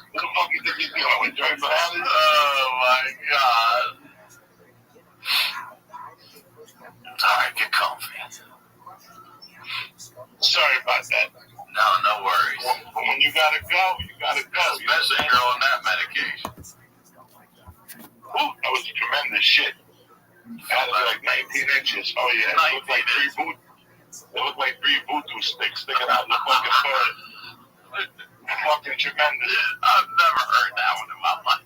Who the fuck you think you're dealing with, Joey Bananas? Oh my God. Alright, get comfy. Sorry about that. No worries. When you gotta go, you gotta go. Especially if you're on that medication. Ooh, that was tremendous shit. That was like 19 inches. Oh yeah, it looked like three voodoo sticks sticking out the fucking butt. Fucking tremendous. I've never heard that one in my life.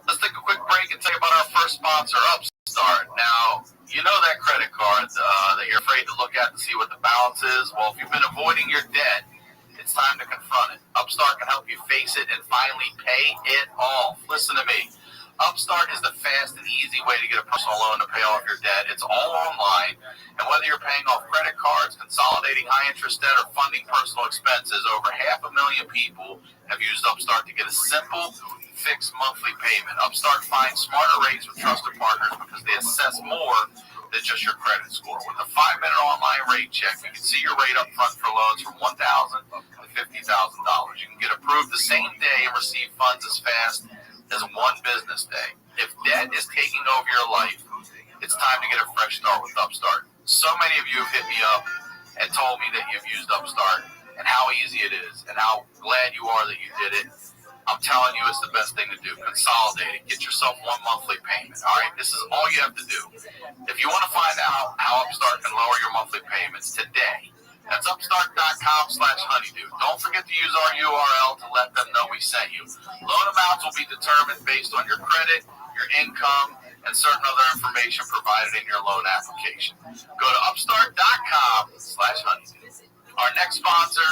Let's take a quick break and tell you about our first sponsor, Upstart. Now, you know that credit card that you're afraid to look at to see what the balance is? Well, if you've been avoiding your debt, it's time to confront it. Upstart can help you face it and finally pay it off. Listen to me. Upstart is the fast and easy way to get a personal loan to pay off your debt. It's all online, and whether you're paying off credit cards, consolidating high-interest debt, or funding personal expenses, over 500,000 people have used Upstart to get a simple, fixed monthly payment. Upstart finds smarter rates with trusted partners because they assess more than just your credit score. With a 5-minute online rate check, you can see your rate up front for loans from $1,000 to $50,000. You can get approved the same day and receive funds as fast as one business day. If debt is taking over your life, it's time to get a fresh start with Upstart. So many of you have hit me up and told me that you've used Upstart and how easy it is and how glad you are that you did it. I'm telling you, it's the best thing to do. Consolidate it. Get yourself one monthly payment. All right, this is all you have to do. If you want to find out how Upstart can lower your monthly payments today, that's upstart.com/honeydew. Don't forget to use our URL to let them know we sent you. Loan amounts will be determined based on your credit, your income, and certain other information provided in your loan application. Go to upstart.com/honeydew. Our next sponsor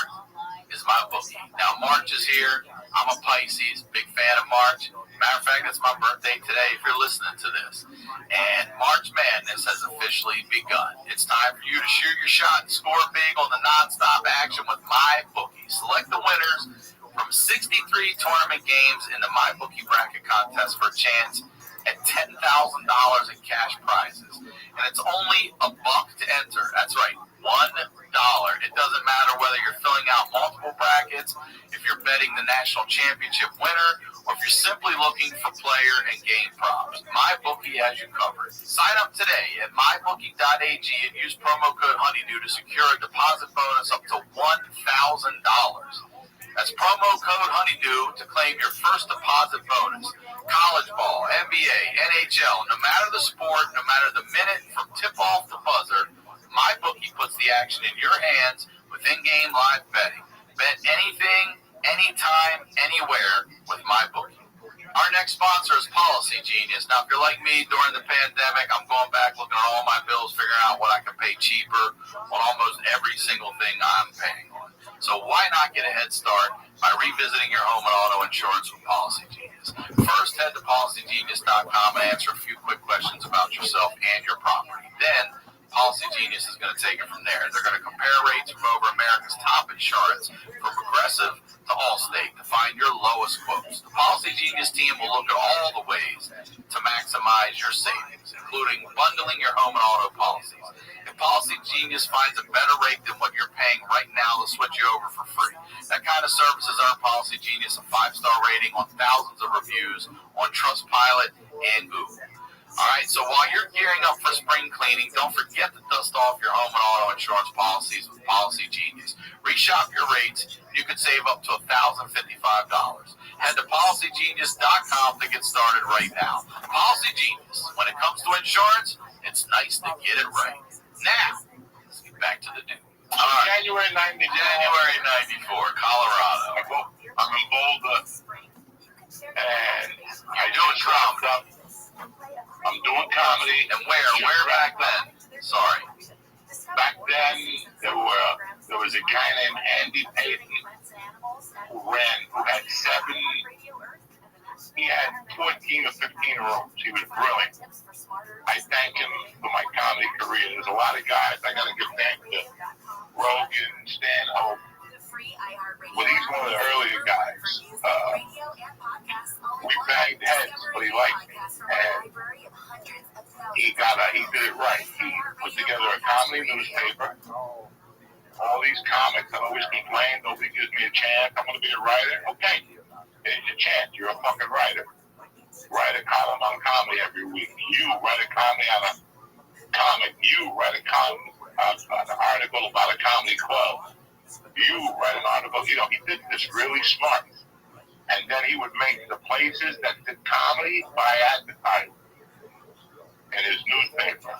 is MyBookie. Now, March is here. I'm a Pisces, big fan of March. Matter of fact, it's my birthday today if you're listening to this. And March Madness has officially begun. It's time for you to shoot your shot and score big on the nonstop action with MyBookie. Select the winners from 63 tournament games in the MyBookie bracket contest for a chance at $10,000 in cash prizes. And it's only $1 to enter. That's right, $1. It doesn't matter whether you're filling out multiple brackets, if you're betting the national championship winner, or if you're simply looking for player and game props. MyBookie has you covered. Sign up today at mybookie.ag and use promo code Honeydew to secure a deposit bonus up to $1,000. That's promo code Honeydew to claim your first deposit bonus. College ball, NBA, NHL, no matter the sport, no matter the minute from tip-off to buzzer, MyBookie puts the action in your hands with in-game live betting. Bet anything, anytime, anywhere with MyBookie. Our next sponsor is Policy Genius. Now, if you're like me during the pandemic, I'm going back looking at all my bills, figuring out what I can pay cheaper on almost every single thing I'm paying on. So why not get a head start by revisiting your home and auto insurance with Policy Genius? First, head to PolicyGenius.com and answer a few quick questions about yourself and your property. Then, Policy Genius is going to take it from there. They're going to compare rates from over America's top insurance, from Progressive to Allstate, to find your lowest quotes. The Policy Genius team will look at all the ways to maximize your savings, including bundling your home and auto policies. If Policy Genius finds a better rate than what you're paying right now, they'll switch you over for free. That kind of service has earned Policy Genius a 5-star rating on thousands of reviews on Trustpilot and Google. All right, so while you're gearing up for spring cleaning, don't forget to dust off your home and auto insurance policies with Policy Genius. Reshop your rates. You can save up to $1,055. Head to PolicyGenius.com to get started right now. Policy Genius. When it comes to insurance, it's nice to get it right. Now, let's get back to the dude. All right. January 94, Colorado. I'm in Boulder, and You're doing comedy. I'm doing comedy. And where back then? Sorry. Back then, there was a guy named Andy Payton who had 14 or 15 rooms. He was brilliant. I thank him for my comedy career. There's a lot of guys. I got to give thanks to Rogan, Stanhope. But he's one of the earlier guys. We banged heads, but he liked me. And he did it right. He put together a comedy newspaper. these comics that always complain, nobody gives me a chance, I'm going to be a writer. Okay, here's your chance. You're a fucking writer. Write a column on comedy every week. You write a comedy on a comic. You write an article about a comedy club. You write an article. You know, he did this really smart. And then he would make the places that did comedy by advertising in his newspaper.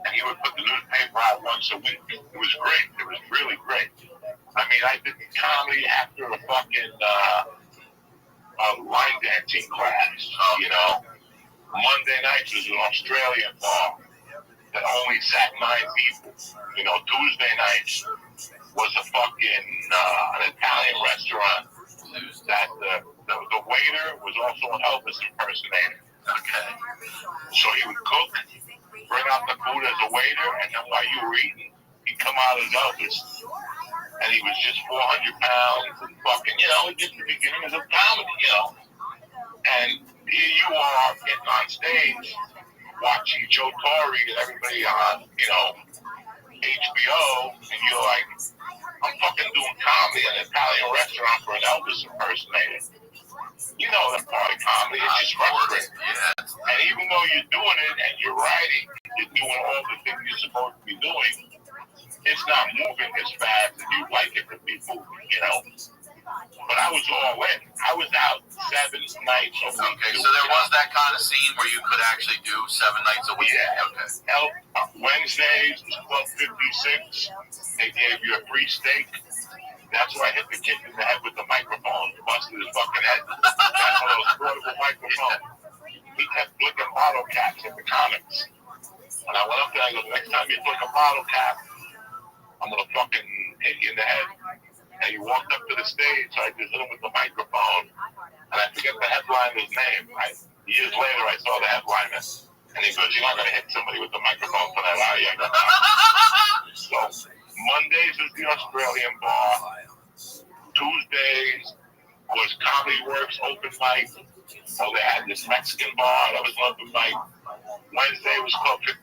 And he would put the newspaper out once a week. It was great. It was really great. I mean, I did comedy after a fucking line dancing class, you know. Monday nights was an Australian bar that only sat 9 people. You know, Tuesday nights was a fucking an Italian restaurant that the waiter was also an Elvis impersonator. Okay. So he would cook, bring out the food as a waiter, and then while you were eating, he'd come out as Elvis. And he was just 400 pounds and fucking, you know, just the beginnings of comedy, you know. And here you are getting on stage, watching Joe Torre and everybody on, you know, HBO, and you're like, I'm fucking doing comedy in an Italian restaurant for an Elvis impersonator. You know that part of comedy is just frustrating. And even though you're doing it and you're writing, you're doing all the things you're supposed to be doing, it's not moving as fast as you'd like it to be moving, you know. But I was all in. I was out 7 nights a week. Okay, so there was that kind of scene where you could actually do 7 nights a week? Yeah. Okay. Wednesdays was Club 56. They gave you a free steak. That's why I hit the kid in the head with the microphone. Busted his fucking head. That's one of those portable microphones. He kept flicking bottle caps at the comics. And I went up there and I go, next time you flick a bottle cap, I'm going to fucking hit you in the head. And he walked up to the stage, so I just hit him with the microphone. And I forget the headliner's name. Years later, I saw the headliner. And he goes, you're not going to hit somebody with the microphone tonight, are you? So Mondays was the Australian bar. Tuesdays was Comedy Works open mic. So they had this Mexican bar that was open mic. Wednesday was Club 56.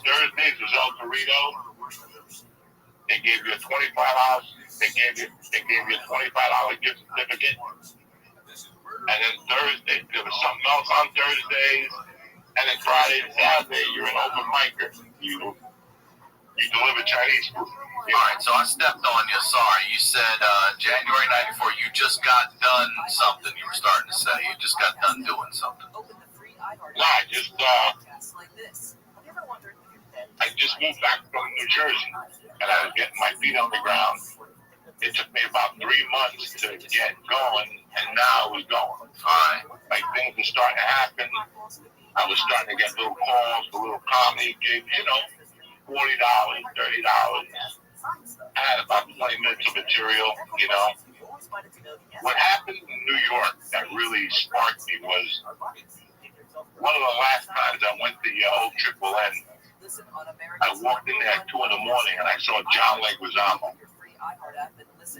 Thursdays was El Dorito. They gave you a $25. They gave you a $25 gift certificate. And then Thursday, there was something else on Thursdays. And then Friday and Saturday, you're an open micer. You deliver Chinese food. All right, so I stepped on you. Sorry. You said January 94, you just got done something. You were starting to say you just got done doing something. No, I just moved back from New Jersey, and I was getting my feet on the ground. It took me about 3 months to get going, and now we're going. All right. Like, things were starting to happen. I was starting to get little calls for little comedy gigs, you know, $40, $30. I had about 20 minutes of material, you know. What happened in New York that really sparked me was one of the last times I went to old Triple N. I walked in there at 2 in the morning and I saw John Leguizamo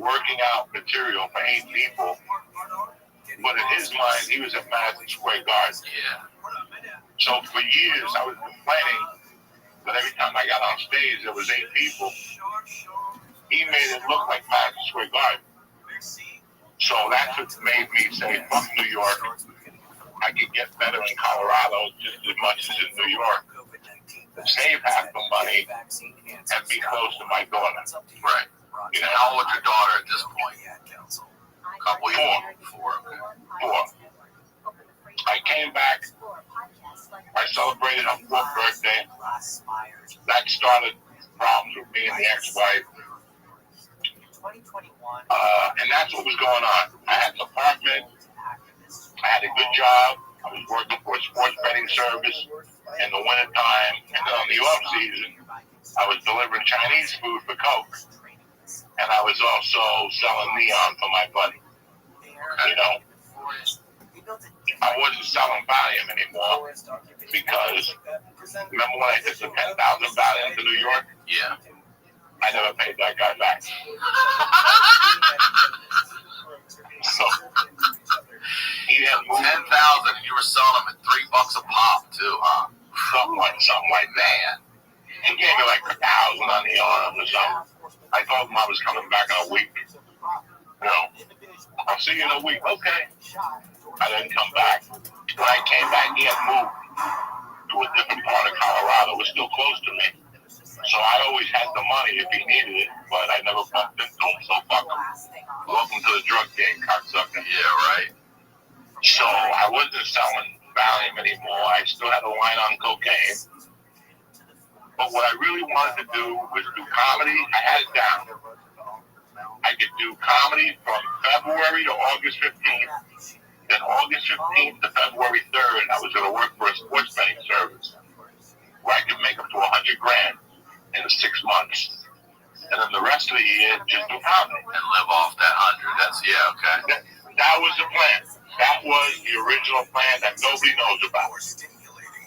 working out material for 8 people. But in his mind, he was at Madison Square Garden. Yeah. So for years, I was complaining that every time I got on stage, there was 8 people. He made it look like Madison Square Garden. So that's what made me say, fuck New York. I could get better in Colorado just as much as in New York. Save half the money and be close to my daughter. Right. You know, how old was your daughter at this point? Couple years? 4. I came back. I celebrated her 4th birthday. That started problems with me and the ex-wife. And that's what was going on. I had an apartment. I had a good job. I was working for a sports betting service in the wintertime. And then on the off-season, I was delivering Chinese food for Coke. And I was also selling neon for my buddy. You know, I wasn't selling Valium anymore because remember when I did the 10,000 Valium to New York? Yeah. I never paid that guy back. So he had 10,000, and you were selling them at $3 a pop too, huh? Something like that. He gave me like 1,000 on the arm or something. I I told him I was coming back in a week. You know, I'll see you in a week. Okay. I didn't come back. When I came back, he had moved to a different part of Colorado. It was still close to me. So I always had the money if he needed it, but I never bumped into him. So fuck him. Welcome to the drug game, cocksucker. Yeah, right. So I wasn't selling Valium anymore. I still had a line on cocaine. But what I really wanted to do was do comedy. I had it down. I could do comedy from February to August 15th. Then August 15th to February 3rd, I was going to work for a sports betting service where I could make up to $100,000 in 6 months. And then the rest of the year, just do comedy. And live off that 100. That's, yeah, okay. That was the plan. That was the original plan that nobody knows about.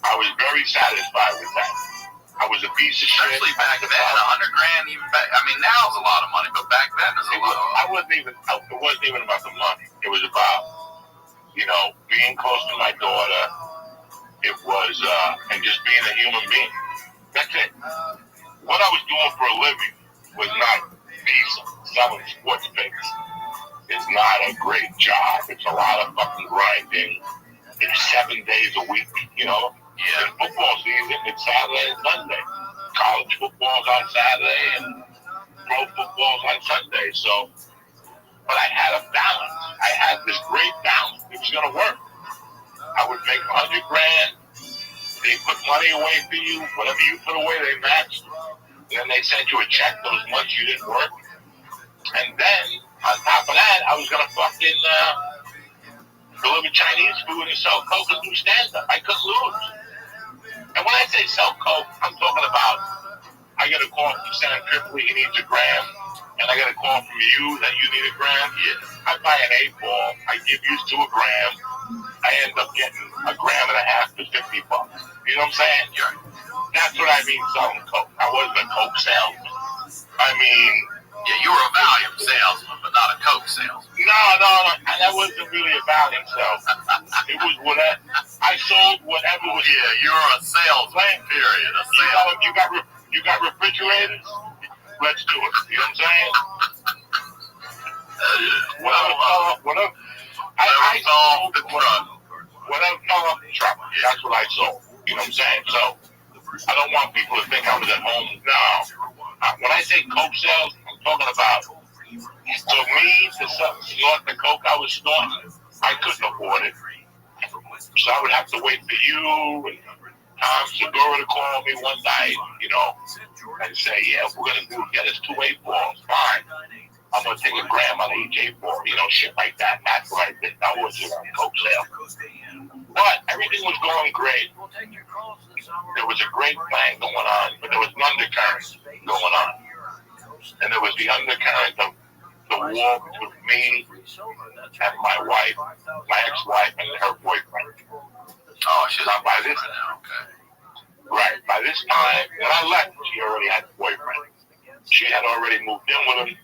I was very satisfied with that. I was a piece of shit. Especially back then, $100,000 even back. I mean, now it's a lot of money, but back then it's a lot. It wasn't even about the money. It was about, you know, being close to my daughter. It was, and just being a human being. That's it. What I was doing for a living was not decent. Selling sports picks is not a great job. It's a lot of fucking grinding. It's 7 days a week, you know. Yeah. In football season, it's Saturday and Sunday. College football's on Saturday and pro football's on Sunday. So, but I had a balance. I had this great balance. It was going to work. I would make $100,000. They put money away for you. Whatever you put away, they matched. And then they sent you a check those months you didn't work. And then, on top of that, I was going to fucking deliver Chinese food and sell coke and do stand-up. I couldn't lose. And when I say sell coke, I'm talking about I get a call from Sam Tripoli, he needs $1 gram. And I get a call from you that you need $1 gram. Yeah. I buy an 8-ball. I give you $2 a gram. I end up getting $1.5 grams for $50. You know what I'm saying? Yeah. That's what I mean selling coke. I wasn't a coke salesman. I mean, yeah, you were a Valium salesman, but not a coke salesman. No. That wasn't really a Valium salesman. It was whatever. I sold whatever was. Yeah, you were a salesman. Period. A salesman. You got refrigerators? Let's do it. You know what I'm saying? Whatever fell off the truck. That's what I sold. You know what I'm saying? So I don't want people to think I was at home. No. When I say coke sales, I'm talking about for me to snort the coke I was snorting, I couldn't afford it. So I would have to wait for you and Tom Segura to call me one night, you know, and say, yeah, we're going to get us 2 8-balls. Fine. I'm going to take $1 gram on each 8-ball, you know, shit like that. That's what I did. That wasn't a coke sale. But everything was going great. There was a great plan going on, but there was an undercurrent going on. And there was the undercurrent of the war between me and my wife, my ex-wife, and her boyfriend. Oh, she's not by this now. Okay. Right. By this time, when I left, she already had a boyfriend. She had already moved in with him.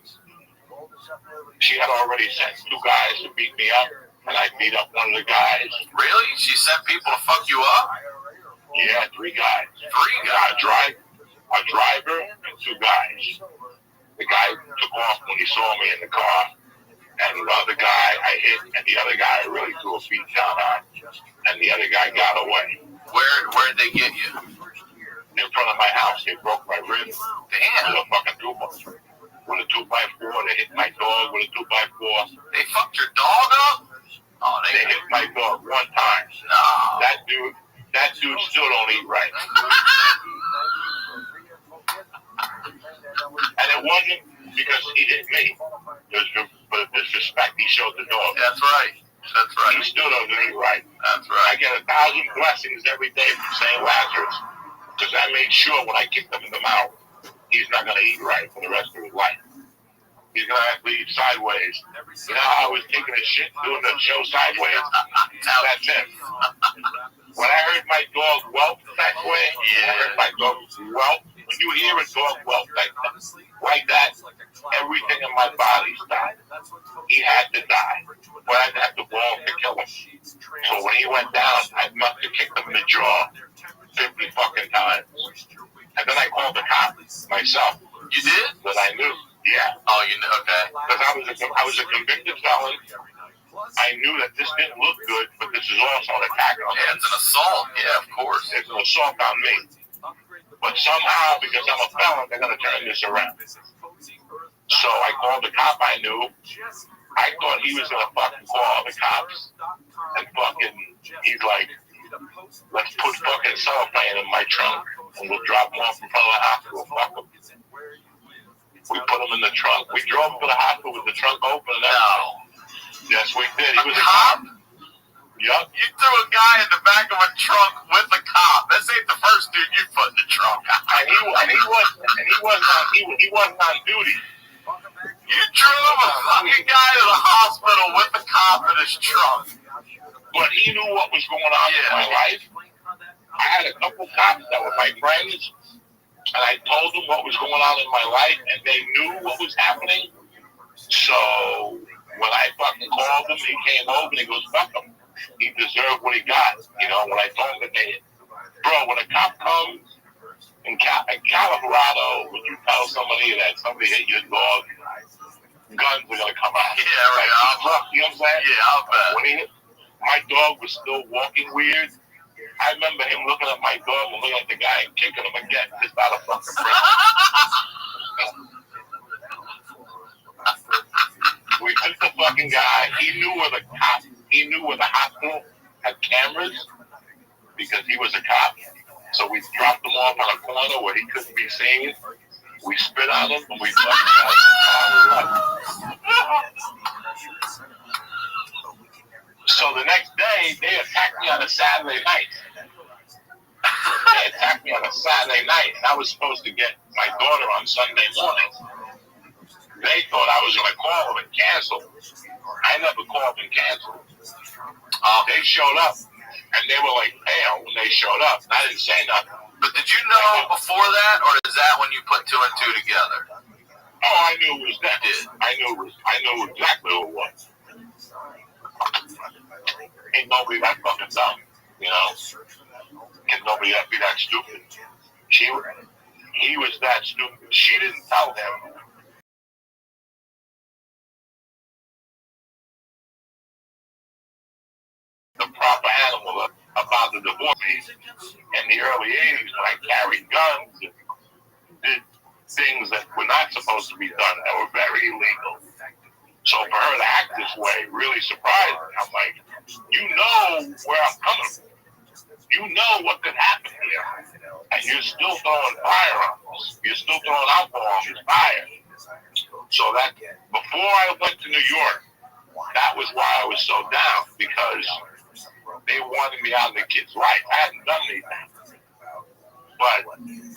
She had already sent 2 guys to beat me up, and I beat up one of the guys. Really? She sent people to fuck you up? Yeah, 3 guys. 3 guys? A driver and 2 guys. The guy took off when he saw me in the car, and the other guy I hit, and the other guy I really threw a beat down on, and the other guy got away. Where did they get you? In front of my house. They broke my ribs. Damn. With a fucking 2x4. With a 2x4, they hit my dog with a 2x4. They fucked your dog up? Oh, they hit my dog 1 time. No. That dude still don't eat right. And it wasn't because he hit me. It was for the disrespect he showed the dog. That's right. He still doesn't eat right. That's right. I get 1,000 blessings every day from St. Lazarus because I made sure when I kicked him in the mouth, he's not going to eat right for the rest of his life. He's going to have to eat sideways. You know how I was taking a shit doing the show sideways? That's him. When I heard my dog whelp that way, I heard my dog whelp. When you hear a dog whelp like that, everything in my body stopped. He had to die. But I didn't have the balls to kill him. So when he went down, I must have kicked him in the jaw 50 fucking times. And then I called the cops myself. You did? But I knew. Yeah. Oh, you know, okay. Because I was a convicted felon. I knew that this didn't look good, but this is also an attack on me. Yeah, it's an assault. Yeah, of course. It's an assault on me. But somehow, because I'm a felon, they're going to turn this around. So I called the cop I knew. I thought he was going to fucking call the cops. And fucking, he's like, let's put fucking cellophane in my trunk and we'll drop him off in front of the hospital. Fuck him. We put him in the trunk. We drove him to the hospital with the trunk open and everything. Yes, we did. He was a cop? Yup. You threw a guy in the back of a trunk with a cop. This ain't the first dude you put in the trunk. and he wasn't on duty. You drove a fucking guy to the hospital with a cop in his trunk. But he knew what was going on in my life. I had a couple cops that were my friends. And I told them what was going on in my life, and they knew what was happening. So when I fucking called him, he came over and he goes, fuck him. He deserved what he got. You know, when I told him that when a cop comes in Colorado, when you tell somebody that somebody hit your dog, guns are going to come out. Yeah, right. You know what I'm saying? Yeah, I'll bet. When my dog was still walking weird, I remember him looking at my dog and looking at the guy and kicking him again just out of fucking prison. We took the fucking guy. He knew where the hospital had cameras because he was a cop. So we dropped him off on a corner where he couldn't be seen. We spit on him and we fucking got him. So the next day, they attacked me on a Saturday night. They attacked me on a Saturday night, and I was supposed to get my daughter on Sunday morning. They thought I was going to call them and cancel. I never called and canceled. They showed up, and they were like pale when they showed up. I didn't say nothing. But did you know before that, or is that when you put two and two together? Oh, I knew it was that. I knew exactly who it was. Ain't nobody that fucking dumb, you know? Can nobody be that stupid? He was that stupid. She didn't tell him the proper animal about the divorce. In the early 80s, when I carried guns and did things that were not supposed to be done that were very illegal. So for her to act this way really surprised me. I'm like, you know where I'm coming from. You know what could happen here. And you're still throwing firearms. You're still throwing alcohol and fire. So that before I went to New York, that was why I was so down, because they wanted me out of the kid's life. I hadn't done anything. But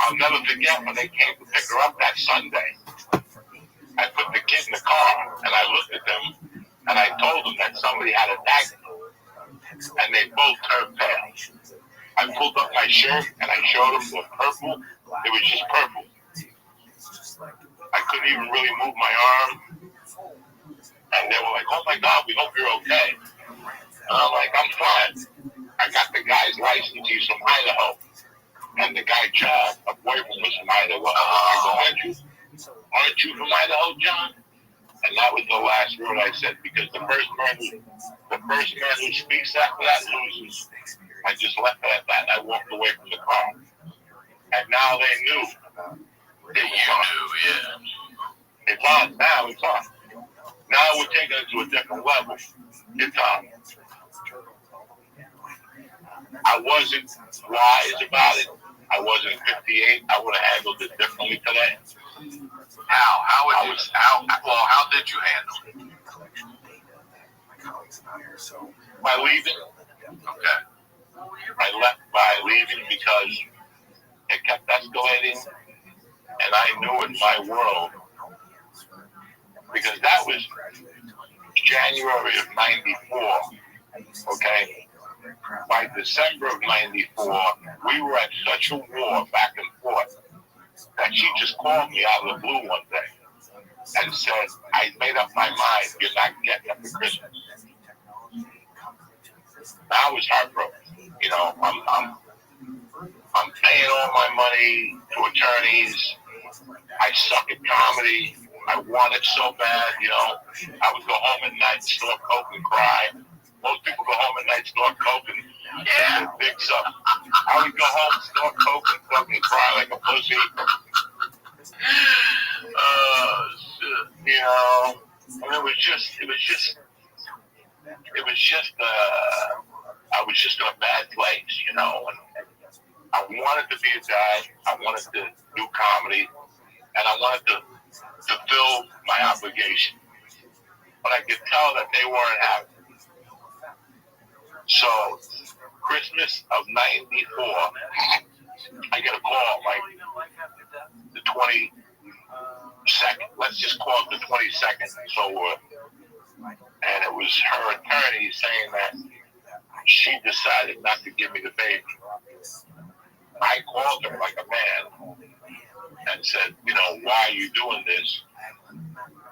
I'll never forget when they came to pick her up that Sunday. I put the kid in the car, and I looked at them, and I told them that somebody had attacked me. And they both turned pale. I pulled up my shirt, and I showed them the purple. It was just purple. I couldn't even really move my arm. And they were like, oh my God, we hope you're okay. And I'm like, I'm fine. I got the guy's license. He's from Idaho. And the guy, John, a boyfriend was from Idaho. I go, aren't you from Idaho, John? And that was the last word I said, because the first man who speaks after that loses. I just left it at that, and I walked away from the car. And now they knew. That you knew, yeah. It's on. Now it's on. Now we're taking it to a different level. It's on. I wasn't wise about it. I wasn't 58. I would have handled it differently today. How did you handle it? By leaving. Okay. I left by leaving because it kept escalating, and I knew in my world, because that was January of 94, okay? By December of 94, we were at such a war back and forth that she just called me out of the blue one day and said, I made up my mind, you're not getting up to Christmas. I was heartbroken. You know, I'm paying all my money to attorneys. I suck at comedy. I want it so bad, you know. I would go home at night, snort coke and cry. Most people go home at night, snort coke and get their dicks up. I would go home, snort coke and fucking cry like a pussy. Shit. You know, and I was just in a bad place, you know, and I wanted to be a dad, I wanted to do comedy, and I wanted to fulfill my obligation. But I could tell that they weren't happy. So, Christmas of '94, I get a call, like, the 22nd, let's just call it the 22nd, so, and it was her attorney saying that she decided not to give me the baby. I called her like a man and said, you know, why are you doing this?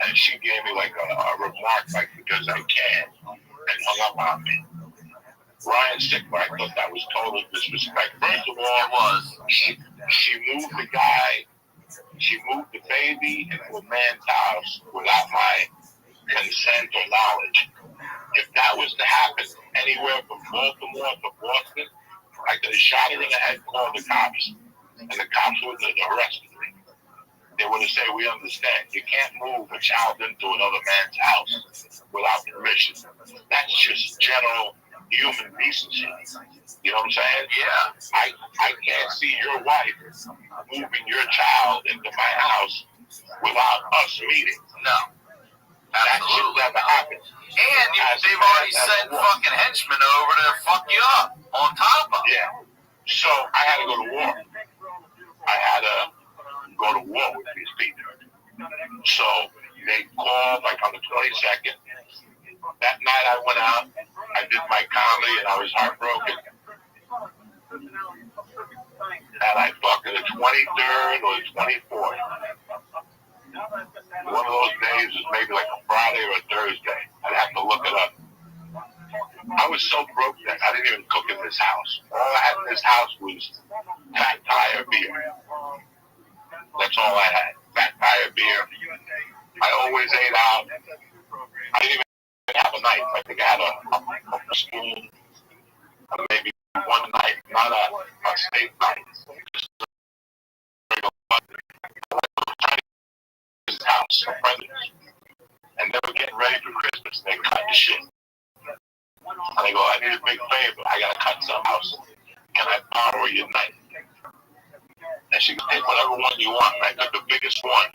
And she gave me like a remark, like, because I can, and hung up on me. Ryan Stickler, I thought that was total disrespect. First of all, she moved the guy, she moved the baby into a man's house without my consent or knowledge. If that was to happen anywhere from Baltimore to Boston, I could have shot her in the head, called the cops, and the cops would have arrested me. They would have said, we understand, you can't move a child into another man's house without permission. That's just general human decency. You know what I'm saying? Yeah. I can't see your wife moving your child into my house without us meeting. No. That should never happen. And they've already sent fucking henchmen over to fuck you up on top of it. Yeah. So I had to go to war. I had to go to war with these people. So they called like on the 22nd. That night I went out, I did my comedy, and I was heartbroken. And I fucking the 23rd or the 24th. One of those days was maybe like a Friday or a Thursday. I'd have to look it up. I was so broke then, I didn't even cook in this house. All I had in this house was fat tire beer. That's all I had, fat tire beer. I always ate out. I didn't even have a knife. I think I had a spoon, maybe one knife, not a steak knife. Just a regular knife. His house, a friend, and they were getting ready for Christmas. They cut the shit. And they go, I need a big favor. I gotta cut some house. Can I borrow your knife? And she goes, take whatever one you want. And I took the biggest one.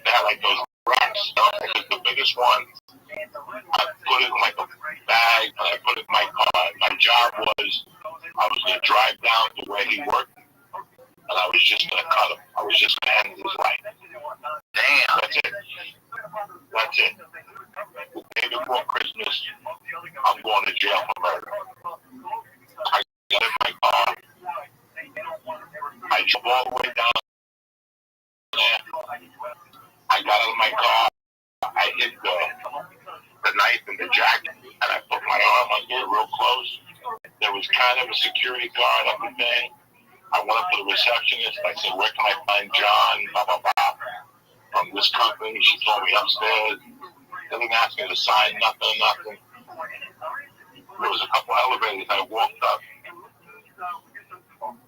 They had like those rocks. I took the biggest one. I put it in like a bag, and I put it in my car. My job was, I was gonna drive down to where he worked, and I was just gonna cut him. I was just gonna end his life. Damn. That's it. That's it. The day before Christmas, I'm going to jail for murder. I got in my car. I drove all the way down there. I got out of my car. I hit the knife in the jacket, and I put my arm under it real close. There was kind of a security guard up the thing. I went up to the receptionist. I said, where can I find John? Blah, blah, blah. From this company. She told me upstairs. They didn't ask me to sign nothing. There was a couple elevators. I walked up.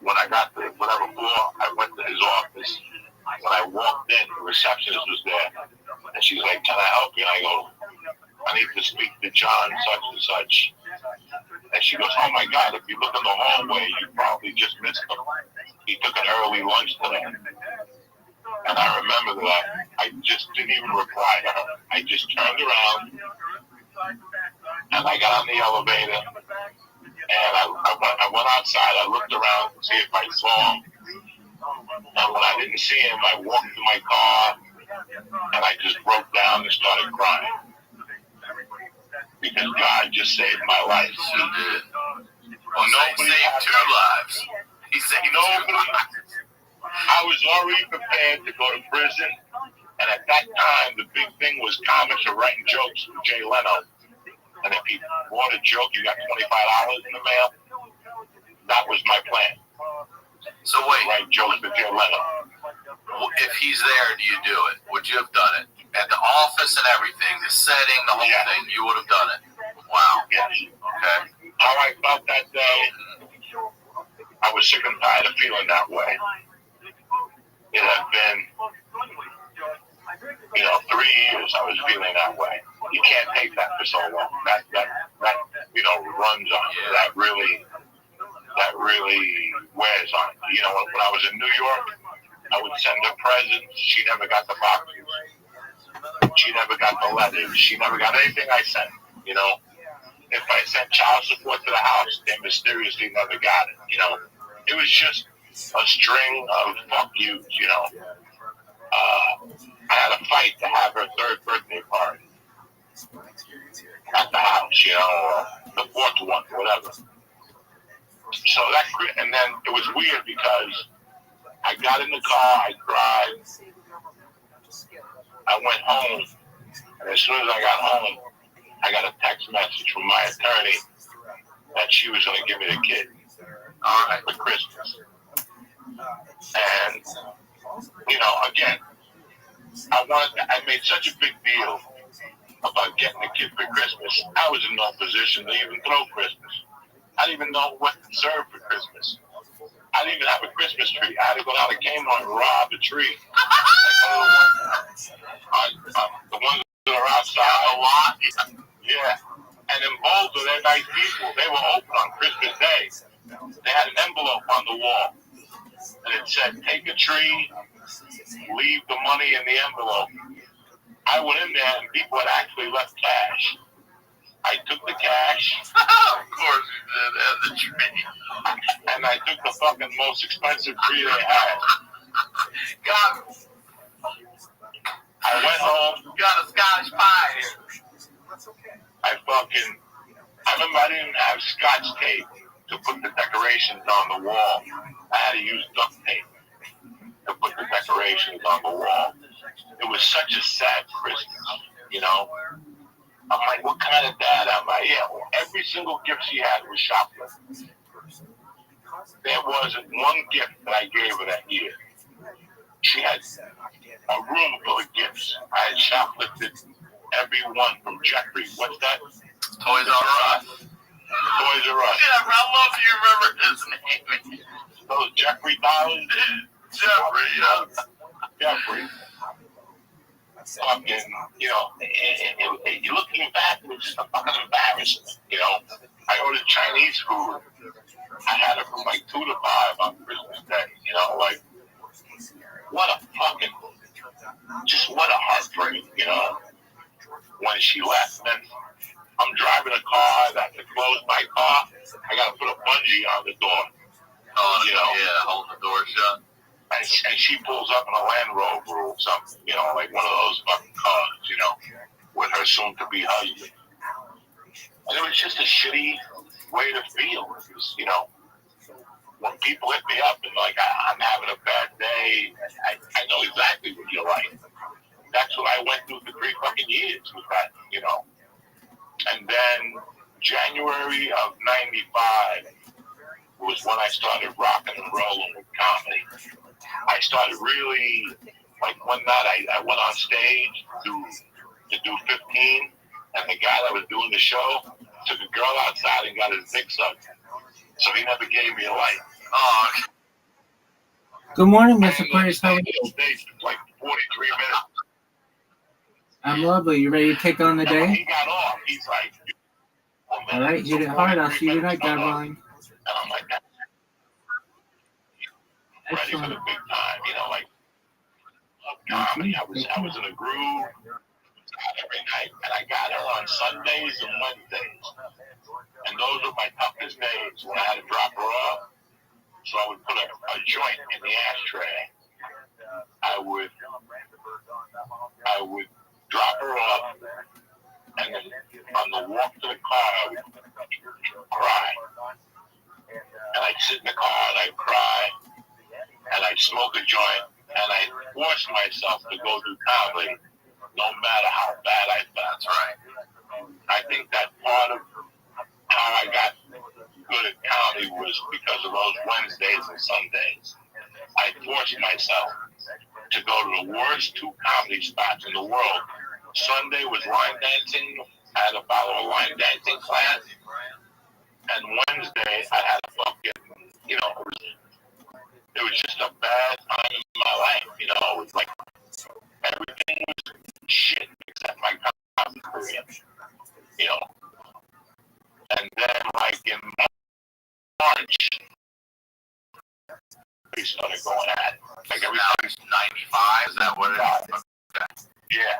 When I got to whatever floor, I went to his office. When I walked in, the receptionist was there. And she's like, can I help you? And I go, I need to speak to John such and such. And she goes, oh my God, if you look in the hallway, you probably just missed him. He took an early lunch today. And I remember that I just didn't even reply to her. I just turned around and I got on the elevator and I went outside. I looked around to see if I saw him. And when I didn't see him, I walked to my car and I just broke down and started crying. Because God just saved my life. He did. Well, nobody saved 2 lives. He saved nobody. I was already prepared to go to prison, and at that time, the big thing was comics are writing jokes with Jay Leno. And if you bought a joke, you got $25 in the mail. That was my plan. So wait. Write jokes with Jay Leno. If he's there, do you do it? Would you have done it? At the office and everything, the setting, the whole thing, you would have done it. Wow. Yes. Okay. How I felt that day, I was sick and tired of feeling that way. It had been, 3 years I was feeling that way. You can't take that for so long. That runs on you. That really wears on you. When I was in New York, I would send her presents. She never got the boxes. She never got the letters. She never got anything I sent. If I sent child support to the house, they mysteriously never got it. It was just a string of fuck yous. I had a fight to have her third birthday party at the house, or the fourth one, whatever. So and then it was weird because I got in the car, I cried, I went home, and as soon as I got home, I got a text message from my attorney that she was going to give me the kid for Christmas. And, again, I made such a big deal about getting the kid for Christmas. I was in no position to even throw Christmas. I didn't even know what to serve for Christmas. I didn't even have a Christmas tree. I had to go down to Kmart and rob the tree. The ones that are outside a lot. Yeah. And in Boulder, they're nice people. They were open on Christmas Day. They had an envelope on the wall. And it said, take a tree, leave the money in the envelope. I went in there and people had actually left cash. I took the cash. Of course you did, and the tree. And I took the fucking most expensive tree they had. Got it. I went home. Got a Scottish pie here. I remember I didn't have Scotch tape to put the decorations on the wall. I had to use duct tape to put the decorations on the wall. It was such a sad Christmas, I'm like, what kind of dad am I? Yeah, every single gift she had was shoplifted. There wasn't one gift that I gave her that year. She had a room full of gifts. I had shoplifted every one from Jeffrey. What's that? Toys R Us. Toys R Us. Yeah, I love you remember his name. Those Jeffrey dollars? Jeffrey, yeah. Jeffrey. Fucking, you're looking back, it was just a fucking embarrassment, I ordered Chinese food. I had it from 2 to 5 on Christmas Day, what a fucking, what a heartbreak, when she left. Then I'm driving a car, I have to close my car, I got to put a bungee on the door. Oh, yeah, hold the door shut. And she pulls up in a Land Rover or something, like one of those fucking cars, with her soon-to-be husband. And it was just a shitty way to feel. It was, when people hit me up and I'm having a bad day, I know exactly what you're like. That's what I went through for 3 fucking years with that, And then January of 95 was when I started rocking and rolling with comedy. I started really, one night I went on stage to do 15, and the guy that was doing the show took a girl outside and got his dick sucked. So he never gave me a light. Oh. Good morning, Mr. Price. How are you? Stage for 43 minutes. I'm lovely. You ready to take on the And when day? he got off, he's like, All right, hit it hard. I'll see you tonight, God willing. And I'm like, ready for the big time, comedy. I was in a groove every night, and I got her on Sundays and Wednesdays, and those were my toughest days when I had to drop her off. So I would put a joint in the ashtray. I would drop her off, and then on the walk to the car, I would cry, and I'd sit in the car and I'd cry. And I smoke a joint, and I force myself to go do comedy, no matter how bad I felt. That's right. I think that part of how I got good at comedy was because of those Wednesdays and Sundays. I forced myself to go to the worst two comedy spots in the world. Sunday was line dancing. I had to follow a line dancing class. And Wednesday, I had to fucking, it was just a bad time in my life. It was like everything was shit except my comedy career. And then, like in March, we started going at it. Like everybody's 95, is that what it is? Okay. Yeah.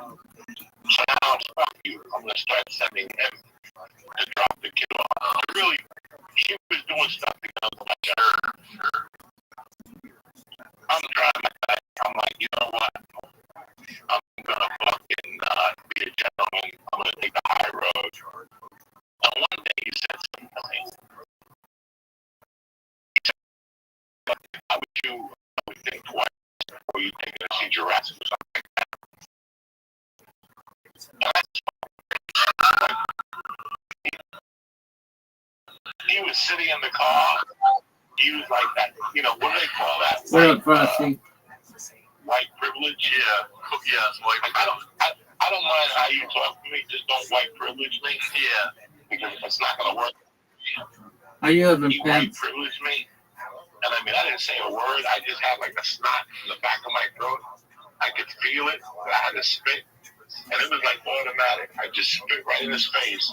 So now it's fuck you. I'm going to start sending him to drop the kid off. Really, he was doing stuff because of my sure. I'm trying to, I'm like, you know what? I'm going to fucking be a gentleman. I'm going to take the high road. And one day he said something to me. He said, how would you think twice before you take it to see Jurassic or something like that? He was sitting in the car. He was like that. What do they call that? White privilege. Yeah. Yes. White. I don't mind how you talk to me. Just don't white privilege me. Yeah. Because it's not gonna work. Are you ever white privilege me? And I didn't say a word. I just had like a snot in the back of my throat. I could feel it. I had to spit. And it was like automatic. I just spit right in his face.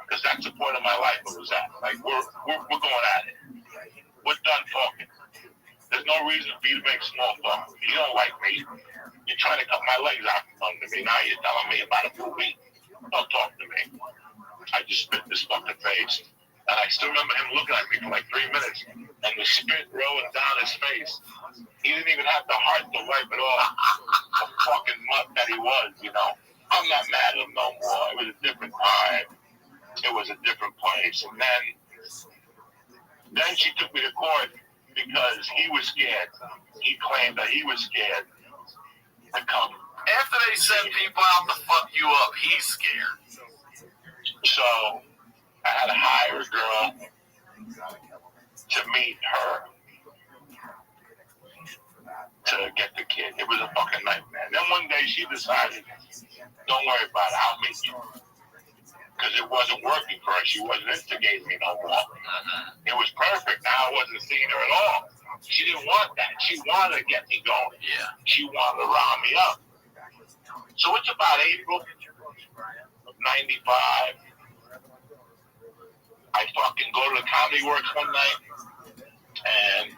Because that's the point of my life it was at. Like, we're going at it. We're done talking. There's no reason for you to make small talk. You don't like me. You're trying to cut my legs out from under me. Now you're telling me about a movie. Don't talk to me. I just spit in his fucking face. And I still remember him looking at me for like 3 minutes. And the spit rolling down his face. He didn't even have the heart to wipe it off. The fucking mutt that he was, I'm not mad at him no more. It was a different time. It was a different place. And then she took me to court because he was scared. He claimed that he was scared to come. After they send people out to fuck you up, he's scared. So I had to hire a girl to meet her to get the kid. It was a fucking nightmare. Then one day she decided, don't worry about it, I'll meet you. Because it wasn't working for her. She wasn't instigating me no more. It was perfect. Now I wasn't seeing her at all. She didn't want that. She wanted to get me going. Yeah. She wanted to round me up. So it's about April of 95. I fucking go to the Comedy Works one night. And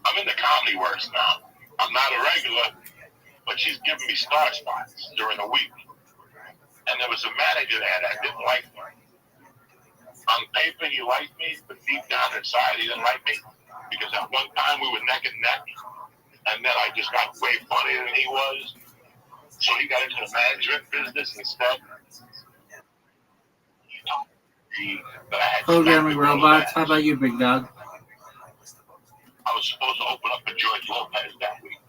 I'm in the Comedy Works now. I'm not a regular, but she's giving me star spots during the week. And there was a manager there that didn't like me. On paper, he liked me, but deep down inside, he didn't like me. Because at one time, we were neck and neck. And then I just got way funnier than he was. So he got into the management business instead. Programming robots. How about you, big dog? I was supposed to open up for George Lopez that week.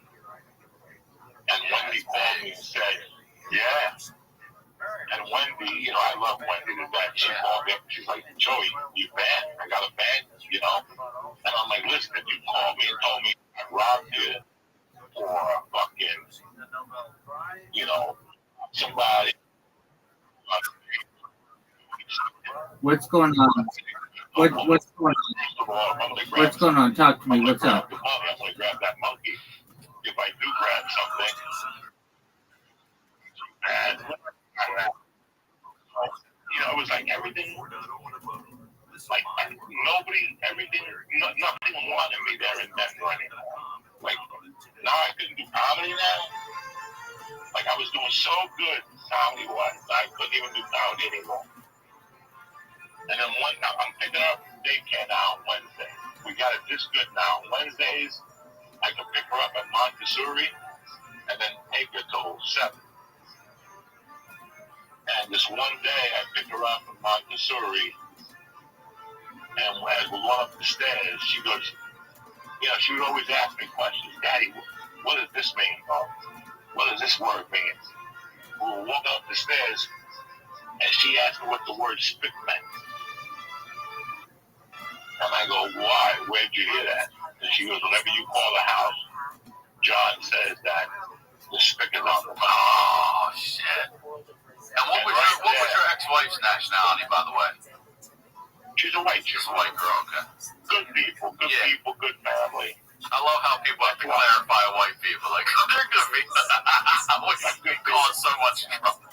And Wendy called me and said, yeah. And Wendy, I love Wendy to death. She called me up. She's like, Joey, you banned? I got a ban, And I'm like, listen, if you called me and told me I robbed you or fucking, somebody. What's going on? What's going on? What's going on? Talk to me. What's up? I'm going to grab that monkey if I do grab something. And it was like everything, like nothing wanted me there in Denver anymore. Like, now I couldn't do comedy now. Like, I was doing so good comedy-wise, I couldn't even do comedy anymore. And then I'm picking up daycare now on Wednesday. We got it this good now. Wednesdays, I can pick her up at Montessori and then take her till 7. And this one day, I picked her up from Montessori, and as we're going up the stairs, she goes, she would always ask me questions. Daddy, what does this mean? What does this word mean? We were walking up the stairs, and she asked me what the word spit meant. And I go, why? Where'd you hear that? And she goes, whenever you call the house, John says that the spigot is on the phone. Oh, shit. And what was your ex-wife's nationality, by the way? She's a white chick. She's a white girl, okay. Good people, good family. I love how people have to clarify white people. Like, they're good people. We cause so much trouble.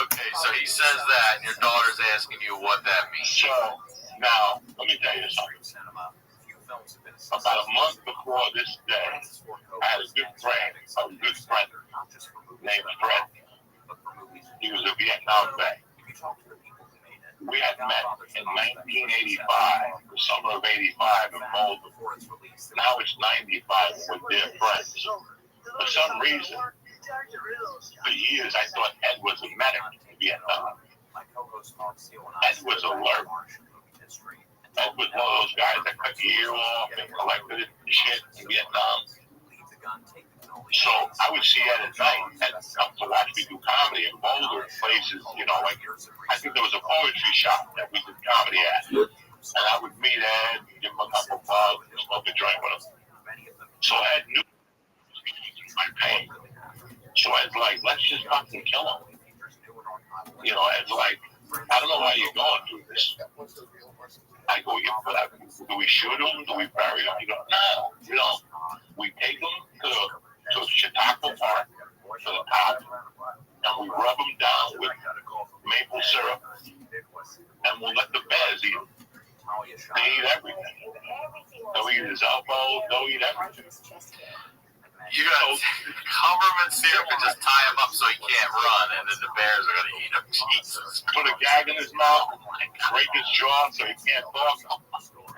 Okay, so he says that, and your daughter's asking you what that means. So, now, let me tell you something. About a month before this day, I had a good friend named Fred. He was a Vietnam vet. We had met in 1985, the summer of 85 in Boulder. Now it's 95 and we're dear friends. For some reason, for years I thought Ed was a medic in Vietnam. Ed was alert. Ed was one of those guys that cut the ear off and collected it and shit in Vietnam. So I would see Ed at night. Ed would come to watch me do comedy in Boulder places, you know, like I think there was a poetry shop that we did comedy at. And I would meet Ed, give him a couple of bugs, and smoke a joint with him. So Ed knew my pain. So Ed's like, let's just fucking kill him. You know, Ed's like, I don't know why you're going through this. I go, do we shoot him? Do we bury him? He goes, no, you know, we take him to Chautauqua Park, to the top, and we rub him down with maple syrup, and we'll let the bears eat him. They eat everything. They'll eat his elbow, they'll eat everything. You gotta cover him in syrup and just tie him up so he can't run, and then the bears are gonna eat him. Jesus. Put a gag in his mouth, break his jaw so he can't talk,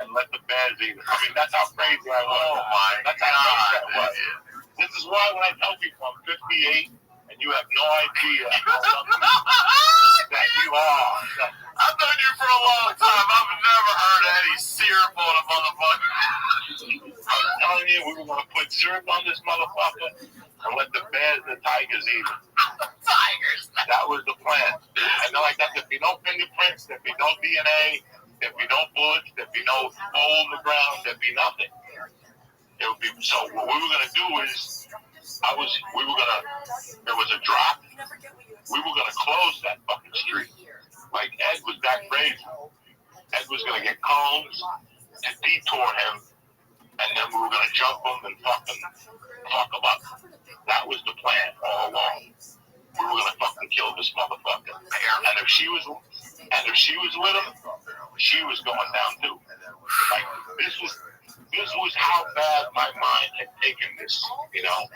and let the bears eat him. I mean, that's how crazy I was. Oh my that's God. How crazy I was. This is why when I tell people I'm 58 and you have no idea that you are. I've known you for a long time. I've never heard any syrup on a motherfucker. I'm telling you, we were going to put syrup on this motherfucker and let the bears and the tigers eat it. Tigers. That was the plan. And they're like, there'd be no fingerprints, there'd be no DNA, there'd be no bullets, there'd be no hole in the ground, there'd be nothing. It would be, so what we were going to do is, there was a drop, we were going to close that fucking street. Like, Ed was that crazy. Ed was going to get cones to detour him, and then we were going to jump him and fucking fuck him up. That was the plan all along. We were going to fucking kill this motherfucker. And if she was with him, she was going down too. Like, this was how bad my mind had taken this, you know.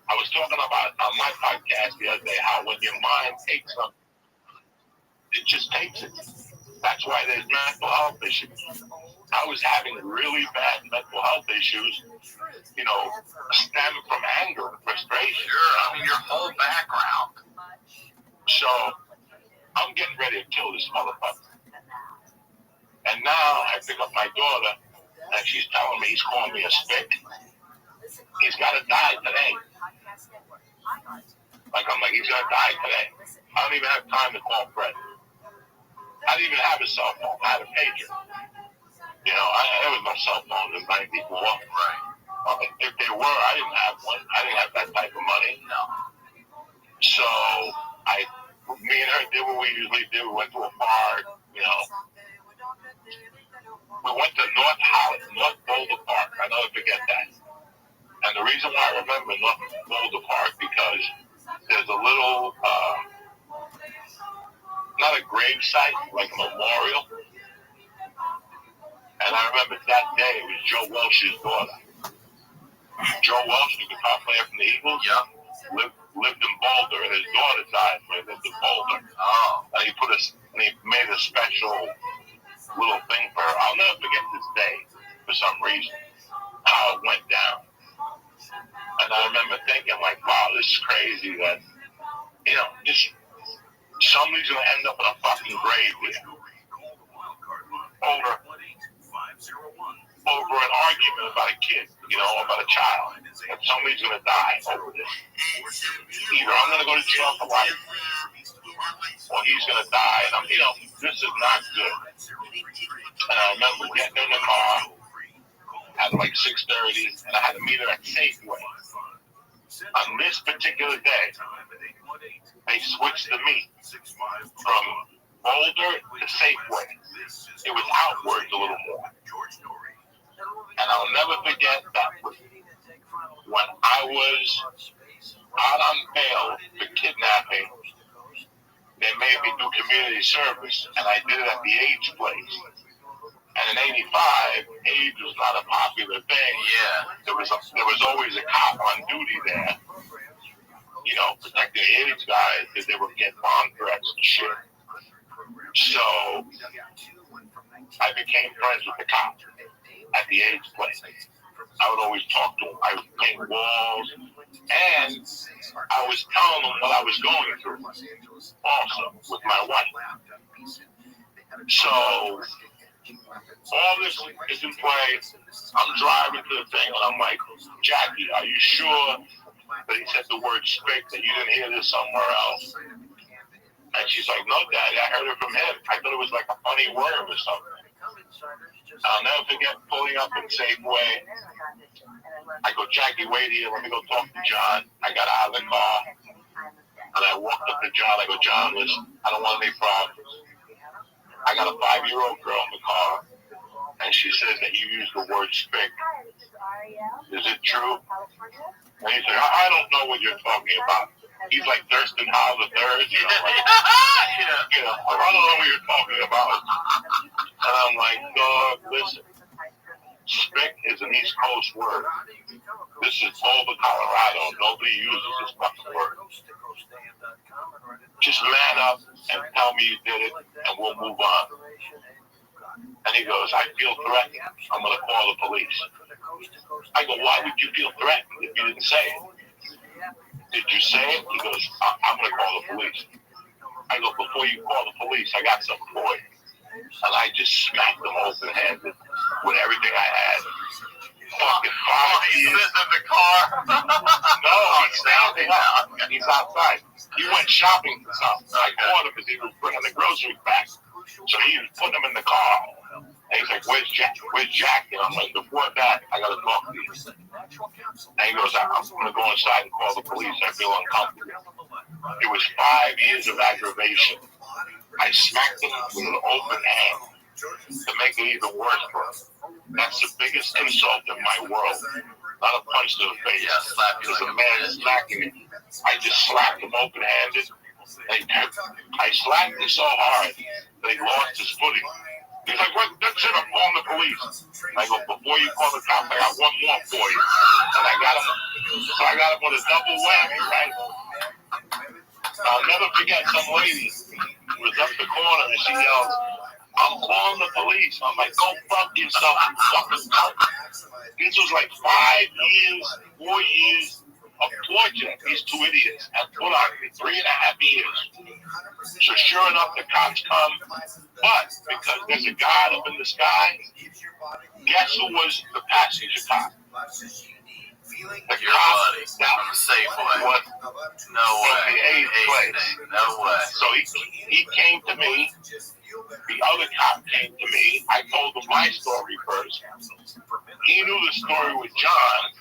I was talking about on my podcast the other day how when your mind takes something, it just takes it. That's why there's mental health issues. I was having really bad mental health issues, you know, stemming from anger and frustration. Sure, I mean, your whole background. So, I'm getting ready to kill this motherfucker. And now I pick up my daughter, and she's telling me he's calling me a stick. He's got to die today. I'm like, he's going to die today. I don't even have time to call Fred. I didn't even have a cell phone. I had a pager. You know, there was no cell phone in 94. Right. If there were, I didn't have one. I didn't have that type of money. No. So, me and her did what we usually do. We went to a park, you know. We went to North Boulder Park. I never forget that. And the reason why I remember North Boulder Park, because there's a little, not a grave site, like a memorial. And I remember that day, it was Joe Welch's daughter. Joe Welch, the guitar player from the Eagles, lived in Boulder, and his daughter died when he lived in Boulder. Oh. And he made a special little thing for her. I'll never forget this day, for some reason, how it went down. And I remember thinking, like, wow, this is crazy that, you know, just somebody's going to end up in a fucking grave here over an argument about a kid, you know, about a child. And somebody's going to die over this. Either I'm going to go to jail for life, or he's going to die. And this is not good. And I remember getting in the car at like 6:30, and I had to meet her at Safeway. On this particular day, they switched the meet from Boulder to Safeway. It was outwards a little more. And I'll never forget that when I was out on bail for kidnapping, they made me do community service, and I did it at the AIDS place. And in '85, AIDS was not a popular thing. Yeah. There was always a cop on duty there, protecting the AIDS guys because they were getting bomb threats and shit. So I became friends with the cop at the AIDS place. I would always talk to him. I would paint walls, and I was telling him what I was going through also with my wife. So all this is in play. I'm driving to the thing, and I'm like, Jackie, are you sure that he said the word spick, that you didn't hear this somewhere else? And she's like, no, Daddy, I heard it from him. I thought it was like a funny word or something. I'll never forget pulling up in Safeway. I go, Jackie, wait here. Let me go talk to John. I got out of the car, and I walked up to John. I go, John, listen, I don't want any problems. I got a 5-year-old girl in the car, and she says that you used the word spick. Is it true? And he said, I don't know what you're talking about. He's like Thurston Howell the third, I don't know what you're talking about. And I'm like, dog, listen, spick is an East Coast word. This is Boulder, Colorado. Nobody uses this fucking word. Just man up and tell me you did it, and we'll move on. And he goes, I feel threatened. I'm going to call the police. I go, why would you feel threatened if you didn't say it? Did you say it? He goes, I'm going to call the police. I go, before you call the police, I got something for you. And I just smacked him open-handed with everything I had. Fucking 5 years. He's in the car. No, he's standing up. He's outside. He went shopping for something. I called him because he was bringing the groceries back. So he was putting them in the car. And he's like, where's Jack? And I'm like, before that, I got to talk to you. And he goes, I'm going to go inside and call the police. I feel uncomfortable. It was 5 years of aggravation. I smacked him with an open hand to make it even worse for him. That's the biggest insult in my world. Not a punch to the face. Yeah, slap you There's like a man smacking me. I just slapped him open-handed. I slapped him so hard that he lost his footing. He's like, what? That's it, I'm calling the police. I go, before you call the cops, I got one more for you. And I got him with a double whammy, right? I'll never forget some lady was up the corner and she yells, I'm calling the police. I'm like, go fuck yourself, you fucking cunt. This was like 4 years of torture these two idiots have put on me, 3.5 years. So sure enough, the cops come, but because there's a God up in the sky, guess who was the passenger cop? The cop that was Safeway. No way. No way. So he came to me. The other cop came to me. I told him my story first. He knew the story with John.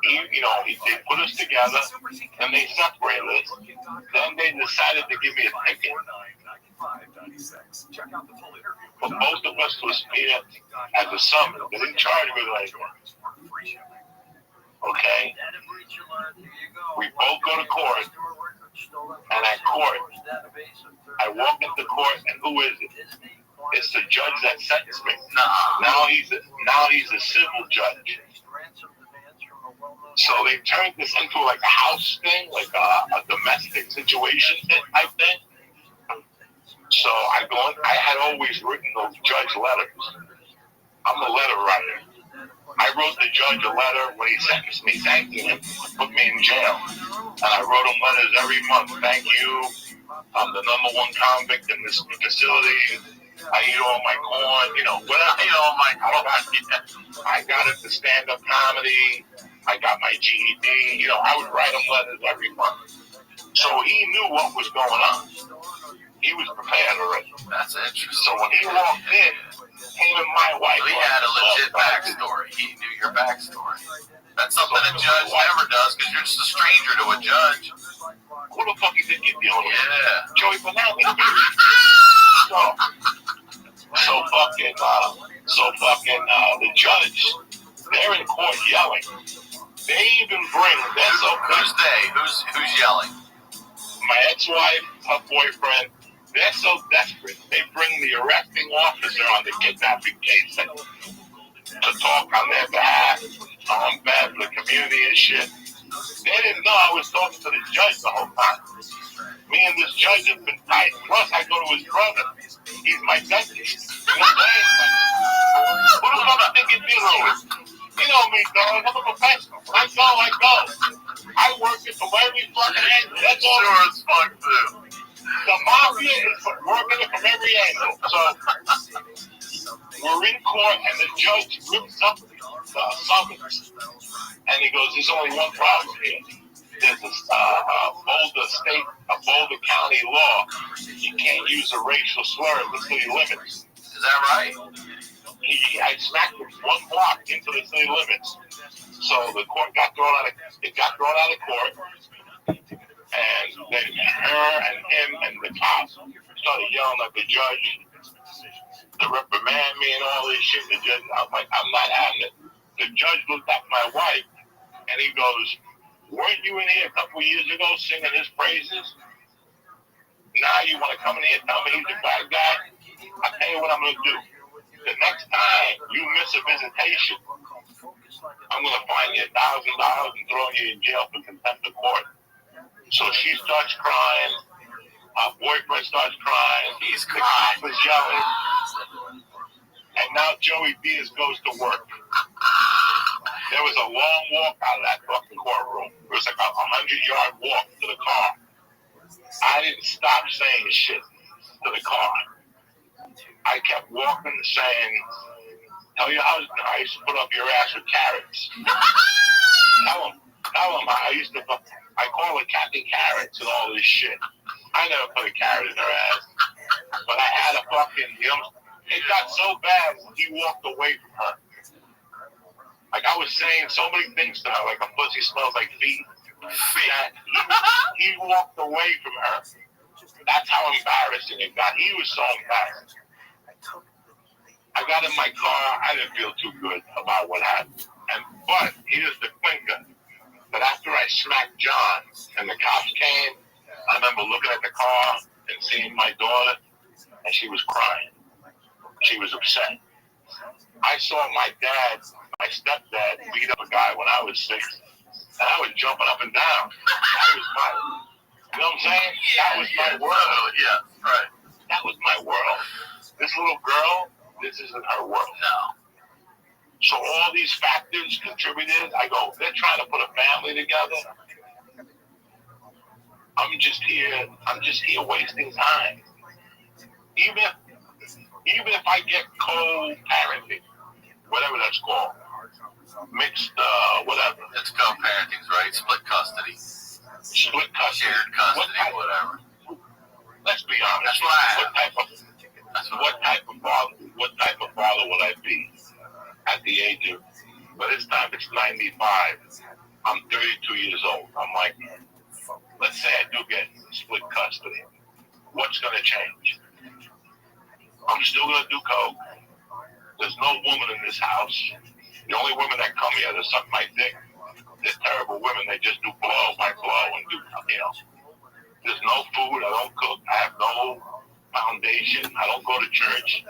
They put us together and they separated us. Then they decided to give me a ticket. But most of us was here at the summit. They didn't charge me like, okay? We both go to court, and at court, I walk into court, and who is it? It's the judge that sentenced me. Now he's a civil judge. So they turned this into like a house thing, like a domestic situation type thing. So I had always written those judge letters. I'm a letter writer. I wrote the judge a letter when he sentenced me, thanking him, put me in jail. And I wrote him letters every month. Thank you. I'm the #1 convict in this facility. I eat all my corn, whatever. I eat all my corn. I got into stand-up comedy. I got my GED. I would write him letters every month. So he knew what was going on. He was prepared already. That's interesting. So when he walked in, him and my wife. So he had a legit backstory. He knew your backstory. That's something a judge never does because you're just a stranger to a judge. Who the fuck you think you're dealing with? Yeah. Joey Fernandez. So fucking the judge, they're in court yelling. They even bring, that's okay. Who's they? Who's yelling? My ex-wife, her boyfriend, they're so desperate. They bring the arresting officer on the kidnapping case to talk on their behalf. I'm bad for the community and shit. They didn't know I was talking to the judge the whole time. Me and this judge have been tight. Plus, I go to his brother. He's my dentist. You know what I'm saying? Who the fuck think you're dealing with? You know me, dog. I'm a professional. I go. I work it from every fucking angle. That's all. Sure as fuck, too. The mafia is working it from every angle. So, we're in court, and the judge rips up the summons. And he goes, there's only one problem here. There's a Boulder County law. You can't use a racial slur in the city limits. Is that right? I smacked him one block into the city limits. So the court got thrown out of court. And then her and him and the cops started yelling at the judge to reprimand me and all this shit. The judge, I'm like, I'm not having it. The judge looked at my wife and he goes, weren't you in here a couple of years ago singing his praises? Now you want to come in here and tell me he's a bad guy? I'll tell you what I'm going to do. The next time you miss a visitation, I'm going to fine you $1,000 and throw you in jail for contempt of court. So she starts crying. Her boyfriend starts crying. He's the crying. cop is yelling. And now Joey Diaz goes to work. There was a long walk out of that fucking courtroom. It was like a 100-yard walk to the car. I didn't stop saying shit to the car. I kept walking saying, tell your husband I used to put up your ass with carrots. Tell him I call her Kathy Carrots and all this shit. I never put a carrot in her ass. But I had a fucking, it got so bad he walked away from her. Like I was saying so many things to her, like a pussy smells like feet. He walked away from her. That's how embarrassing it got. He was so embarrassed. I got in my car. I didn't feel too good about what happened. But here's the clinker. But after I smacked John and the cops came, I remember looking at the car and seeing my daughter, and she was crying. She was upset. I saw my dad, my stepdad, beat up a guy when I was 6, and I was jumping up and down. That was my, you know what I'm saying? That was my world. Yeah, right. That was my world. This little girl, this isn't her world. No. So all these factors contributed. I go, they're trying to put a family together. I'm just here wasting time. Even if I get co-parenting, whatever that's called, mixed, whatever. It's co-parenting, right? Split custody. Split custody. Shared custody, whatever. Let's be honest. That's right. What type of father would I be at the age of, by this time it's 95, I'm 32 years old. I'm like, let's say I do get split custody. What's going to change? I'm still going to do coke. There's no woman in this house. The only women that come here to suck my dick, they're terrible women. They just do blow by blow and do, There's no food. I don't cook. I have no foundation. I don't go to church.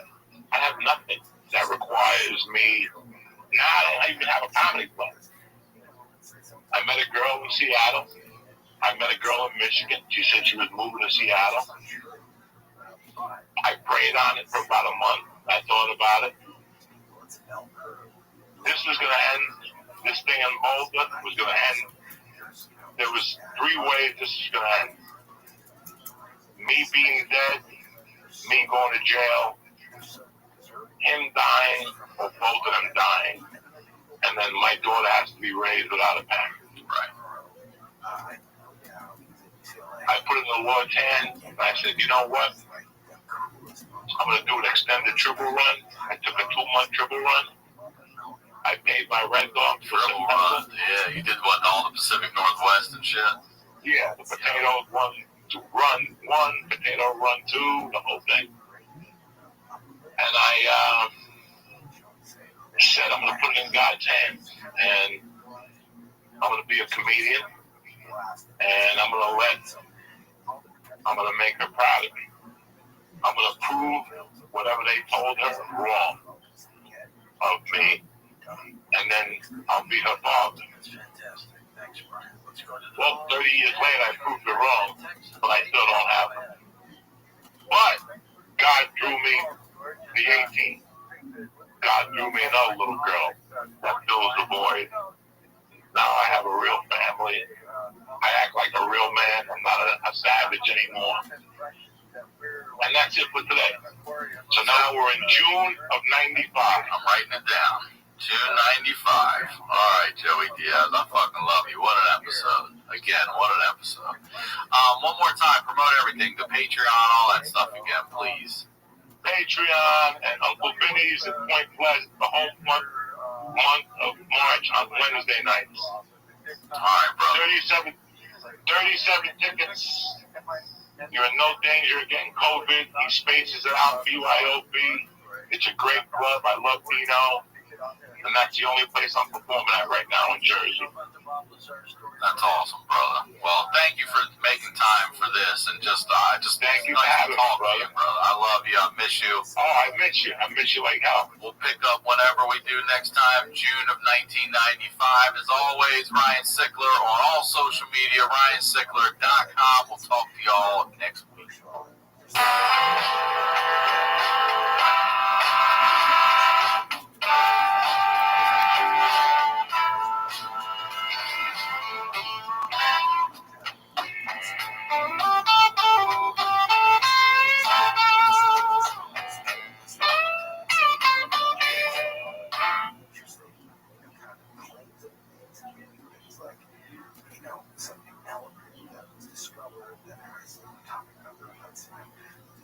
I have nothing that requires me. Now I don't even have a comedy club. I met a girl in Seattle. I met a girl in Michigan. She said she was moving to Seattle. I prayed on it for about a month. I thought about it. This was going to end. This thing in Boulder was going to end. There was 3 ways this was going to end. Me being dead, me going to jail, him dying, or both of them dying, and then my daughter has to be raised without a parent. Right. I put it in the Lord's hand, and I said, you know what? I'm going to do an extended triple run. I took a 2-month triple run. I paid my rent off for Triple run. Yeah, you did what, all the Pacific Northwest and shit? Yeah, the potatoes run 1, potato run 2, the whole thing. And I said I'm going to put it in God's hands. And I'm going to be a comedian. And I'm going to make her proud of me. I'm going to prove whatever they told her wrong of me. And then I'll be her father. Well, 30 years later, I proved it wrong, but I still don't have it. But God drew me the 18. God drew me another little girl that fills the void. Now I have a real family. I act like a real man. I'm not a savage anymore. And that's it for today. So now we're in June of 95. I'm writing it down. June 95. All right, Joey Diaz, I fucking love you. What an episode. Again, what an episode. One more time, promote everything. The Patreon, all that stuff again, please. Patreon and Uncle Vinny's at Point Pleasant, the whole month of March on Wednesday nights. All right, bro. 37 tickets. You're in no danger of getting COVID. He spaces it out, BYOB. It's a great club. I love Dino. And that's the only place I'm performing at right now in Jersey. That's awesome, brother. Well, thank you for making time for this, and just thank you for having me, brother. I love you. I miss you. Oh, I miss you. I miss you like hell. We'll pick up whenever we do next time, June of 1995. As always, Ryan Sickler on all social media, RyanSickler.com. We'll talk to y'all next week.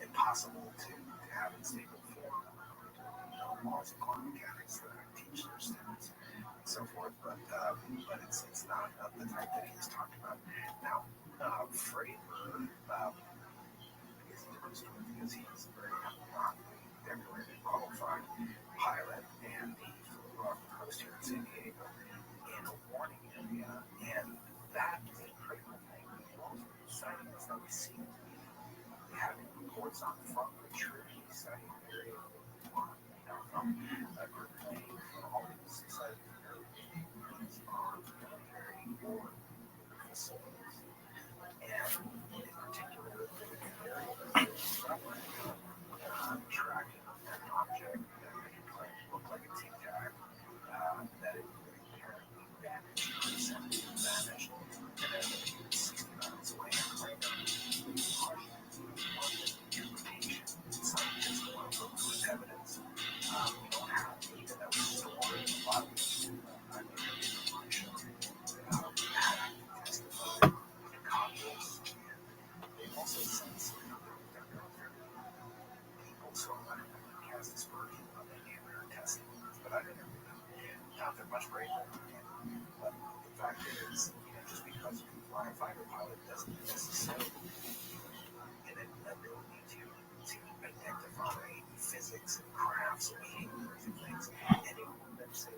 Impossible to have in stable form, laws of quantum mechanics that I teach their students and so forth, but it's not of the type that he's talked about. Now, Fravor is a different story because he's a very decorated, qualified pilot, and he flew off the coast here in San Diego in a warning area, and that is a critical thing. Most of the sightings that we see having reports on from the tree sighting area from a group of all these sighting areas on military or facilities. And in particular, the area tracking an object that looked like a tic tac that it apparently vanished, and then you can see it on its way right now. Evidence. We don't have data that was stored in the body. Testified in Congress. They also sent some people, so I'm not going to cast aspersion on any of their testimonies, but I didn't know they're much braver. But the fact is, just because you can fly a fighter pilot doesn't necessarily give it an ability to identify physics and crafts and behaviors and things. Anyone that's a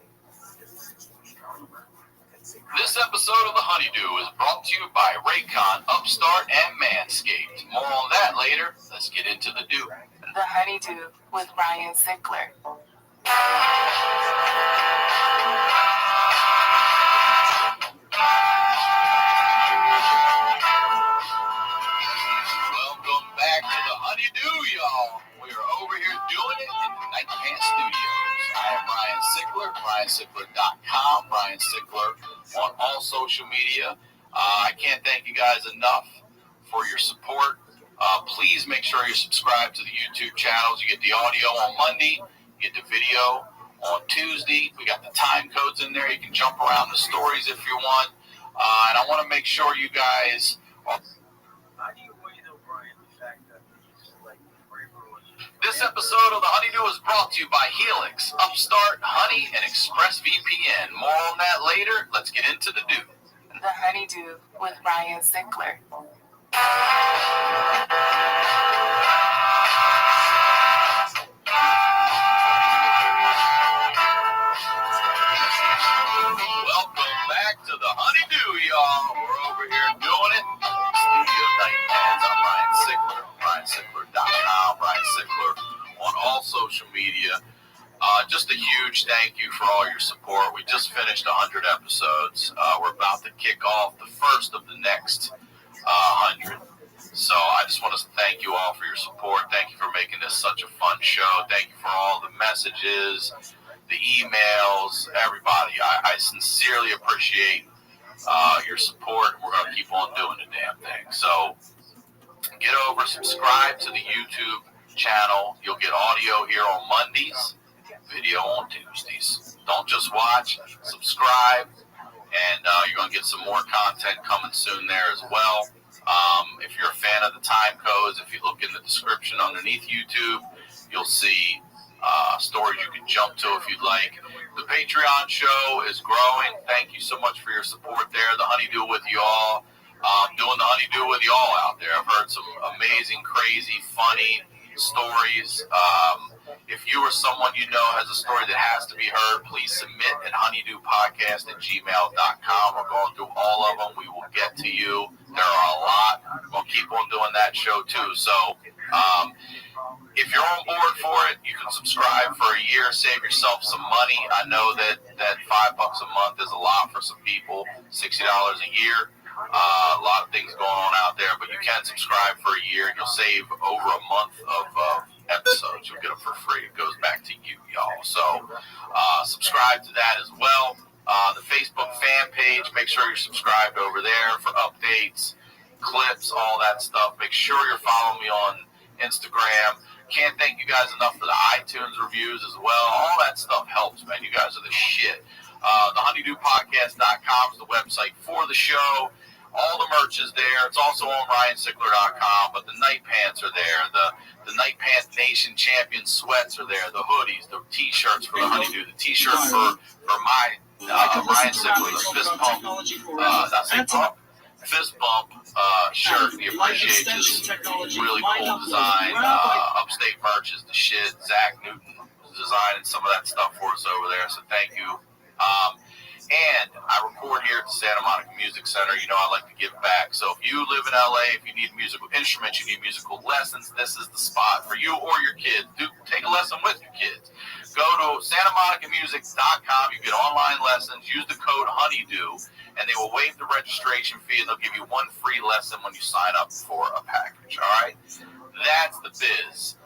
physicist or astronomer can say. This episode of The Honeydew is brought to you by Raycon, Upstart, and Manscaped. More on that later. Let's get into the dew. The Honeydew with Ryan Sickler. Welcome back to The Honeydew, y'all. We are over here doing it in the Night Pants Studios. I am Ryan Sickler, RyanSickler.com, Ryan Sickler on all social media. I can't thank you guys enough for your support. Please make sure you subscribe to the YouTube channels. You get the audio on Monday, you get the video on Tuesday. We got the time codes in there. You can jump around the stories if you want. And I want to make sure you guys are episode of The Honeydew is brought to you by Helix, Upstart, Honey, and ExpressVPN. More on that later. Let's get into the do. The Honeydew with Ryan Sickler. Welcome back to The Honeydew, y'all. We're over here doing it. Studio Night Plans. I'm Ryan Sickler, RyanSickler.com, Ryan Sickler on all social media. Just a huge thank you for all your support. We just finished 100 episodes. We're about to kick off the first of the next 100. So I just want to thank you all for your support. Thank you for making this such a fun show. Thank you for all the messages, the emails, everybody. I sincerely appreciate your support. We're going to keep on doing the damn thing. So get over, subscribe to the YouTube channel. You'll get audio here on Mondays, video on Tuesdays. Don't just watch, subscribe, and you're going to get some more content coming soon there as well. If you're a fan of the time codes, if you look in the description underneath YouTube, you'll see stories you can jump to if you'd like. The Patreon show is growing. Thank you so much for your support there. The Honeydew with y'all. Doing the Honeydew with y'all out there. I've heard some amazing, crazy, funny stories. If you or someone you know has a story that has to be heard, please submit at honeydewpodcast@gmail.com. We're going through all of them. We will get to you. There are a lot. We'll keep on doing that show too. So if you're on board for it, you can subscribe for a year, save yourself some money. I know that $5 a month is a lot for some people, $60 a year. A lot of things going on out there, but you can subscribe for a year and you'll save over a month of episodes. You'll get them for free. It goes back to you, y'all. So subscribe to that as well. The Facebook fan page, make sure you're subscribed over there for updates, clips, all that stuff. Make sure you're following me on Instagram. Can't thank you guys enough for the iTunes reviews as well. All that stuff helps, man. You guys are the shit. TheHoneydewPodcast.com is the website for the show. All the merch is there. It's also on RyanSickler.com, but the night pants are there. The Night Pants Nation Champion sweats are there. The hoodies, the T-shirts for the Honeydew, the T-shirt for my Ryan Sickler, the fist pump, fist bump shirt. The appreciations, really cool design. Upstate merch is the shit. Zach Newton is designing some of that stuff for us over there, so thank you. And I record here at the Santa Monica Music Center. You know I like to give back. So if you live in LA, if you need musical instruments, you need musical lessons, this is the spot for you or your kids. Take a lesson with your kids. Go to SantaMonicaMusic.com. You get online lessons. Use the code Honeydew, and they will waive the registration fee, and they'll give you one free lesson when you sign up for a package. All right? That's the biz.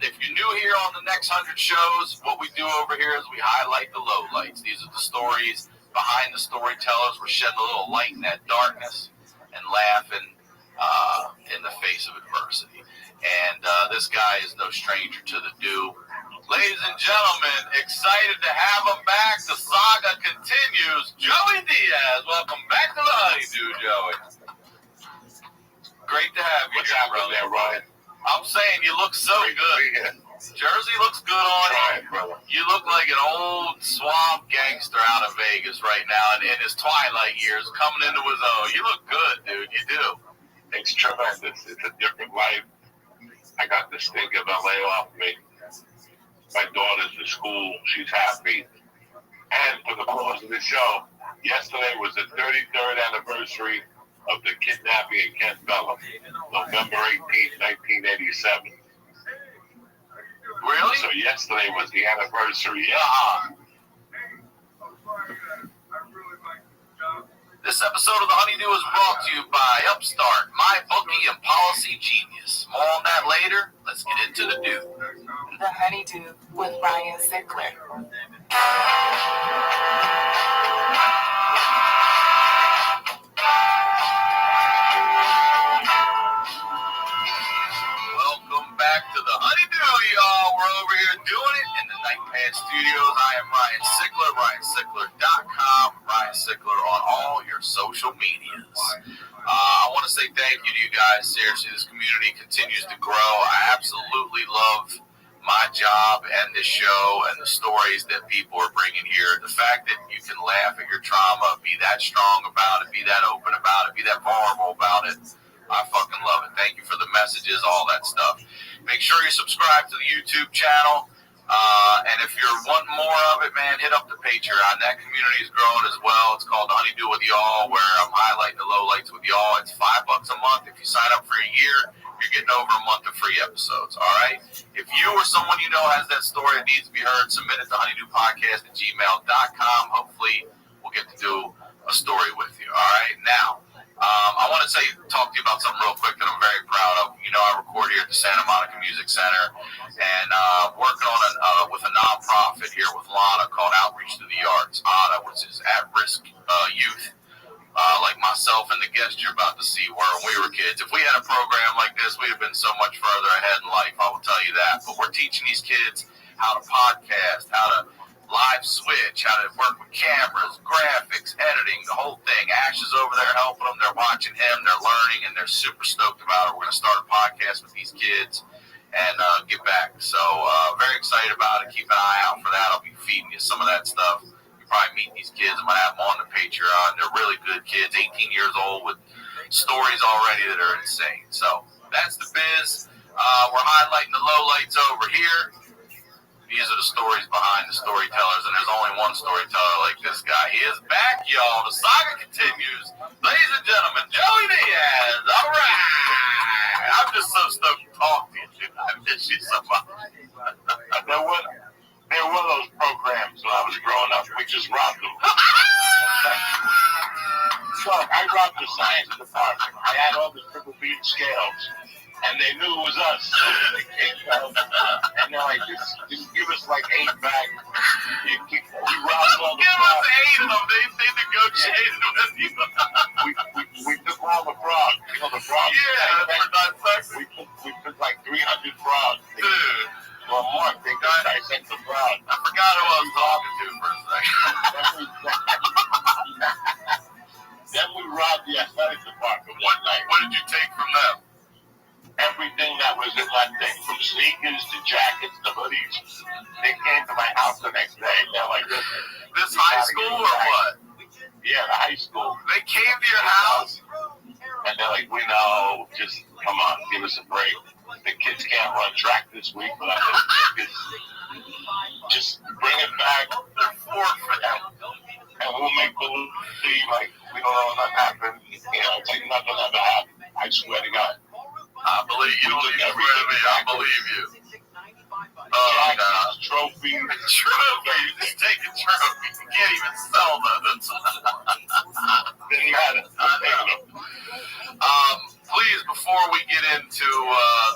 If you're new here on the next 100 shows, what we do over here is we highlight the lowlights. These are the stories behind the storytellers. We're shedding a little light in that darkness and laughing in the face of adversity. And this guy is no stranger to the do. Ladies and gentlemen, excited to have him back. The saga continues. Joey Diaz, welcome back to the Honeydew, Joey. Great to have you. What's happening there, Ryan? I'm saying you look so good. Jersey looks good on you. You look like an old swamp gangster out of Vegas right now, and in his twilight years, coming into his own. You look good, dude. You do. It's tremendous. It's a different life. I got the stink of LA off me. My daughter's in school. She's happy. And for the cause of the show, yesterday was the 33rd anniversary of the kidnapping in Kent Valley, November 18, 1987. Really? So yesterday was the anniversary. Yeah. This episode of The Honeydew is brought to you by Upstart, MyBookie, and Policy Genius. More on that later. Let's get into the do. The Honeydew with Ryan Sickler. Welcome back to The Honeydew, y'all. We're over here doing it in the Night Pants Studios. I am Ryan Sickler, RyanSickler.com, Ryan Sickler on all your social medias. I want to say thank you to you guys. Seriously, this community continues to grow. I absolutely love my job and the show and the stories that people are bringing here. The fact that you can laugh at your trauma, be that strong about it, be that open about it, be that vulnerable about it. I fucking love it. Thank you for the messages, all that stuff. Make sure you subscribe to the YouTube channel. And if you're wanting more of it, man, hit up the Patreon. That community is growing as well. It's called Honeydew with Y'all, where I'm highlighting the lowlights with y'all. It's $5 a month. If you sign up for a year, you're getting over a month of free episodes, all right? If you or someone you know has that story that needs to be heard, submit it to honeydewpodcast@gmail.com. Hopefully, we'll get to do a story with you, all right? Now, I want to talk to you about something real quick that I'm very proud of. You know, I record here at the Santa Monica Music Center, and working on with a nonprofit here with Lana called Outreach to the Arts, ADA, which is at-risk youth, like myself and the guest you're about to see were when we were kids. If we had a program like this, we'd have been so much further ahead in life, I will tell you that. But we're teaching these kids how to podcast, how to live switch, how to work with cameras, graphics, editing, the whole thing. Ash is over there helping them. They're watching him. They're learning, and they're super stoked about it. We're going to start a podcast with these kids and get back. So very excited about it. Keep an eye out for that. I'll be feeding you some of that stuff. You probably meet these kids. I'm going to have them on the Patreon. They're really good kids, 18 years old with stories already that are insane. So that's the biz. We're highlighting the lowlights over here. These are the stories behind the storytellers, and there's only one storyteller like this guy. He is back, y'all. The saga continues. Ladies and gentlemen, Joey Diaz. All right. I'm just so stoked to talk to you, dude. I miss you so much. There were those programs when I was growing up. We just robbed them. So I robbed the science department. I had all the triple beam scales. And they knew it was us. They came down, and they're like, just give us like 8 back. We robbed all the give us 8 of them. They negotiated with you. we took all the frogs. You know the frogs? Yeah, we took like 300 frogs. Dude. Well, more. They got dissect the frogs. I forgot who I was talking to for a second. Then we robbed the athletic department one night. What did you take from them? Everything that was in that thing, from sneakers to jackets to hoodies. They came to my house the next day. They're like, this high school or what? Yeah, the high school. They came to your house? And they're like, we know, just come on, give us a break. The kids can't run track this week, but just bring it back. They're forfeit. And we'll make believe like we don't know nothing happened. You know, it's like nothing ever happened. I swear to God. I believe you. Don't even swear to me. I believe you. Trophy. Just take a trophy. You can't even sell those. Didn't matter. Please, before we get into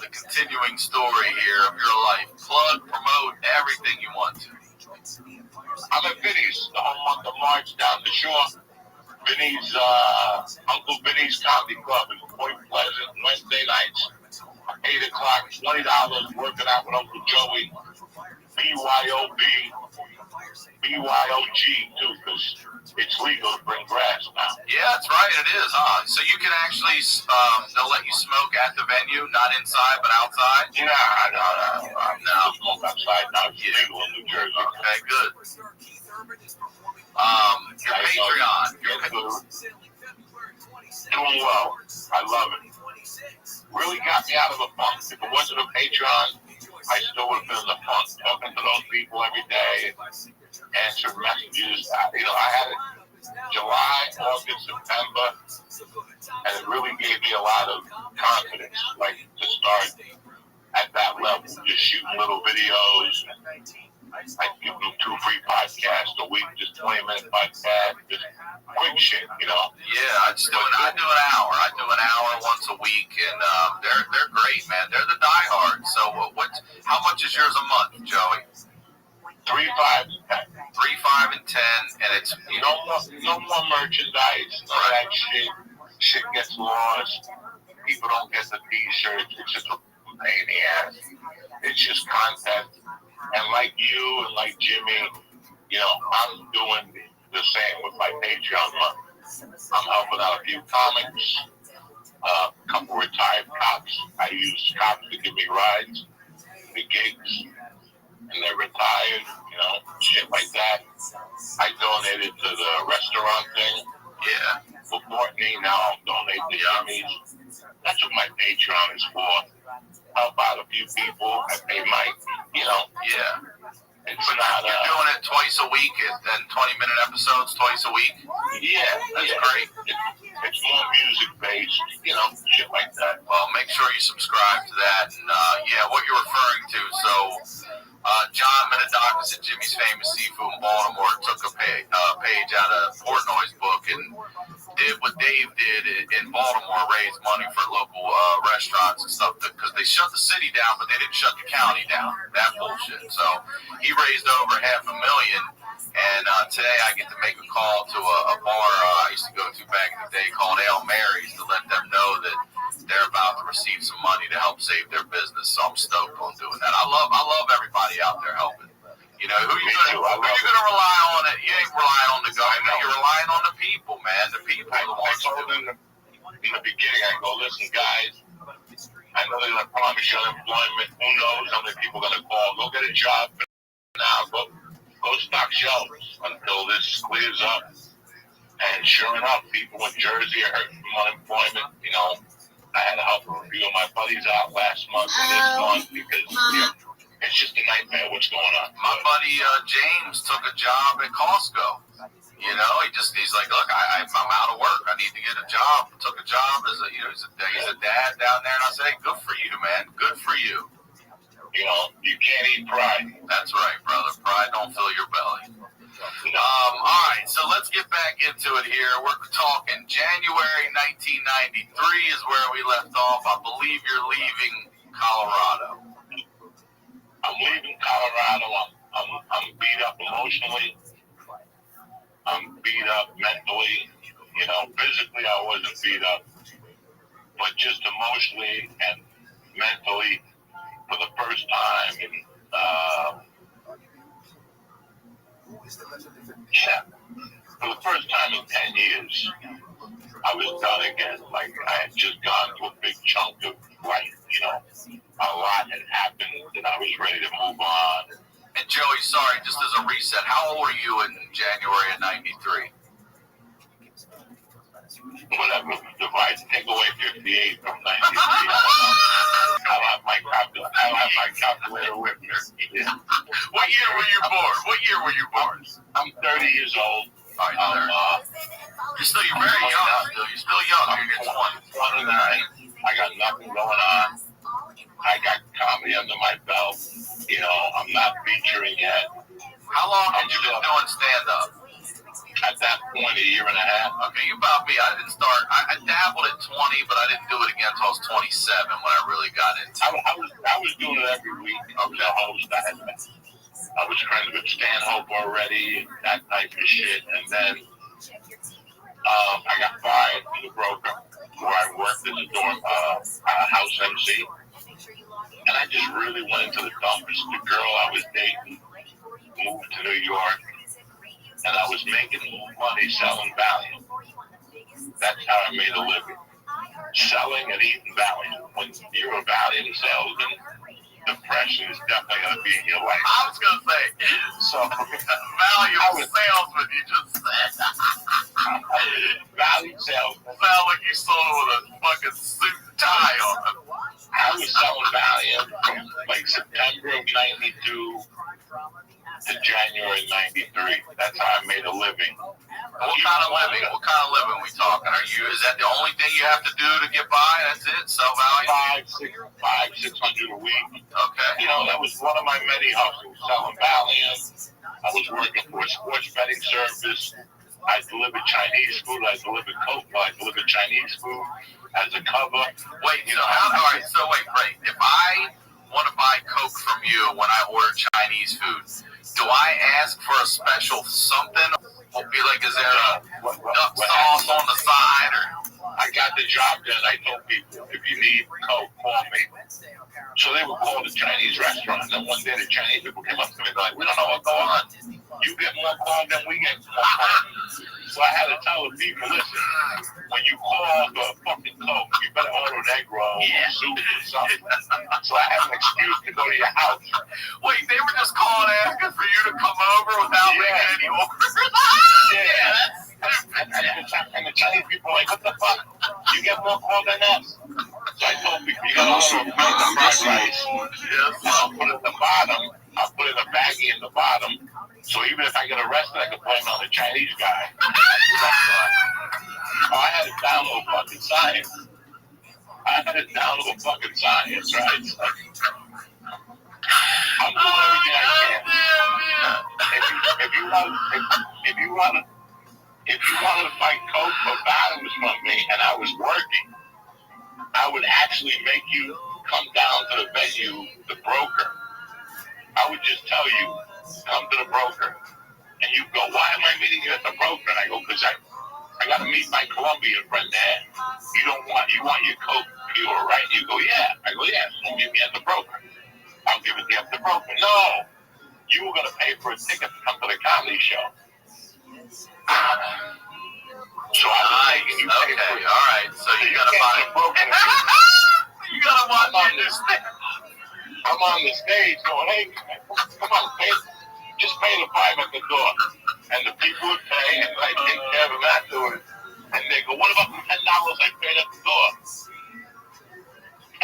the continuing story here of your life, plug, promote everything you want to. I'm at Vinny's, the whole month of March down the shore. Vinny's, Uncle Vinny's Comedy Club in Point Pleasant, Wednesday nights, 8 o'clock, $20, working out with Uncle Joey, BYOG, too, because it's legal to bring grass now. Yeah, that's right, it is, huh? So you can actually, they'll let you smoke at the venue, not inside, but outside? Yeah, no, smoke outside now. It's legal in New Jersey. Okay, good. Your Patreon. Doing well. I love it. Really got me out of the funk. If it wasn't a Patreon, I still would have been in the funk. Talking to those people every day, answering messages. You know, I had it July, August, September, and it really gave me a lot of confidence, like to start at that level, just shooting little videos. I give them 2 free podcasts a week, just 20-minute podcast, just quick shit, you know. Yeah, I do an hour. I do an hour once a week, and they're great, man. They're the diehards. So how much is yours a month, Joey? 3, 5, and 10. 3, 5, and 10, and it's no more merchandise. None of that shit. Shit gets lost. People don't get the T-shirts. It's just a pain in the ass. It's just content. And like you and like Jimmy, you know, I'm doing the same with my Patreon month. I'm helping out a few comics, a couple retired cops. I use cops to give me rides. the gigs and they're retired, you know, shit like that. I donated to the restaurant thing. Yeah. For Courtney, now I'll donate to Jimmy's. That's what my Patreon is for. Help out a few people. I pay my, you know. Yeah. It's not, you're doing it twice a week and 20-minute episodes twice a week? Yeah. That's great. It's more music-based, you know, shit like that. Well, make sure you subscribe to that. And, yeah, what you're referring to, so John Menadakis at Jimmy's Famous Seafood in Baltimore took a page out of Portnoy's book and did what Dave did in Baltimore, raise money for local restaurants and stuff, because they shut the city down, but they didn't shut the county down. That bullshit. So he raised over $500,000, and today I get to make a call to a bar I used to go to back in the day called Ale Mary's to let them know that they're about to receive some money to help save their business. So I'm stoked on doing that. I love everybody out there helping. You know, who you gonna rely on? You ain't relying on the government. You're relying on the people, man. The people are the ones who do it. In the beginning, I go, listen, guys, I know they're going to promise you unemployment. Who knows how many people are going to call? Go get a job now. Go stock shelves until this clears up. And sure enough, people in Jersey are hurting from unemployment. You know, I had to help a few of my buddies out last month and this month because it's just a nightmare what's going on. My buddy James took a job at Costco. You know, he's like, look, I'm out of work. I need to get a job. Took a job as he's a dad down there, and I say, good for you, man. Good for you. You know, you can't eat pride. That's right, brother. Pride don't fill your belly. All right, so let's get back into it here. We're talking January 1993 is where we left off. I believe you're leaving Colorado. I'm leaving Colorado. I'm beat up emotionally. I'm beat up mentally. You know, physically I wasn't beat up, but just emotionally and mentally for the first time in for the first time in 10 years, I was done again. Like I had just gone to a big chunk of life. You know, a lot had happened, and I was ready to move on. And Joey, sorry, just as a reset, how old were you in January of '93? Whatever, take away 58 from 93. I'll have my calculator with me. Yeah. What year were you born? I'm 30 years old. You're very young. You're still young. You're 29. I got nothing going on. I got comedy under my belt. You know, I'm not featuring yet. How long have you been doing stand-up? At that point, a year and a half. Okay, you about me. I didn't start. I dabbled at 20, but I didn't do it again until I was 27 when I really got into it. I was doing it every week. I was a host. I was friends with Stanhope already, that type of shit. And then I got fired from the broker where I worked as a house MC. And I just really went into the dumps. The girl I was dating moved to New York, and I was making money selling Valium. That's how I made a living. Selling and eating Valium. When you're a Valium salesman, depression is definitely going to be in your life. I was going to say, so Valium salesman, you just said. Valium salesman. Sound like you sold it with a fucking suit and tie on it. I was selling Valium from like September of '92 to January '93. That's how I made a living. What kind of living? What kind of living we talking? Is that the only thing you have to do to get by? That's it? Sell Valium? $600 a week. Okay. You know, that was one of my many hustles, selling Valium. I was working for a sports betting service. I delivered Chinese food. I delivered Coke. I delivered Chinese food as a cover. Wait, you know, all right, so wait. If I want to buy Coke from you when I order Chinese food, do I ask for a special something? Or be like, is there a duck sauce on the side? Or I got the job done. I told people, if you need Coke, call me. So they would call the Chinese restaurant. And then one day the Chinese people came up to me and they're like, we don't know what's going on. You get more calls than we get more calls. So I had to tell the people, listen, when you call for a fucking Coke, you better order Negro or soup or something. So I had an excuse to go to your house. Wait, they were just calling asking for you to come over without making any orders? And the Chinese people are like, what the fuck? You get more calls than us. So I told people, you gotta order a plate of fried rice. And I'll put it at the bottom. I'll put in a baggie in the bottom. So even if I get arrested, I can blame it on the Chinese guy. Oh, I had to download fucking science. Right? It's like, I'm doing everything I can. If you wanted to fight Coke or Bottoms from me and I was working, I would actually make you come down to the venue, the broker. I would just tell you, come to the broker. And you go, why am I meeting you at the broker? And I go, because I got to meet my Colombian friend there. You want your Coke pure, right? You go, yeah. I go, yeah, so meet me at the broker. I'll give it to you at the broker. No, you were going to pay for a ticket to come to the comedy show. So I was making you pay for it. All right, so you got to find a broker. You got to watch on this thing. I'm on the stage going, hey, come on, just pay the $5 at the door. And the people would pay, and I take care of them afterwards. And they go, what about the $10 I paid at the door?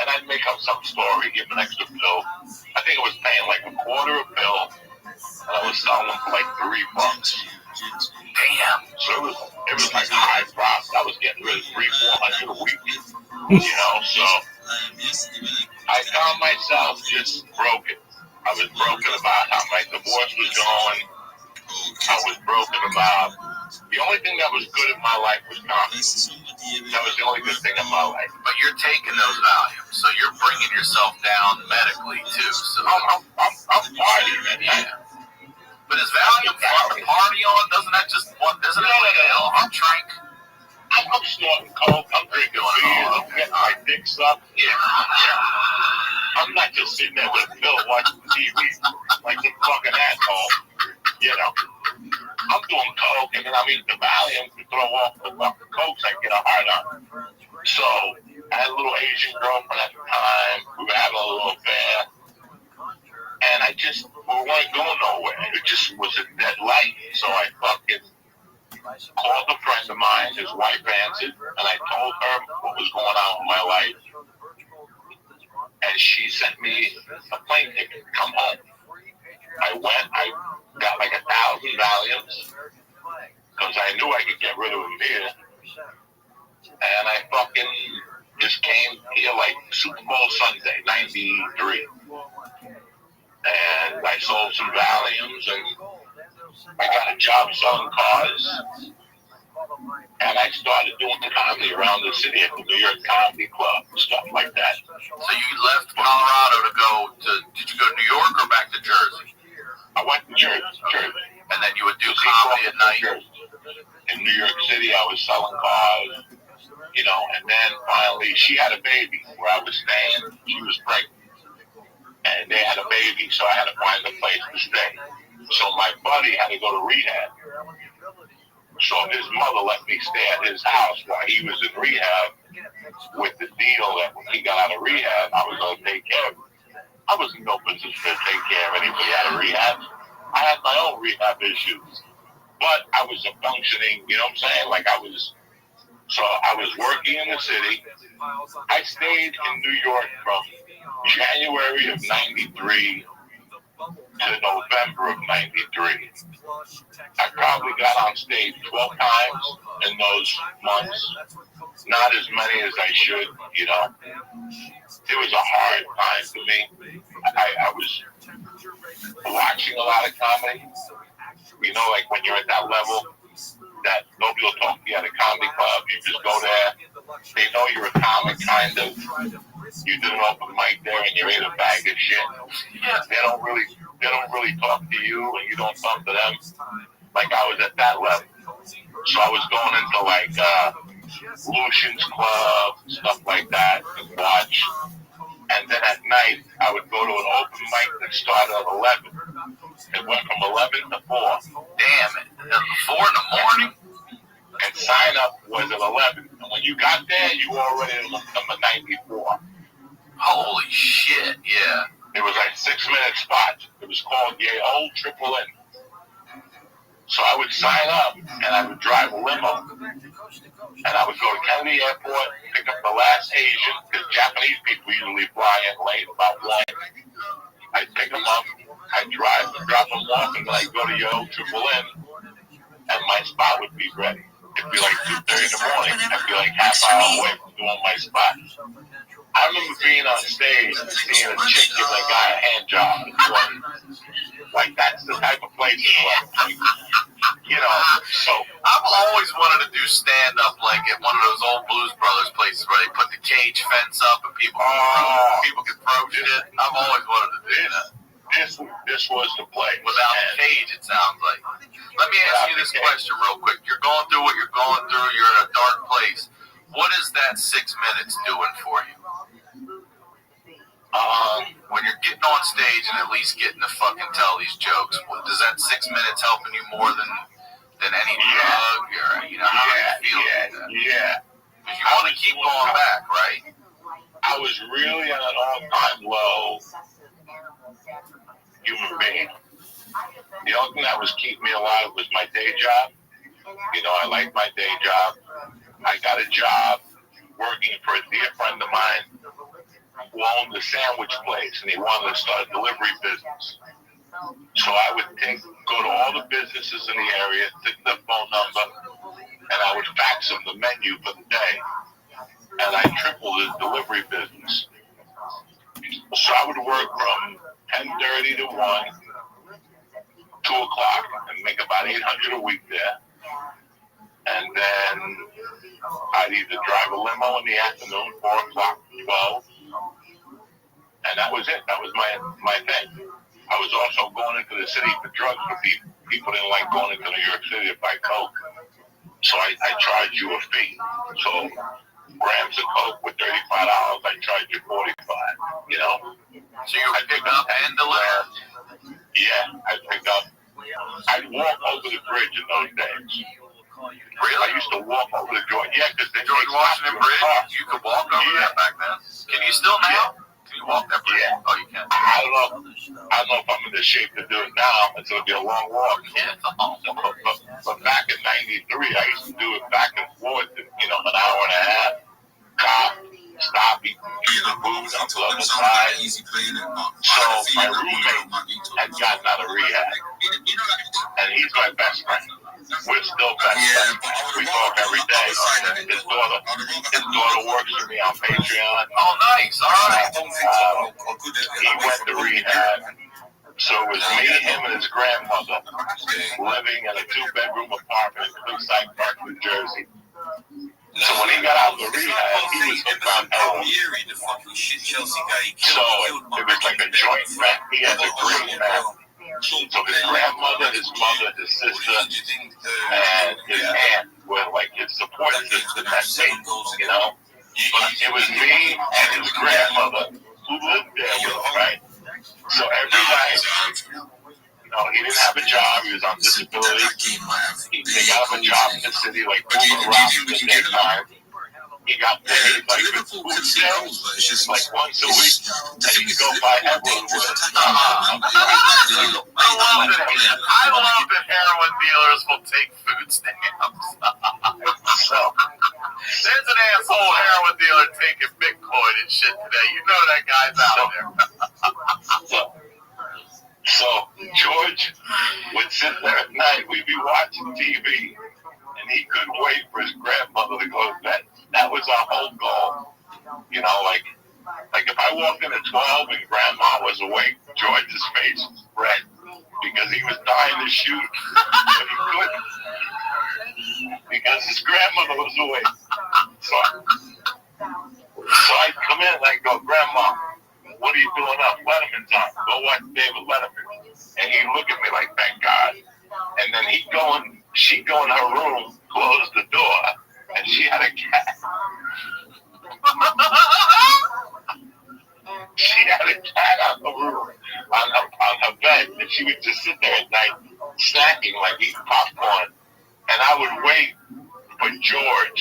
And I'd make up some story, give an extra bill. I think I was paying like a quarter a bill, and I was selling them for like $3. Damn. So it was like high profit. I was getting rid of $300-400 a week. You know, so I found myself just broken. I was broken about how my divorce was going. I was broken about the only thing that was good in my life was comedy. That was the only good thing in my life. But you're taking those Valiums, so you're bringing yourself down medically too. So I'm partying, man. Yeah. But is Valium to party on? Doesn't that just doesn't it like I'm drink? I'm snorting coke. I'm drinking beer. I'm getting my dick sucked. Yeah. I'm not just sitting there with a pill watching TV like some fucking asshole. You know, I'm doing coke and then I'm eating the Valium to throw off the fucking coke so I can get a hard on. So I had a little Asian girlfriend at the time. We were having a little affair. And we weren't going nowhere. It just was a dead light. So I fucking called a friend of mine, his wife answered, and I told her what was going on in my life. And she sent me a plane ticket to come home. I went, I got like 1,000 Valiums, because I knew I could get rid of them here. And I fucking just came here like Super Bowl Sunday, 93. And I sold some Valiums, and I got a job selling cars. And I started doing comedy around the city at the New York Comedy Club and stuff like that. So you left Colorado to go to, did you go to New York or back to Jersey? I went to Jersey. And then you would do comedy at night? In New York City, I was selling cars, you know, and then finally she had a baby where I was staying. She was pregnant. And they had a baby, so I had to find a place to stay. So my buddy had to go to rehab. So his mother let me stay at his house while he was in rehab with the deal that when he got out of rehab, I was going to take care of him. I was in no position to take care of anybody out of rehab. I had my own rehab issues. But I was a functioning, you know what I'm saying? Like I was working in the city. I stayed in New York from January of 93 to November of 93. I probably got on stage 12 times in those months. Not as many as I should, you know. It was a hard time for me. I was watching a lot of comedy. You know, like when you're at that level, that nobody will talk to you at a comedy club. You just go there. They know you're a comic, kind of. You did an open mic there and you ate a bag of shit. They don't really talk to you and you don't talk to them. Like I was at that level. So I was going into like Lucian's Club, stuff like that, and watch. And then at night, I would go to an open mic that started at 11. It went from 11 to 4. Damn it. 4 in the morning? and sign up was at 11. And when you got there, you were already at number 94. Holy shit, yeah. It was like 6-minute spots. It was called the old Triple N. So I would sign up, and I would drive a limo, and I would go to Kennedy Airport, pick up the last Asian, because Japanese people usually fly in late, about 1. I'd pick them up, I'd drive, drop them off, and then I'd go to your old Triple N, and my spot would be ready. It'd be like 2:30 in the morning. I'd be like half hour away from doing my spot. I remember being on stage and seeing a chick give a guy a hand job. Like, that's the type of place it was. You know, so I've always wanted to do stand-up like at one of those old Blues Brothers places where they put the cage fence up and people can throw shit. I've always wanted to do that. This was the place. Without the cage, it sounds like. Let me ask you this question real quick. You're going through what you're going through. You're in a dark place. What is that 6 minutes doing for you? When you're getting on stage and at least getting to fucking tell these jokes, does that 6 minutes helping you more than any drug? Or, you know, how are you feeling? Yeah. Because you want to keep going back, right? I was really on an all-time low human being. The only thing that was keeping me alive was my day job. You know, I liked my day job. I got a job working for a dear friend of mine who owned a sandwich place, and he wanted to start a delivery business. So I would go to all the businesses in the area, take their phone number, and I would fax them the menu for the day. And I tripled his delivery business. So I would work from 10:30 to 1, 2 o'clock, and make about $800 a week there. And then I'd either drive a limo in the afternoon, 4 o'clock, 12. And that was it. That was my thing. I was also going into the city for drugs for people. People didn't like going into New York City to buy coke. So I charged you a fee. So grams of coke with $35, I charged you $45, you know? So you would pick up and deliver? Yeah, I'd pick up. I'd walk over the bridge in those days. Really? I used to walk over the George. Yeah, because George Washington Bridge? You could walk over that back then? Can you still now? Can you walk that bridge? Yeah. Oh, you can. I don't know if I'm in the shape to do it now. It's going to be a long walk. Yeah, it's a long walk. But back in '93, I used to do it back and forth, you know, an hour and a half. Stop eating booze on the other side. So my roommate had gotten out of rehab, and he's my best friend. We're still best friends. We talk every day. His daughter works for me on Patreon. Oh, nice. All right. He went to rehab. So it was me, him, and his grandmother living in a 2-bedroom apartment in Cliffside Park, New Jersey. So when he got out of the rehab, he was hooked on heroin. So it was like a joint family. He had a great family. So his grandmother, his mother, his sister, and his aunt were like his support system at me, you know? But it was me and his grandmother who lived there with him, right? So every night, you know, he didn't have a job, he was on disability. He got him a job in the city, like moving around in the daytime. He got paid like with food sales, like once a week. And he could go buy heroin with I love that heroin dealers will take food stamps. So, there's an asshole heroin dealer taking Bitcoin and shit today. You know that guy's out there. So George would sit there at night. We'd be watching TV, and he couldn't wait for his grandmother to go to bed. That was our whole goal. You know, like if I walked in at 12 and grandma was awake, George's face was red because he was dying to shoot, but he couldn't because his grandmother was awake. So I'd come in and I'd go, Grandma, what are you doing up? Letterman's on. Go watch David Letterman. And he'd look at me like, thank God. And then she'd go in her room, close the door, and she had a cat. She had a cat on the room, on her bed, and she would just sit there at night, snacking, like eating popcorn. And I would wait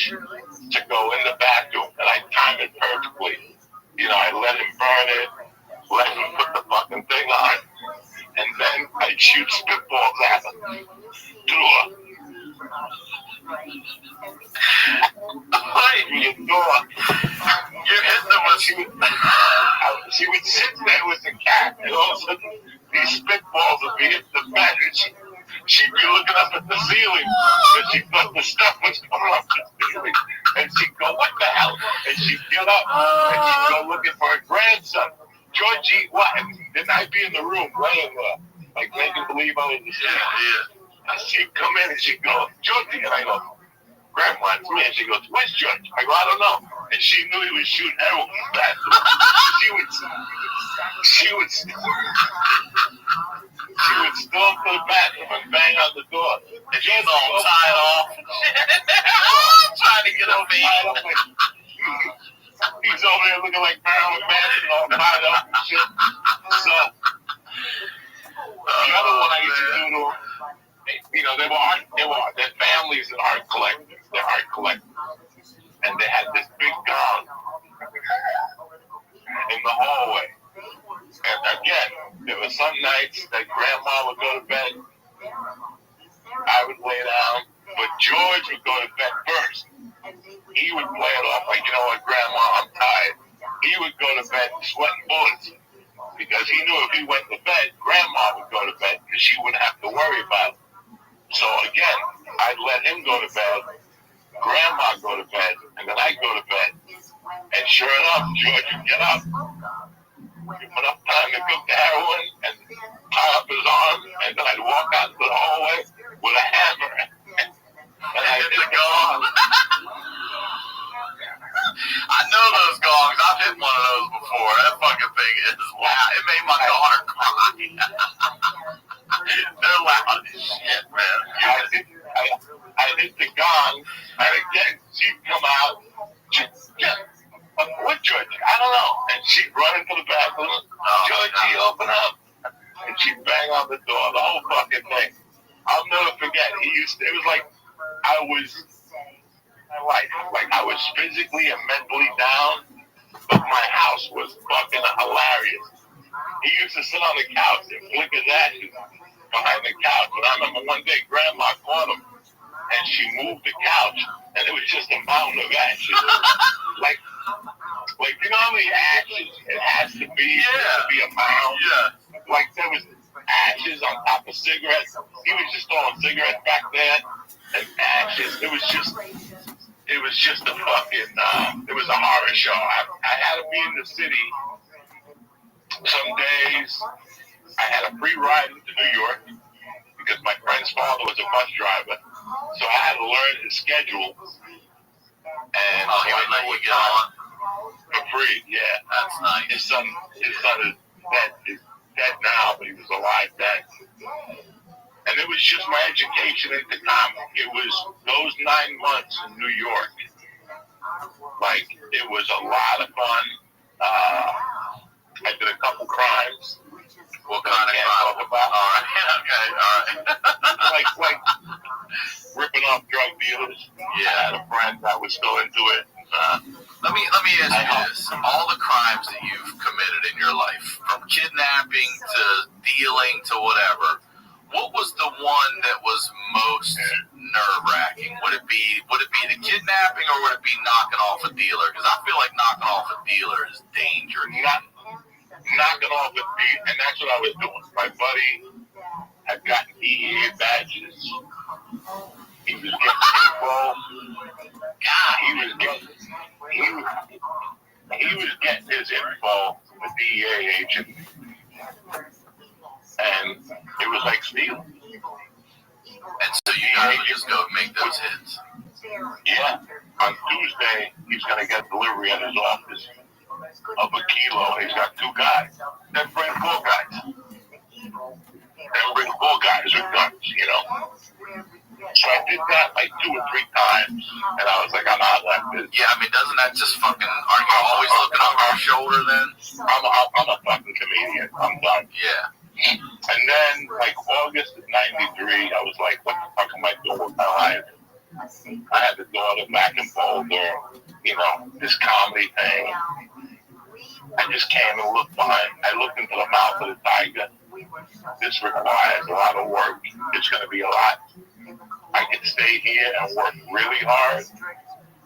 torch to go in the bathroom, and I timed it perfectly. You know, I let him burn it, let him put the fucking thing on, and then I shoot spitballs at him through the door. You hit them with she would sit there with the cat, and all of a sudden these spitballs would be hitting the bed, and she'd be looking up at the ceiling, and she thought the stuff was coming up the ceiling, and she'd go, "What the hell?" And she'd get up, and she'd go looking for her grandson. Georgie, what? Didn't I be in the room laying there, like making believe I was asleep? Yeah. And she'd come in and she'd go, "Georgie," and I go, "Grandma, it's me." And she goes, "Where's George?" I go, "I don't know." And she knew he was shooting heroin in the bathroom. She would storm to the bathroom and bang on the door. And she's all tied off. Trying to get a beat. He's over there looking like Marilyn Manson, all tied up and shit. So, the other one I used to do to them, you know, their families are art collectors. They're art collectors. And they had this big gong in the hallway. And again, there were some nights that Grandma would go to bed, I would lay down, but George would go to bed first. He would play it off like, "You know what, Grandma, I'm tired." He would go to bed sweating bullets because he knew if he went to bed, Grandma would go to bed because she wouldn't have to worry about it. So again, I'd let him go to bed, Grandma go to bed, and then I'd go to bed. And sure enough, George would get up. Give him enough time to cook the heroin and tie up his arm, and then I'd walk out into the hallway with a hammer. And I'd hit the gong. I know those gongs. I've hit one of those before. That fucking thing is loud. It made my daughter cry. They're loud as shit, man. I hit the gong, and again, she'd come out. What, George? I don't know. And she'd run into the bathroom. Georgie, open up. And she'd bang on the door, the whole fucking thing. I'll never forget. It was like I was physically and mentally down, but my house was fucking hilarious. He used to sit on the couch and flick his ashes behind the couch. And I remember one day Grandma caught him, and she moved the couch, and it was just a mountain of ashes. like you know how many ashes it has to be to be a mound? Yeah. Like there was ashes on top of cigarettes. He was just throwing cigarettes back there, and ashes. It was just a fucking, it was a horror show. I had to be in the city some days. I had a free ride into New York because my friend's father was a bus driver. So I had to learn his schedule. And so he would let you get on? For free, yeah. That's nice. His son is dead. He's dead now, but he was alive then. And it was just my education at the time. It was those 9 months in New York. Like, it was a lot of fun. I did a couple crimes. What kind of crime? About. All right. Like ripping off drug dealers. Yeah. I had a friend that was still into it. Let me ask you this. All the crimes that you've committed in your life, from kidnapping to dealing to whatever, what was the one that was most nerve-wracking? Would it be the kidnapping, or would it be knocking off a dealer? Because I feel like knocking off a dealer is dangerous. Knocking off a dealer, and that's what I was doing. My buddy had gotten EA badges. He was getting info. He was getting his info from the DEA agent. And it was like stealing. And so you guys would just go make those hits. Yeah. On Tuesday, he's going to get delivery at his office of a kilo. He's got 2 guys. Then bring 4 guys. Then bring 4 guys with guns, you know. So I did that like 2 or 3 times, and I was like, I'm out like this. Yeah, I mean, doesn't that just fucking, aren't you always looking over your shoulder then? I'm a fucking comedian. I'm done. Yeah. And then, like, August of '93, I was like, what the fuck am I doing with my life? I had the daughter back in Boulder, you know, this comedy thing. I just came and looked behind. I looked into the mouth of the tiger. This requires a lot of work. It's going to be a lot. I can stay here and work really hard,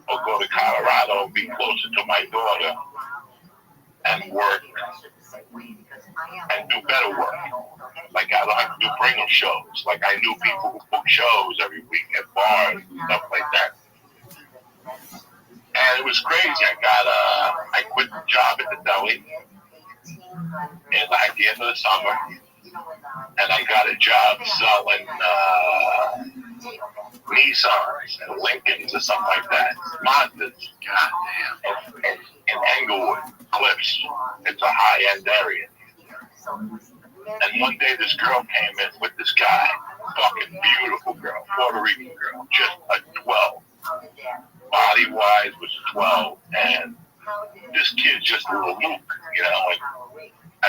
or go to Colorado and be closer to my daughter and work and do better work. Like I don't have to do bringing shows. Like I knew people who book shows every week at bars and stuff like that. And it was crazy. I quit the job at the deli at the end of the summer, and I got a job selling Nissans and Lincolns or something like that. Mazdas. Goddamn. In Englewood, Cliffs. It's a high-end area. And one day this girl came in with this guy, fucking beautiful girl, Puerto Rican girl, just a 12. Body-wise was 12, and this kid's just a little Luke, you know. And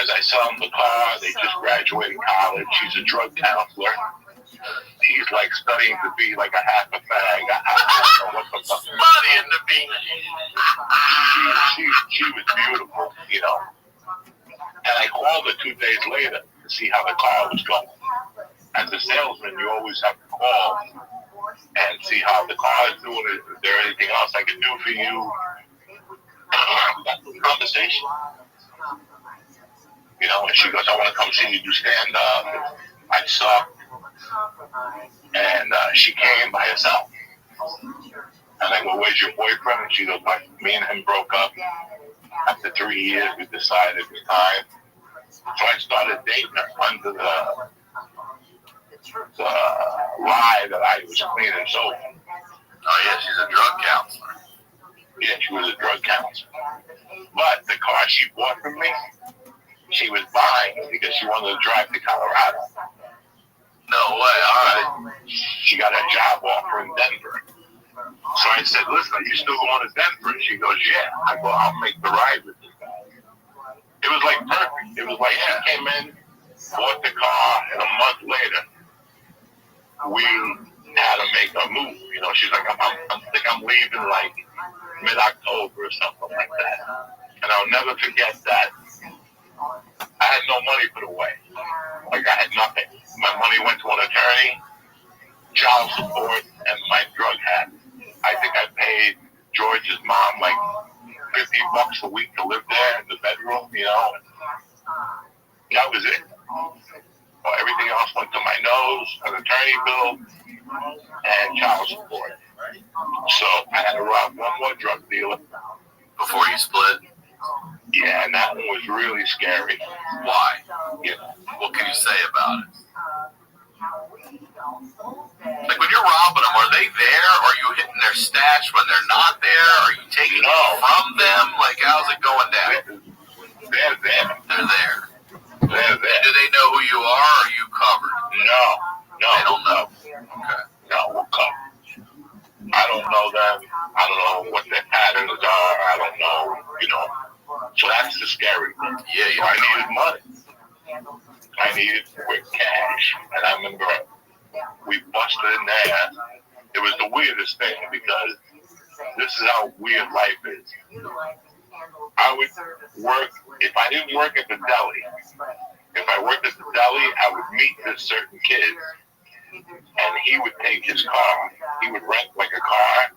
as I sell him the car, they just graduated college. She's a drug counselor. He's like studying to be like a half a fag. I don't know what the fuck. Studying to be. She was beautiful, you know. And I called her 2 days later to see how the car was going. As a salesman, you always have to call and see how the car is doing. Is there anything else I can do for you? Conversation. You know, and she goes, I want to come see you do stand-up. I suck. And she came by herself. And I go, where's your boyfriend? And she goes, me and him broke up. After 3 years, we decided it was time. So I started dating her under the lie that I was clean and sober. Oh, yeah, she's a drug counselor. Yeah, she was a drug counselor. But the car she bought from me, she was buying because she wanted to drive to Colorado. No way, all right. She got a job offer in Denver. So I said, listen, are you still going to Denver? And she goes, yeah. I go, I'll make the ride with you. It was like perfect. It was like she came in, bought the car, and a month later, we had to make a move. You know, she's like, I think I'm leaving like mid-October or something like that. And I'll never forget that. I had no money put away. Like I had nothing. My money went to an attorney, child support, and my drug habit. I think I paid George's mom like $50 a week to live there in the bedroom, you know. That was it. Well, everything else went to my nose, an attorney bill, and child support. So I had to rob one more drug dealer Before you split? Yeah, and that one was really scary. Why? Yeah. What can you say about it? Like when you're robbing them, are they there? Are you hitting their stash when they're not there? Are you taking it from them? Like how's it going down? They're there. They're there. They're there. Do they know who you are? Or are you covered? No. They don't know. Okay. No, we're covered. I don't know them. I don't know what their patterns are. I don't know, you know. So that's the scary thing. Yeah, so I needed money. I needed quick cash. And I remember we busted in there. It was the weirdest thing because this is how weird life is. I would work, if I didn't work at the deli, if I worked at the deli, I would meet this certain kid and he would take his car. He would rent like a car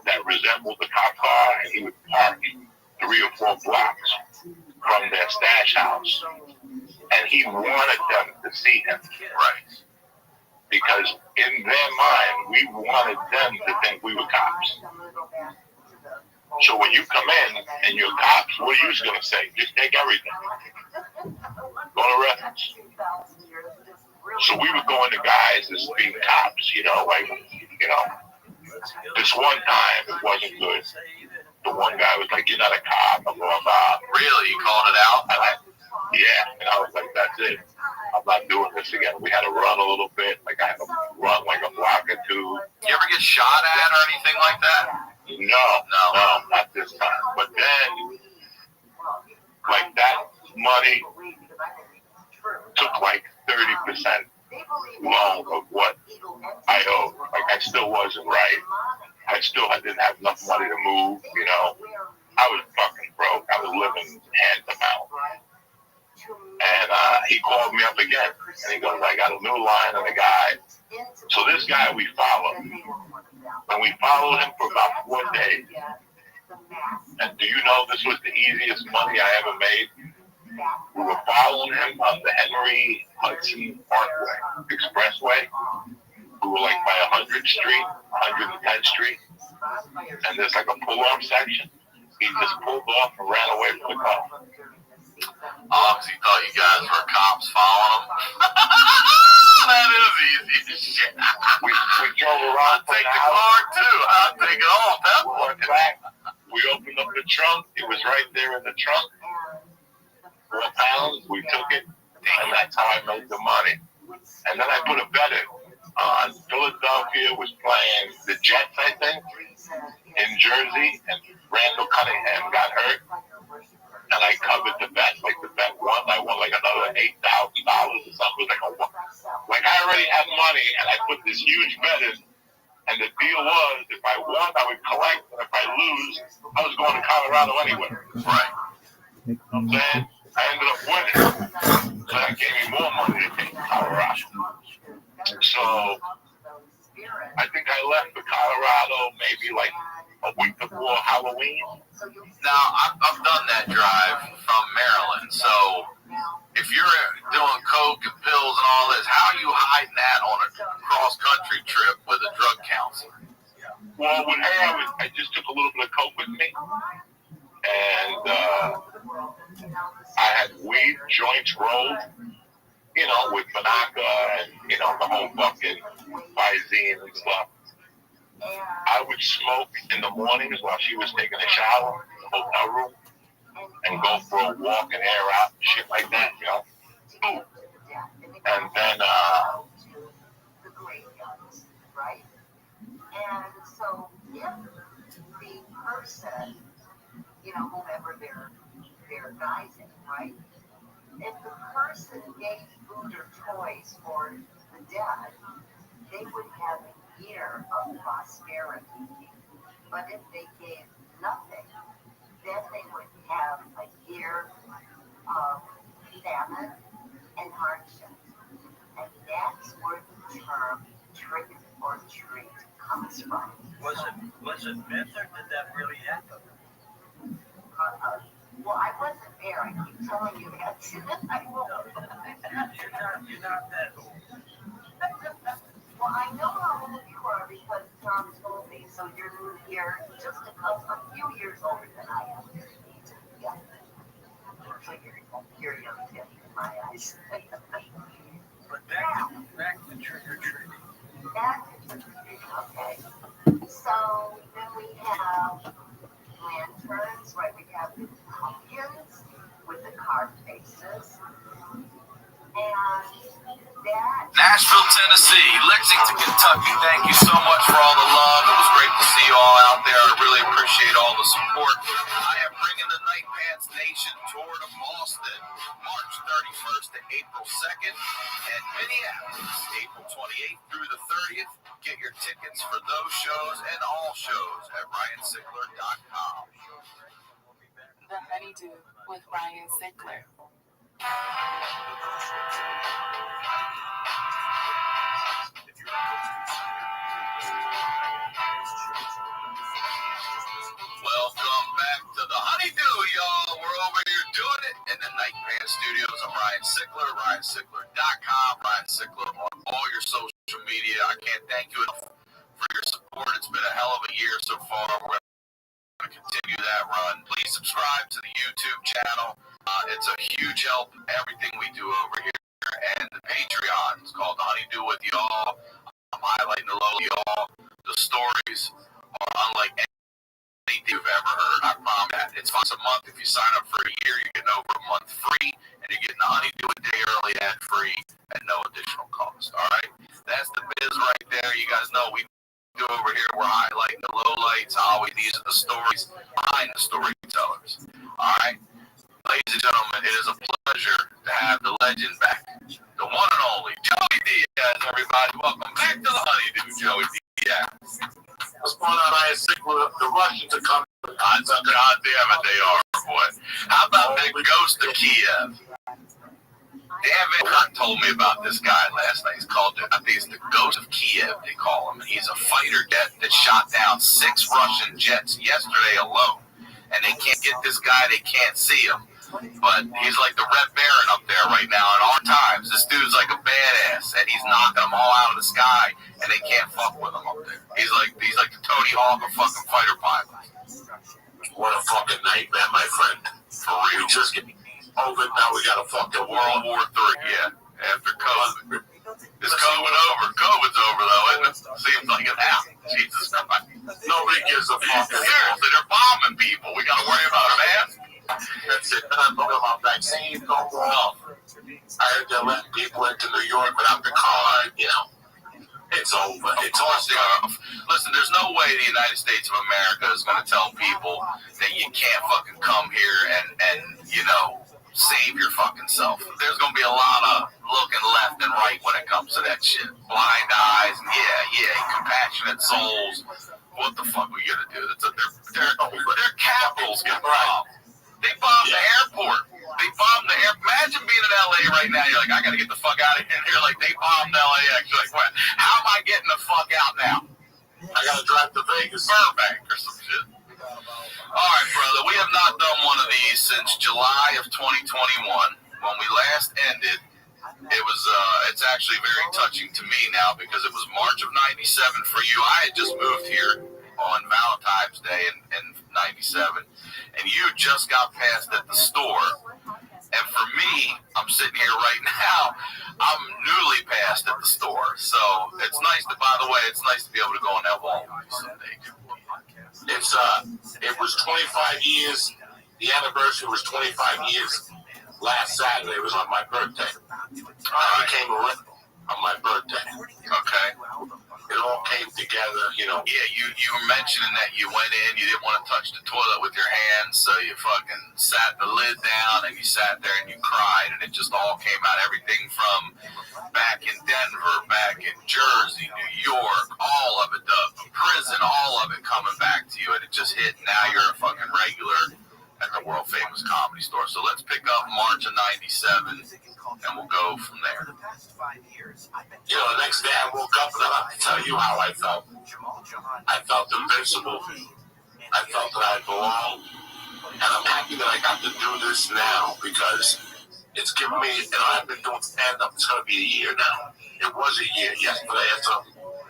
that resembled the cop car and he would park 3 or 4 blocks from their stash house. And he wanted them to see him. Right. Because in their mind, we wanted them to think we were cops. So when you come in and you're cops, what are you going to say? Just take everything. Go to reference. So we would go into guys as being cops, you know, like, you know. This one time, it wasn't good. The one guy was like, you're not a cop, blah, blah, blah. Really? You called it out? And I was like, that's it. I'm not doing this again. We had to run a little bit. Like, I had to run like a block or two. You ever get shot at or anything like that? No, not this time. But then, like, that money took like 30% loan of what I owed. Like, I still wasn't right. I didn't have enough money to move, you know. I was fucking broke. I was living hand to mouth. And he called me up again. And he goes, I got a new line on a guy. So this guy we followed. And we followed him for about 4 days. And do you know this was the easiest money I ever made? We were following him on the Henry Hudson Parkway Expressway. We were like by 100th Street, 110th Street. And there's like a pull-off section. He just pulled off and ran away from the car. Oh, because he thought you guys were cops following him. That is easy as shit. We drove around. I'd take the car too. I'd take it all. That we went back. We opened up the trunk. It was right there in the trunk. £4. We took it, and that's how I made the money. And then I put a bet in on Philadelphia was playing the Jets, I think, in Jersey, and Randall Cunningham got hurt. And I covered the bet. Like, the bet won. I won like another $8,000 or something. Like I already had money, and I put this huge bet in. And the deal was, if I won, I would collect. And if I lose, I was going to Colorado anyway. Right. Then I ended up winning. So that gave me more money to take to Colorado. So I think I left for Colorado maybe like a week before Halloween. Now, I've done that drive from Maryland, so if you're doing coke and pills and all this, how are you hiding that on a cross-country trip with a drug counselor? Well, with her, I just took a little bit of coke with me, and I had weed joints rolled, you know, with Banaka and, you know, the whole fucking Visine and stuff. I would smoke in the mornings while she was taking a shower in the hotel room and go for a walk and air out and shit like that, you know. And then, right? And so if the person, you know, whomever they're advising, right? If the person gave food or toys for the dead, they would have a year of prosperity. But if they gave nothing, then they would have a year of famine and hardship. And that's where the term trick or treat comes from. Was it myth or did that really happen? Well, I wasn't there. I keep telling you that. I will. You're not that old. Well, I know how old you are because Tom told me. So you're just a few years older than I am. Yeah. So you're young too, in my eyes. But back to trick-or-treating. Back to trick-or-treating, okay. So then we have lanterns, right? We have the pumpkins with the carved faces. And that... Nashville, Tennessee, Lexington, Kentucky, thank you so much for all the love. It was great to see you all out there. I really appreciate all the support. I am bringing the Night Pants Nation tour to Boston, March 31st to April 2nd, and Minneapolis, April 28th through the 30th. Get your tickets for those shows and all shows at RyanSickler.com. The Honeydew with Ryan Sickler. Welcome back to the Honeydew, y'all. We're over here doing it in the Night Pants Studios. I'm Ryan Sickler, RyanSickler.com, Ryan Sickler on all your social media. I can't thank you enough for your support. It's been a hell of a year so far. We're going to continue that run. Please subscribe to the YouTube channel. It's a huge help, everything we do over here. And the Patreon is called The Honeydew with Y'all. I'm highlighting the low y'all. The stories are unlike anything you've ever heard. I promise that. It's $5 a month. If you sign up for a year, you're getting over a month free, and you're getting The Honeydew a day early ad free at no additional cost. All right? That's the biz right there. You guys know we do over here. We're highlighting the lowlights. These are the stories behind the storytellers. All right? Ladies and gentlemen, it is a pleasure to have the legend back. The one and only Joey D. Diaz, everybody. Welcome back to the Honeydew, Joey Diaz. What's going on? I think the Russians are coming. God damn it, they are, boy. How about that ghost of Kiev? Damn it, Kurt told me about this guy last night. He's called, I think it's the Ghost of Kiev, they call him. And he's a fighter jet that shot down 6 Russian jets yesterday alone. And they can't get this guy, they can't see him. But he's like the Red Baron up there right now at all times. This dude's like a badass, and he's knocking them all out of the sky, and they can't fuck with him up there. He's like the Tony Hawk of fucking fighter pilots. What a fucking nightmare, my friend. For real. We just get over it, now we got a fucking World War III, yeah. After COVID. Is COVID over? COVID's over, though, isn't it? Seems like it now. Jesus Christ. nobody gives a fuck. Seriously, they're bombing people. We got to worry about it, man. That's it. I'm talking about vaccines, no more. I heard they're letting people into New York without the card, you know. It's over. It's all. Listen, there's no way the United States of America is going to tell people that you can't fucking come here and you know, save your fucking self. There's going to be a lot of looking left and right when it comes to that shit. Blind eyes, and compassionate souls. What the fuck are we going to do? Their capitals get robbed. They bombed the airport. They bombed the airport. Imagine being in LA right now. You're like, I got to get the fuck out of here. You're like, they bombed LAX. You're like, what? How am I getting the fuck out now? I got to drive to Vegas. Burbank or some shit. All right, brother. We have not done one of these since July of 2021. When we last ended, it was, it's actually very touching to me now because it was March of 97 for you. I had just moved here on Valentine's Day in 97, and you just got passed at the store. And for me, I'm sitting here right now, I'm newly passed at the store. So it's nice to, by the way, it's nice to be able to go on that wall someday. It was 25 years. The anniversary was 25 years. Last Saturday was on my birthday. I became a rep on my birthday. Okay. It all came together, you know. Yeah, you were mentioning that you went in, you didn't want to touch the toilet with your hands, so you fucking sat the lid down and you sat there and you cried, and it just all came out. Everything from back in Denver, back in Jersey, New York, all of it, the prison, all of it coming back to you, and it just hit. Now you're a fucking regular at the world famous Comedy Store. So let's pick up March of 97 and we'll go from there. You know, the next day I woke up and I have to tell you how I felt. I felt invincible. I felt that I belonged. And I'm happy that I got to do this now because it's given me, you know, I've been doing stand-up, it's going to be a year now. It was a year yesterday,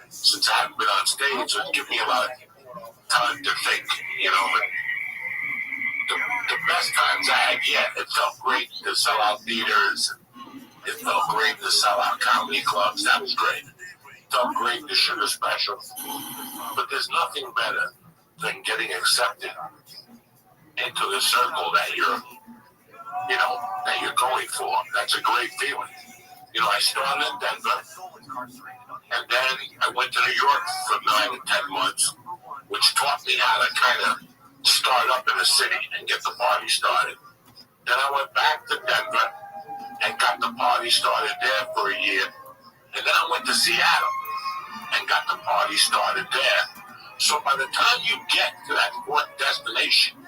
since I haven't been on stage, so it's given me a lot of time to think, you know, and the best times I had yet. It felt great to sell out theaters. It felt great to sell out comedy clubs. That was great. It felt great to shoot a special. But there's nothing better than getting accepted into the circle that you're going for. That's a great feeling. You know, I started in Denver, and then I went to New York for 9 to 10 months, which taught me how to kind of start up in a city and get the party started. Then I went back to Denver and got the party started there for a year. And then I went to Seattle and got the party started there. So by the time you get to that fourth destination,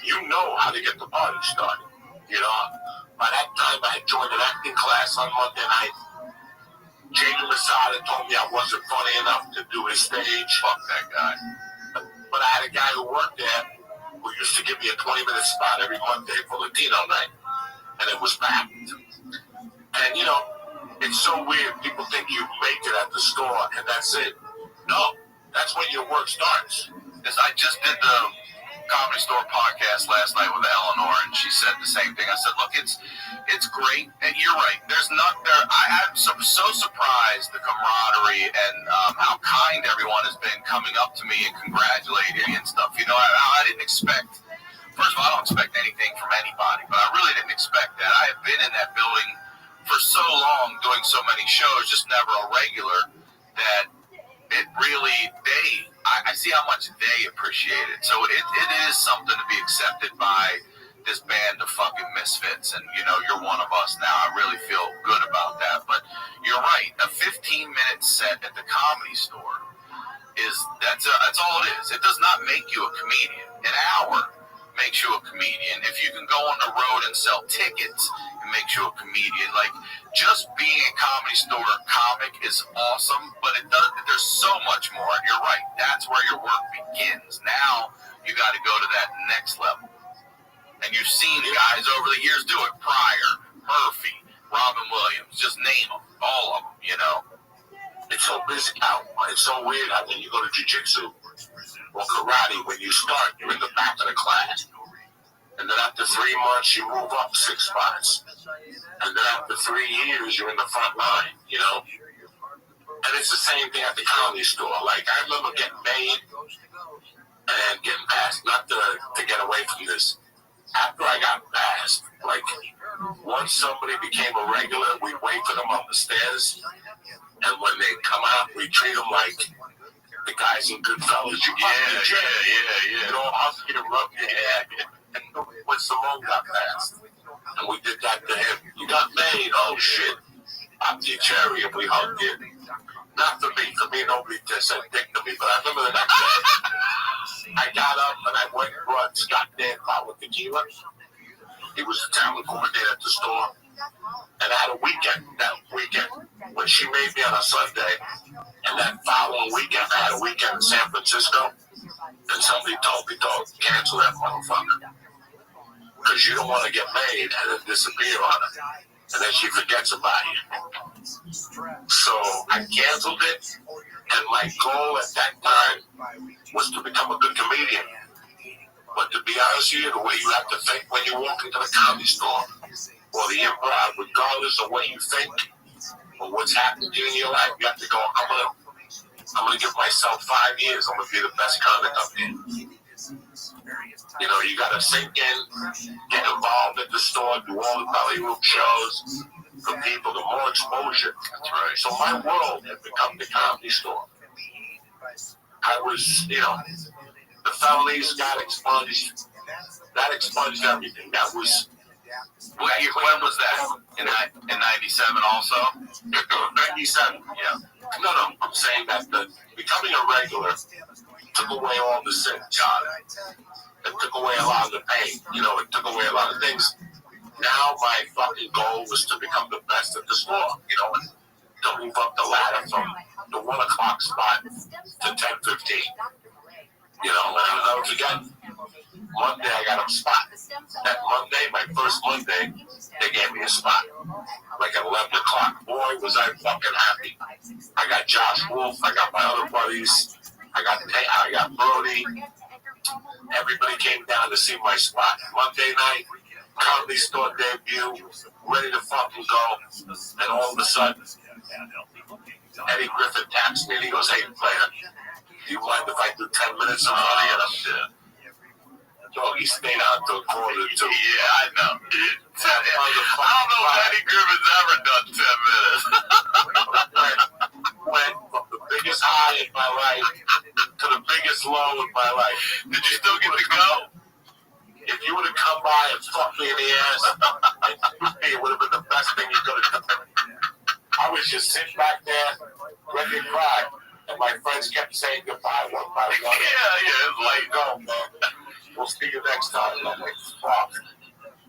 you know how to get the party started. You know, by that time I had joined an acting class on Monday night. Jamie Masada told me I wasn't funny enough to do his stage. Fuck that guy. But I had a guy who worked there who used to give me a 20-minute spot every Monday for Latino night. And it was packed. And, you know, it's so weird. People think you make it at the store and that's it. No, that's when your work starts. I just did the Comedy Store podcast last night with Eleanor, and she said the same thing. I said, look, it's great, and you're right. I'm so surprised the camaraderie and how kind everyone has been coming up to me and congratulating me and stuff. You know, I didn't expect. First of all, I don't expect anything from anybody, but I really didn't expect that. I have been in that building for so long, doing so many shows, just never a regular, that it really, I see how much they appreciate it. So it is something to be accepted by this band of fucking misfits, and you know, you're one of us now. I really feel good about that. But you're right. A 15-minute set at the Comedy Store that's all it is. It does not make you a comedian. An hour makes you a comedian. If you can go on the road and sell tickets, it makes you a comedian. Like, just being a Comedy Store comic is awesome, but there's so much more. And you're right. That's where your work begins. Now you got to go to that next level. And you've seen guys over the years do it. Pryor, Murphy, Robin Williams, just name them. All of them, you know. It's so busy out. It's so weird how when you go to jiu-jitsu or karate, when you start, you're in the back of the class. And then after 3 months, you move up 6 spots. And then after 3 years, you're in the front line, you know? And it's the same thing at the Comedy Store. Like, I remember getting made and getting passed, not to get away from this. After I got passed, like, once somebody became a regular, we wait for them up the stairs. And when they come out, we treat them like the guys in Goodfellas. You know, husky to rub your head. And when Simone got passed, and we did that to him, you got made. Oh shit! Popped your cherry and we hugged you. Not for me, nobody just said dick to me. But I remember the next day, I got up and I went and brought Scott Danforth with tequila. He was the talent coordinator at the store. And I had a weekend, that weekend, when she made me on a Sunday, and that following weekend, I had a weekend in San Francisco, and somebody told me, don't cancel that motherfucker, because you don't want to get made and then disappear on her, and then she forgets about you. So I canceled it, and my goal at that time was to become a good comedian. But to be honest with you, the way you have to think when you walk into the Comedy Store, or the improv, regardless of what you think or what's happening to you in your life, you have to go, I'm gonna give myself 5 years, I'm gonna be the best comic up here. You know, you gotta sink in, get involved at the store, do all the belly room shows for people, the more exposure. That's right. So my world had become the Comedy Store. I was, you know, the felonies got expunged. That expunged everything. That was... When was that? In 97 also? 97, yeah. No, I'm saying that becoming a regular took away all the sin. It took away a lot of the pain. You know, it took away a lot of things. Now my fucking goal was to become the best at the store, you know, and to move up the ladder from the 1 o'clock spot to 10:15. You know, and I'll never forget, Monday I got a spot. That Monday, my first Monday, they gave me a spot. Like at 11 o'clock. Boy, was I fucking happy. I got Josh Wolf, I got my other buddies, I got Brody. Everybody came down to see my spot. Monday night, Comedy Store debut, ready to fucking go. And all of a sudden, Eddie Griffin taps me and he goes, hey, player, do you mind if I do 10 minutes of money? And I'm dead. Dog, he stayed out till 1:45. Yeah, I know. I don't know if Eddie Griffin's ever done 10 minutes. Went from the biggest high in my life to the biggest low in my life. Did you still get to go? If you would have come by and fucked me in the ass, it would have been the best thing you could have done. I was just sitting back there, ready to cry. And my friends kept saying goodbye one by one. Yeah, it's like, go, man. We'll see you next time. And I'm like, fuck.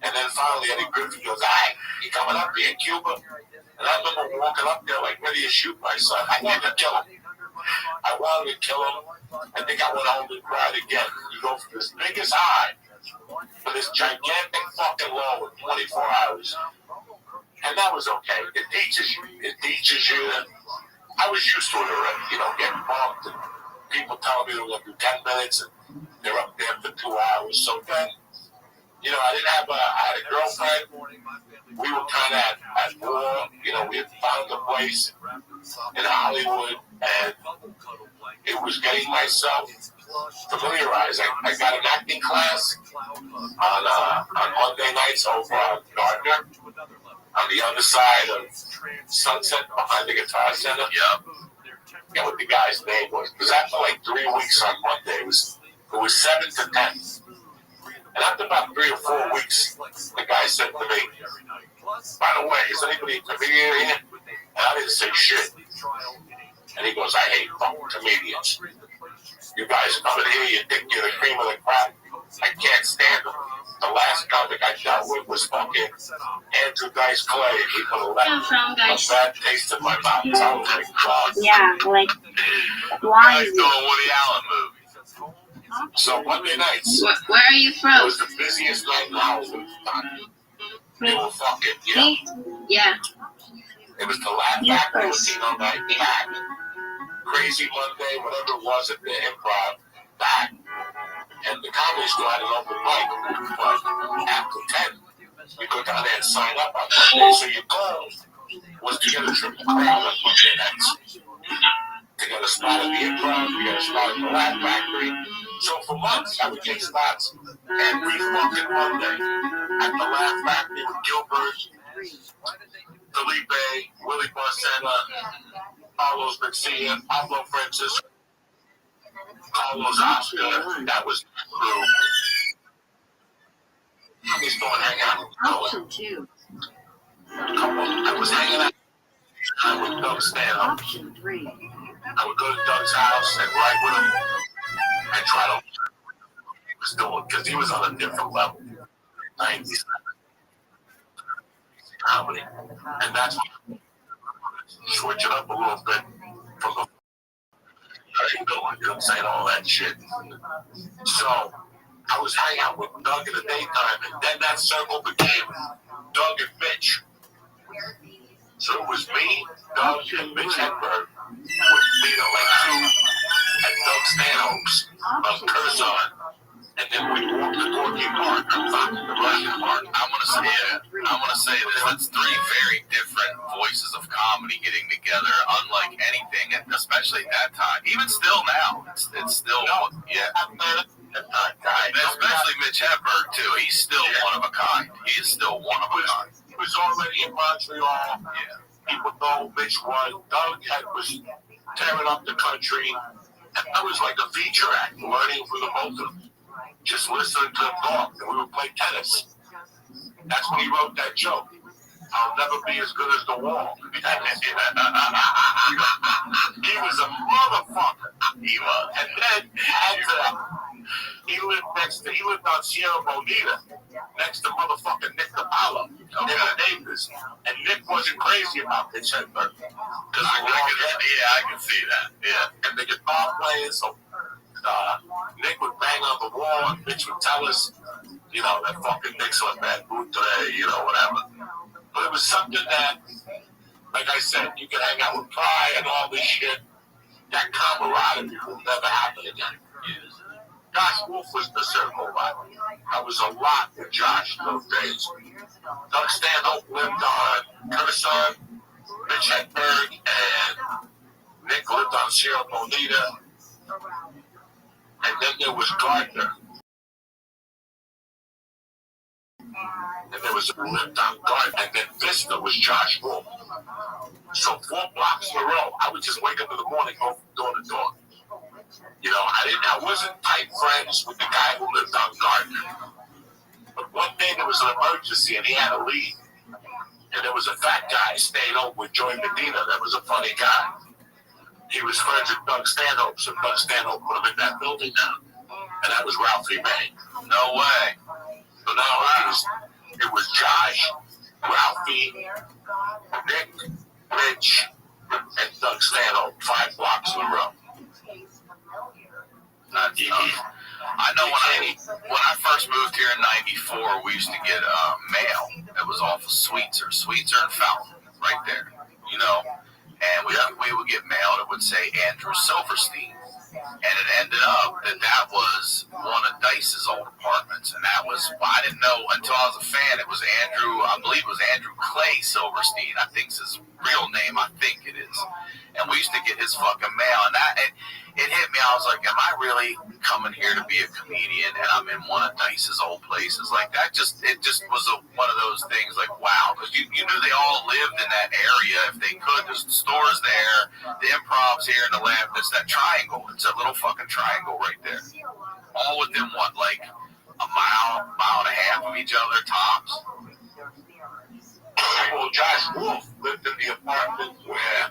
And then finally, Eddie Griffin goes, hey, you coming up here in Cuba? And I remember walking up there like ready to shoot myself. I wanted to kill him. I think I went home and cried again. You go from this biggest high to this gigantic fucking low in 24 hours. And that was okay. It teaches you. I was used to it already, you know, getting bumped and people telling me they're going to do 10 minutes and they're up there for 2 hours. So then, you know, I had a girlfriend. We were kind of at war. You know, we had found a place in Hollywood and it was getting myself familiarized. I got an acting class on Monday nights over on Gardner, on the other side of Sunset, behind the Guitar Center. Yeah. I forget what the guy's name was. Because after like 3 weeks on Monday, it was 7 to 10. And after about 3 or 4 weeks, the guy said to me, by the way, is anybody a comedian here? And I didn't say shit. And he goes, I hate fucking comedians. You guys come in here, you think you're the cream of the crop. I can't stand them. The last comic I dealt with was fucking Andrew Dice Clay. He put a bad taste in my mouth. So I was like, God. Yeah, like, Why why? is doing Woody Allen movies? So Monday nights, Where are you it from? was the busiest night in Hollywood. They were fucking, Me? Yeah. It was the last act of Latino night back. Crazy Monday, whatever it was at the Improv, back. And the Comedy Store had an open mic, but after 10, you go down there and sign up on Monday. So your goal was to get a triple crown on Monday nights. To get a spot at the Improv, to get a spot at the Laugh Factory. So for months, I would get spots every fucking Monday at the Laugh Factory with Gilbert, Felipe, Willie Barcena, Carlos Garcia, Pablo Francis, Carlos Oscar. That was crew. I was going to hang out. Option 2. I was hanging out. I would go stand up. Option 3. I would go to Doug's house and write with him and try to he was doing because he was on a different level. 90s comedy. And that's switch it up a little bit from the how you doing? You know what I'm saying? All that shit. So I was hanging out with Doug in the daytime, and then that circle became Doug and Mitch. So it was me, Doug, and Mitch Hedberg would meet at like 2 at Doug Stanhope's on Curzon. And then we walked to Gorky Park, the Russian Park. I'm gonna say this. That's 3 very different voices of comedy getting together, unlike anything, and especially at that time. Even still now, it's still especially Mitch Hedberg too. He's still one of a kind. He is still one of a kind. He was already in Montreal. Yeah. People know Mitch was. Doug was tearing up the country. And that was like a feature act, learning from the both of them. Just listening to him talk, and we would play tennis. That's when he wrote that joke. I'll never be as good as the wall. He was a motherfucker. He was. And then he lived on Sierra Bonita next to motherfucking Nick DiPaolo. They were neighbors. And Nick wasn't crazy about Mitch Hedberg. I can see that. Yeah. And the guitar players, so Nick would bang on the wall and Mitch would tell us, you know, that fucking Nick's on bad mood today, you know, whatever. But it was something that, like I said, you could hang out with Pry and all this shit. That camaraderie will never happen again. Josh Wolf was the circle rival. I was a lot with Josh those days. Doug Stanhope lived on Curzon, Mitch Hedberg, and Nick lived on Sierra Bonita. And then there was Gardner. And there was a lived on Gardner. And then Vista was Josh Wolf. So 4 blocks in a row, I would just wake up in the morning, go from door to door. You know, I wasn't tight friends with the guy who lived on Gardner. But one day there was an emergency and he had to leave. And there was a fat guy staying over with Joey Medina that was a funny guy. He was friends with Doug Stanhope, so Doug Stanhope put him in that building now. And that was Ralphie May. No way. So now it was Josh, Ralphie, Nick, Mitch, and Doug Stanhope, 5 blocks in a row. I know when I first moved here in '94, we used to get mail that was off of Sweetser and Fountain, right there, you know. And we would get mail that would say Andrew Silverstein. And it ended up that was one of Dice's old apartments. And that was, I didn't know until I was a fan, it was Andrew, I believe it was Andrew Clay Silverstein, I think's his real name, I think it is. And we used to get his fucking mail. And it hit me, I was like, am I really coming here to be a comedian and I'm in one of Dice's old places? Like that it just was one of those things like, wow, because you knew they all lived in that area if they could. There's the stores there, the Improv's here, and the lab, it's that triangle. It's a little fucking triangle right there. All within what, like a mile of each other tops. Well, Josh Wolf lived in the apartment where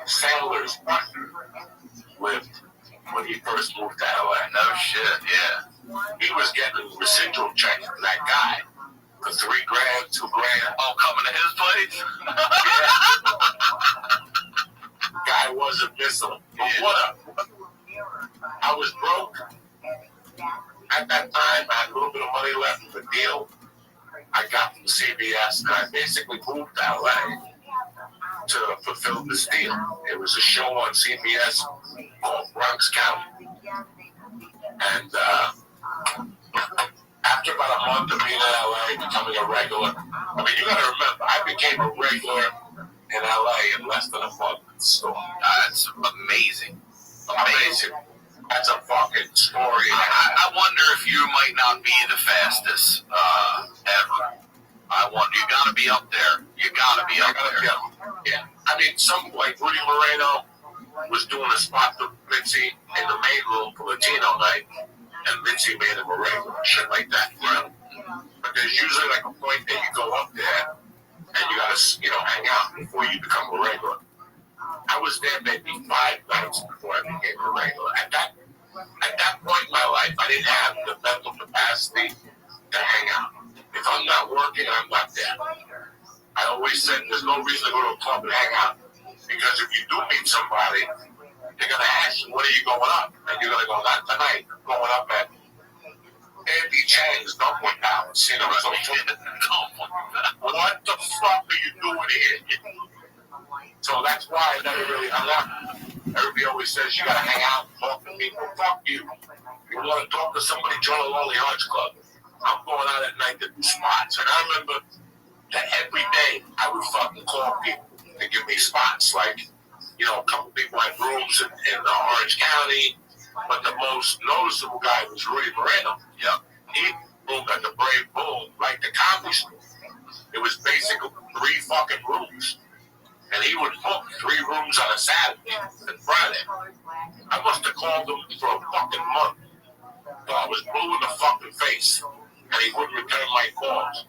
Sandler's partner lived when he first moved to LA. No shit, yeah. He was getting residual checks from that guy for $3 grand, $2 grand. Oh, coming to his place? Guy wasn't missing him. But what I was broke. At that time, I had a little bit of money left for the deal I got from CBS, and I basically moved to LA to fulfill this deal. It was a show on CBS called Bronx County. And after about a month of being in LA, becoming a regular, I mean, you gotta remember, I became a regular in LA in less than a month. So that's amazing. Amazing. That's a fucking story. I wonder if you might not be the fastest ever. I wonder. You gotta be up there. You gotta be up there. Yeah. I mean, some like Rudy Moreno was doing a spot for Mitzi in the main room for Latino night, and Mitzi made him a regular, shit like that. Right? But there's usually like a point that you go up there and you gotta, hang out before you become a regular. I was there maybe 5 nights before I became a regular. At that point in my life, I didn't have the mental capacity to hang out. If I'm not working, I'm not there. I always said there's no reason to go to a club and hang out. Because if you do meet somebody, they're going to ask you, when are you going up? And you're going to go, not tonight. I'm going up at Andy Chang's Dumpling House. What the fuck are you doing here? So that's why I never really hung out. Everybody always says you gotta hang out and talk to people. Fuck you. You want to talk to somebody, join a Lonely Hearts Club. I'm going out at night to do spots. And I remember that every day I would fucking call people to give me spots. Like, a couple people had rooms in Orange County. But the most noticeable guy was Rudy Moreno. Yep. He roomed at the Brave Bull, like the Comedy Store. It was basically 3 fucking rooms. And he would book 3 rooms on a Saturday and Friday. I must have called him for a fucking month. So I was blue in the fucking face. And he wouldn't return my calls.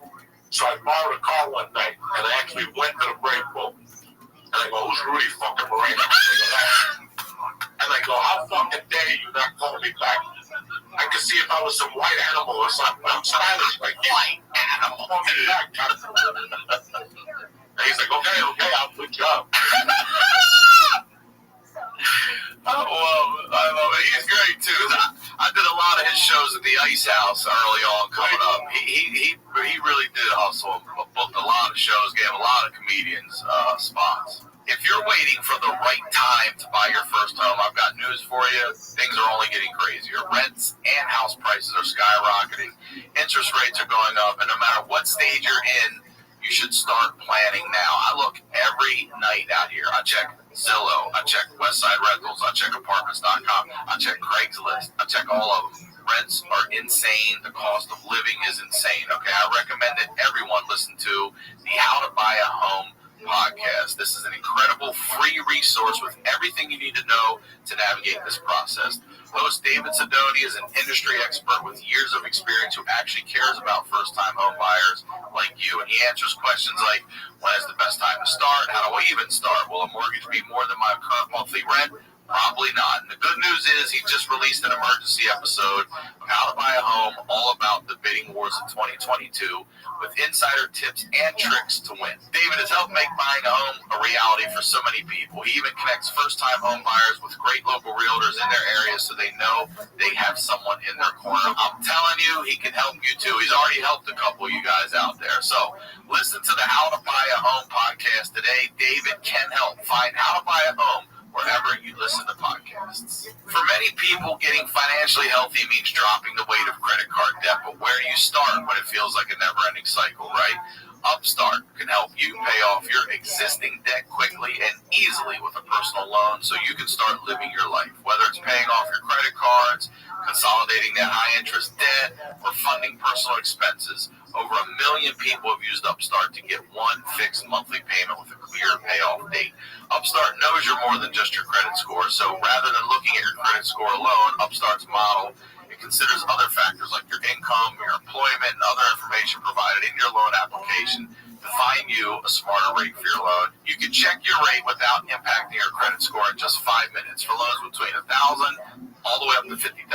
So I borrowed a car one night, and I actually went to the Brave Bull. And I go, who's Rudy fucking Moreno? And I go, how fucking dare you not call me back? I could see if I was some white animal or something. I'm Spanish, like, white animal. Call me back. And he's like, okay, I'll put you up. I love it. He's great, too. I did a lot of his shows at the Ice House early on coming up. He really did hustle. Booked a lot of shows, gave a lot of comedians spots. If you're waiting for the right time to buy your first home, I've got news for you. Things are only getting crazier. Rents and house prices are skyrocketing. Interest rates are going up. And no matter what stage you're in, you should start planning now. I look every night out here. I check Zillow. I check Westside Rentals. I check Apartments.com. I check Craigslist. I check all of them. Rents are insane. The cost of living is insane. Okay, I recommend that everyone listen to the How to Buy a Home podcast. This is an incredible free resource with everything you need to know to navigate this process. Host David Sidoni is an industry expert with years of experience who actually cares about first-time home buyers like you, and he answers questions like, when is the best time to start? How do I even start? Will a mortgage be more than my current monthly rent? Probably not. And the good news is he just released an emergency episode of How to Buy a Home, all about the bidding wars of 2022, with insider tips and tricks to win. David has helped make buying a home a reality for so many people. He even connects first-time home buyers with great local realtors in their area so they know they have someone in their corner. I'm telling you, he can help you too. He's already helped a couple of you guys out there. So listen to the How to Buy a Home podcast today. David can help. Find How to Buy a Home wherever you listen to podcasts. For many people, getting financially healthy means dropping the weight of credit card debt, but where do you start when it feels like a never-ending cycle, right? Upstart can help you pay off your existing debt quickly and easily with a personal loan so you can start living your life. Whether it's paying off your credit cards, consolidating that high-interest debt, or funding personal expenses, over 1 million people have used Upstart to get one fixed monthly payment with a clear payoff date. Upstart knows you're more than just your credit score, so rather than looking at your credit score alone, Upstart's model It considers other factors like your income, your employment, and other information provided in your loan application to find you a smarter rate for your loan. You can check your rate without impacting your credit score in just 5 minutes for loans between $1,000 all the way up to $50,000.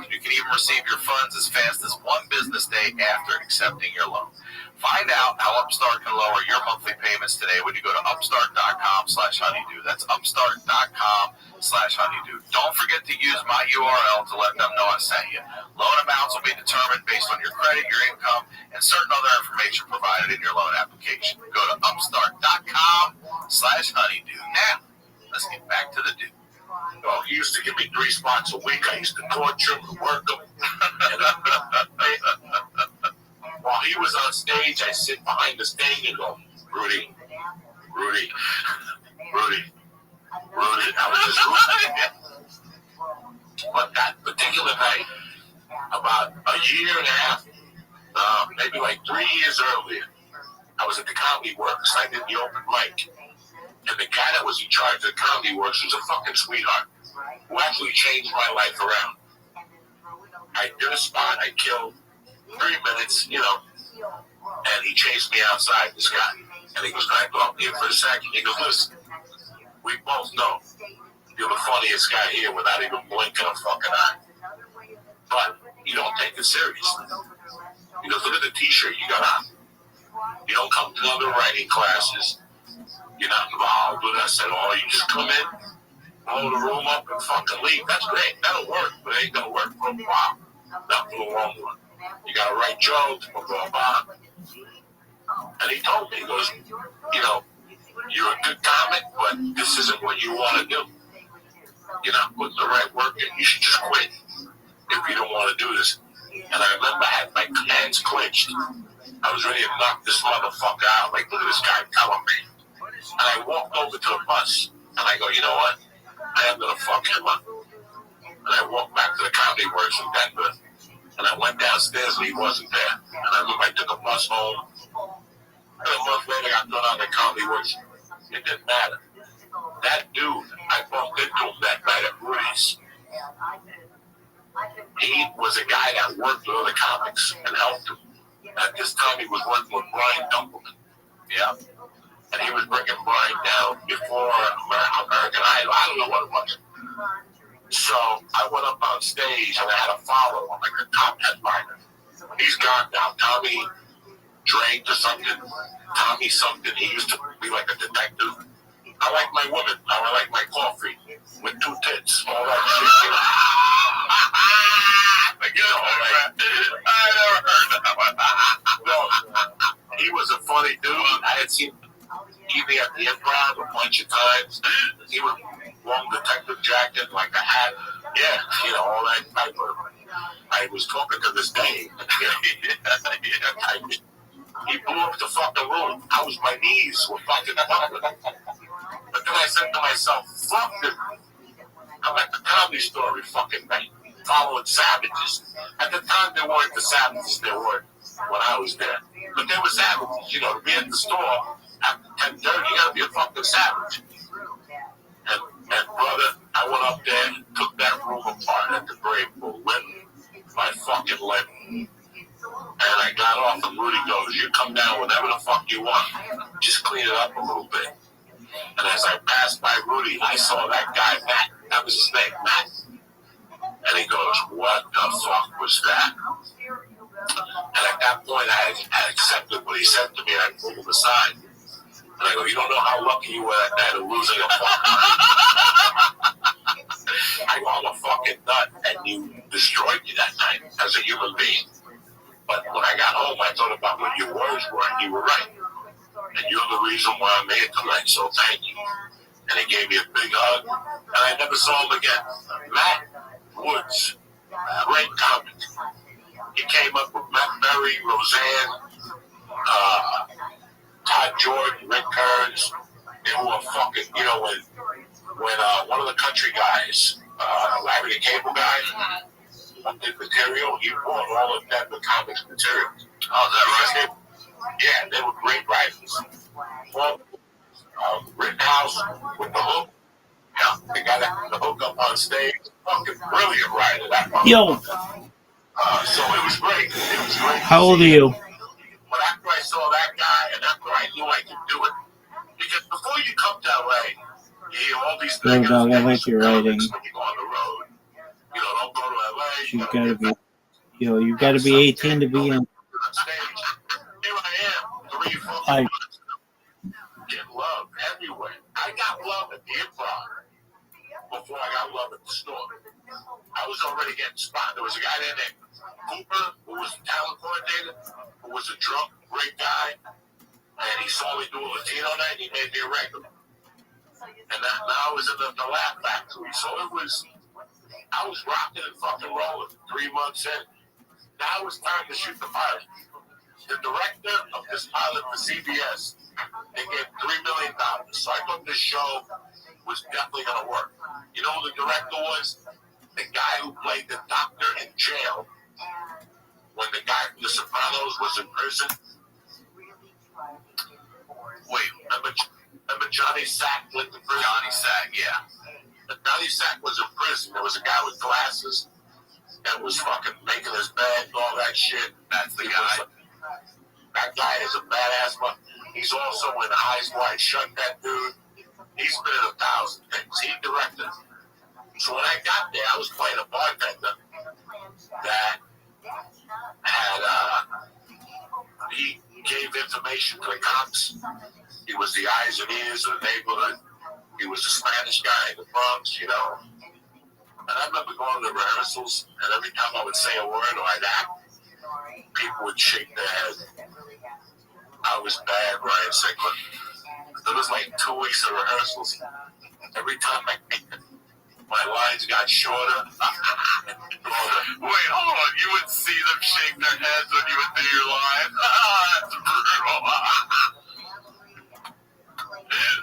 You can even receive your funds as fast as 1 business day after accepting your loan. Find out how Upstart can lower your monthly payments today when you go to upstart.com/honeydew. That's upstart.com/honeydew. Don't forget to use my URL to let them know I sent you. Loan amounts will be determined based on your credit, your income, and certain other information provided in your loan application. Go to upstart.com/honeydew. Now, let's get back to the dude. Oh, he used to give me 3 spots a week. I used to torture him, work him. While he was on stage, I sit behind the stage and go, Rudy. I was just Rudy. But that particular night, about a year and a half, maybe like 3 years earlier, I was at the Comedy Works. I did the open mic. And the guy that was in charge of the Comedy Works was a fucking sweetheart who actually changed my life around. I did a spot. I killed 3 minutes, and he chased me outside, this guy. And he goes, can I talk to you for a second? He goes, listen, we both know you're the funniest guy here without even blinking a fucking eye. But you don't take it seriously. He goes, look at the t-shirt you got on. You don't come to other writing classes. You're not involved with us at all. You just come in, blow the room up, and fucking leave. That's great. That'll work, but it ain't gonna work for a while. Not for the long run. You gotta write jokes, blah, blah, blah. And he told me, he goes, you're a good comic, but this isn't what you want to do. You're not putting the right work in. You should just quit if you don't want to do this. And I remember I had my hands clenched. I was ready to knock this motherfucker out. Like, look at this guy telling me. And I walked over to the bus, and I go, you know what? I am going to fuck him up. And I walked back to the Comedy Works in Denver, and I went downstairs, and he wasn't there. And I remember I took a bus home, and a month later, I got thrown out of the Comedy Works. It didn't matter. That dude, I bumped into him that night at Rudy's. He was a guy that worked with other comics and helped him. At this time, he was working with Brian Dumpleman. Yeah. And he was bringing Brian down before American Idol. I don't know what it was. So I went up on stage and I had a follow on like a top headliner. He's gone now. Tommy drank or something. Tommy something. He used to be like a detective. I like my women. I like my coffee with 2 tits. All that shit. I never heard that one. No, he was a funny dude. I had seen even at the Improv a bunch of times. He was long detective jacket, like a hat. Yeah, all that type of. I was talking to this day. He blew up the fucking room. My knees were fucking popping. But then I said to myself, fuck it. I'm at the Comedy Store fucking night, following savages. At the time, they weren't the savages they were when I was there. But they were savages, to be at the store after 10:30, you gotta be a fucking savage. And brother, I went up there and took that room apart at the grave pool, my fucking lip. And I got off and Rudy goes, you come down whenever the fuck you want. Just clean it up a little bit. And as I passed by Rudy, I saw that guy, Matt. That was his name, Matt. And he goes, what the fuck was that? And at that point, I had accepted what he said to me, and I pulled him aside. And I go, you don't know how lucky you were that night of losing a fucking I go, I'm a fucking nut, and you destroyed me that night as a human being. But when I got home, I thought about what your words were, and you were right. And you're the reason why I'm here tonight, so thank you. And he gave me a big hug, and I never saw him again. Matt Woods, great comic. He came up with Matt Berry, Roseanne, Todd Jordan, Rick Kearns. They were fucking, when one of the country guys, Larry the Cable Guy, did material, he brought all of Denver Comics material. Oh, is that right? Yeah, they were great writers. Well, Rittenhouse with the hook. Yeah, they got the hook up on stage. Fucking brilliant writer. That Yo, So it was great. It was great. How old are you? But after I saw that guy, and after I knew I could do it, because before you come to LA, you hear all these negative Dog, I things like your writing. when you go on the road. You know, don't go to LA. You gotta be, you gotta be 18 to be in. On stage. Here I am, 3 fucking I, months, getting love everywhere. I got love at the Improv before I got love at the store. I was already getting spotted. There was a guy there named Cooper, who was the talent coordinator, who was a drunk, great guy, and he saw me do a Latino night, and he made me a regular. And now I was in the Laugh Factory, so I was rocking and fucking rolling 3 months in. Now it was time to shoot the pilot. The director of this pilot for CBS, they gave $3 million. So I thought this show was definitely going to work. You know who the director was? The guy who played the doctor in jail when the guy from The Sopranos was in prison. Wait, remember Johnny Sack lived in prison? Johnny Sack, yeah. Johnny Sack was in prison. There was a guy with glasses that was fucking making his bed and all that shit. That's the guy. That guy is a badass, but he's also in Eyes Wide Shut, that dude. He's been in 1,000 things. He directed. So when I got there, I was playing a bartender that had, he gave information to the cops. He was the eyes and ears of the neighborhood. He was a Spanish guy in the Bronx, you know. And I remember going to the rehearsals, and every time I would say a word or I'd act, people would shake their head. I was bad, Ryan Sigler. There was like 2 weeks of rehearsals. Every time my lines got shorter. Wait, hold on. You would see them shake their heads when you would do your line? That's brutal.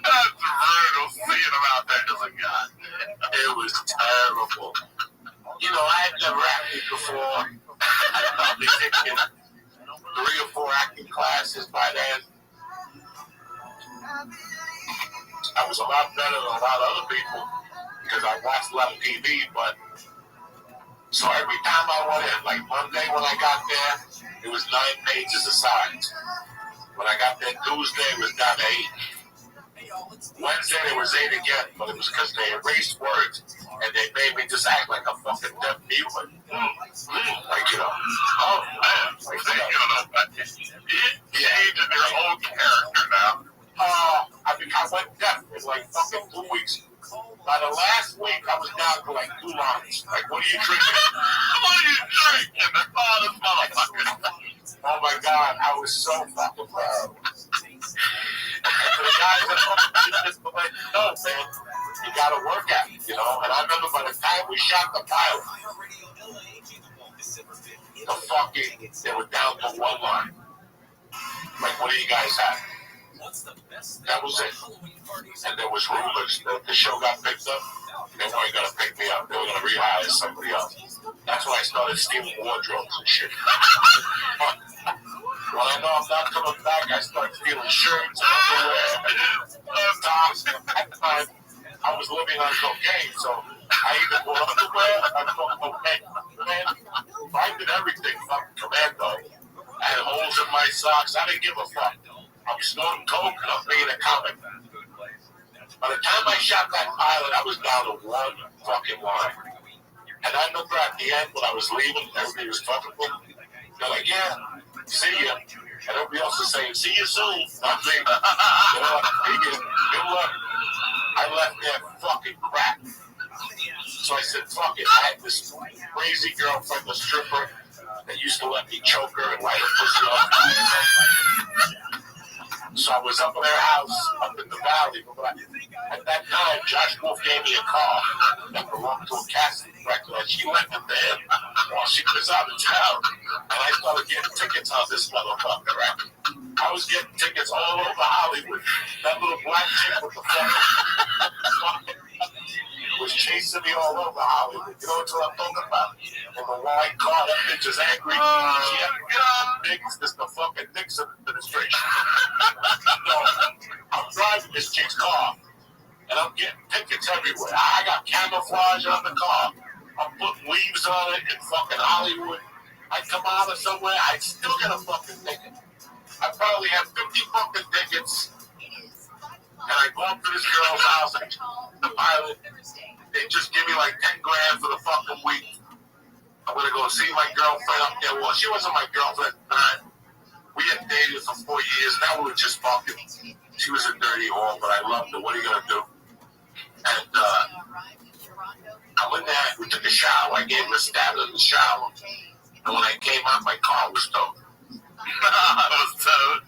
That's brutal. Seeing them out there just like, God. It was terrible. You know, I had never acted before. I'd probably taken 3 or 4 acting classes by then. I was a lot better than a lot of other people because I watched a lot of TV, but so every time I went in, like Monday when I got there, it was 9 pages of signs. When I got there Tuesday, it was down to 8. Wednesday, it was 8 again, but it was because they erased words and they made me just act like a fucking deaf mute. Like, you know, oh man, like, you're changing your whole character now. I went deaf in like fucking 2 weeks. By the last week, I was down to like 2 lines. Like, what are you drinking? What are you drinking? Oh, this motherfucker. Oh my God, I was so fucking proud. And for the guys that fucking like, no, man, you gotta work at it, you know? And I remember by the time we shot the pilot, they were down to 1 line. Like, what do you guys have? That was it. And there was rumors that the show got picked up. They weren't going to pick me up. They were going to rehire somebody else. That's when I started stealing wardrobes and shit. When I know I'm not coming back, I started stealing shirts and underwear, tops. At the time, I was living on cocaine, so I either bought underwear or bought cocaine. I did everything fucking commando. I had holes in my socks. I didn't give a fuck. I'm snorting coke and I'm being a comic. By the time I shot that pilot, I was down to 1 fucking line. And I remember at the end when I was leaving, everybody was talking to me. They're like, yeah, see ya. And everybody else was saying, see you soon. Not me. They're like, good luck. I left there fucking crap. So I said, fuck it. I had this crazy girlfriend, a stripper, that used to let me choke her and light her pussy off. So I was up in their house, up in the valley. At that time, Josh Wolf gave me a car that belonged to a casting director, and she lent it to him while she was out of town. And I started getting tickets on this motherfucker. I was getting tickets all over Hollywood. That little black chick with the fucking was chasing me all over Hollywood. You know what I'm talking about? In the white car, that bitch is angry. She had to get on the niggas. This the fucking Nixon administration. So, I'm driving this chick's car, and I'm getting tickets everywhere. I got camouflage on the car. I'm putting leaves on it in fucking Hollywood. I come out of somewhere, I still get a fucking ticket. I probably have 50 fucking tickets. And I go up to this girl's house, the pilot, they just give me like 10 grand for the fucking week. I'm gonna go see my girlfriend up there. Well, she wasn't my girlfriend at the time. We had dated for 4 years. Now we were just fucking. She was a dirty whore, but I loved her. What are you gonna do? And I went there, we took a shower. I gave her a stab in the shower. And when I came out, my car was towed. It was towed.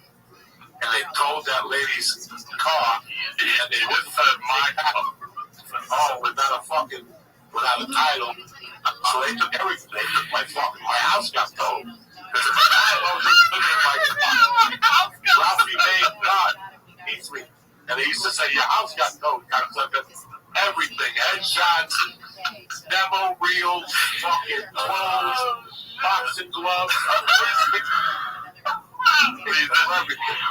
And they towed that lady's car, and they wouldn't tow my car. Oh, without a title. So they took everything. They took my house got towed. Because the guy was looking at my car. Ralphie made God. He's me. And they used to say, your house got towed. Everything. Headshots, demo reels, fucking clothes, boxing gloves. Everything.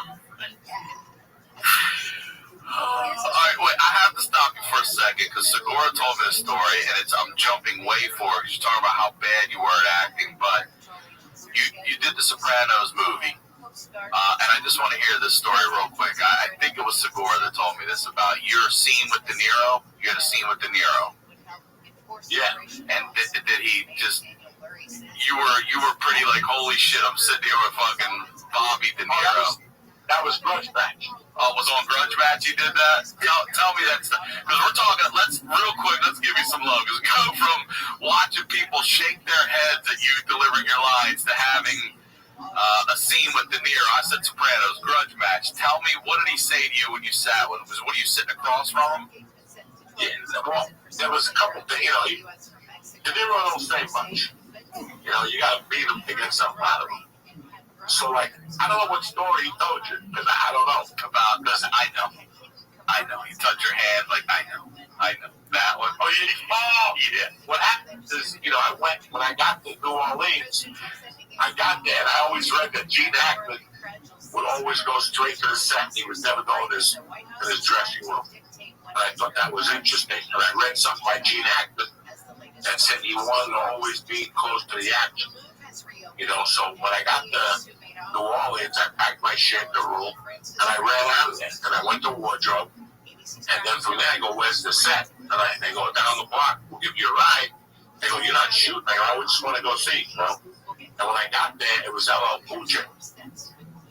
Alright, wait, I have to stop you for a second because Segura told me a story and I'm jumping way forward because you're talking about how bad you were at acting, but you did the Sopranos movie. And I just want to hear this story real quick. I think it was Segura that told me this about your scene with De Niro. You had a scene with De Niro. Yeah. And did he just... You were pretty like, holy shit, I'm sitting here with fucking Bobby De Niro. That was Grudge Match. Oh, it was on Grudge Match you did that? Tell me that stuff. Because we're talking, let's give you some love. Because go from watching people shake their heads at you delivering your lines to having a scene with De Niro. I said Sopranos, Grudge Match. Tell me, what did he say to you when you sat with him? Were you sitting across from him? Yeah, well, there was a couple things, De Niro don't say much. You gotta beat him to get something out of him. So, like, I don't know what story he told you, because I don't know about this. I know. You touch your hand, like, I know. That one. Oh, yeah. What happened is, when I got to New Orleans, I got there, and I always read that Gene Hackman would always go straight to the set. He was never going in his dressing room. And I thought that was interesting. And I read something by Gene Hackman that said he wanted to always be close to the action. So when I got to New Orleans, I packed my shit in the room, and I ran out of there, and I went to wardrobe, and then from there I go, where's the set? And they go, down the block, we'll give you a ride. They go, you're not shooting. I go, I just want to go see, And when I got there, it was LL Cool J.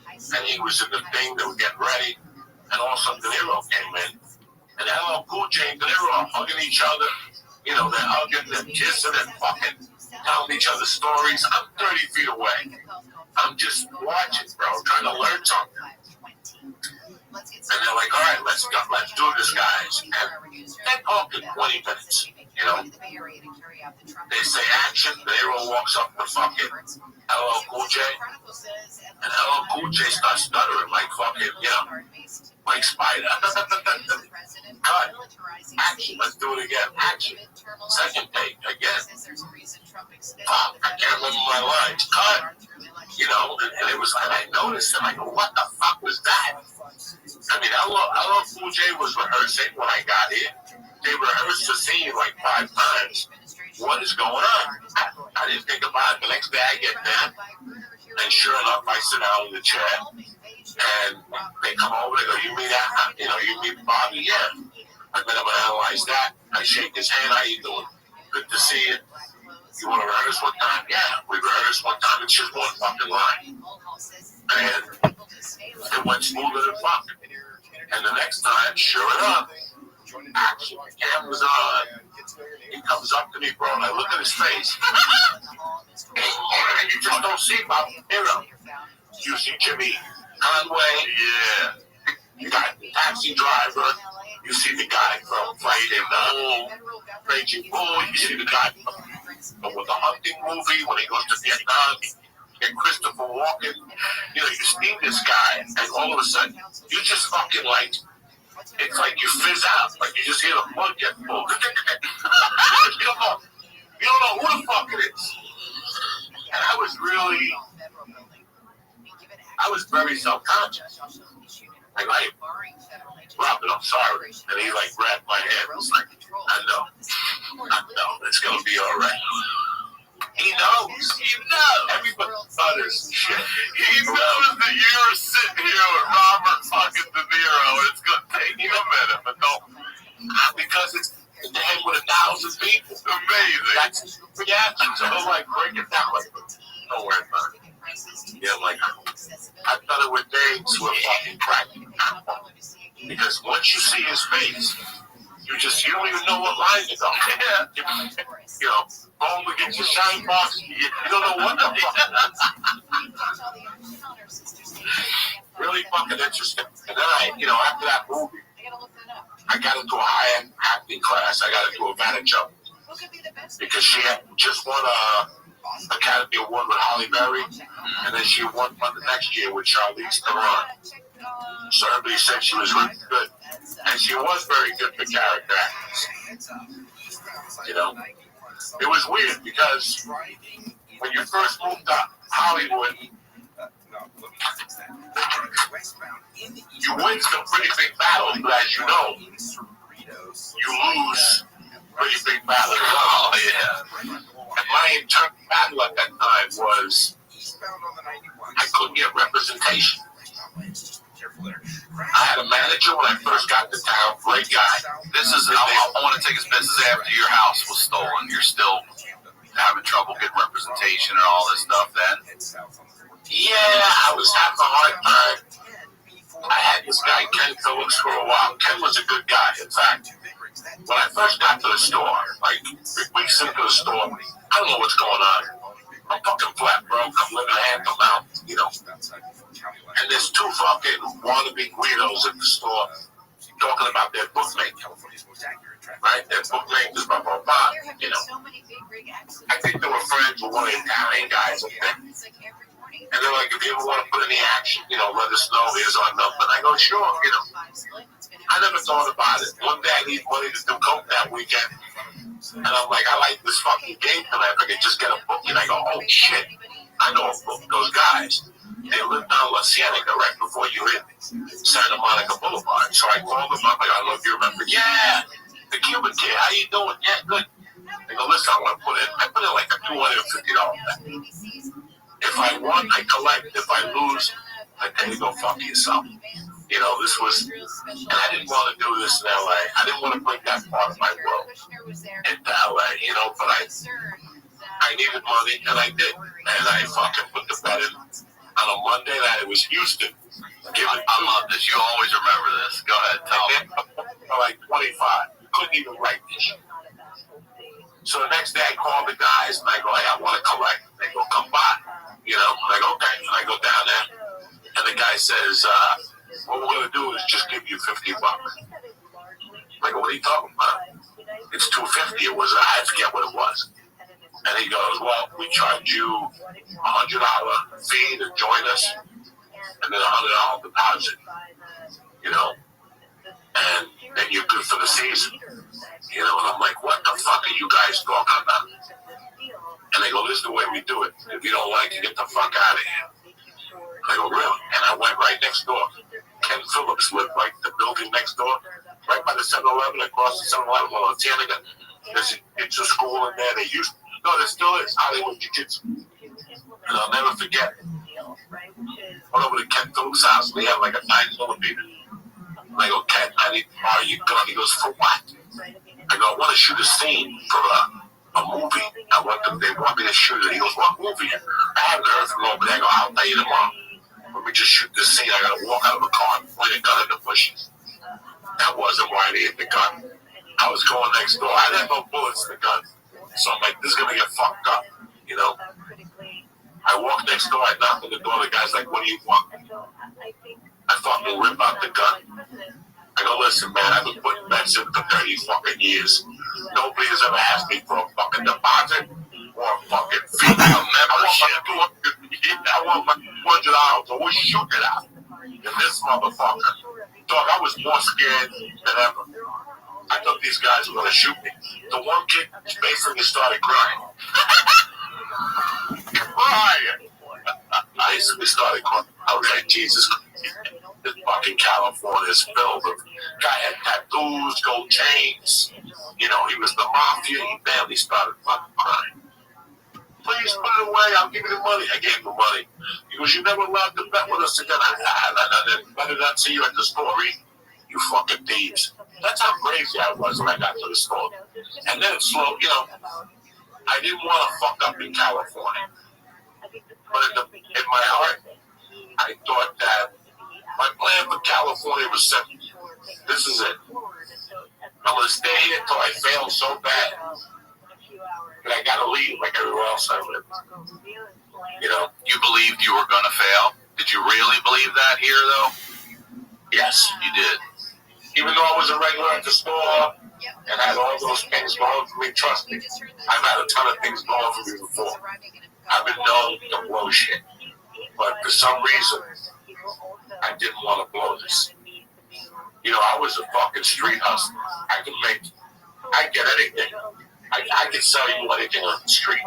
And he was in the thing, they were getting ready, and also De Niro came in. And LL Cool J and De Niro are hugging each other. They're hugging, they're kissing, and fucking telling each other stories. I'm 30 feet away. I'm just watching, bro, trying to learn something. And they're like, all right, let's do this, guys. And they're talking 20 minutes, They say action, the hero walks up to fucking LL Cool J. And LL Cool J starts stuttering like fucking, like Spider. Cut. Action, let's do it again. Action. Second take, again. Fuck, I can't remember my lines. Cut. And it was, and I noticed, and I go, what the fuck was that? I mean, LL Cool J was rehearsing when I got here. They rehearsed the scene like 5 times. What is going on? I didn't think about it. The next day I get there, and sure enough, I sit down in the chair, and they come over, they go, you mean that? You mean Bobby? Yeah. And then I'm going to analyze that. I shake his hand. How you doing? Good to see you. You want to rehearse one time? Yeah, we rehearsed one time. It's just one fucking line. And it went smoother than fuck. And the next time, sure enough, action, camera's on. He comes up to me, bro, and I look at his face. And you just don't see Bobby Hero. You see Jimmy Conway. Yeah. You got the taxi driver. You see the guy from Fighting Raging Bull. You see the guy from with the hunting movie when he goes to Vietnam. And Christopher Walken. You see this guy, and all of a sudden, you just fucking like, it's like you fizz out. Like you just hear the blood get pulled. You don't know who the fuck it is. And I was very self-conscious. I'm like, Robin, I'm sorry. And he like grabbed my hand and was like, I know, it's gonna be all right. He knows. So they're like, break it down. Like, don't worry about it. Yeah, like, I thought it with dates were fucking cracking. Because once you see his face, you don't even know what line to go. You know, home to get your shine box, you don't know what the fuck. Really fucking interesting. And then after that movie, I got into a high-end acting class. I got into a manager because she had just won a Academy Award with Halle Berry, and then she won one the next year with Charlize Theron. So everybody said she was really good, and she was very good for character actors. You know, it was weird because when you first moved to Hollywood, you win some pretty big battles, but as you know, you lose pretty big battles. Oh yeah. And my internal battle at that time was I couldn't get representation. I had a manager when I first got to town, great guy. I want to take his business after your house was stolen. You're still having trouble getting representation and all this stuff then? Yeah, I was having a hard time. I had this guy, Ken Phillips, for a while. Ken was a good guy. In fact, when I first got to the store, like 3 weeks into the store, I don't know what's going on. I'm fucking flat broke. I'm living hand to mouth, you know. And there's 2 fucking wannabe Guidos at the store talking about their bookmate. Right? Their bookmate is blah, blah, blah, you know. I think they were friends with one of the Italian guys up there. And they're like, if you ever want to put any action, you know, let us know. Here's our number. And I go, sure, you know. I never thought about it. One day I need money to do coke that weekend. And I'm like, I like this fucking game tonight. If I could just get a book. And I go, oh, shit. I know a book. Those guys, they live down La Cienega right before you hit Santa Monica Boulevard. So I called them up. I go, I don't know if you remember. Yeah, the Cuban kid. How you doing? Yeah, good. They go, listen, I want to put in. I put in like a $250 bet. If I won, I collect. If I lose, I tell you, go fuck yourself. You know, this was, and I didn't want to do this in LA. I didn't want to bring that part of my world into LA, you know, but I needed money, and I did. And I fucking put the bet in on a Monday night. It was Houston. I love this. You always remember this. Go ahead, tell me. Like 25. Couldn't even write this. So the next day I called the guys, and I go, hey, I want to collect. They go, come by. You know, I go, okay. And I go down there, and the guy says, what we're going to do is just give you $50. I go, what are you talking about? It's $250. It was, I forget what it was. And he goes, well, we charge you $100 fee to join us, and then $100 deposit, you know, and then you're good for the season. You know, and I'm like, what the fuck are you guys talking about? And they go, this is the way we do it. If you don't like it, get the fuck out of here. I go, really? And I went right next door. Ken Phillips lived like the building next door, right by the 7-Eleven, across the 7-Eleven on Cienega. There's a school in there. There still is Hollywood Jiu-Jitsu. And I'll never forget. Went over to Ken Phillips' house, and they had like a 9mm. And I go, Ken, I need to borrow your gun. He goes, for what? I go, I want to shoot a scene for a movie. They want me to shoot it. He goes, what movie? I haven't heard from nobody. I go, I'll tell you tomorrow. Let me just shoot this scene. I got to walk out of a car and point a gun in the bushes. That wasn't why I needed the gun. I was going next door. I didn't have no bullets in the gun. So I'm like, this is going to get fucked up, you know? I walk next door. I knock on the door. The guy's like, what do you want? I fucking rip out the gun. I go, listen, man, I've been putting bets in for 30 fucking years. Nobody has ever asked me for a fucking deposit or a fucking fee. I want my $200. So we'll shoot it out. And this motherfucker, dog, I was more scared than ever. I thought these guys were going to shoot me. The one kid basically started crying. I basically started crying. I was like, Jesus Christ. This fucking California is filled with guy had tattoos, gold chains. You know, he was the mafia. He barely started fucking crying. Please put it away. I'll give you the money. I gave him the money. He goes, you're never allowed to bet with us again. I better not see you at the store. You fucking thieves. That's how crazy I was when I got to the store. And then it slowed, you know. I didn't want to fuck up in California. But in my heart, I thought that my plan for California was simple. This is it. I'm going to stay here until I fail so bad that I got to leave like everywhere else I live. You know? You believed you were going to fail? Did you really believe that here, though? Yes, you did. Even though I was a regular at the store and had all those things going for me, trust me, I've had a ton of things going for me before. I've been known to blow shit. But for some reason, I didn't want to blow this. You know, I was a fucking street hustler. I get anything. I can sell you anything on the street.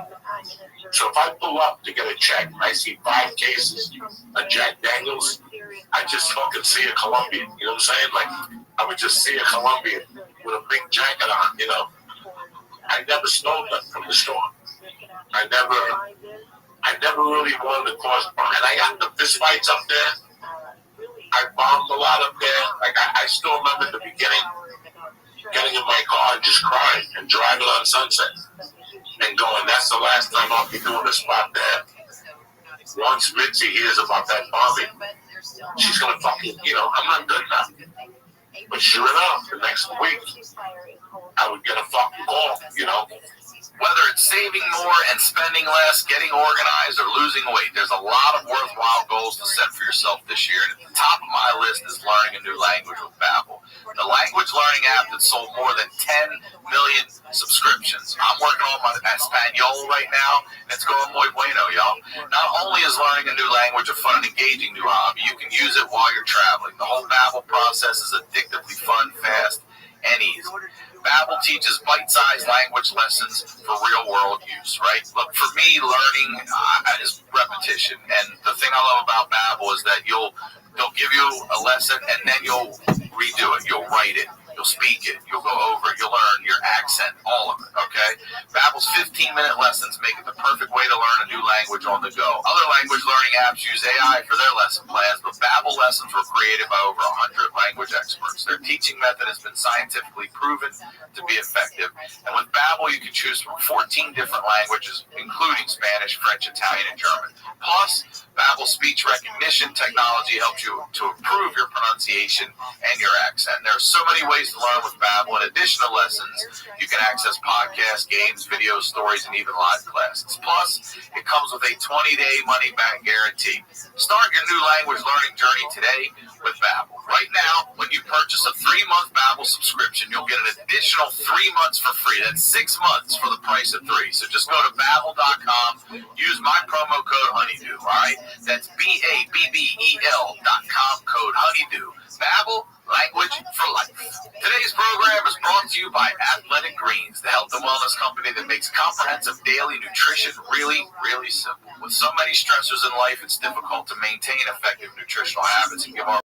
So if I pull up to get a check and I see 5 cases of Jack Daniels, I just fucking see a Colombian. You know what I'm saying? Like, I would just see a Colombian with a big jacket on, you know. I never stole nothing from the store. I never really wanted to cause harm. And I got the fist fights up there. I bombed a lot up there. Like, I still remember the beginning, getting in my car and just crying and driving on Sunset and going, that's the last time I'll be doing a spot there. Once Mitzi hears about that bombing, she's going to fucking, you know, I'm not good enough. But sure enough, the next week, I would get a fucking call, you know. Whether it's saving more and spending less, getting organized, or losing weight, there's a lot of worthwhile goals to set for yourself this year. And at the top of my list is learning a new language with Babbel, the language learning app that sold more than 10 million subscriptions. I'm working on my Espanol right now, and it's going muy bueno, y'all. Not only is learning a new language a fun and engaging new hobby, you can use it while you're traveling. The whole Babbel process is addictively fun, fast, and easy. Babbel teaches bite-sized language lessons for real-world use, right? Look, for me, learning is repetition, and the thing I love about Babbel is that they'll give you a lesson, and then you'll redo it, you'll write it, you'll speak it, you'll go over it, you'll learn your accent, all of it, okay? Babbel's 15-minute lessons make it the perfect way to learn a new language on the go. Other language learning apps use AI for their lesson plans, but Babbel lessons were created by over 100 language experts. Their teaching method has been scientifically proven to be effective, and with Babbel, you can choose from 14 different languages, including Spanish, French, Italian, and German. Plus, Babbel speech recognition technology helps you to improve your pronunciation and your accent. There are so many ways to learn with Babbel. In addition to lessons, you can access podcasts, games, videos, stories, and even live classes. Plus, it comes with a 20-day money-back guarantee. Start your new language learning journey today with Babbel. Right now, when you purchase a 3-month Babbel subscription, you'll get an additional 3 months for free. That's 6 months for the price of 3. So just go to Babbel.com, use my promo code Honeydew, all right? That's BABBEL.com, code Honeydew. Babbel, language for life. Today's program is brought to you by Athletic Greens, the health and wellness company that makes comprehensive daily nutrition really, really simple. With so many stressors in life, it's difficult to maintain effective nutritional habits and give our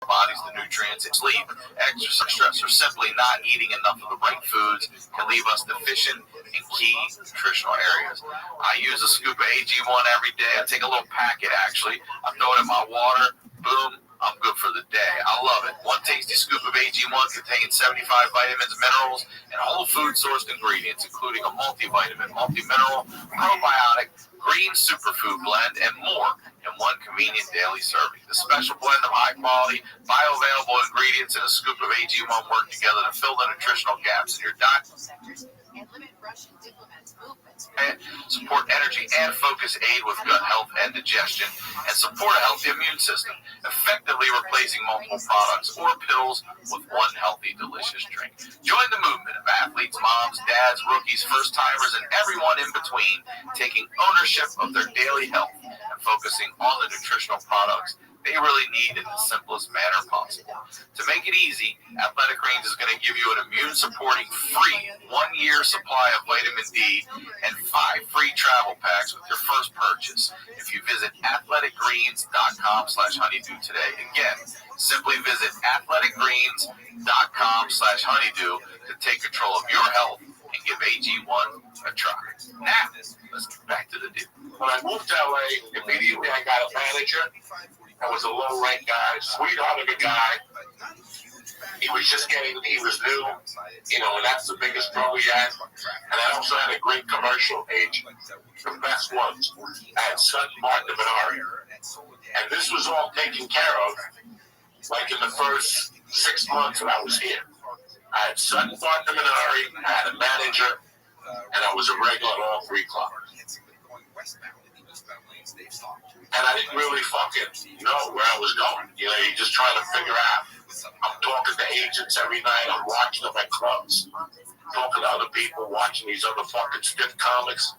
bodies the nutrients. Sleep, exercise, stress, or simply not eating enough of the right foods can leave us deficient in key nutritional areas. I use a scoop of AG1 every day. I take a little packet, actually. I throw it in my water. Boom. I'm good for the day. I love it. One tasty scoop of AG1 contains 75 vitamins, minerals, and whole food sourced ingredients, including a multivitamin, multi-mineral, probiotic, green superfood blend, and more in one convenient daily serving. The special blend of high-quality, bioavailable ingredients and a scoop of AG1 work together to fill the nutritional gaps in your diet. And limit Russian diplomats' movements. Support energy and focus, aid with gut health and digestion, and support a healthy immune system, effectively replacing multiple products or pills with one healthy, delicious drink. Join the movement of athletes, moms, dads, rookies, first-timers, and everyone in between, taking ownership of their daily health and focusing on the nutritional products they really need in the simplest manner possible. To make it easy, Athletic Greens is going to give you an immune-supporting free 1-year supply of vitamin D and 5 free travel packs with your first purchase if you visit athleticgreens.com/honeydew today. Again, simply visit athleticgreens.com/honeydew to take control of your health and give AG1 a try. Now, let's get back to the deal. When I moved to LA, immediately I got a manager. I was a low-rank guy, sweetheart of a guy. He was new, and that's the biggest pro he had. And I also had a great commercial agent, the best ones. I had Sutton Martin Minari. And this was all taken care of, like in the first 6 months that I was here. I had Sutton Martin Minari, I had a manager, and I was a regular at all 3 clubs. And I didn't really fucking know where I was going. You're just trying to figure out. I'm talking to agents every night. I'm watching them at clubs. Talking to other people, watching these other fucking stiff comics.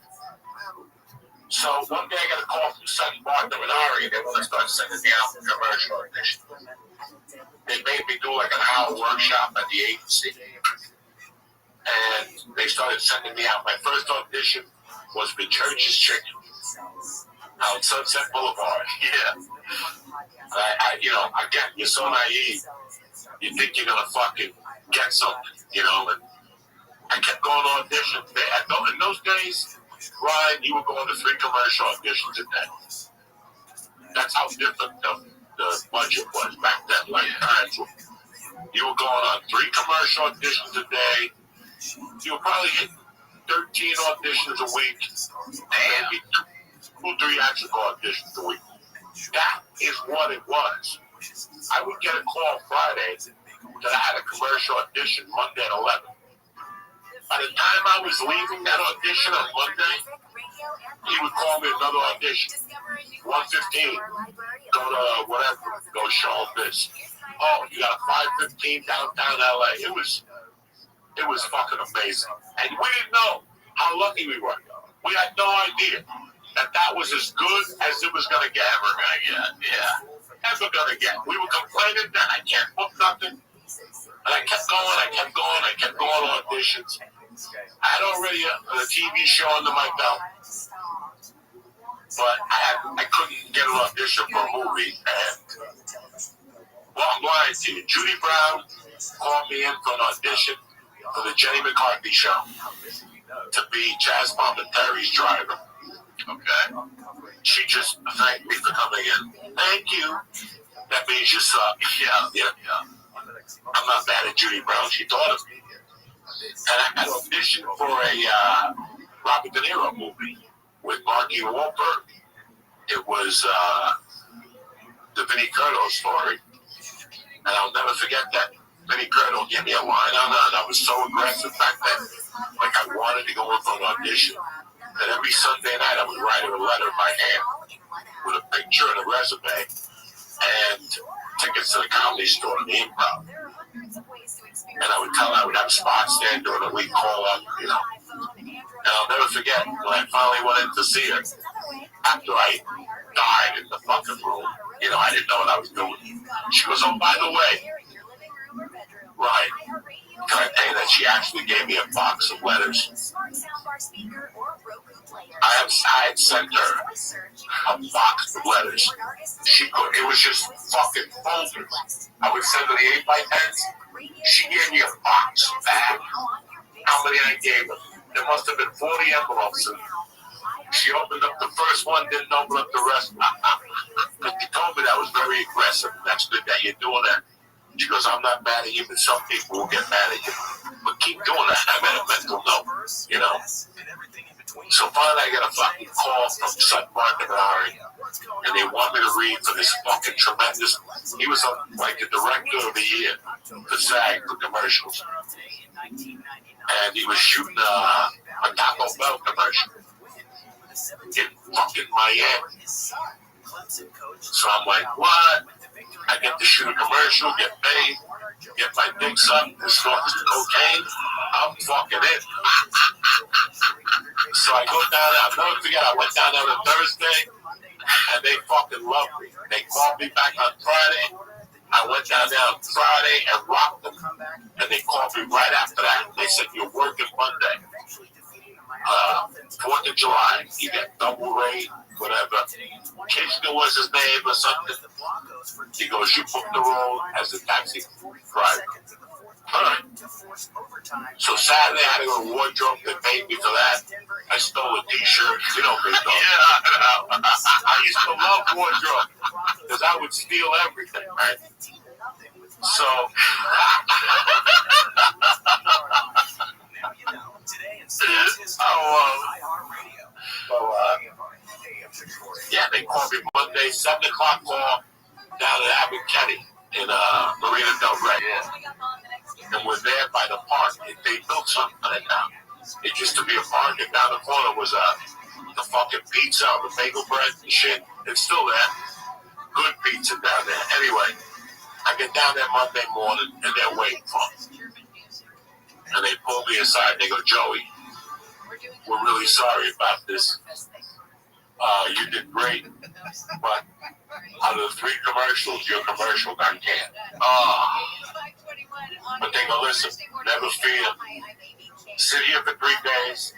So one day I got a call from Sutton Martin Minari, and they want to start sending me out for commercial audition. They made me do like an hour workshop at the agency. And they started sending me out. My first audition was for Church's Chicken out Sunset Boulevard. Yeah. Again, you're so naive. You think you're gonna fucking get something, and I kept going on auditions. In those days, Ryan, you were going to 3 commercial auditions a day. That's how different the budget was back then. Like times, you were going on 3 commercial auditions a day. You were probably hitting 13 auditions a week, maybe 2 or 3 actual auditions a week. That is what it was. I would get a call Friday that I had a commercial audition Monday at 11. By the time I was leaving that audition on Monday, he would call me another audition. 1:15. Go to whatever. Go show him this. Oh, you got a 5:15 downtown LA. It was fucking amazing. And we didn't know how lucky we were. We had no idea that was as good as it was going to get. Ever going to get. Yeah. Ever going to get. We were complaining that I can't book nothing. And I kept going on auditions. I had already a TV show under my belt. But I couldn't get an audition for a movie. And, well, I'm lying to you. Judy Brown called me in for an audition for the Jenny McCarthy show to be Chaz Palminteri's driver. Okay? She just thanked me for coming in. Thank you. That means you suck. Yeah. I'm not bad at Judy Brown. She thought of me. And I had auditioned for a Robert De Niro movie with Marky Wahlberg. It was the Vinnie Curto story. And I'll never forget that. Vinnie Curto gave me a line on it. I was so aggressive back then. Like I wanted to go in for an audition. That every Sunday night I would write her a letter by hand with a picture and a resume and tickets to the Comedy Store and the Improv. And I would have spots there during the week, call up, And I'll never forget when I finally went in to see her after I died in the fucking room. I didn't know what I was doing. She goes, oh, by the way, Ryan, can I tell you that she actually gave me a box of letters? I had sent her a box of letters. It was just fucking folders. I would send her the 8x10s. She gave me a box bag. How many I gave her? There must have been 40 envelopes in. She opened up the first one, didn't open up the rest. But she told me that was very aggressive. That's good that you're doing that. She goes, I'm not mad at you, but some people will get mad at you. But keep doing that. I'm at a mental note, So finally I got a fucking call from Sutton Martin Minari, and they want me to read for this fucking tremendous. He was like the director of the year for SAG for commercials. And he was shooting a Taco Bell commercial in fucking Miami. So I'm like, what? I get to shoot a commercial, get paid, get my dick sucked, and snort some cocaine. I'm fucking in. So I go down there. I'll never forget, I went down there on Thursday, and they fucking loved me. They called me back on Friday. I went down there on Friday and rocked them, and they called me right after that. They said, you're working Monday. 4th of July, you get double rate, whatever. Kitchener was his name or something. He goes, you booked the role as a taxi driver. All right. So Saturday, I had to go to wardrobe. They paid me for that. I stole a T-shirt. You know me, though. Yeah, I used to love wardrobe because I would steal everything, right? So, yeah, they called me Monday, 7 o'clock call down at Abbott Kenny in Marina Del Rey. Yeah. And we're there by the park. They built something right now. It used to be a park, and down the corner was the fucking pizza, the bagel bread and shit. It's still there. Good pizza down there. Anyway, I get down there Monday morning, and they're waiting for me. And they pull me aside, and they go, Joey, we're really sorry about this. You did great, but out of the 3 commercials, your commercial got canned. But they go, listen, never fear. Sit here for 3 days.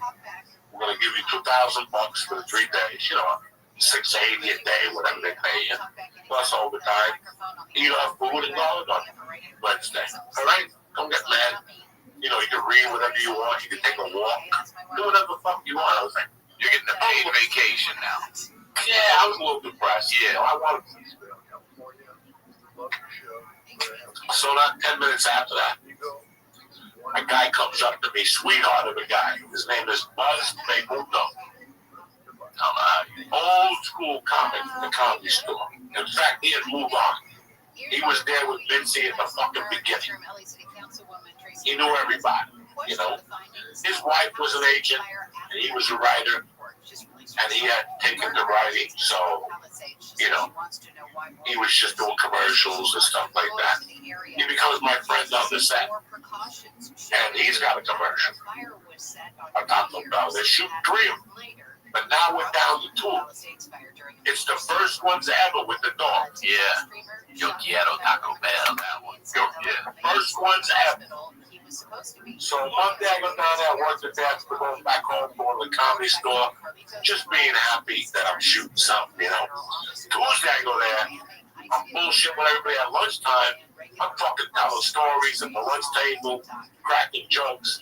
We're going to give you $2,000 for the 3 days. You know, $680 a day, whatever they pay you. Plus overtime. Eat our food and go on Wednesday. All right? Don't get mad. You know, you can read whatever you want. You can take a walk. Do whatever the fuck you want. I was like, you're getting a paid vacation now. Yeah, I was a little depressed. Yeah, I wanted to. So not 10 minutes after that, a guy comes up to me, sweetheart of a guy. His name is Buzz Megundo. Old school comic in the Comedy Store. In fact, he had moved on. He was there with Vinci at the fucking beginning. He knew everybody, you know. His wife was an agent, and he was a writer, and he had taken to writing, so, you know, he was just doing commercials and stuff like that. He becomes my friend on the set, and he's got a commercial. I talked about they're shooting 3 of them, but now we're down to 2. It's the first ones ever with the dog. Yeah. Yo quiero Taco Bell, that one. Yeah. First ones ever. So Monday I go down there, work the desk, go back home, go to the Comedy Store, just being happy that I'm shooting something, you know. Tuesday I go there, I'm bullshit with everybody at lunchtime. I'm fucking telling stories at the lunch table, cracking jokes.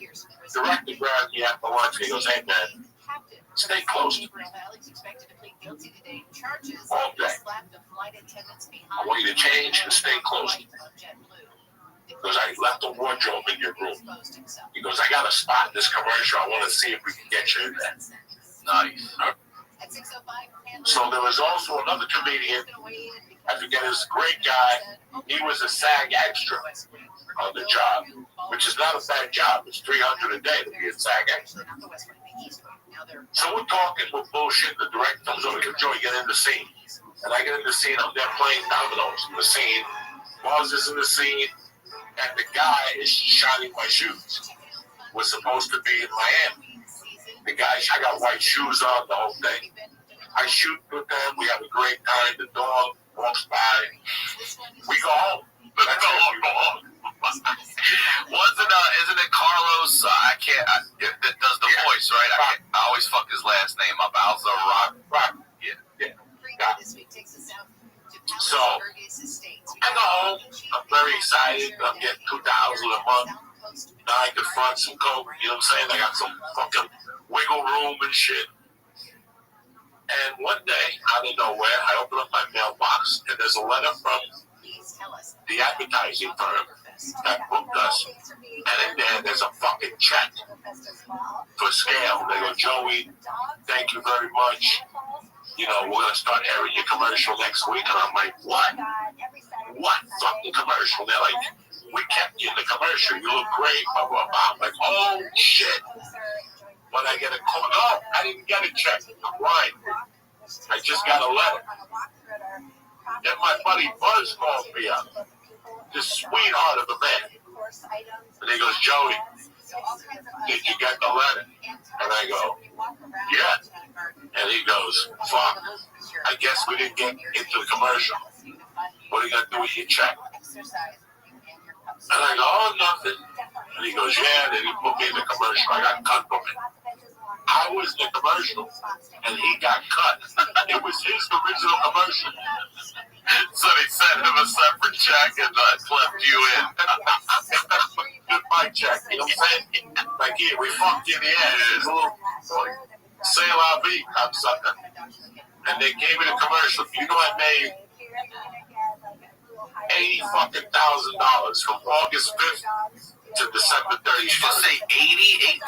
Director grabs me after lunch and he goes, hey man, stay close to me. All day. I want you to change and stay close to me. Because I left the wardrobe in your room. He goes, I got a spot in this commercial. I want to see if we can get you in there. Nice. So there was also another comedian. I forget his great guy. He was a SAG extra on the job, which is not a bad job. It's $300 a day to be a SAG extra. So we're talking, we're bullshit. The director comes over, goes, Joey, get in the scene. And I get in the scene. I'm there playing dominoes in the scene. Buzz is in the scene. And the guy is shining my shoes. We're supposed to be in Miami. The guy, I got white shoes on the whole thing. I shoot with them. We have a great time. The dog walks by. We go home. Go home. Isn't it Carlos? That does the voice, right? I always fuck his last name up. Rothschild. Yeah. So I go home. I'm very excited. I'm getting $2,000 a month. Now I can front some coke. You know what I'm saying? I got some fucking wiggle room and shit. And one day, out of nowhere, I open up my mailbox and there's a letter from the advertising firm that booked us. And in there's a fucking check for scale. They go, Joey, thank you very much. You know, we're going to start airing your commercial next week. And I'm like, what? What fucking commercial? They're like, we kept you in the commercial. You look great, blah, blah, blah. I'm like, oh, shit. When I get a call, no, I didn't get a check. I'm lying. I just got a letter. Then my buddy Buzz called me up. This sweetheart of a man. And he goes, Joey, did you get the letter? And I go, yeah. And he goes, fuck, I guess we didn't get into the commercial. What are you going to do with your check? And I go, oh, nothing. And he goes, yeah. Then he put me in the commercial. I got cut from it. I was in the commercial, and he got cut. It was his original commercial. So they sent him a separate check and left you in. That's my check. You know what I'm saying? Like, yeah, we fucked you in the ass. It's a little say la vie, cocksucker. And they gave me the commercial. You know I made $80,000 from August 5th to December 30th. You just say 80?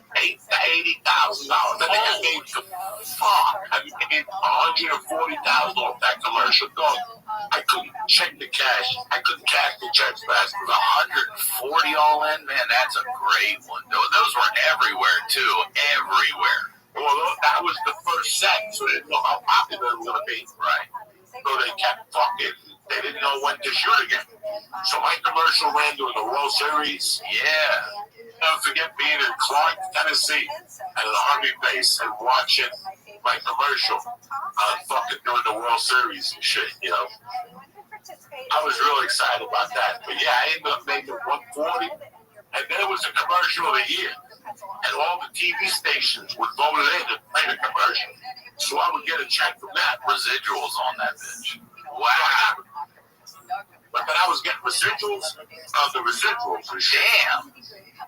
$80,000. I think I made $140,000 off that commercial. Dog, I couldn't check the cash. I couldn't cash the checks fast. It was 140 all in, man. That's a great one. Those were everywhere too. Everywhere. Well, that was the first set, so they didn't know how popular it was going to be. Right. So they kept fucking. They didn't know when to shoot again. So my commercial ran during the World Series. Yeah. Never forget being in Clark, Tennessee, at an Army base and watching my commercial fucking during the World Series and shit, you know. I was really excited about that. But yeah, I ended up making 140, and then it was the commercial of the year. And all the TV stations would vote it in to play the commercial. So I would get a check from that. Residuals on that bitch. Wow. But then I was getting residuals of the residuals and shit. Damn.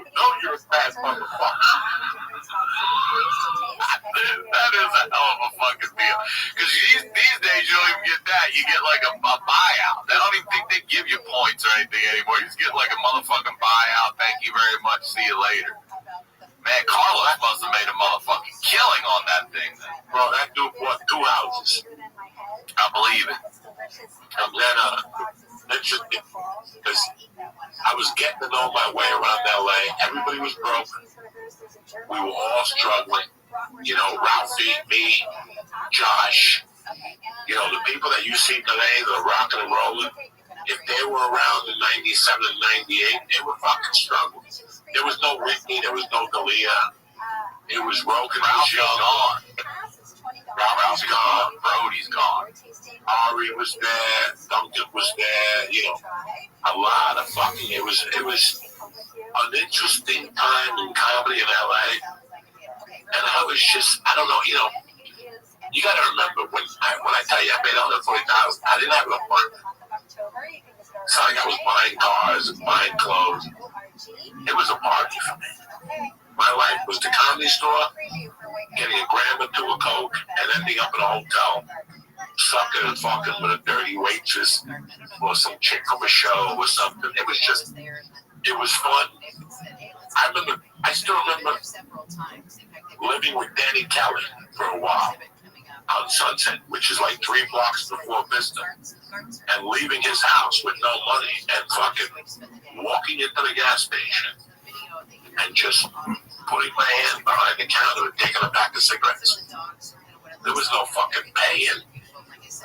No, you're a bad motherfucker. That is a hell of a fucking deal. Because these days you don't even get that. You get like a buyout. I don't even think they give you points or anything anymore. You just get like a motherfucking buyout. Thank you very much. See you later. Man, Carlos must have made a motherfucking killing on that thing. Bro, that dude bought 2 houses. I believe it. And then, interesting, because I was getting to know my way around LA. Everybody was broke. We were all struggling. You know, Ralphie, me, Josh. You know, the people that you see today that are rocking and rolling, if they were around in 97 and 98, they were fucking struggling. There was no Whitney, there was no Dalia. It was Rogan was young. Ralphie's gone. Brody's gone. Ari was there. Duncan was there. You know, a lot of fucking. It was an interesting time in comedy in LA. And I was just, I don't know, you know, you got to remember when I tell you I made $140,000, I didn't have enough money. It's not like I was buying cars and buying clothes. It was a party for me. My life was the comedy store, getting a gram or 2 of coke, and ending up in a hotel, sucking and fucking with a dirty waitress or some chick from a show or something. It was just, it was fun. I still remember living with Danny Kelly for a while on Sunset, which is like 3 blocks before Vista, and leaving his house with no money and fucking walking into the gas station and just putting my hand behind the counter and taking a pack of cigarettes. There was no fucking paying.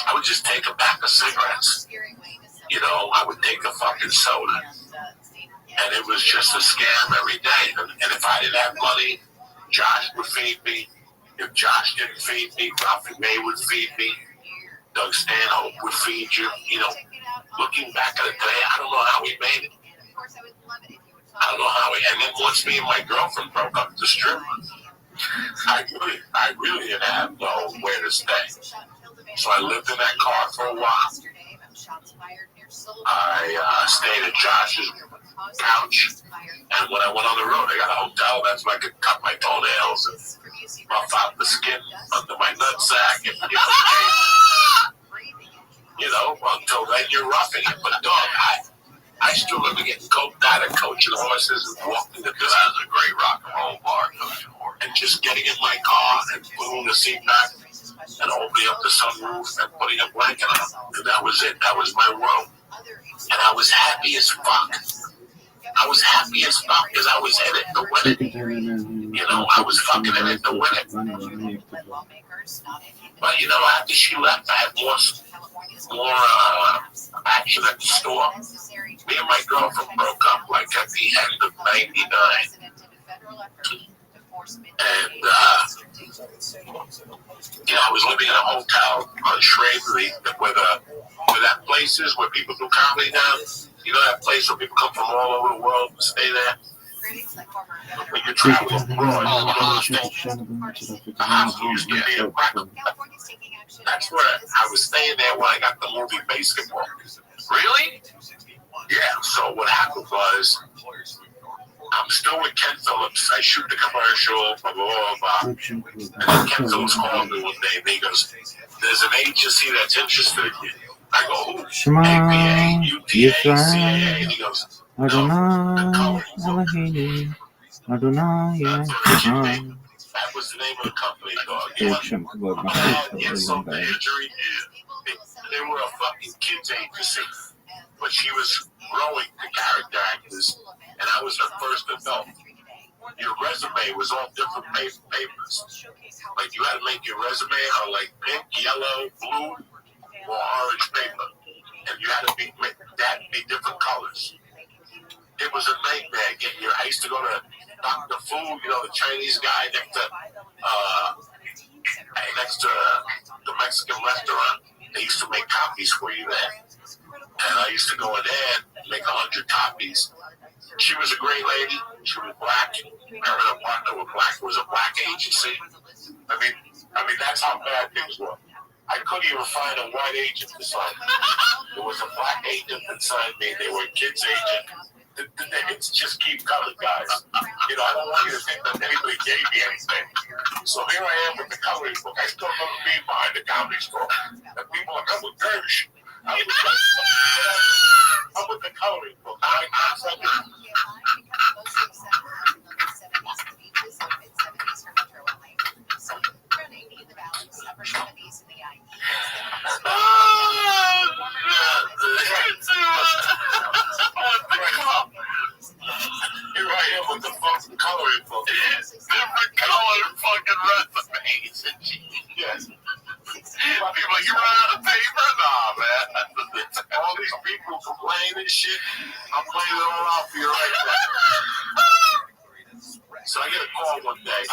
I would just take a pack of cigarettes. You know, I would take a fucking soda. And it was just a scam every day. And if I didn't have money, Josh would feed me. If Josh didn't feed me, Ralphie May would feed me. Doug Stanhope would feed you. You know, looking back at it today, I don't know how we made it. I don't know how we. And then once me and my girlfriend broke up, the stripper, I really didn't have nowhere to stay. So I lived in that car for a while. I stayed at Josh's couch, and when I went on the road, I got a hotel. That's where I could cut my toenails and buff out the skin under my nutsack. And you know, until then you're roughing it. But dog, I still remember getting coked out and coaching horses and walking the business. That was a great rock and roll bar, coaching horses. And just getting in my car and putting the seat back and opening up the sunroof and putting a blanket on. And that was it. That was my world. And I was happy as fuck. I was happy as fuck because I was in it to win it. You know, I was fucking in it to win it. But, you know, after she left, I had more action at the store. Me and my girlfriend broke up like at the end of 99. And, you know, I was living in a hotel on Shravery where that place is where people do comedy now. You know that place where people come from all over the world and stay there? When you're traveling abroad, you the hospital used to be a cracker. That's where I was staying there when I got the movie Basketball. Really? Yeah, so what happened was, I'm still with Ken Phillips. I shoot the commercial, blah, blah, blah. And then Ken Phillips called me one day and he goes, there's an agency that's interested in you. I go, who? Shema ABA, UTA, CAA. Yisrael He goes, no, the Adonai coloring book. Eloheinu Adonai Echad. That was the name of the company, dog. Baruch Shem Kavod Machut Insult to Adonai. injury. They were a fucking kids agency, but she was growing the character actors, and I was her first adult. Your resume was all different papers. Like you had to make your resume on like pink, yellow, blue, or orange paper, and you had to be different colors. It was a nightmare getting your. I used to go to Dr. Fu, the Chinese guy next to the Mexican restaurant. They used to make copies for you there, and I used to go in there and make 100 copies. She was a great lady. She was black. Her and her partner were black. It was a black agency. I mean, that's how bad things were. I couldn't even find a white agent to sign me. There was a black agent that signed me. They were a kids agent. It's just keep colored, guys. I don't want you to think that anybody gave me anything. So here I am with the coloring book. I still remember being behind the comedy store. And people are like, I'm with Gersh. I'm with the coloring book. Here I am with the fucking coloring book. Different colored fucking resumes. Yes. People like, you run out of paper? Nah, man. All these people complain and shit. I'm playing it all out for you right now. So I get a call one day.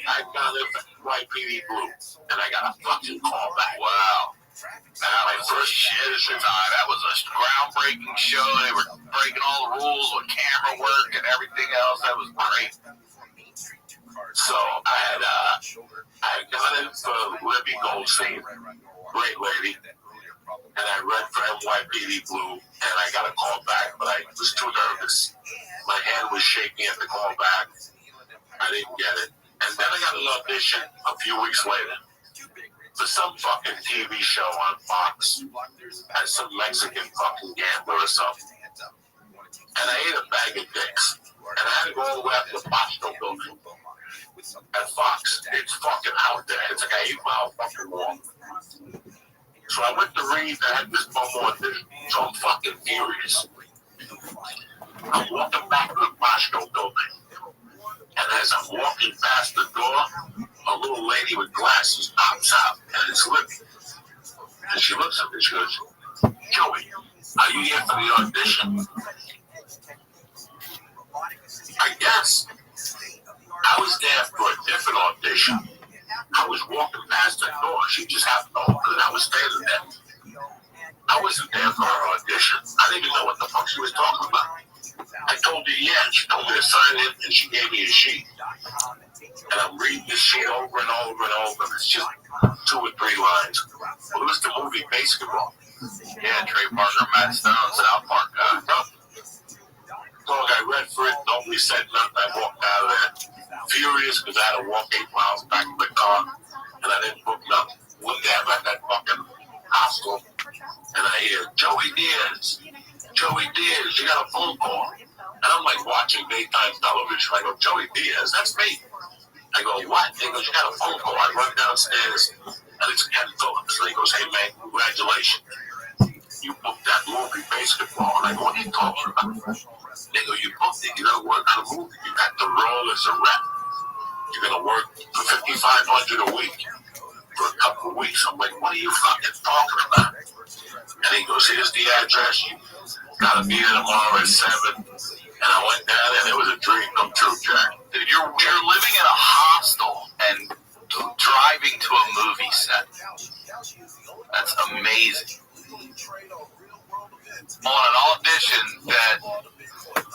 I got in YPD Blue, and I got a fucking call back. Wow. That was first shit at the time. That was a groundbreaking show. They were breaking all the rules with camera work and everything else. That was great. So I had gone in for Libby Goldstein, great lady, and I read for NYPD Blue, and I got a call back, but I was too nervous. My hand was shaking at the call back. I didn't get it. And then I got an audition a few weeks later for some fucking TV show on Fox as some Mexican fucking gambler or something. And I ate a bag of dicks. And I had to go all the way up to the Boston building at Fox. It's fucking out there. It's like an 8-mile fucking walk. So I went to read. I had this bum audition. So I'm fucking furious. I'm walking back to the Boston building. And as I'm walking past the door, a little lady with glasses pops out, and it's Libby. And she looks at me, she goes, Joey, are you here for the audition? I guess. I was there for a different audition. I was walking past the door. She just happened to open it. I was standing there. I wasn't there for her audition. I didn't even know what the fuck she was talking about. I told her, yeah, and she told me to sign it, and she gave me a sheet. And I'm reading this shit over and over and over, and it's just 2 or 3 lines. Well, it was the movie Basketball. Yeah, Trey Parker, Matt Stone, South Park guy. Dog, I read for it, nobody said nothing. I walked out of there furious because I had to walk 8 miles back to the car, and I didn't book nothing. One day I'm at that fucking hostel, and I hear, Joey Diaz, you got a phone call. And I'm like watching daytime television. I go, Joey Diaz, that's me. I go, what? He goes, you got a phone call. I run downstairs, and it's Ken Phillips. And he goes, hey, man, congratulations. You booked that movie, Basketball. And I go, what are you talking about? They go, you booked it. You got to work on the movie. You got the role as a rep. You're going to work for $5,500 a week for a couple of weeks. I'm like, what are you fucking talking about? And he goes, here's the address. You got to be there tomorrow at 7. And I went down there, and it was a dream come true, Jack. You're living in a hostel and driving to a movie set. That's amazing. On an audition that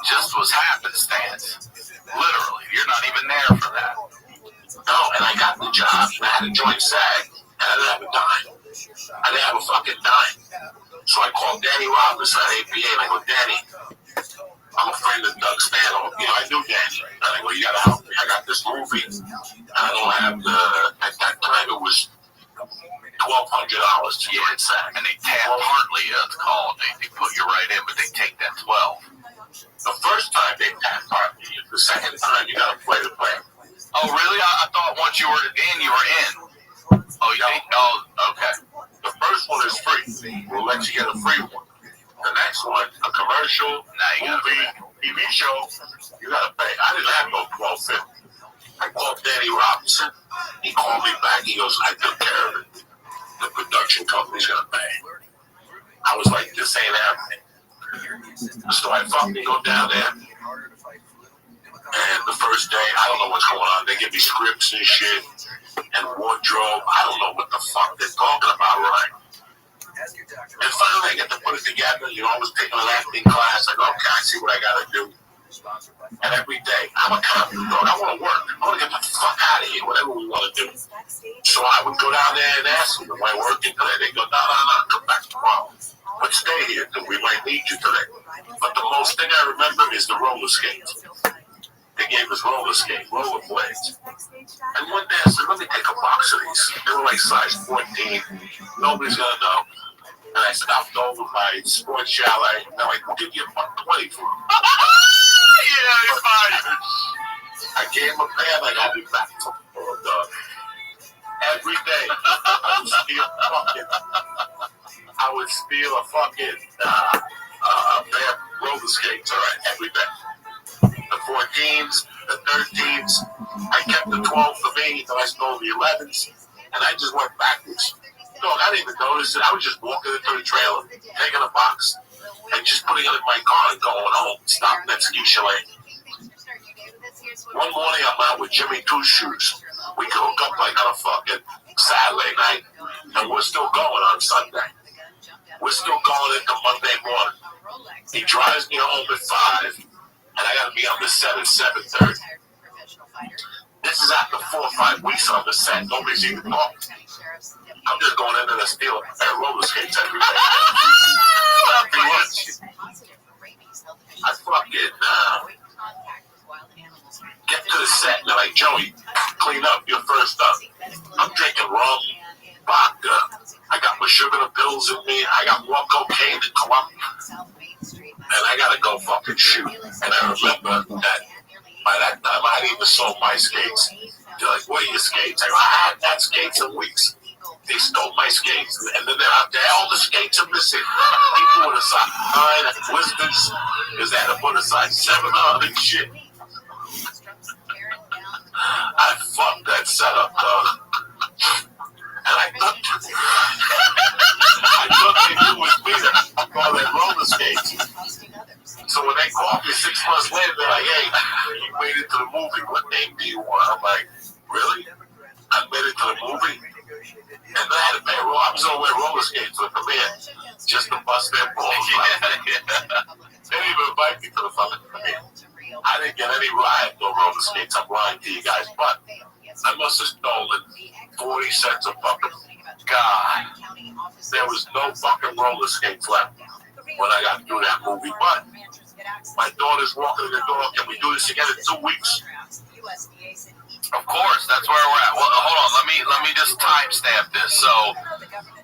just was happenstance. Literally, you're not even there for that. No, and I got the job, and I had to join SAG, and I didn't have a dime. I didn't have a fucking dime. So I called Danny Robinson at APA, and I go, Danny, I'm a friend of Doug Stanhope. I knew Danny. And I go, you gotta help me. I got this movie, and I don't have the, at that time it was $1,200 to get inside. And they tap partly, it's called. They put you right in, but they take that 12. The first time they tap partly. The second time you gotta play the play. Oh, really? I thought once you were in, you were in. Oh, you think? Oh, okay. The first one is free. We'll let you get a free one. The next one, a commercial, movie, TV show, you gotta pay. I didn't have no $12.50. I called Danny Robinson. He called me back. He goes, I took care of it. The production company's gonna pay. I was like, this ain't happening. So I fucking go down there. And the first day, I don't know what's going on. They give me scripts and shit and wardrobe. I don't know what the fuck they're talking about, right? And finally, I get to put it together. You know, I was taking an acting class. I go, okay, I see what I gotta do. And every day, I'm a cop, dog. I want to work. I want to get the fuck out of here, whatever we want to do. So I would go down there and ask them, am I working today? They go, no, come back tomorrow. But stay here, because we might need you today. But the most thing I remember is the roller skates. They gave us roller skates, roller blades. And one day I said, let me take a box of these. They were like size 14. Nobody's going to know. And I said, I'll go with my sports chalet. And they're like, we'll give you $120 for them. Yeah, you're fine. I gave him a pair, like, I'll be back tomorrow, dog. Every day, I would steal a fucking pair of roller skates, all right, every day. The 14s, the 13s, I kept the 12 for me until I stole the 11s, and I just went backwards. Dog, I didn't even notice it. I was just walking into the trailer, taking a box, and just putting it in my car and going home, stopping at Ski Chalet. One morning, I'm out with Jimmy Two Shoes. We could hook up like on a fucking Saturday night, and we're still going on Sunday. We're still going into Monday morning. He drives me home at 5, and I got to be on the set at 7:30. This is after 4 or 5 weeks on the set. Nobody's even talking. I'm just going in and stealing a pair of roller skates every day. I fucking get to the set and they're like, Joey, clean up, you're first up. I'm drinking rum, vodka. I got my sugar pills in me. I got more cocaine than Columbia. And I gotta go fucking shoot. And I remember that by that time I hadn't even sold my skates. They're like, what are your skates? I go, I haven't had skates in weeks. They stole my skates, and then they're out there. All the skates are missing. People with a size 9 and blisters, because they had to put a size 7 on and shit. I fucked that setup, dog. And I thought they knew it was me that all that roller skates. So when they called me 6 months later, they're like, hey, you made it to the movie. What name do you want? I'm like, really? I made it to the movie? And I had to pay a roll. I was going to wear roller skates with them in just to bust their balls. They didn't even invite me to the fucking premiere. I didn't get any ride, no roller skates. I'm lying to you guys. But I must have stolen 40 cents of fucking God. There was no fucking roller skates left when I got through that movie. But my daughter's walking in the door. Can we do this again in 2 weeks? Of course, that's where we're at. Well, hold on, let me just timestamp this. So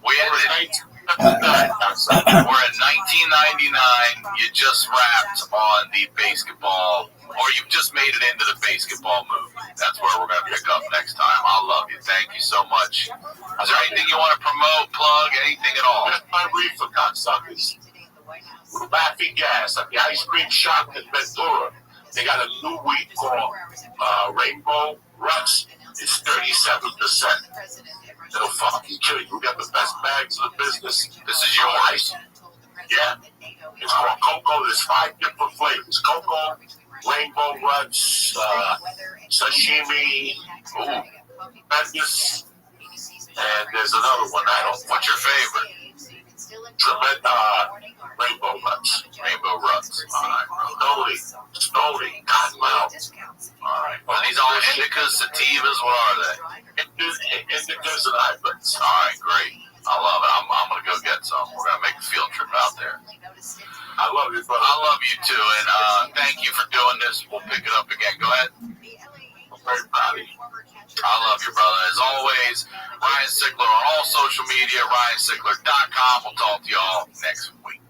we ended. We're at 1999. You just wrapped on the basketball, or you've just made it into the basketball movie. That's where we're going to pick up next time. I love you. Thank you so much. Is there anything you want to promote, plug, anything at all? My reefer, cocksuckers. Laffy Gas at the ice cream shop in Ventura. They got a new weed called Rainbow Ruts. It's 37%. It'll fucking kill you. We got the best bags in the business. This is yours. Yeah. It's called Cocoa. There's 5 different flavors. Cocoa, Rainbow Ruts, Sashimi, Tremendous, and there's another one. What's your favorite? Rainbow Ruts. Rainbow Ruts. All right. Stony. Cottonmouth. All right. Are these all indicas, sativas? What are they? Indicas and hybrids. All right, great. I love it. I'm going to go get some. We're going to make a field trip out there. I love you, brother. I love you too, and thank you for doing this. We'll pick it up again. Go ahead. I'm very proud of you. I love you, brother. As always, Ryan Sickler on all social media, RyanSickler.com. We'll talk to y'all next week.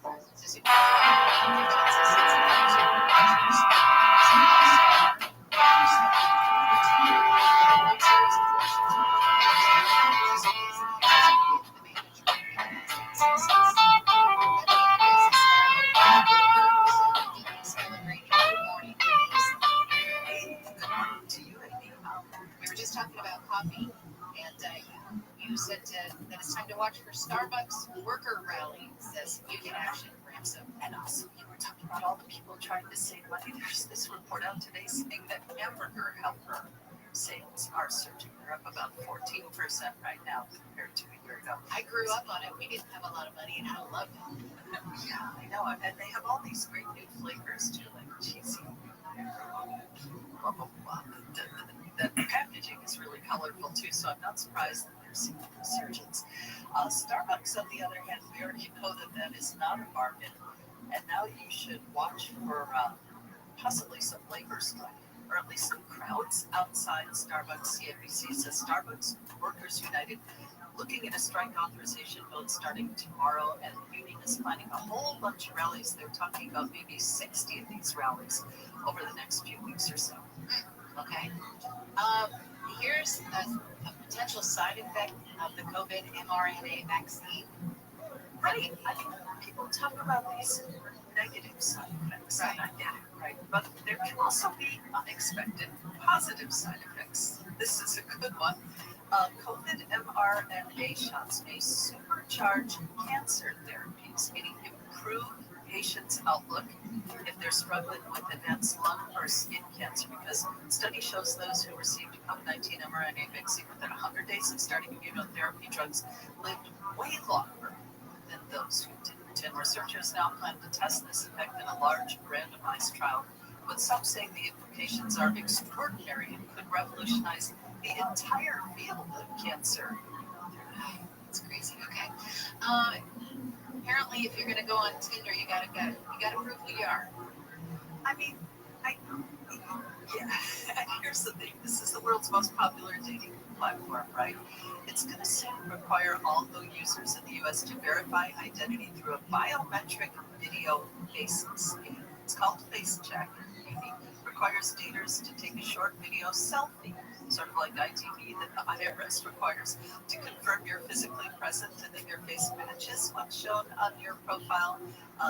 We were just talking about coffee, and you said that it's time to watch for Starbucks worker rally. It says union action ramps up. And also, you were talking about all the people trying to save money. There's this report out today saying that hamburger helper sales are surging. They're up about 14% right now compared to a year ago. I grew up on it. We didn't have a lot of money, and I loved it. Yeah, I know. And they have all these great new flavors too, like cheesy, blah, blah, blah. The packaging is really colorful too, so I'm not surprised that they're seeing a resurgence. Starbucks, on the other hand, we already know that is not a bargain, and now you should watch for possibly some labor strike, or at least some crowds outside Starbucks. CNBC says Starbucks Workers United looking at a strike authorization vote starting tomorrow, and the union is planning a whole bunch of rallies. They're talking about maybe 60 of these rallies over the next few weeks or so. Okay. Here's a potential side effect of the COVID mRNA vaccine. Right. I mean, people talk about these negative side effects, Right. and I get it, right? But there can also be unexpected positive side effects. This is a good one. COVID mRNA shots may supercharge cancer therapies, meaning improve patients' outlook if they're struggling with advanced lung or skin cancer, because study shows those who received COVID-19 mRNA vaccine within 100 days of starting immunotherapy drugs lived way longer than those who didn't. And researchers now plan to test this effect in a large randomized trial, with some saying the implications are extraordinary and could revolutionize the entire field of cancer. It's crazy. Okay. Apparently, if you're gonna go on Tinder, you gotta prove who you are. I mean, yeah. Here's the thing: this is the world's most popular dating platform, right? It's going to soon require all the users in the U.S. to verify identity through a biometric video face scan. It's called Face Check. It requires daters to take a short video selfie, sort of like ITV, that the IRS requires to confirm you're physically present and that your face matches what's shown on your profile.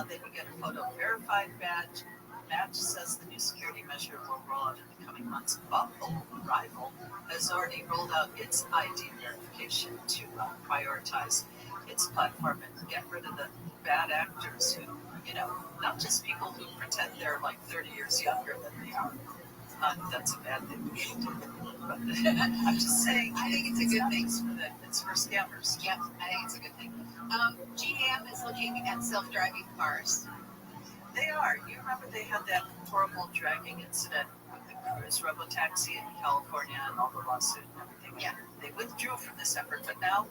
Then you get a photo verified badge. Match says the new security measure will roll out in the coming months. Bumble Rival has already rolled out its ID verification to prioritize its platform and get rid of the bad actors who, not just people who pretend they're like 30 years younger than they are. That's a bad thing. But I'm just saying. I think it's a good thing. It's for scammers. Yep, I think it's a good thing. GM is looking at self-driving cars. They are. You remember they had that horrible dragging incident with the Cruise robotaxi in California and all the lawsuit and everything. Yeah. They withdrew from this effort, but now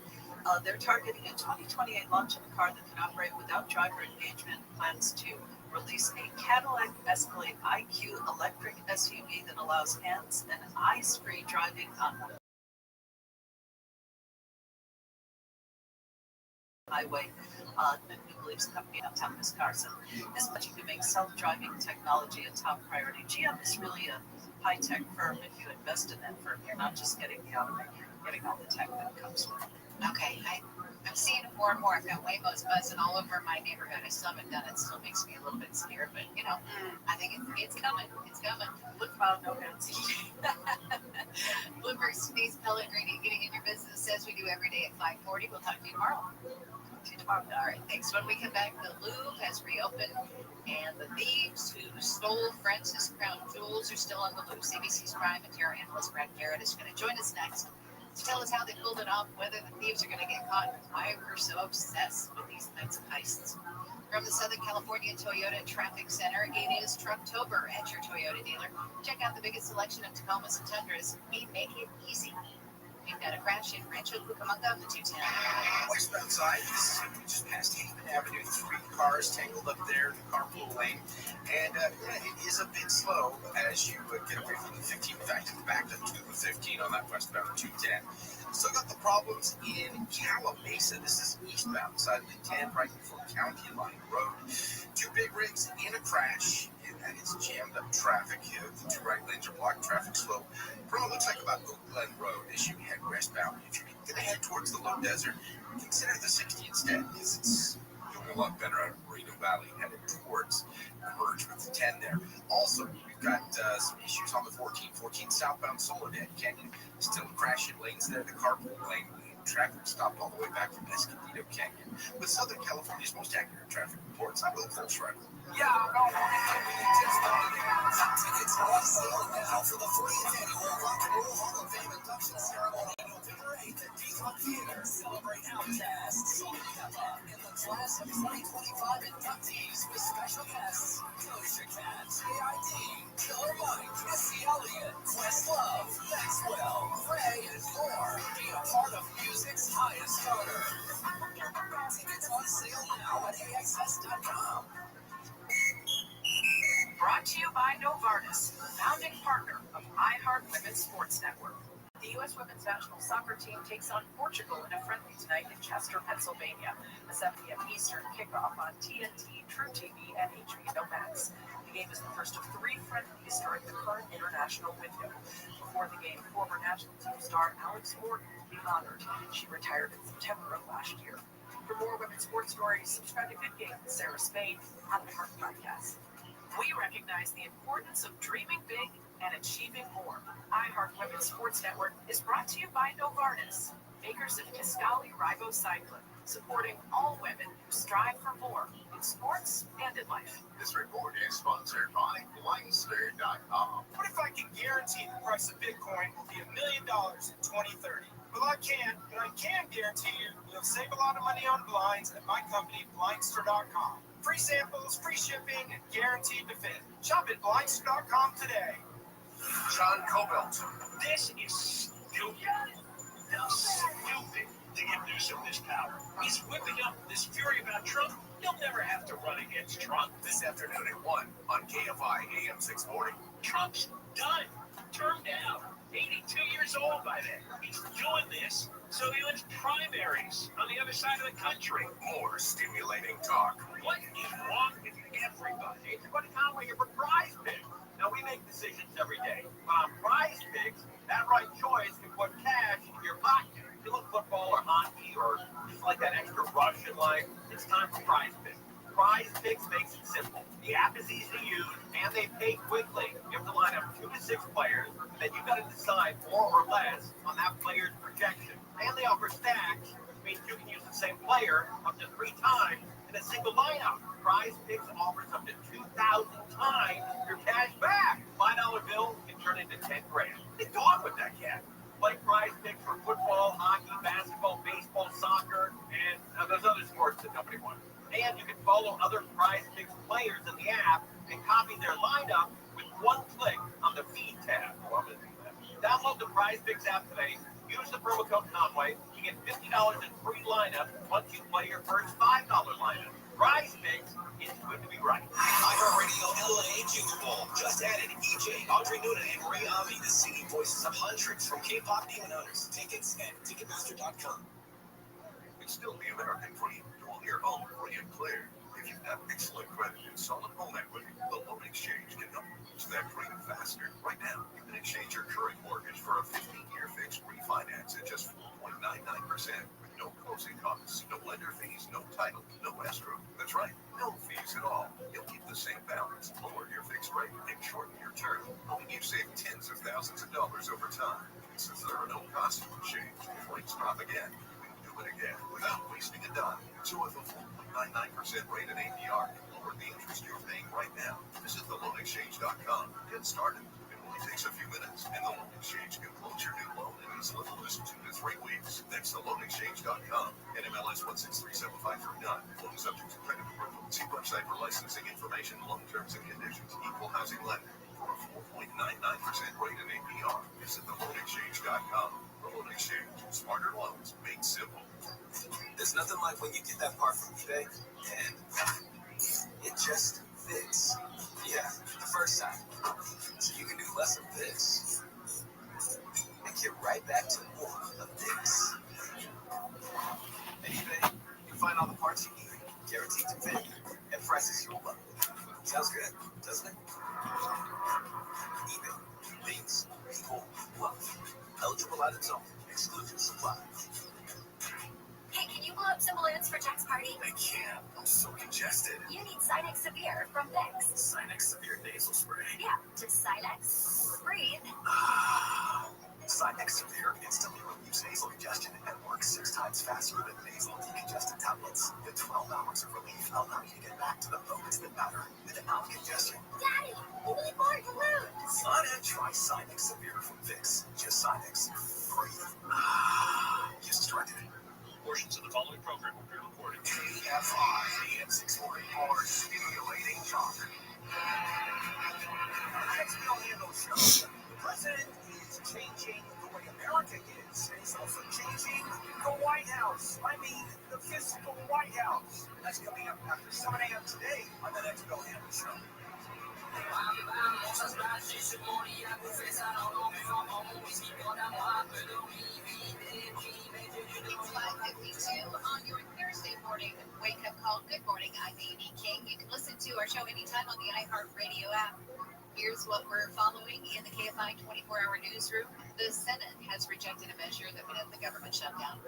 they're targeting a 2028 launch of a car that can operate without driver engagement. Plans to release a Cadillac Escalade IQ electric SUV that allows hands and eyes-free driving on highway. New Beliefs company on top of his cars is pledging to make self-driving technology a top priority. GM is really a high-tech firm. If you invest in that firm, you're not just getting the automaker, you're getting all the tech that comes with it. Okay, I'm seeing it more and more. I've got Waymo's buzzing all over my neighborhood. I still haven't done it. Still makes me a little bit scared, but I think it's coming. It's coming. Look about no hands. Bloomberg Space Pellegrini getting in your business as we do every day at 5:40. We'll talk to you tomorrow. All right, thanks. When we come back, the Louvre has reopened, and the thieves who stole Francis Crown jewels are still on the loose. ABC's crime and terror analyst Brad Garrett is going to join us next to tell us how they pulled it off, whether the thieves are going to get caught, and why we're so obsessed with these types of heists. From the Southern California Toyota Traffic Center, it is Trucktober at your Toyota dealer. Check out the biggest selection of Tacomas and Tundras. We make it easy. We've got a crash in Rancho Cucamonga on the 210. Westbound side, this is just past Haven Avenue. 3 cars tangled up there in the carpool lane. And it is a bit slow as you get away from the 15. In fact, it's backed up to the 15 on that westbound 210. Still got the problems in Calamasa. This is eastbound side of the 10, right before County Line Road. 2 big rigs in a crash, and that is jammed up traffic. The 2 right lanes are blocked, traffic slow. From what looks like about Oak Glen Road as you head westbound. If you're going to head towards the low desert, consider the 60 instead, because it's doing a lot better out of Moreno Valley headed towards the merge with the 10 there. Also, we've got some issues on the 14 southbound Soledad Canyon. Still crashing lanes there, the carpool lane. Traffic stopped all the way back from Escondido Canyon. With Southern California's most accurate traffic reports, I'm Will Fulshright. Yeah, tickets are on sale now for the 40th annual Rock and Roll Hall of Fame induction ceremony, November 8th at Peacock Theater. Celebrate Outkast, Salt Peppa, and the class of 2025 inductees with special guests Doja Cat, J.I.D., Killer Mike, Missy Elliott, Questlove, Maxwell, Ray, and more. Be a part of music's highest honor. Tickets on sale now at AXS.com. Brought to you by Novartis, founding partner of iHeart Women's Sports Network. The U.S. Women's National Soccer Team takes on Portugal in a friendly tonight in Chester, Pennsylvania. A 7 p.m. Eastern kickoff on TNT, True TV, and HBO Max. The game is the first of 3 friendlies during the current international window. Before the game, former national team star Alex Morgan will be honored. She retired in September of last year. For more women's sports stories, subscribe to Good Game with Sarah Spain on the Heart Podcast. We recognize the importance of dreaming big and achieving more. iHeart Women's Sports Network is brought to you by Novartis, makers of Kisqali Ribocycline, supporting all women who strive for more in sports and in life. This report is sponsored by Blindster.com. What if I can guarantee the price of Bitcoin will be $1 million in 2030? Well, I can't, but I can guarantee you'll save a lot of money on blinds at my company, Blindster.com. Free samples, free shipping, and guaranteed to fit. Shop at Blindster.com today. John Cobelt. This is stupid. Stupid to give Newsom this power. He's whipping up this fury about Trump. He'll never have to run against Trump. This afternoon at 1 on KFI AM 640. Trump's done. Termed out. 82 years old by then. He's doing this so he wins primaries on the other side of the country. More stimulating talk. What is wrong with everybody? It's Buddy Conway here for Prize Picks. Now, we make decisions every day, but on Prize Picks, that right choice can put cash in your pocket. If you love football or hockey or just like that extra rush in life, it's time for Prize Picks. Prize Picks makes it simple. The app is easy to use, and they pay quickly. You have to line up 2 to 6 players, and then you've got to decide more or less on that player's projection. And they offer stacks, which means you can use the same player up to 3 times in a single lineup. Prize Picks offers up to 2,000 times your cash back. $5 bill can turn into 10 grand. Get on with that cash. Play Prize Picks for football, hockey, basketball, baseball, soccer, and those other sports the company wants. And you can follow other Prize Picks players in the app and copy their lineup with 1 click on the feed tab. Download the Prize Picks app today. Use the promo code Conway. You get $50 in free lineup once you play your first $5 lineup. Prize Picks is good to be right. iHeartRadio LA Junior Bowl just added EJ, Audrey Nuna, and Ray Avi, the singing voices of hundreds from K-pop demon hunters. Tickets at Ticketmaster.com. It's still the American dream to own your home free and clear. If you have excellent credit and solid home equity, the Loan Exchange can help you reach that dream faster. Right now, you can exchange your current mortgage for a 15-year fixed refinance at just 4.99%. No closing costs, no lender fees, no title, no escrow. That's right, no fees at all. You'll keep the same balance, lower your fixed rate, and shorten your term, helping you save tens of thousands of dollars over time. Since there are no costs to exchange, if rates drop again, you can do it again without wasting a dime. So with a 4.99% rate in APR, lower the interest you're paying right now. Visit theloanexchange.com. Get started. It only takes a few minutes, and the Loan Exchange can close your new loan in as little as 2 to 3 weeks. That's theloanexchange.com. NMLS 1637539. Loan subject to credit approval. See website for licensing information, loan terms and conditions. Equal housing lender. For a 4.99% rate in APR, visit theloanexchange.com. The Loan Exchange. Nothing like when you get that part from eBay and it just fits. Yeah, the first time. So you can do less of this and get right back to more of this. At eBay, you find all the parts you need, guaranteed to fit, at prices you'll love. Sounds good, doesn't it? eBay. Things people love. Eligible items only. Exclusions supply. Hey, can you blow up some balloons for Jack's party? I can't. I'm so congested. You need Sinex Severe from Vicks. Sinex Severe Nasal Spray. Yeah, just Sinex. Breathe. Sinex Severe instantly relieves nasal congestion and works 6 times faster than nasal decongestant tablets. The 12 hours of relief allow you to get back to the moments that matter without congestion. Daddy, we need more balloons. Try Sinex Severe from Vicks. Just Sinex. Breathe. Just started. Portions of the following program will be recorded. KFI AM 640 or stimulating talk. Next Bill Handle show. The president is changing the way America is, and he's also changing the White House. I mean, the physical White House. That's coming up after 7 a.m. today on the Next Bill Handle show. 5:52 on your Thursday morning wake-up call. Good morning, I'm Amy King. You can listen to our show anytime on the iHeartRadio app. Here's what we're following in the KFI 24-hour newsroom. The Senate has rejected a measure that would end the government shutdown.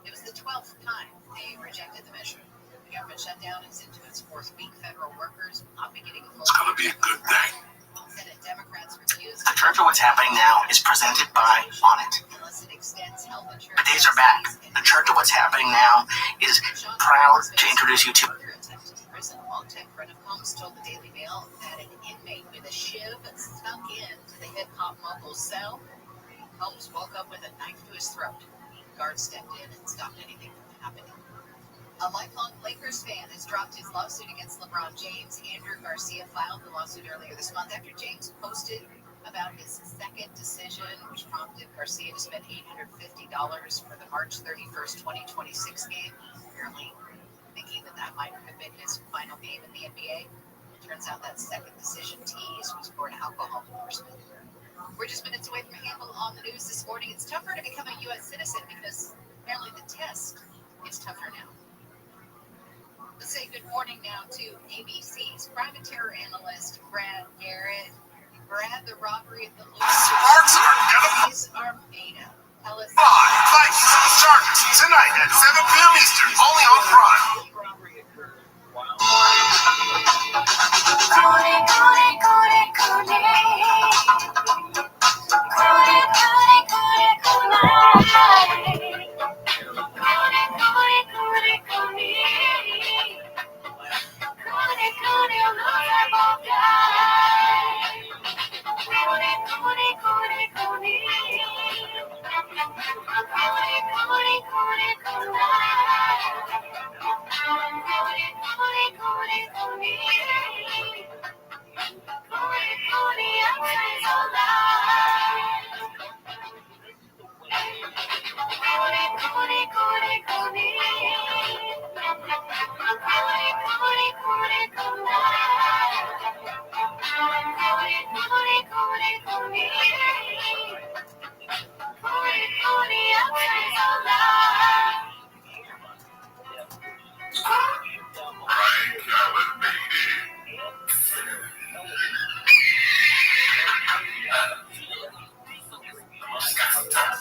It was the 12th time they rejected the measure. The government shutdown is into its 4th week. Federal workers will not be getting a full. It's going to be a good thing. Senate Democrats refuse. The Church of What's Happening Now is presented by On It. Unless it extends health insurance. The days are back. The Church of What's Happening Now is proud to introduce you to. Attempted to prison. A longtime friend of Holmes told the Daily Mail that an inmate with a shiv snuck into the hip-hop mogul's cell. Holmes woke up with a knife to his throat. Guards stepped in and stopped anything from happening. A lifelong Lakers fan has dropped his lawsuit against LeBron James. Andrew Garcia filed the lawsuit earlier this month after James posted about his second decision, which prompted Garcia to spend $850 for the March 31st, 2026 game, apparently thinking that might have been his final game in the NBA. It turns out that second decision tease was for an alcohol endorsement. We're just minutes away from Handle on the news this morning. It's tougher to become a U.S. citizen because apparently the test is tougher now. Let's say good morning now to ABC's private terror analyst, Brad Garrett. Brad, the robbery at the Lucas are made up. Tell us. Vikings and Chargers tonight at 7 p.m. Eastern, only on Prime. Robbery occurred while.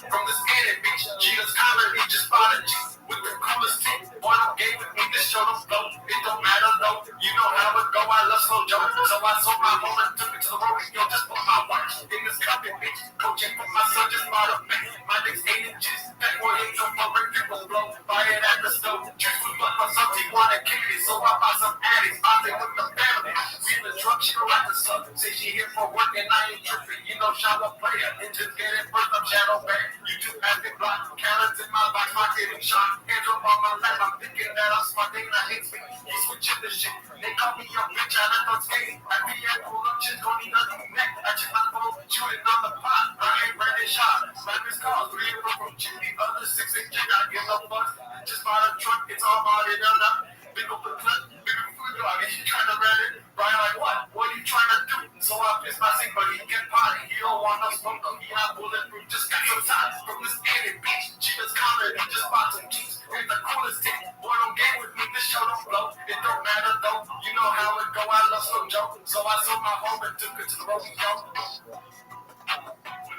From this enemy, Jesus Collar, he just spotted you. With the coolest team, one gave with me to show them flow. It don't matter, no. You know how it go, I love slow Joe. So I sold my home and took it to the rodeo just for my work. In this company, bitch, coaching for my son just bought a man. My dick's 8 inches, that boy ain't no my ring, people blow. Buy it at the stove, juice was but my son, he wanted candy, so I bought some addicts. I think with the family, we in the truck, she don't like the sun. Say she here for work and I ain't tripping. You know, shower player, and just get it first, I'm shadow bang. You just pass it block, cannons in my box, my getting shot. Hands up on my lap, I'm thinking that I'm smart, they not hate me. He switching the shit, they call me a bitch, I left on skating. I be at pull up, shit, don't need nothing neck. I check my phone, shooting on the pot. I ain't ready shot. Slap his car, 3 of them from Jimmy, other 6 ain't check, I give no fuck. Just bought a truck, it's all modded up. Big old food dog, and she's trying to rent it. Brian, like, what? What are you trying to do? So I pissed my sink, but he get potty. He don't want no smoke, though. He not bulletproof, just got some time from this Annie bitch. She just commented, he just bought some keys. It's the coolest thing. Boy, don't game with me, this show don't blow. It don't matter, though. You know how it go, I love some joke. So I sold my home and took it to the rodeo.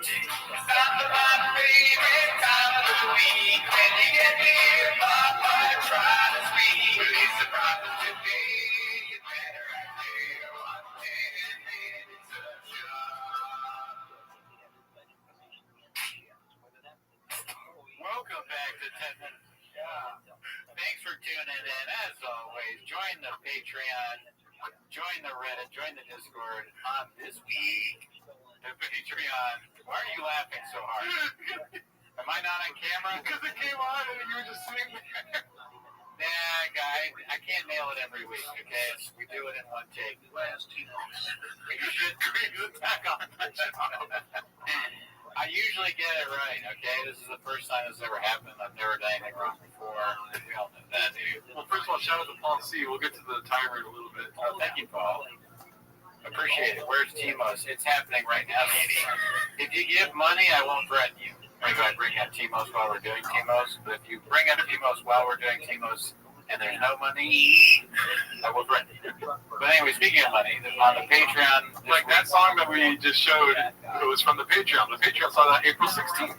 Stop the favorite time of the week. When you get here, Papa, try to speak. Release the prophet today. You better act there. 10 minutes of Welcome back to 10 Minutes. Thanks for tuning in. As always, join the Patreon, join the Reddit, join the Discord. This week, the Patreon. Why are you laughing so hard? Am I not on camera? Because it came on and you were just sitting there. Nah, guy, I can't nail it every week, okay? We do it in one take. You should agree to attack on. I usually get it right, okay? This is the first time this ever happened. I've never done anything wrong before. We all know that, dude. Well, first of all, shout out to Paul C. We'll get to the timer in a little bit. Oh, thank you, Paul. Appreciate it. Where's Timos? It's happening right now, baby. If you give money, I won't threaten you. Maybe I bring up Timos while we're doing Timos. But if you bring up Timos while we're doing Timos and there's no money, I will threaten you. But anyway, speaking of money, on the Patreon... Like that song that we just showed, it was from the Patreon. The Patreon saw that April 16th.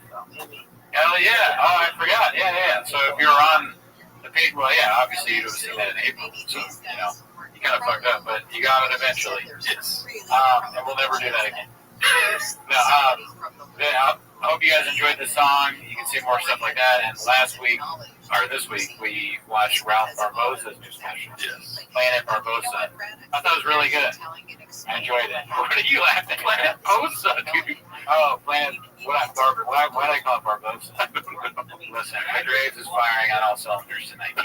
Hell yeah. Oh, I forgot. Yeah. So if you're on the page, well, yeah, obviously you'd have seen that in April. So, you know, you kind of fucked up, but you got it eventually. Yes. And we'll never do that again. No, I hope you guys enjoyed the song. You can see more stuff like that. And this week, we watched Ralph Barbosa's new special. Yes. Planet Barbosa. I thought it was really good. I enjoyed it. What are you laughing at? Planet Barbosa, dude. Oh, Planet. Why do I call it Barbosa? Listen, my Graves is firing on all cylinders tonight.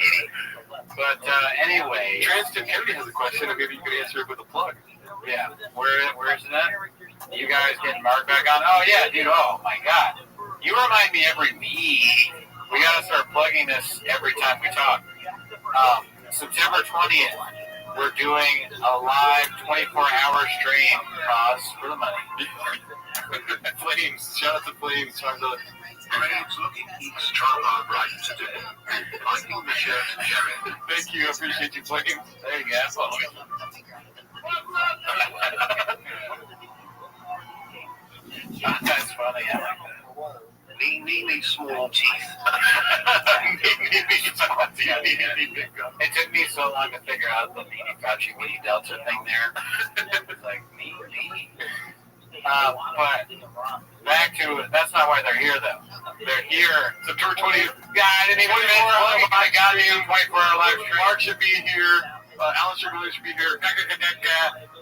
But anyway. Transton Kennedy has a question, and maybe you could answer it with a plug. Yeah. Where is it at? You guys getting Mark back on? Oh, yeah, dude. Oh, my God. You remind me every week. We got to start plugging this every time we talk. September 20th, we're doing a live 24-hour stream for the money. Flames. Shout out to Flames. Trying to... Flames looking extra bright today. Liking the shirt, Jerry. Thank you. I appreciate you, Flames. There you go. That's funny. I like that. Me, small teeth. It took me so long to figure out the Meanie Fauci Meanie Delta thing there. It's like, me. But back to, that's not why they're here, though. They're here September 20th. God, I didn't even make it. I got you. 24-hour live stream. Mark should be here. Alan Sugarly should be here.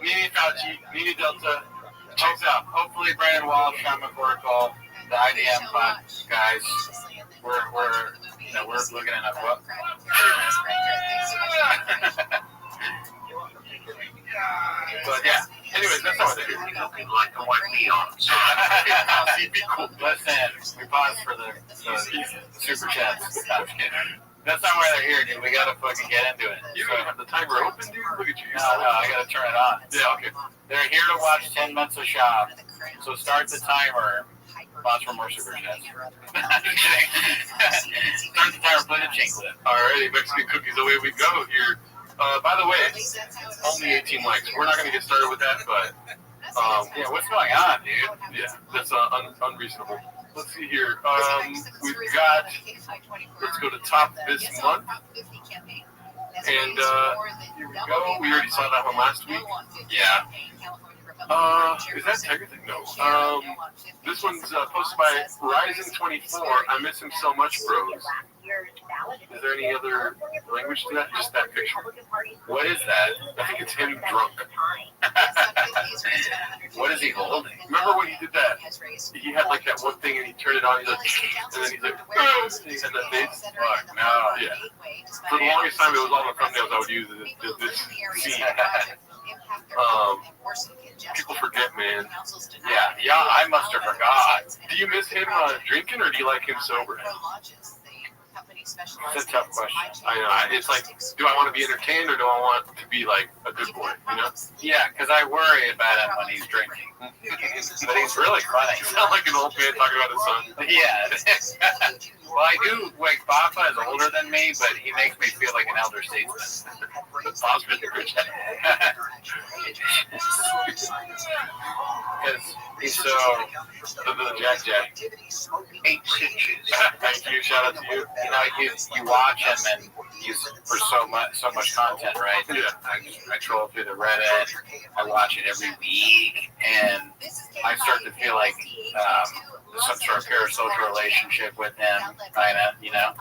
Meanie Fauci, Meanie Delta. Checks out. Hopefully, Brandon Walsh, Sean McCorkle, the IDM guys. We're looking at what? But yeah. Anyways, that's not what they're doing. Looking like the white neon. So be cool. Listen, we paused for the super chats. I'm kidding. That's not why they're here, dude. We gotta fucking get into it. You don't have the timer open, dude? Look at you. No, I gotta turn it on. Yeah, okay. They're here to watch 10 minutes of shop. So start the timer. Pause for more super chats. I'm just kidding. Start the timer, play the chink clip. Alrighty, Mexican cookies, away we go here. By the way, only 18 likes. We're not gonna get started with that, but yeah, what's going on, dude? Yeah, that's unreasonable. Let's see here. We've got, let's go to top this month. And here we go. We already saw that one last week. Yeah. Is that Tiger thing? No. This one's posted by Ryzen24. I miss him so much, bros. Is there any other language to that? Just that picture. What is that? I think it's him drunk. What is he holding? Remember when he did that? He had like that one thing and he turned it on. He's like, and then he's like, and he had that face. Fuck, no. Yeah. For the longest time, it was all the thumbnails I would use. This scene. People forget, man. Yeah, I must have forgot. Do you miss him drinking or do you like him sober? It's a tough question. I know. It's like, do I want to be entertained or do I want to be like a good boy? You know? Yeah, because I worry about him when he's drinking. But he's really funny. You sound like an old man talking about his son. Yeah. Well, I do, like, Papa is older than me, but he makes me feel like an elder statesman. Papa's been a good guy. Because he's so... The Jack. 8 stitches. Thank you. Shout out to you. You know, you watch him and he's for so much content, right? Yeah. I troll through the Reddit. I watch it every week, and I start to feel like some sort of parasocial relationship with him, kind of, you know?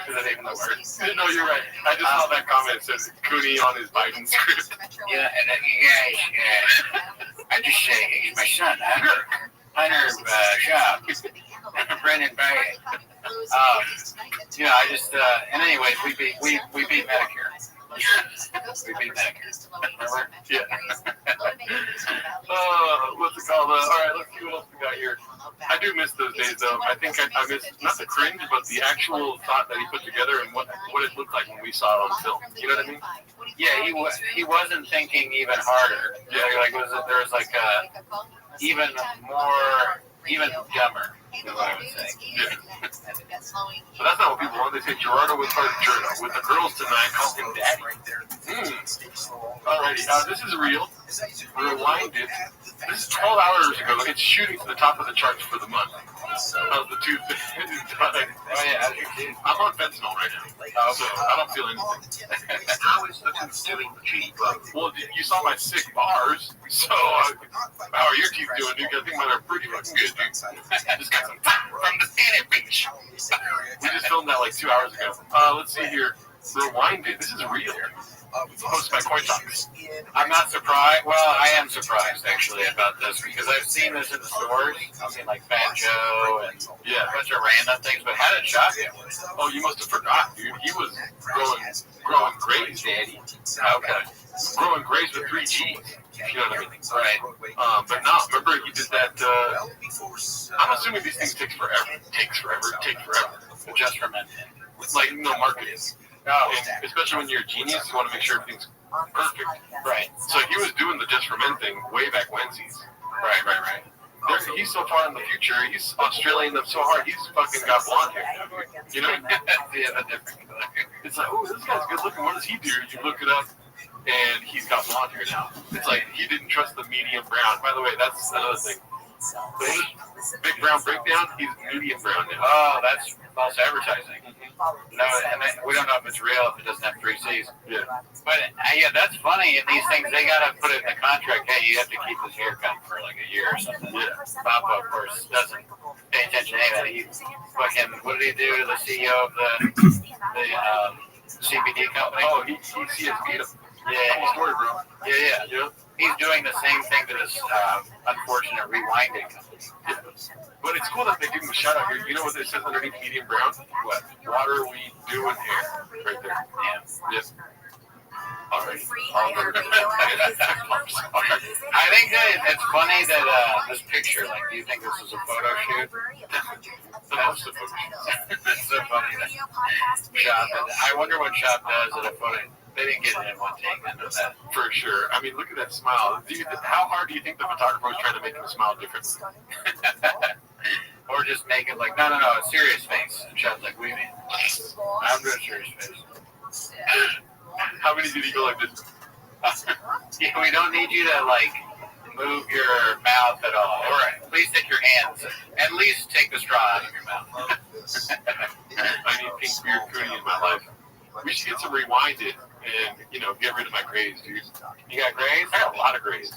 Is that even the word? No, you're right. I just saw that comment. It says Cooney on his Biden script. Yeah, and I just say he's my son, Hunter Shop, Brendan Barrett. You know, I just, and anyways, we beat Medicare. We beat Medicare. Remember? Yeah. What's it called? All right, let's see what else we got here. I do miss those days, though. I think I miss not the cringe, but the actual thought that he put together and what it looked like when we saw it on film. You know what I mean? Yeah, he wasn't thinking even harder. Yeah, like there was like even dumber. Is what I would say. Yeah. So that's not what people want. They say Gerardo with the girls tonight. Call him daddy. Alrighty, this is real. Rewind it. This is 12 hours ago. It's shooting to the top of the charts for the month. How's the tooth? Oh yeah, I'm on fentanyl right now, so I don't feel anything. How is the tooth doing, G? Well, you saw my sick bars, so how are your teeth doing, dude? I think mine are pretty fucking good, dude. Just got some from the Sandy Beach. We just filmed that like 2 hours ago. Let's see here. Rewind it. This is real. Hosted by Coin Talks. I'm not surprised. Well, I am surprised actually about this because I've seen this in the stores. I've seen like Banjo and a bunch of random things. But how did Shop get? Oh, you must have forgot, dude. He was growing grays, Daddy. Okay. Growing grays with 3 Gs. You know what I mean? Right. But no, remember he did that. I'm assuming these things take forever. Just for men. Like no marketing. Oh, and especially when you're a genius, you want to make sure everything's perfect. Right. So he was doing the Just for Men thing way back Wednesdays. Right. He's so far in the future. He's Australian them so hard. He's fucking got blonde hair now, dude. You know? Yeah, the different color. It's like, oh, this guy's good looking. What does he do? You look it up, and he's got blonde hair now. It's like he didn't trust the medium brown. By the way, that's another thing. Big brown breakdown. He's medium brown now. Oh, that's false advertising. No, and we don't know if it's real if it doesn't have 3 Cs. Yeah. But yeah, that's funny. In these things, they gotta put it in the contract. Hey, you have to keep his haircut for like a year or something. Yeah. Papa, of course, doesn't pay attention to any of that. He fucking, what did he do to the CEO of the CBD company? Oh, he CSP'd him. Yeah. Story, bro. Yeah. He's doing the same thing to this unfortunate rewinding company. Yeah. But it's cool that they give him a shout out here. You know what it says underneath medium brown? What? Water, weed, dew, and hair. Right there. Yeah. Yep. Alright. I think that it's funny that this picture, like, do you think this was a photo shoot? Most of them. It's so funny that Shop, I wonder what Shop does at a photo. They didn't get it in one take, I know that. For sure. I mean, look at that smile. How hard do you think the photographer was trying to make him smile differently? Or just make it like, no, a serious face. And Shop's like, what do you mean? I'm doing a serious face. How many did he go like this? Yeah, we don't need you to, like, move your mouth at all. All right, please take your hands. At least take the straw out of your mouth. I need pink beard Cooney in my life. We should get some rewinded and, get rid of my grays, dude. You got grays? I got a lot of grays.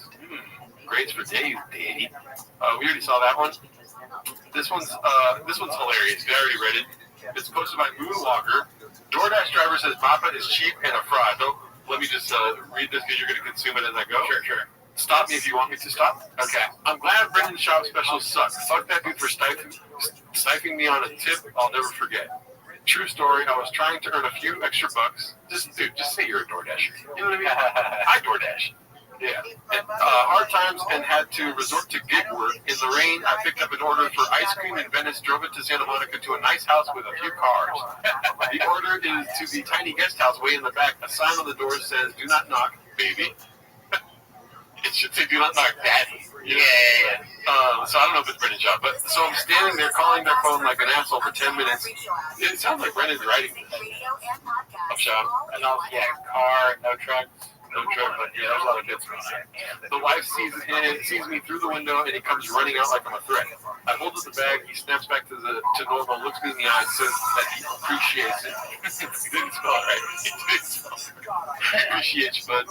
Grays for days, daddy. We already saw that one. This one's hilarious. I already read it. It's posted by Moonwalker. DoorDash driver says Papa is cheap and a fraud. Don't let me just read this because you're going to consume it as I go. Sure. Stop me if you want me to stop. Okay. I'm glad Brendan's shop special sucks. Fuck that dude for stifling me on a tip I'll never forget. True story. I was trying to earn a few extra bucks. Just say you're a DoorDasher. You know what I mean? I DoorDash. Yeah. Hard times and had to resort to gig work. In the rain, I picked up an order for ice cream in Venice, drove it to Santa Monica to a nice house with a few cars. The order is to the tiny guest house way in the back. A sign on the door says, "Do not knock, baby." It should say, "Do not knock, daddy." Yeah. So I don't know if it's Brendan's job, but so I'm standing there calling their phone like an asshole for 10 minutes. It sounds like Brendan's writing this. I'm sure. And also, car, no truck. No truck, but yeah, there's a lot of bits going on. The wife sees me through the window, and he comes running out like I'm a threat. I hold up the bag. He snaps back to normal, looks me in the eye, says that he appreciates it. He didn't spell it right. He didn't spell it. Appreciates, but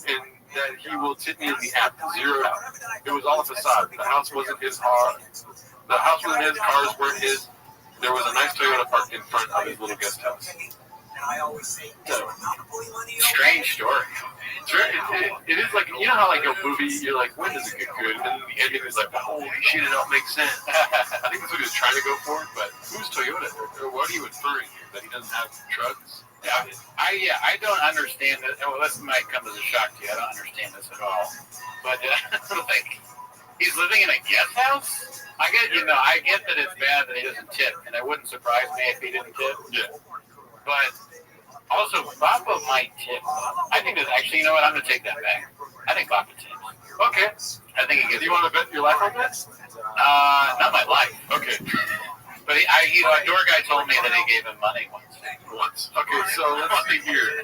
and that he will tip me in the app zeroed out. It was all a facade. The house wasn't his car. The house wasn't his. Cars weren't his. There was a nice Toyota parked in front of his little guest house. So, strange story. It is like, you know how like a movie, you're like, when does it get good? And then the ending is like, holy shit, it all makes sense. I think that's what he was trying to go for, but who's Toyota? Or what are you inferring here? That he doesn't have trucks? Yeah, I don't understand this. Well, this might come as a shock to you. I don't understand this at all. But like, he's living in a guest house. I get that it's bad that he doesn't tip, and it wouldn't surprise me if he didn't tip. Yeah. But also, Papa might tip. I think that actually, you know what? I'm gonna take that back. I think Papa tips. Okay. I think he gets. Do you want to bet your life on that? Not my life. Okay. But a door guy told me that he gave him money once. Okay, so let's see here.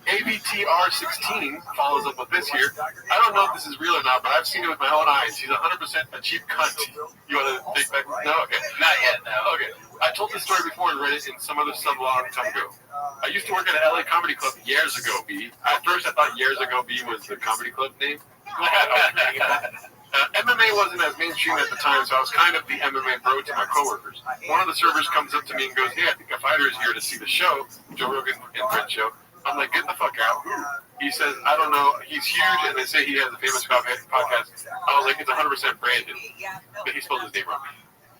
AVTR16 follows up with this here. I don't know if this is real or not, but I've seen it with my own eyes. He's 100% a cheap cunt. You want to take back? No? Okay. Not yet, no. Okay. I told this story before and read it in some other sub a long time ago. I used to work at an LA comedy club years ago, B. At first, I thought years ago, B was the comedy club name. MMA wasn't as mainstream at the time, so I was kind of the MMA bro to my coworkers. One of the servers comes up to me and goes, "Hey, I think a fighter is here to see the show, Joe Rogan and Fred show." I'm like, "Get the fuck out." Who? He says, "I don't know. He's huge, and they say he has a famous podcast." I was like, "It's 100% Brandon," but he spelled his name wrong.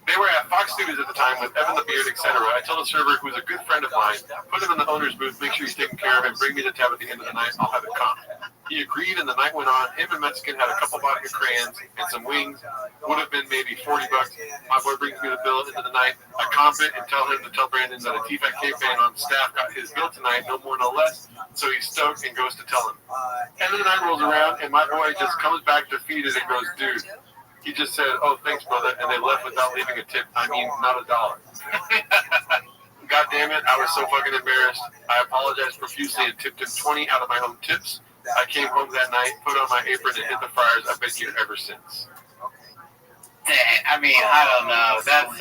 They were at Fox Studios at the time with Evan the Beard, etc. I told the server, who's a good friend of mine, put him in the owner's booth, make sure he's taken care of, and bring me the tab at the end of the night. I'll have it comped. He agreed, and the night went on. Him and Mexican had a couple vodka crayons and some wings. Would have been maybe $40. My boy brings me the bill at the end of the night. I comp it and tell him to tell Brandon that a T-Fat-K fan on staff got his bill tonight, no more, no less. So he's stoked and goes to tell him. End of the night rolls around, and my boy just comes back defeated and goes, "Dude." He just said, "Oh, thanks, brother," and they left without leaving a tip. I mean, not $1. God damn it, I was so fucking embarrassed. I apologized profusely and tipped him 20 out of my own tips. I came home that night, put on my apron, and hit the fryers. I've been here ever since. I mean, I don't know. That's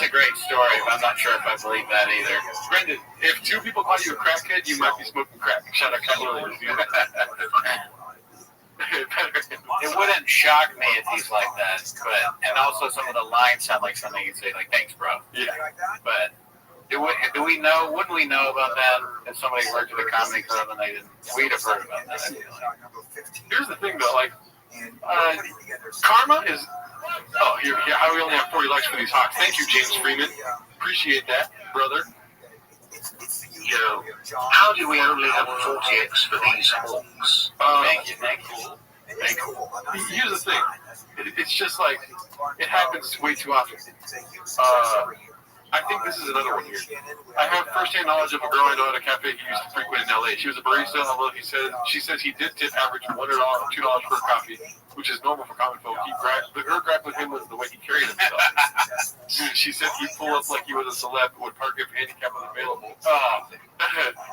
a great story, but I'm not sure if I believe that either. Brendan, if two people call you a crackhead, you might be smoking crack. Shout out to It wouldn't shock me if he's like that, and also some of the lines sound like something you'd say, like, "Thanks, bro." Yeah. But wouldn't we know about that if somebody worked at a comedy club and they didn't? We'd have heard about that. Here's the thing, though, like, karma is. Oh, here, how we only have 40 likes for these hawks. Thank you, James Freeman. Appreciate that, brother. Yo, how do we only have 40x for these hawks? Thank you. Here's the thing. It's just like, it happens way too often. I think this is another one here. I have first-hand knowledge of a girl I know at a cafe he used to frequent in LA. She was a barista, although she says he did tip average $1 or $2 for a coffee, which is normal for common folk. Her gripe with him was the way he carried himself. She said he'd pull up like he was a celeb, would park if handicap was available.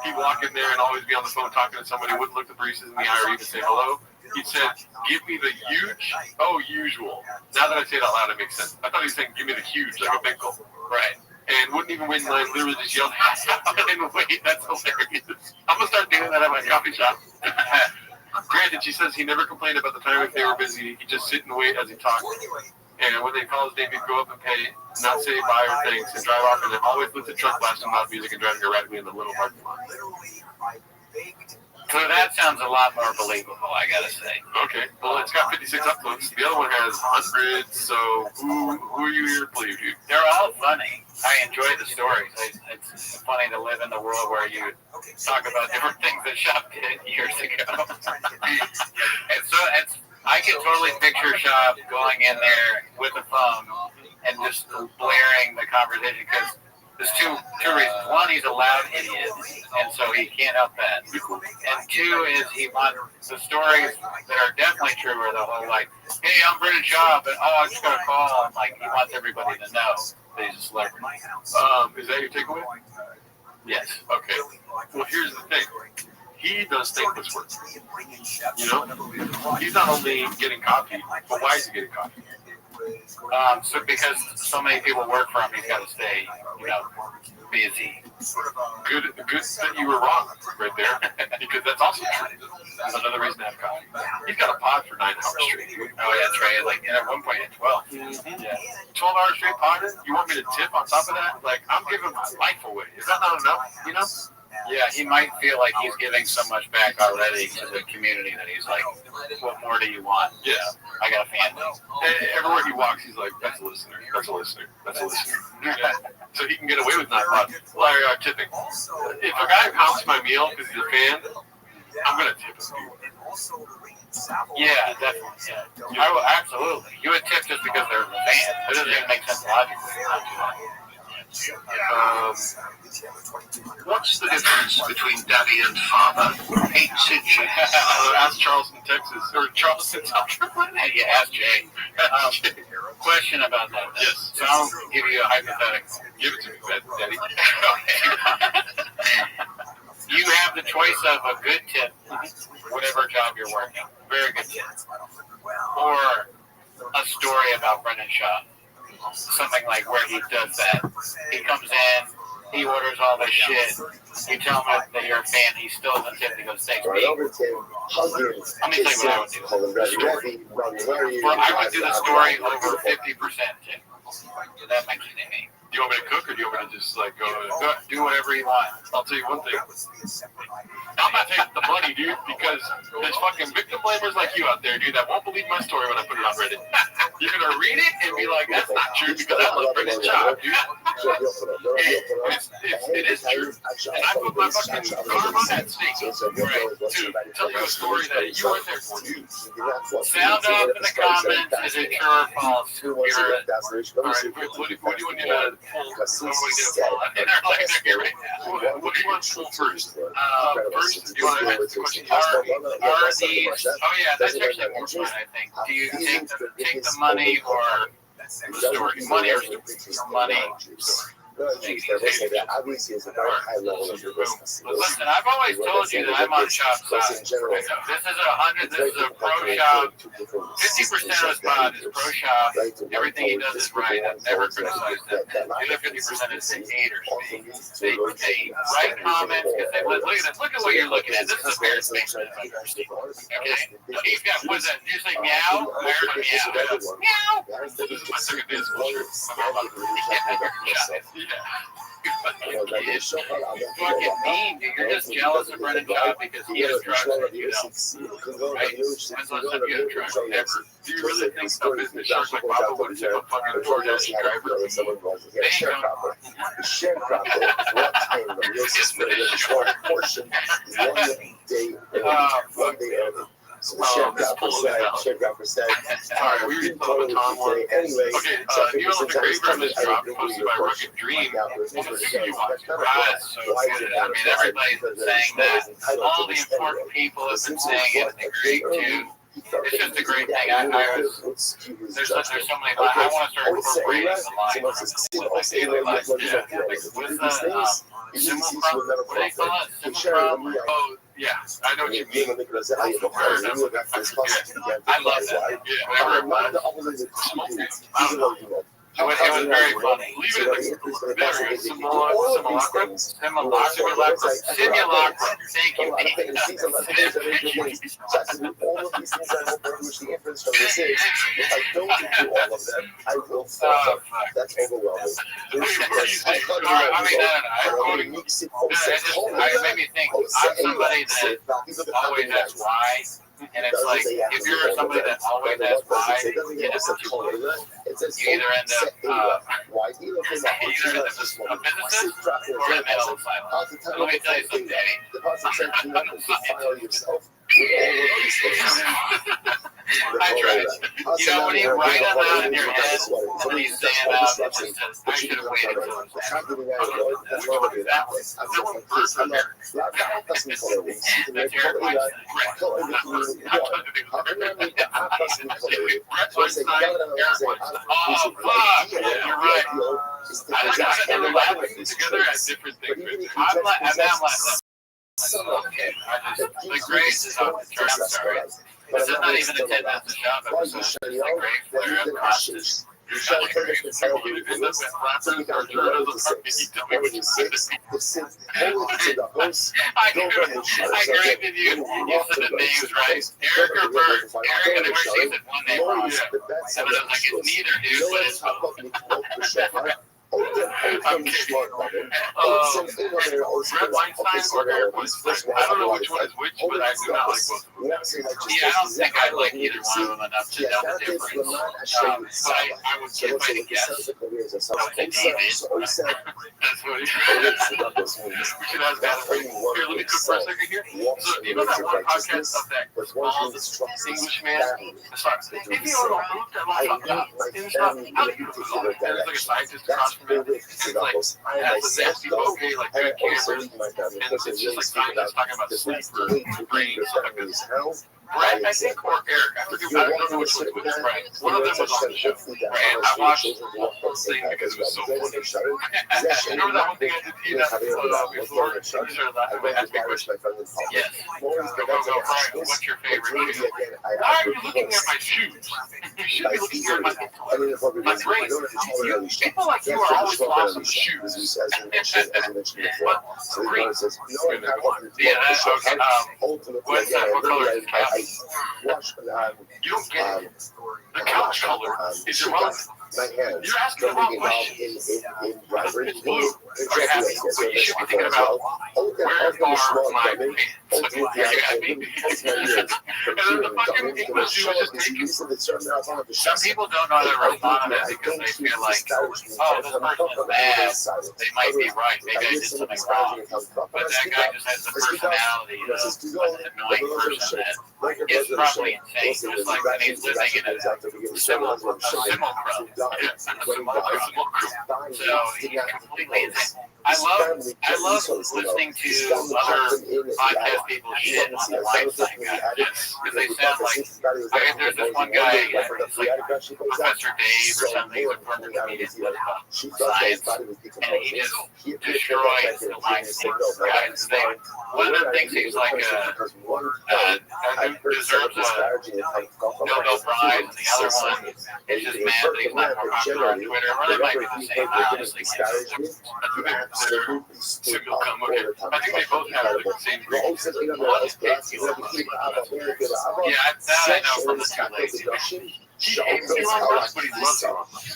He'd walk in there and always be on the phone talking to somebody, wouldn't look the baristas in the eye or even say hello. He said, "Give me the huge." Oh, usual. Now that I say it out loud, it makes sense. I thought he was saying, "Give me the huge," like a big goal. Right. And wouldn't even wait in line, literally just yelled, and wait, that's hilarious. I'm going to start doing that at my coffee shop. Granted, she says he never complained about the time if they were busy. He'd just sit and wait as he talked. And when they call his name, he'd go up and pay, not say bye or thanks, and drive off, and then always with the truck blasting loud music and driving erratically in the little parking lot. So that sounds a lot more believable, I gotta say. Okay, well, it's got 56 uploads. The other one has hundreds, so who are you here to believe, dude? They're all funny. I enjoy the stories. It's funny to live in the world where you talk about different things that Shop did years ago. And so I can totally picture Shop going in there with a phone and just blaring the conversation because there's two reasons. One, he's a loud idiot, and so he can't help that. And two is he wants the stories that are definitely true are the whole like, hey, I'm Brendan Schaub, and I just got a call, and like he wants everybody to know that he's a celebrity. Is that your takeaway? Yes. Okay. Well, here's the thing. He does think this works. You know, he's not only getting coffee, but why is he getting coffee? So because so many people work for him, he's got to stay, busy. Good that you were wrong right there, because that's also true. That's another reason to have coffee. He's got a pod for 9 hours straight. Oh, that's right. Like, and at one point, at 12. Yeah. 12 hours straight podding? You want me to tip on top of that? Like, I'm giving my life away. Is that not enough? You know? Yeah, he might feel like he's giving so much back already to the community that he's like, what more do you want? Yeah. I got a family. Everywhere he walks, he's like, that's a listener. That's a listener. That's a listener. Yeah. So he can get away with not tipping. If a guy pounds my meal because he's a fan, I'm going to tip him. Yeah, definitely. Yeah. I will, absolutely. You would tip just because they're a fan. It doesn't even make sense logically. What's the difference between daddy and father? 8 inches. Ask Charleston, Texas, or Charleston, South Carolina. Yeah, ask Jay. Question about that. Yes. So I'll give you a hypothetical. Give it to me, daddy. You have the choice of a good tip, whatever job you're working, very good tip, or a story about Brendan Schaub. Something like where he does that. He comes in, he orders all this shit. You tell him that you're a fan, he still doesn't tip. He goes, thanks, me. Let me tell you what I would do. I would do the story over 50% tip. That makes it me. Do you want me to cook, or do you want me to just like go do whatever you want? I'll tell you one thing. I'm not taking the money, dude, because there's fucking victim blamers like you out there, dude, that won't believe my story when I put it on Reddit. You're gonna read it and be like, that's not true because I love Brendan Schaub, dude. It is true. And I put my fucking arm on that stake, right, to tell you a story that you weren't there for, dude. Sound off in the comments, is it true or false? All right, what do you want me to pull? What do you want to pull first? First, do you want to answer the question? Are these? Oh yeah, that's actually more fun. I think. Do you take the money or the story? Money or money? Obviously, it's a very high level of business. Listen, I've always told you that I'm on Shop side. This is a pro Shop. 50% of his pod is pro Shop. Everything he does is right. I've never criticized him. The other 50% is the haters. They write comments because they look at this. Look at what you're looking at. This is a bear space. Okay? He's got, what's that? Did you say meow? Where's meow? Meow! This is my second day of school. Fucking mean, dude. You're just jealous of Brendan Schaub because he has drugs and you don't. Right? When's the last time you had drugs? Never. Do you really think a business shark like Papa would have a fucking DoorDash driver? One day ever. So the share got percent. All right, we read the baton one. Anyway, okay, Neil the Grave Room is dropped, posted by Rugged Dream. So good. I mean, everybody's been saying that. All the important people have been saying it. They agree too. It's just a great thing. There's so many lines. I want to start incorporating the lines with my daily life. With the what do they call it? Oh, yeah, I know what you mean. I love that. Yeah, whatever it was. It was very funny. Leave it there. Simulacrum. Thank you. All of these things are more which the inference from this is, if I don't do all of them, I will fall. That's overwhelming. I made me think, I'm somebody that always asks why. And it's like, if you're somebody that always asks why, you either end up a physicist or a mental asylum. Let me tell you something, Danny. I tried. You know, when you write them out in your head, and you say them out, it just says, I should have waited until it was after. That's your advice. Oh, fuck! Yeah, you're right. I just got to end laughing together at different things. I'm laughing. Okay, the Grace is on the track, sorry. This is not even a 10 minutes of shop episode. It's the Grace flare up process. You're showing Grace with people who end up with flappers or turtles or you tell me which one it is. I corrected you. You said the names right. Eric or Bert? Eric, and she said one name wrong. And I was like, it's neither, dude, but it's both. Red Weinstein or Eric Weinstein. I don't know which one is which, but I do not like both of them. Yeah, I don't think I like either one of them enough to know the difference. But I would, if I had to guess, I would say David. That's what he We should ask that. Here, let me cook for a second here. So, you know that one podcast of that Englishman? If you don't know, there's like a scientist across from him. It's like, that's a nasty bokeh, like good cameras. And it's just like scientists talking about sleep or brain and stuff like this. Brett, I think, or Eric. I forget. I don't know which one was right. One of them was on the show. And I watched the whole thing because it was so funny. Remember that one thing I did to you before? You should have laughed at me. Ask me a question. Yes. Go, Brian. What's your favorite shoe? Why are you looking at my shoes? You should be looking at my brain. People like you are always lost in the shoes. What? Green. Yeah, okay. What color is it? You don't get it. The couch color is irrelevant. You're asking the wrong question. It's blue. You're asking, but you should be thinking about where are my pants? And then the fucking English dude was just taking. Some people don't know how to respond to that because they feel like, oh, this person is bad. They might be right. Maybe I did something wrong. But that guy just has the personality of an annoying person that is probably insane. Just like when he's living in a simulacrum. So he's completely insane. I love listening to other podcast people's shit on the Weinstein guy, because they sound like, there's this one guy, it's like Professor Dave or something, he's a former comedian with science, and he just destroys the Weinstein guy's thing. One of the things he's like, deserves a Nobel Prize, and the other one is just mad that he's not more popular on Twitter. Or they might be the same, I honestly can't. Signal come, okay. I think they both have the same group. One is Casey Lombardi. Yeah, that I know from the two ladies. He hates Elon Musk, but he loves Elon Musk.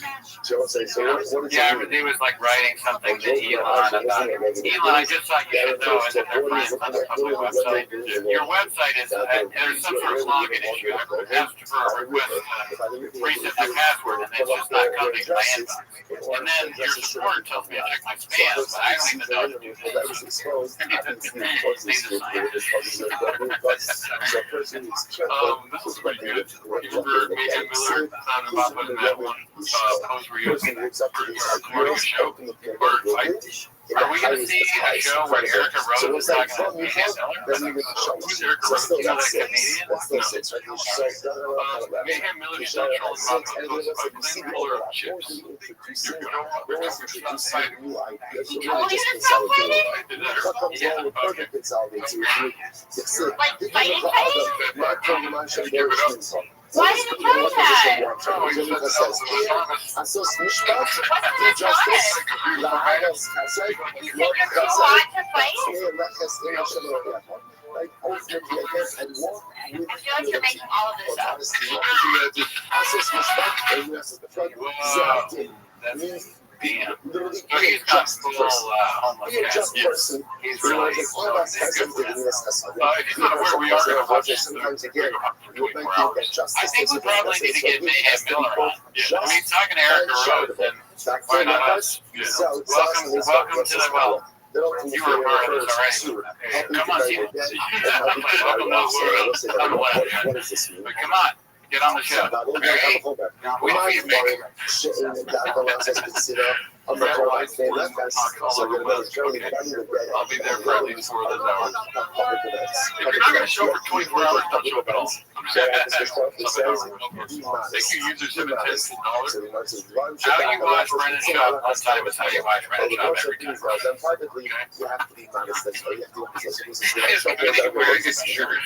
Yeah, but he was like writing something to Elon about Elon, I just thought you should know, and they're friends on the public website. Your website is, there's some sort of login issue. I asked for a request to reset my password, and it's just not coming to my inbox. And then your support tells me to check my spam, but I don't even know to do that. He's a scientist. This is pretty good. You remember Major Miller talking about putting that one post where you were recording a show or fight? Are we going to see a show where Erica Rose is talking about Mayhem Miller? Who's Erica Rose? You know that Canadian? No. Mayhem Miller is not trolling about those clean puller of chips. You're going to walk with stop fighting. Oh, you're going to stop fighting? Yeah, okay. Like fighting? Give it up. Why did you tell me that? הסוס משפט, justice, לארץ כזה, You think you're too hot to fight? Like ultimately, I guess I walk with I feel like you're making all of this up. הסוס משפט, Damn. literally So he's got full be a just person. He's really Like all of us has something in us. if he's not aware, we are going to watch this sometimes again. You would 24 hours. I think we probably need to get Mayhem Miller on. Yeah. I mean, talking to Erica Rhodes, and why not us? Yeah. Welcome to the well. You were a part of this already. Come on, see. Welcome to the world. But come on. Get on the show. We know you make I'm not going to say that. I'll be there for at least 4 of those hours. If you're not going to show for 24 hours, don't show up at all. I'm just going to thank you, user $710. How you watch Brennan shop one time is how you watch Brennan shop every time. Privately, you have to be honest. That's why you have to Very good shirt.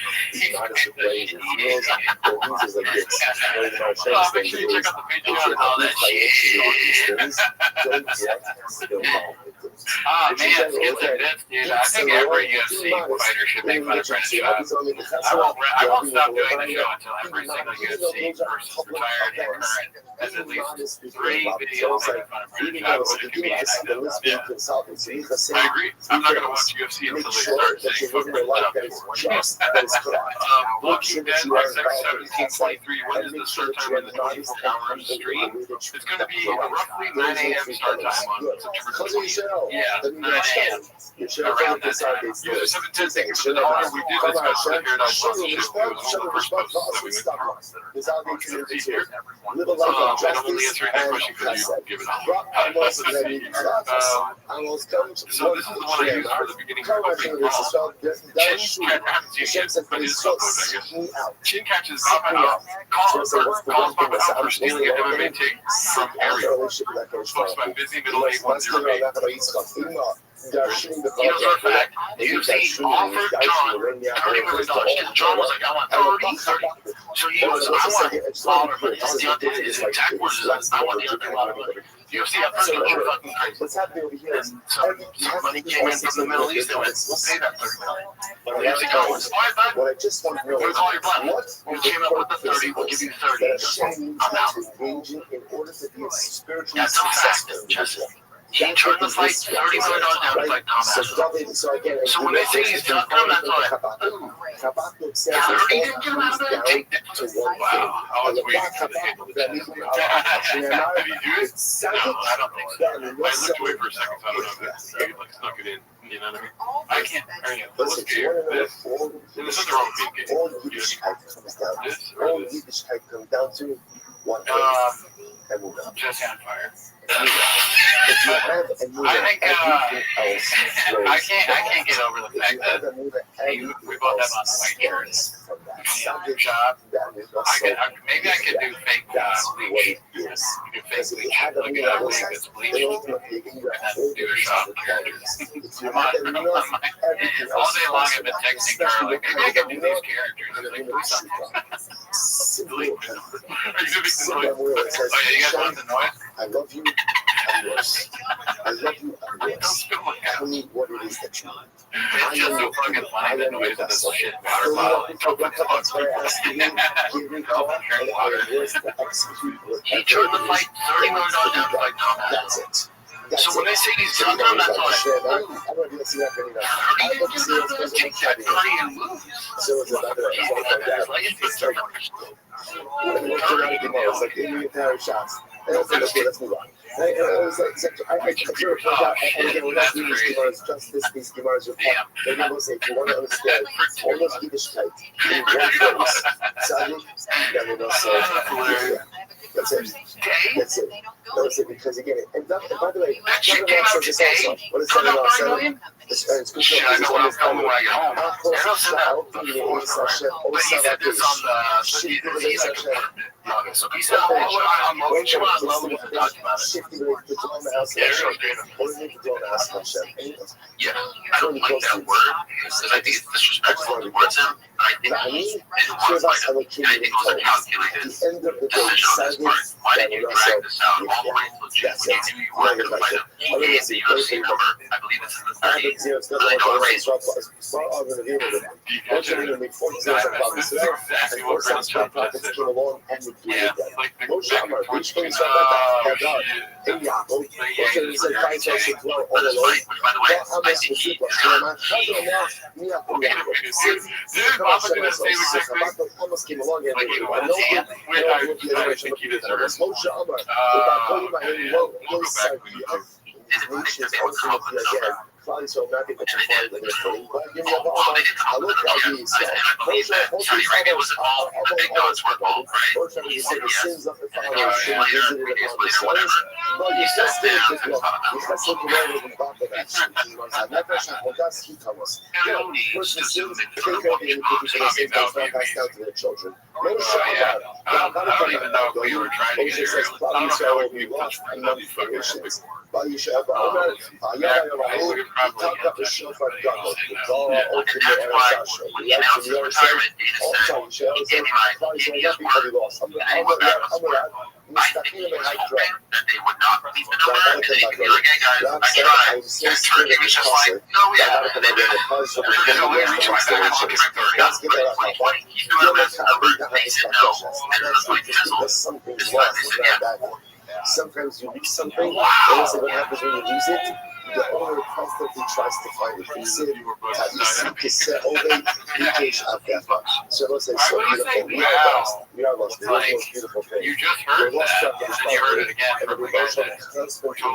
Make sure you check out the Patreon and all that shit. Ah, man, it's intense, dude. I think every UFC fighter should make fun of Brennan Schaub. I won't stop doing the show until every single UFC person, retired and current, has at least 3 videos making fun of Brennan Schaub with a comedian I know. Yeah. I agree. I'm not going to watch UFC until they start saying fuck Brennan Schaub. Looking Dead by 1723. When is the start time in the 24-hour stream? It's going to be roughly 9 a.m. start time on September 20th. Yeah, 9 a.m. Around that time. User 710, thank you for the dollar. We did discuss the Paradise Lost too. It was one of the first posts that we went through. Here. I don't only answer that question because you give it up. So this is the one I used for the beginning of opening crawl. Chin catch, I haven't seen it yet, but his upload, I guess. Chin catches Papa out. Calls Papa out for stealing a MMA tape from Ariel. Folks by Busy Middle 810B. You know, for a fact, the UFC offered John $30 million because John was like, I want 30. So he goes, I want Lawler money. His exact words is, I want the other Lawler money. The UFC got $30 million fucking crazy. And some money came in from the Middle East and went, we'll pay that $30 million. The UFC goes, all right, bud, we'll call your bluff. You came up with the 30, we'll give you 30. I'm out. That's a fact, Jesse. He turned the fight $30 million down to fight Tom Aspinall. So when they say he's done, I'm not like, ooh, 30 didn't get him out of there? Take that. Wow, I was waiting for the hit of the chest. Did he do it? No, I don't think so. I looked away for a second, so I don't know if he like snuck it in. You know what I mean? I can't. Let's get this. And there's nothing wrong with being gay. This or this. Jesse on fire. I think I can't get over the fact that we both have on the white shirts. Job. Maybe I could do fake bleach. Do fake bleach. Look at that wig that's bleached. And then do a shot of characters. I'm all day long I've been texting her like, maybe I can do these characters. Like, do something. Delete. Are you gonna make the noise? Oh yeah, you guys want the noise? I love you. I'm yours. I love you. I'm yours. Tell me what it is that you want. It's just so fucking funny, the noise of this shit water bottle. He turned the fight $30 million down to fight Tom Aspinall. So when they say he's done, I'm not like, he didn't take that 30 and lose. Let's move on. I again, we're not doing these schemas, just these schemas are pop. They're going to say, if you want to understand, almost Yiddishkeit in one place. That's it. That's it. That's it. Because again, and by the way, that shit came out today. What is that about? Shit, I know when I'm coming when I get home. But he said this on the Okay, so peace out. I'm Logan. She wants Logan to talk about it. Yeah, I don't like that word because I think it's disrespectful towards him. I think he was like, I think it was a calculated decision on his part. Why did you drag this out all the way to legit when you knew you weren't going to fight him? He gave the UFC number. I believe it's in the 30s. But I know it's exactly what Prince Chop said. Yeah, like the punch me. Almost came along and I think he deserves. Probably so not get the point of this thing, but give me a ball. I look at these. Saudi Arabia was involved. I think those were involved, right? He said the sins of the father should be visited upon the sons. But you still stay with you. You still say you know what we thought of that. Never shall podcast he told us. First the sins, take care of the individuals for the sins that not passed down to their children. No shot. I don't even know if we were trying to get here. I don't know how we lost for these fucking epics. But you should have talk up the show for God. All open the air session. When he announced his retirement, Dana said, he gave me my previous word, and then he went back on his word. I think he was hoping that they would not release the number, and then he could be like, hey guys, I tried. And Turkey was just like, no, yeah. And then there's no way to reach my back on his 30. But in 2020, he threw out his number, they said no. And then it was like fizzled. This time they said yeah. Sometimes you lose something, and also what happens when you lose it, the owner constantly tries to find it. He said, so let's say so beautiful. We are lost. The most beautiful thing. You just heard that, and then you heard it again from the guy that told you.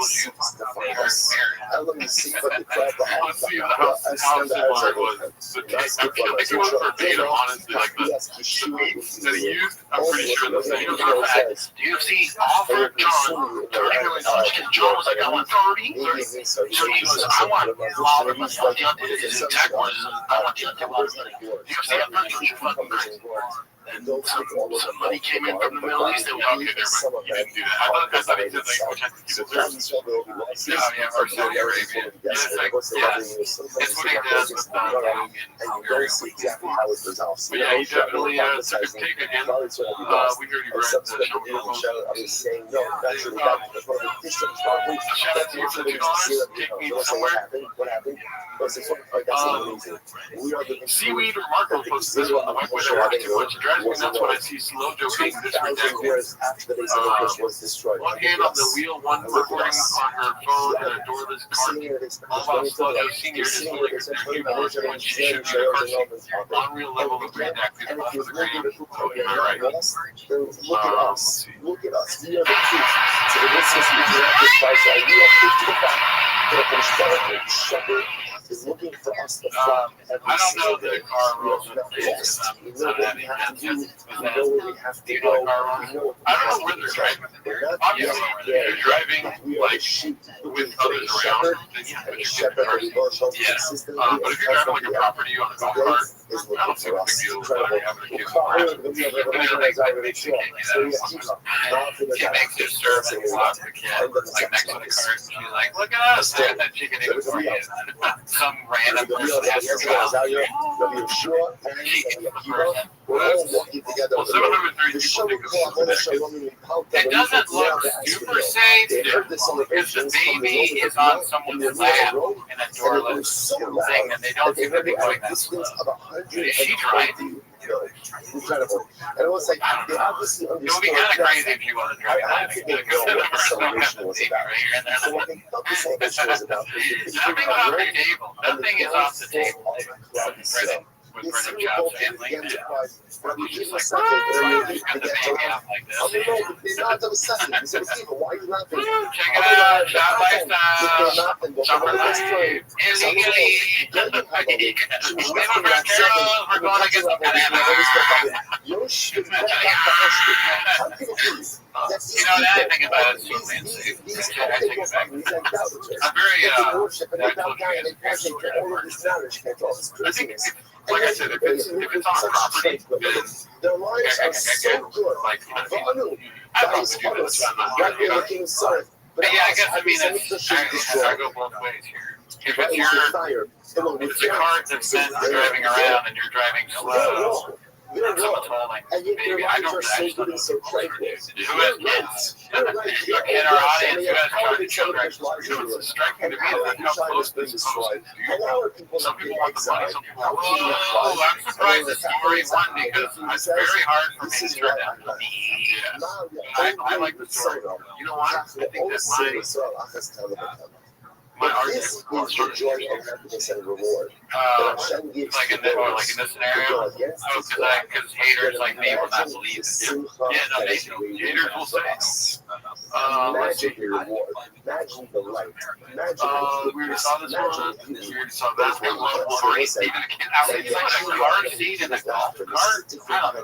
I let me see what the crap Let's see how similar it was. I think it was verbatim, honestly, like the tweets that he used. I'm pretty sure the same. UFC offered John $30 million. John was like, I want 30. So he goes, I want Wilder, I want Deontay, Tag Wars, I want Deontay Wilder. UFC, I'm not going to fucking crazy. And some money came in from the Middle East. They were okay, never mind. He didn't do that. I thought he did like, which I think he deserves. Yeah, or Saudi Arabia. Yeah, it's like, yes. It's what he does with Dog and Fury Weekend. But yeah, he definitely took his take again. We heard you read the show. Shout out to you for the $2. Take me somewhere. Seaweed or Marco posted this one. The white boy that watched too much. It drives me nuts when I see slow Joe being disrespectful. One hand on the wheel, one recording on her phone, and a doorless car. All about slow Joe Senior just feel like they're human worship when she should be the person. Unreal level of brand acting for the game. Oh, you're right. Look at us. Look at us. We are the truth. So the next is we direct this by saying, we are the truth. The shepherd is looking for us to find every single day. We know what we have to do. We know where we have to go. I don't know where they're driving. Obviously, if you're driving like with others around, then yeah, but you're getting cars. Yeah. But if you're driving like a property on a golf cart, I don't see what the big deal is about having a kid in the She makes her serve and walk the kid like next to the cart. She's like, look at us. And that chicken ate for you. Some random person has to Well, 703 people think this is it doesn't look super safe because the baby is on someone's lap in a doorless thing, and they don't seem to be going that slow. Is she driving? Incredible. And it was like, they obviously understood. It would be kind of crazy if you wanted to drive that. Because then the person don't have the baby right here, and they're so what they thought the celebration was about. Nothing off the table. Nothing is off the table. With Brendan Child's family, and just like, got the baby out like this. Check it out, shot lifestyle, summer life, illegally. We're going against the You know, the other thing about it is so fancy. I take it back. I'm very, I think like I said, if it's on a property, then their lives are so good. like, But Anu, I that is probably do this. honest. I'm not Right gonna, looking inside. But yeah, I guess, I mean, I go both ways here. If it's your, if it's a car that's meant for driving around and you're driving slow, that's a tolling. Maybe I don't actually know the rules. Who has kids? In our audience, who has children? You know, it's striking to me that how close this is supposed to. Some people want the money, some people want the oh, I'm surprised the story won because it's very hard for me to turn down. Yeah. I like the story. You know what? I think that my argument is the joy of happiness and reward. Like in this scenario, because haters like me will not believe it. Yeah, no, haters will say. Imagine the reward. Imagine the light. Imagine we already saw this one. We already saw that. We love Wolverine. Even a kid out there, like a car seat in a golf cart. I don't know.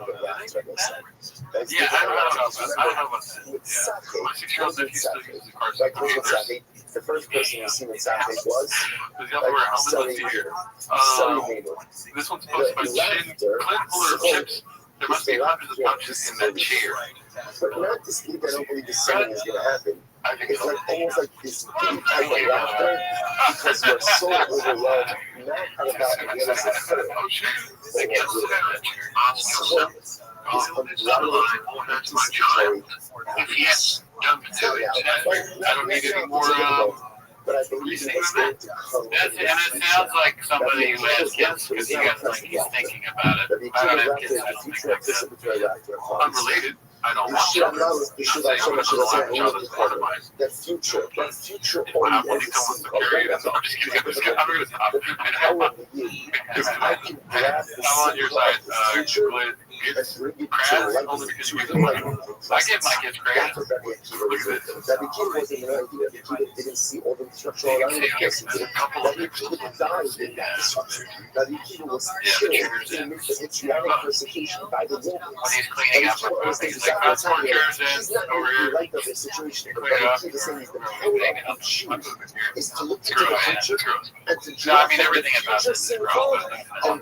Yeah, I don't know about that. Yeah. My 6-year-old nephew still uses car seat. The first person you seen in Saturday was Sully here. This one's posted by Chin, Clint Fuller of Chips. There must be hundreds of punches in that chair. But not to speak, I don't believe the same is going to happen. It's like almost like this deep type of laughter because you're so overwhelmed, not about the other side. Yes, jump into it. I don't need any more but I believe it's going to come. And it sounds like somebody who has kids because he got like he's thinking about it. I don't have kids. I don't think like that. Unrelated. I don't want children. I'm saying I'm not going to have a child as part of mine. That future when I want to come with the period, I'm just kidding. I'm going to stop. I'm on your side. It's crass only because you give money. I give my kids crass. Look at this. That the kid wasn't an idea. The kid didn't see all the structural elements. That the kid died in that destruction. That the kid was killed in the patriotic persecution by the Romans. When he's cleaning up, he's like, that's more chairs in over here. Like the situation, but the kid is saying the power of choose is to look into the future and to draw everything about this and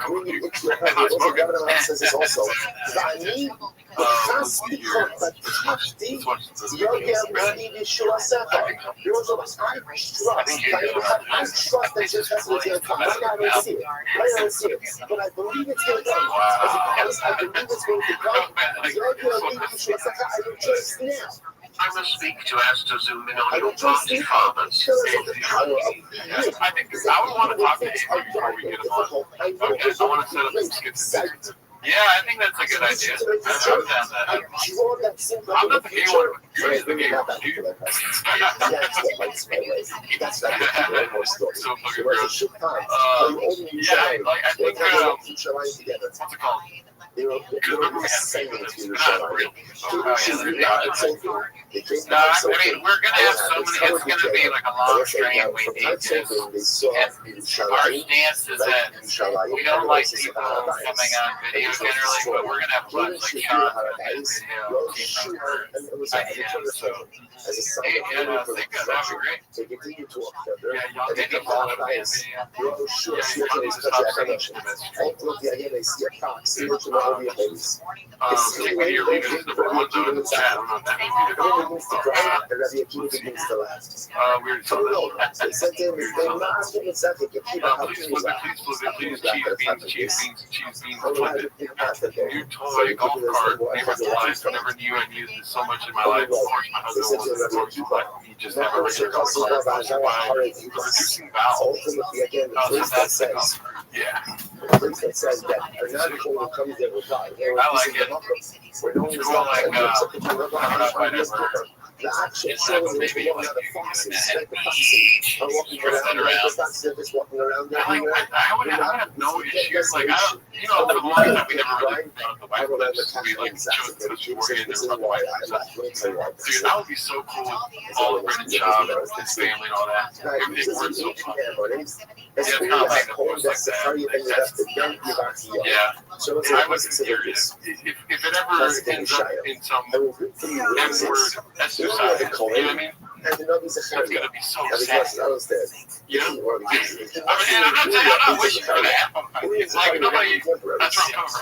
bring it into your heart. Also, Governor says this also. ואני נכנסתי וחשתי יוגע ואני בישוע ספר. I trust that just that's what's going to come. Right now I don't see it. Right now I don't see it. But I believe it's going to come. As I believe it's going to come. Yogya ואני בישוע ספר. I rejoice now. I will speak to us to zoom in on your party fathers. I think I would want to talk to him before we get him on. Okay, I want to set up some skits and things. Yeah, I think that's a good idea. I'm down that. I'm not the gay one. You're the gay one. So fucking gross. Yeah, like I think what's it called? Because remember we had not real. No, I mean we're gonna have so many. It's gonna be like a long stream. We need this. Our stance is that we don't like people coming on video generally, but we're gonna have a bunch like Sean and so I think that'd be great. Yeah, y'all get involved in take me to your leaders, number one though in the chat. I don't know if that means we already saw that. Please, cheese beans, flip it. New toy, golf cart, never realized, never knew I needed it so much in my life. Of course, my husband wanted it, of course, but he just never regular golf cart. Reducing valve. That's the golf cart. Yeah. I like it. It's cool, like, I don't know if I'd ever. It's maybe like I would have no issues. Like, I don't, you know, for the longest time we never really brought the white clips. We like showed the story and never brought the white clips. Dude, that would be so cool with all the Brennan job and his family and all that. It worked so fun. Yeah, it's kind of like the post like that. Yeah. I was curious. If it ever ends up in some N-word exercise, you know what I mean? It's gonna be so sad. You know? I mean, and I'm not wishing for that. It's like nobody. That's where I'm coming from.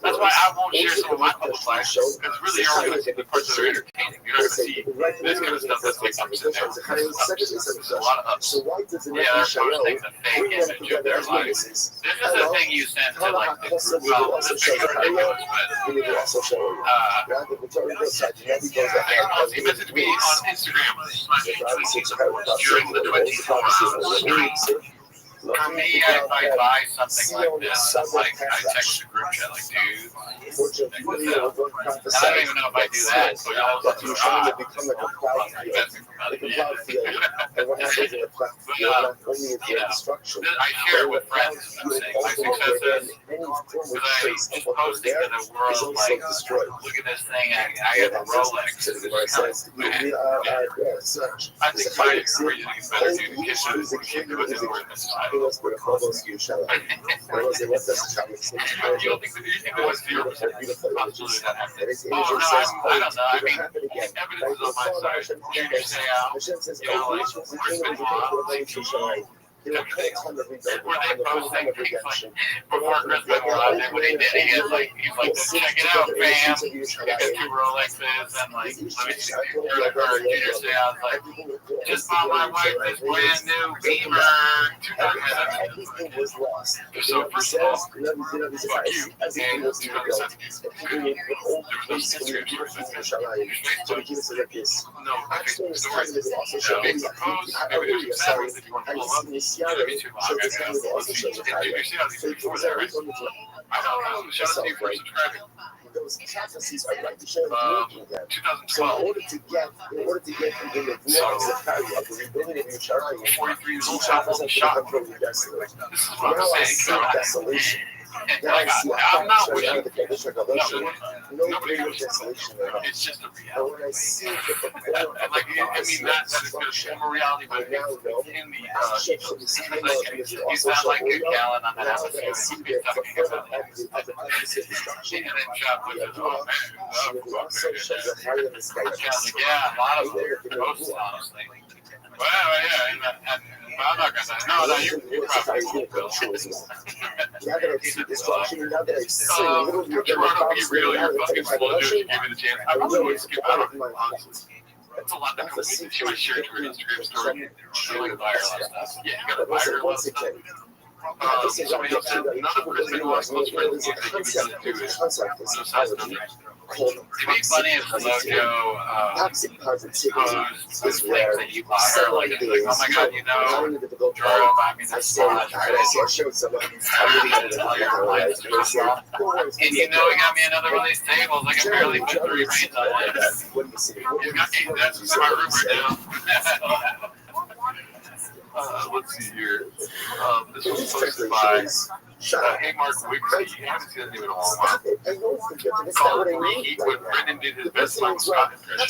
That's why I won't share some of my public life, because really you're only going to see the parts that are entertaining. You're not going to see this kind of stuff that's like ups and downs. There's a lot of ups. Yeah, they're posting the fake image of their life. This is the thing you send to like the group. Well, this thing is ridiculous, but he messaged me on Instagram during the 24-hour stream. For me, if I buy something like this, like I text the group chat, like, dude, what's up? And I don't even know if I do that, so y'all just do I share it with friends, I'm saying, my successes, because I just posting to the world, like, look at this thing, I have a Rolex, and it's kind of mad. I think my reasoning is better due to kitchens, we can't do it in the society. You don't think that you think there was 0% possibility that happened? Oh, no, I don't know. I mean, evidence is on my side. You say out, you know, like, we're spending a lot of money. Everything. Where they post things like, before Christmas, when he did it, he's like, check it out, fam. You got 2 Rolexes, and like, let me see, Junior say, I was like, just bought my wife this brand new Beamer. So first of all, fuck you, and 2017. No, I think the story is, maybe post, maybe there's some salaries that you want to pull up. Yeah, me too. I you've seen all these before there, right? I don't know. Shout out to you for subscribing. 2012. In order to get in the voice of 43 years old, shot. This is what I'm saying. Like, I'm not wishing. Nobody knows desolation. It's just a reality. And like, I mean, that is going to form a reality, but in the you sound like a gallon on that episode. You've been talking about that. And then Chop was just, oh man, yeah, a lot of posts, honestly. Well, yeah, and I'm not gonna say no. You're probably cool, Bill. Toronto, be real. You're fucking slow, dude. You give me the chance. I probably would skip out on it, honestly. That's a lot that comes with it. You might share it to your Instagram story. You like buy her a lot of stuff. Yeah, you gotta buy her a lot of stuff. Somebody else said, none of Chris Benoit's close friends think that he was going to do it. No size number. To be funny is the Mojo post with things that you bought her, like, it's like, oh my god, you know, Jordan buy me this watch, and you know he got me another one of these tables, I can barely put 3 reins on it. That's in my room right now. Let's see here. This was posted by Hey Mark Wixie. You haven't seen that name in a long while. Called Reheat when Brendan did his best Michael Scott impression.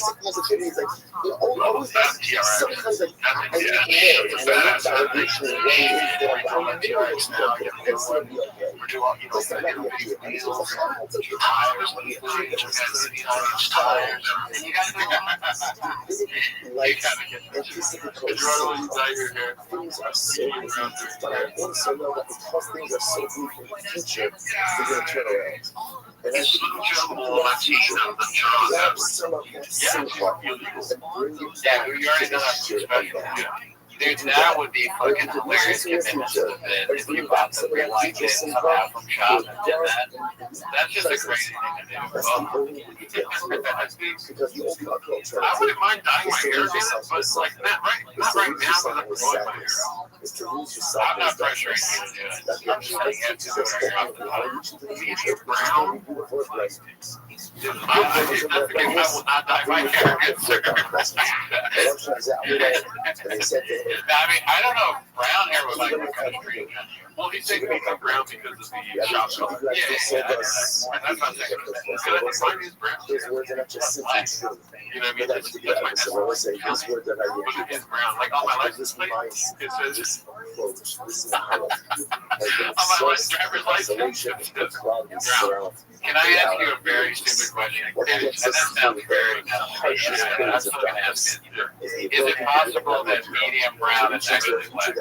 Oh, that's TRX. That's things are so easy, but I also know that because things are so easy for the future, they're going to turn around. And I think grab some of that simple and bring it back to the future. Dude, that would be fucking hilarious commitment to the bid if you bought the real life kit somehow from shop and did that. That's just a crazy thing to do. I wouldn't mind dyeing my hair again, but like not right now because I'm growing my hair out. I'm not pressuring you to do it. I'm just saying you have to do it. Medium brown? I will not dye my hair again, sir. I mean, I don't know if brown hair would like kind of green. Well, he's saying medium brown because of the shop color. Yeah. That's not saying mine is brown. You know what I mean? That's my essence. But it is brown. Like on my license plate, it says on my driver's license, it says brown. Can I ask you a very stupid question? And that sounds very harsh. I'm still going to ask it. Is it possible that medium brown is actually black?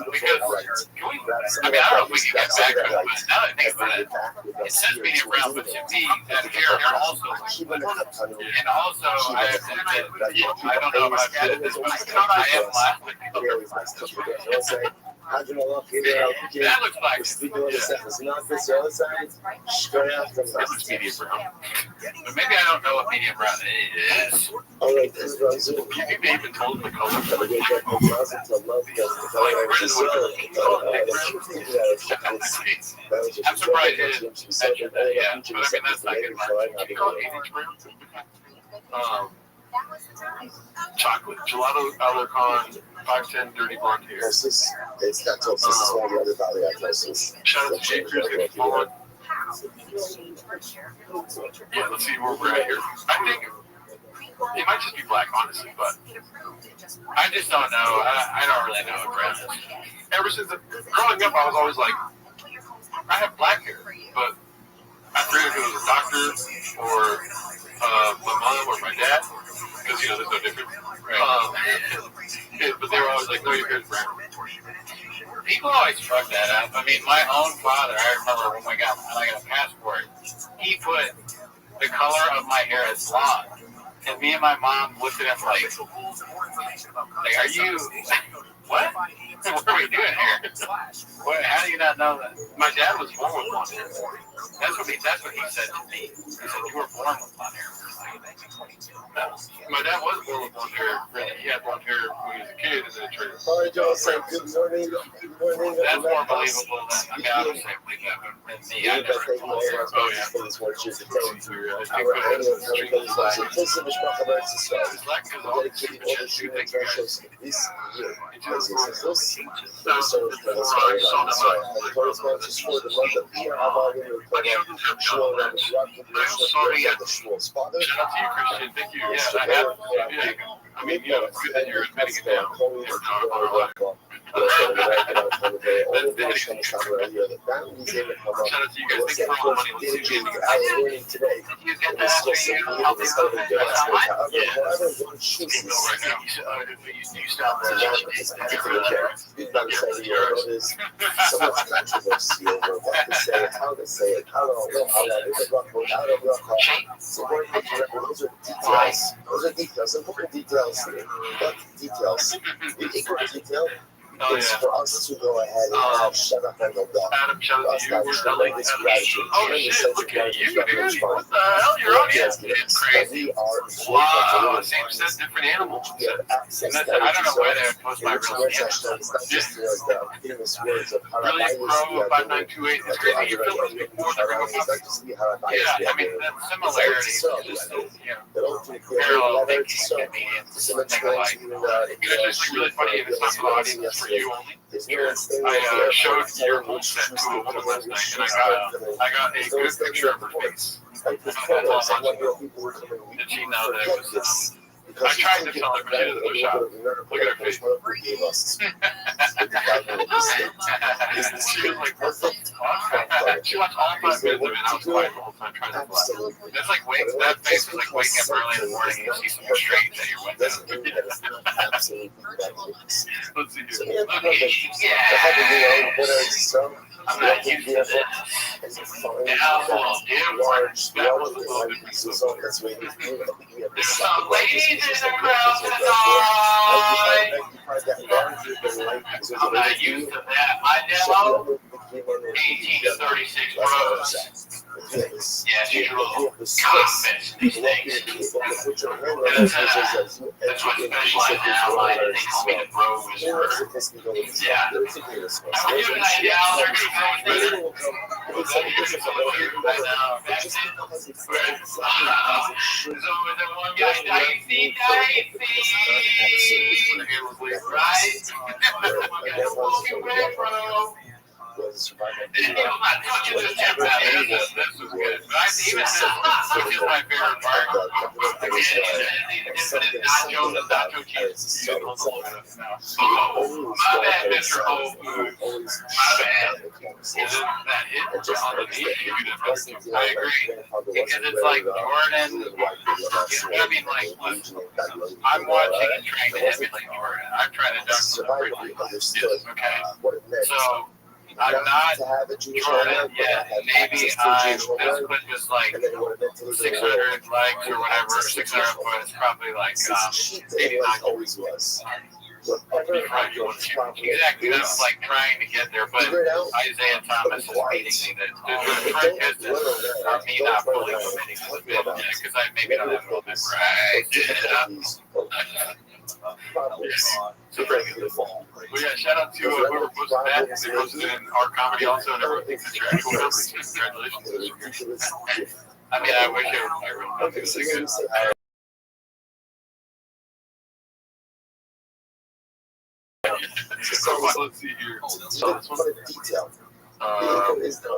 Because, can we, I mean, I don't know if we can get back to it, but now that I think about it, it says medium brown, but to me, that hair also looks black. And also, I have to admit, I don't know if I've added this, but I am black. That looks black. It looks medium brown. But maybe I don't know what medium brown is. You even told him the color. I'm surprised you didn't mention that, yeah. But I mean, that's not good. Can you call it 8-inch brown? Chocolate, gelato Alarcon, 5'10", dirty blonde hair. Shout out to Jay Cruz getting forward. Yeah, let's see where we're at here. I think it might just be black, honestly, but I just don't know. I don't really know what brown is. Ever since growing up, I was always like, I have black hair, but I figured if it was a doctor or my mom or my dad, because, you know, there's no difference. But they were always like, no, your hair's brown. People always fuck that up. I mean, my own father, I remember when I got a passport, he put the color of my hair as blonde. And me and my mom looked at him like are you, what? What are we doing here? What, how do you not know that? My dad was born with blonde hair. That's what he said to me. He said, you were born with blonde hair. My dad was born with blonde hair. He had blonde hair when he was a kid, and then it turned. All right, y'all say good morning. Good morning. That's more believable than, I mean, I would say believe that, but me, I never told her. Oh, yeah. For this one, just to tell you. Our annual Halloween concert. This is Mishpacha Mertz Israel. Dedicated all the students and shows this year. As it says, this is the service for the story of Israel. And the correspondence for the month of Iyar Abba, we will put on Shmuel Rabbi Rothschild, the Shmuel's father. Shout out to you, Christian. Thank you. Yeah, I have. Yeah. I mean, you know, it's good that you're admitting it now. Shout out to you guys. Thank you for all the money. Let's see what learning today. You get that? You stop that. You've got to say there's so much controversy over what to say, how to say it, how to know how that is. Those are details. Those are details. Important details. But details. The equal detail is for us to go ahead and have shut up and go down. Adam, shout out to you. We're selling this gratitude. Oh shit, look at you, dude. What the hell? Your audience is crazy. Wow, same set, different animals. I don't know why they would post my real skin. Really, Pro 5928. It's crazy. You're filming more than everyone else. Yeah, I mean, that similarity is just, parallel thinking comedians. Think alike. It's just really funny, and it's not for the audience, for you only. I showed your whole set to a woman last night, and I got a good picture of her face. Did she know that it was I tried to tell her, but she doesn't know shot. Look at her face. She was like, she watched all 5 minutes of it, and I was quiet the whole time trying to laugh. It's like, that face was like waking up early in the morning and you see some straight at your window. Let's see here. I'm not used to this. That was a little different. That was a little different. There's some ladies in the crowd tonight. I'm not used to that. My demo, 18 to 36 rows. Yeah, she's a little confident in these things. That's what specialized in outline, and they call me the bro whisperer. Yeah. I'm giving $9. They're going to go with better. I know. That's it. There's always that one guy, dicey. Right? One guy smoking red, bro. I'm not touching this Jim Valley. This was good. But I even which is my favorite part. It's nacho cheese. Oh, my bad, Mr. Whole Foods. My bad. And then that hit underneath you, I agree. Because it's like Jordan. I mean, like, I'm watching and trying to emulate Jordan. I'm trying to duck the pretty. Okay. So I'm not Jordan yet. Maybe this clip is like 600 likes or whatever, 600 points, probably like 89. Exactly, that was like trying to get there, but Isaiah Thomas is beating me. The Detroit Pistons are me not fully committing to the bid, because I maybe don't have a little bit right. Super beautiful. Well, yeah, shout out to whoever posted that. They posted it in our comedy also, and everyone thinks it's your actual company. Congratulations. I mean, I wish it was my real company. Let's see here. So this one.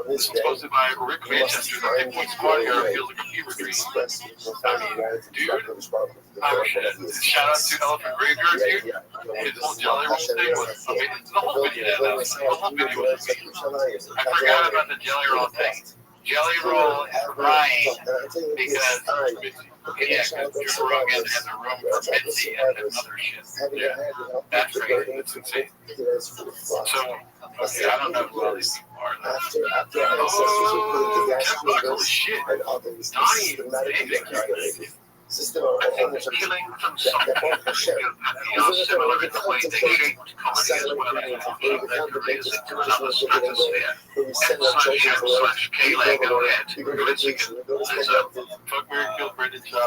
This was posted by Rick Manchester. The 10-point squad here feels like a fever dream. I mean, dude, shout out to Elephant Graveyard, dude. His whole jelly roll thing was amazing. The whole video was amazing. I forgot about the jelly roll thing. Jelly Roll is crying because Joe Rogan has a room for Mitzi and another shit. Yeah, that's crazy. That's insane. So, okay, I don't know who all these people are. Oh, holy shit. Donnie is amazing. Healing from something. Similar in the way they shaped comedy as well as raised it to another stratosphere. /K-Leg go ahead. There's a Fuck Mary Kill Brendan Job. I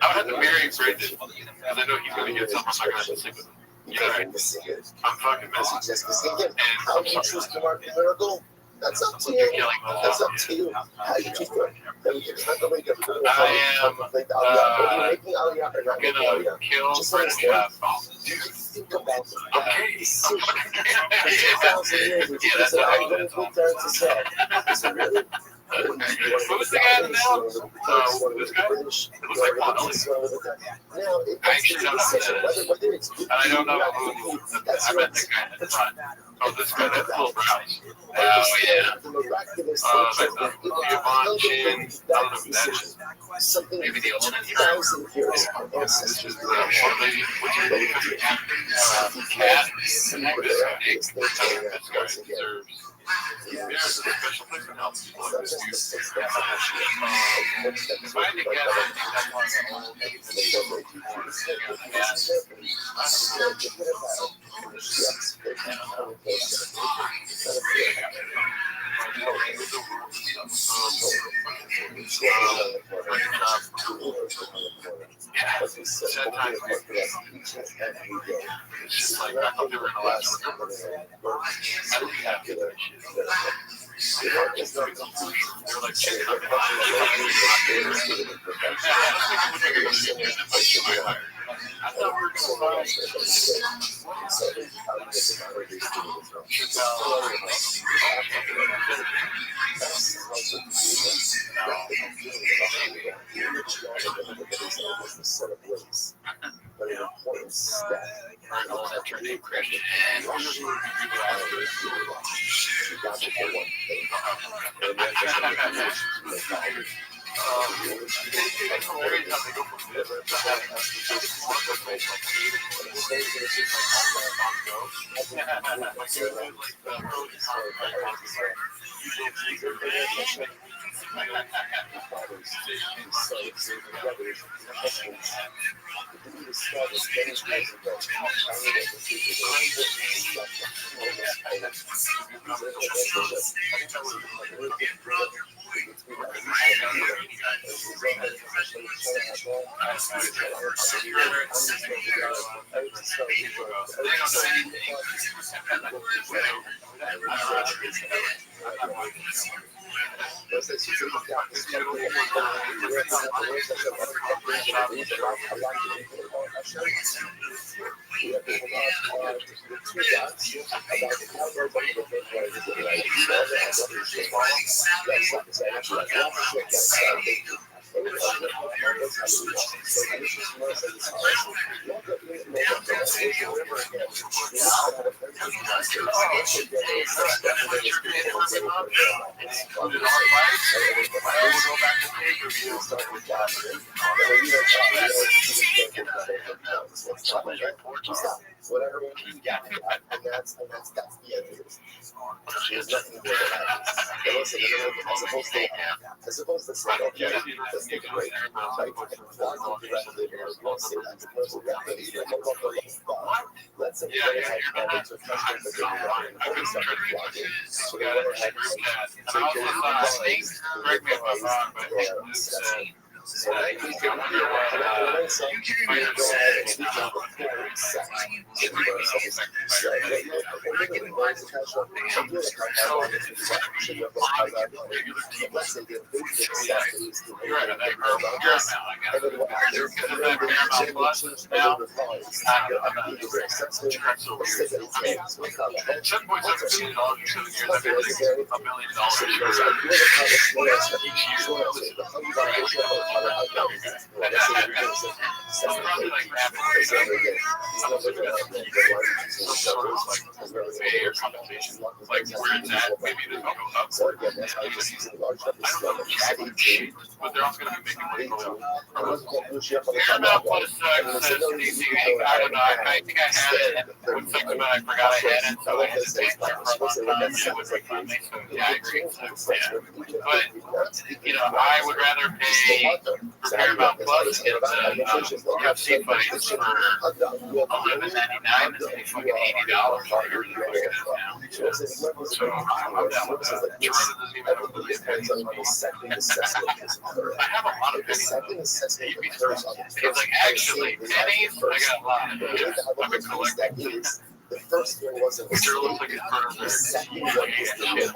would have to marry Brendan because I know he's going to get something. I'm not going to have to sleep with him. You're right. I'm fucking messy. And I'm sorry. That's up to you. That's up to you. How you keep it? I am gonna kill Brendan Job. Think about it. Okay. Yeah, that's what I was going to Who's the guy in the middle? This guy? It looks like Bonelli. I actually don't know and I don't know who. I met the guy at the front. Oh, this guy, that's Little Browns. Oh, yeah. Yvonne Chin. I don't know who that is. Maybe the old This is the old lady. What's her name? Cat. This guy deserves. There's a special place that helps people like this dude. If I had to guess, I think that's one of the old it's just like I thought they were in the last one. I don't have to do that shit. They're like checking out the I thought we were going but an important step. That's your name, Christian. Got you for one thing. And then We have the two dots about the Cowboys on the different players that they like. So all they have to do is just follow. That's not the same. That's like one shit that's thank you. Whatever you got, and that's the end of it. There's nothing more than that. And listen, as opposed to say, okay, let's take a break. Let's say they had to so they went ahead and so I can go ahead and speak on the sex. But they're also going to be making money from I don't know. I think I had it. When something about I forgot I had it, so I had to take it for a long time. Yeah, it was like fun. So, yeah, I agree. So, yeah. But, you know, I would rather pay for Paramount Plus and get the UFC fights for $11.99 than pay fucking $80 for everything now. So, I'm down with that. Toronto doesn't even have a movie pennies. I have a lot of pennies. You'd be surprised. It's like actually pennies. I got a lot of pennies. I've been collecting. The first one wasn't the looks like it's part of the second one was the shit.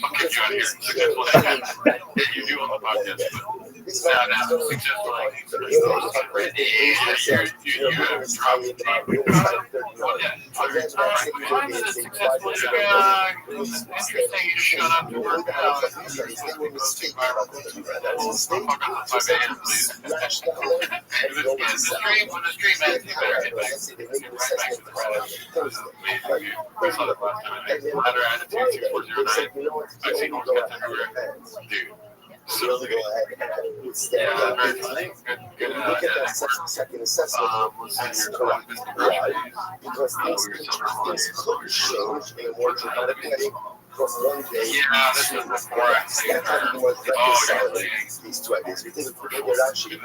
I'll get you out of here. Successful that you do on the podcast. No, successful. Interesting. You shut up to work out. The stream ends, you better get back. Thursday. We saw that last time. Ladder attitude 2409. I've seen those guys everywhere. Dude. So really go ahead and stand up. Look at that second assessment as correct. Because things could change in order to kind of play from one day. Yeah, this is before I say these 2 ideas. We think they're actually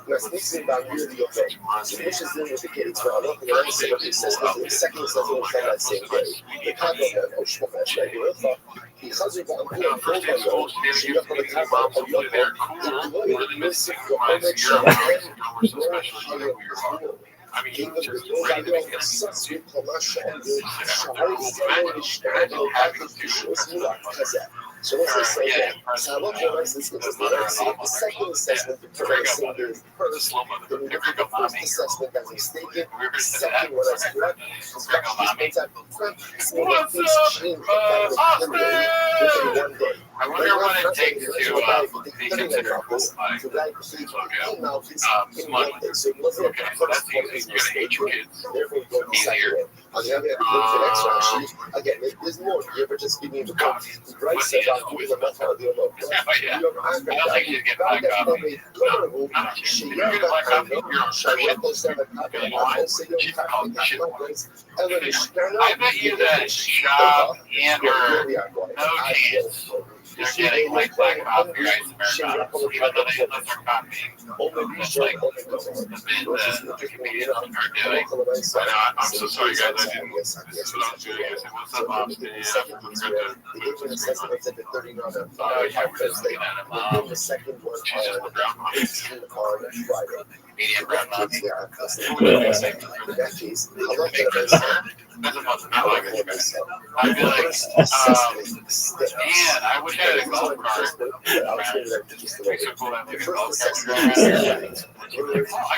Mas nesse bagulho de oferta, deixa os dedos pequenos para não ter uma second assessment will come that same day. The content of which will match that you thought because we got a first day school, she got from the top of your head. Really miss it. I mean, you just ready to make it. So what's this say? So I look at this is the second assessment the first assessment as mistaken, the second one as correct. I wonder what it takes to be considered okay, so that's easy. You're gonna hate your kids. Easier. On the other hand, again, there's more here, but just give me the right set up with the method. I don't think you get my copy. I bet you that Shab and her no chance. They're getting like black coffee rice Americano, even though they let their copying. That's like the bit that the comedians are doing. I'm so sorry, guys. I didn't. This is what I was doing. I said, "What's up, Austin?" Yeah, The second one on Friday. medium brown nut. In that case, how long can I say? That's a month. I like it. I'd be like, man, I wish I had a golf cart. So cool. I have a golf cart. I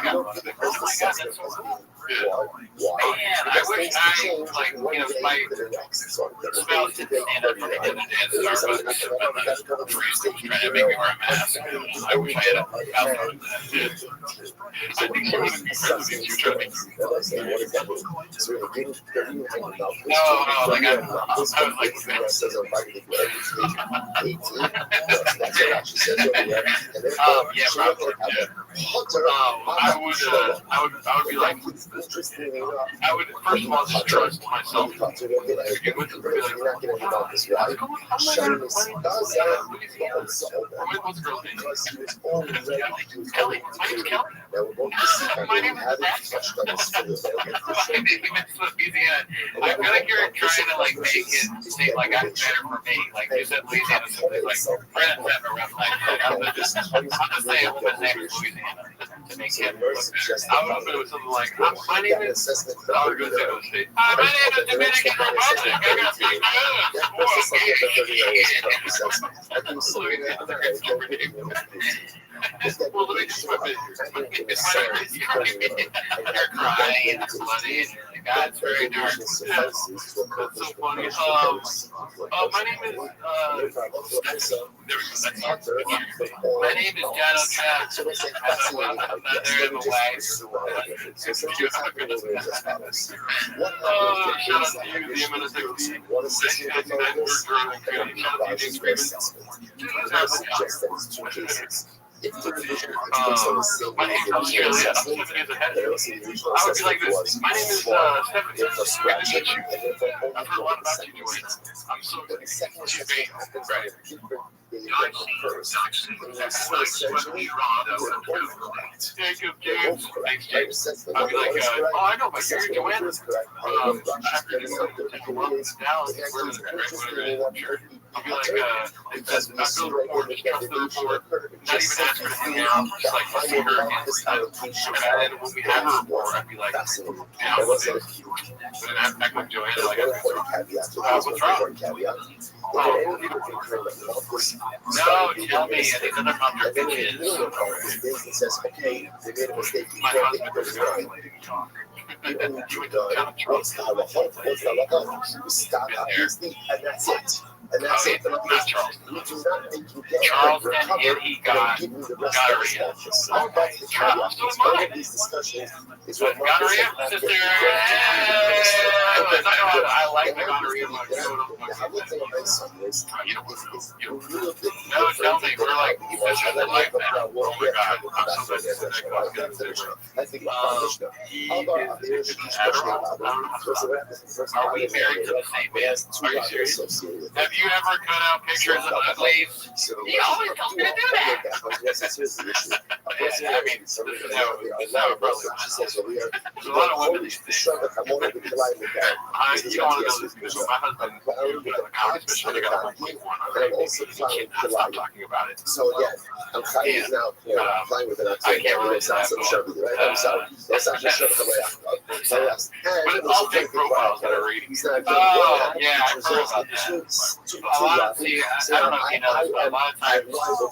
got one. Oh my God, that's so cool. Man, I wish I, like, you know, my spouse didn't stand up for me in the dance Starbucks, but the trying to make me wear a mask. I wish I had a house on that. I think she was because of you trying to make me. No, like I was like, yeah, probably. I would be like, I would first of all just trust myself. What's the girl's name? Kelly. My name's Kelly. My name is Louisiana. I'm gonna hear it trying to like make it seem like I'm better for me. Like you said, Louisiana something like Brandon's having a rough night. I'm just saying woman's name is Louisiana to make him look better. I would have been with something like, my name is. I would go to the state. My name is Dominican Republic. I got big well, let me just whip it. They're crying and bloody. God, it's very dark. That's so funny. My name is my name is John O'Trap. I'm there in the wags. Oh, shout out to you, the MNSXD. My name is Australia. I'm 7 years ahead. I would be like this. My name is Stephanie. Good to meet you. I've heard a lot about you, Joanne. I'm so excited. Right. Jacob, James. Thanks, James. I'd be like, oh, I know, but you're Joanne. After you take a walk to Dallas, where is it? Sure. I'll be like, I build a report, just trust the report, not even ask her to hang out, just like see her and then when we have a report, I'd be like, down with it. But then I'd act like Joanna, like, what's wrong? No, tell me, and these other moms are bitches. My husband is going. And that's it. And that's it. Not Charleston. Charleston, and he got gonorrhea. All these discussions is what gonorrhea, sister. I like the gonorrhea. No, tell me, we're like sisters in life now. Oh my God, I'm so glad Are we married to the same man? Are you serious? Have you ever cut out pictures of uglies? He always tells me to do that. I mean, it's not a problem. There's a lot of women these days. You don't want to know this because my husband, a comedy special, they got a one. He cannot stop talking about it. So again, I'm trying now, playing with it. I can't really stop some show, right? I'm sorry. Let's not just show the way out. But it's all fake profiles that are reading. Oh, yeah, I've heard about that. A lot of, I don't know if you know, but a lot of times when losers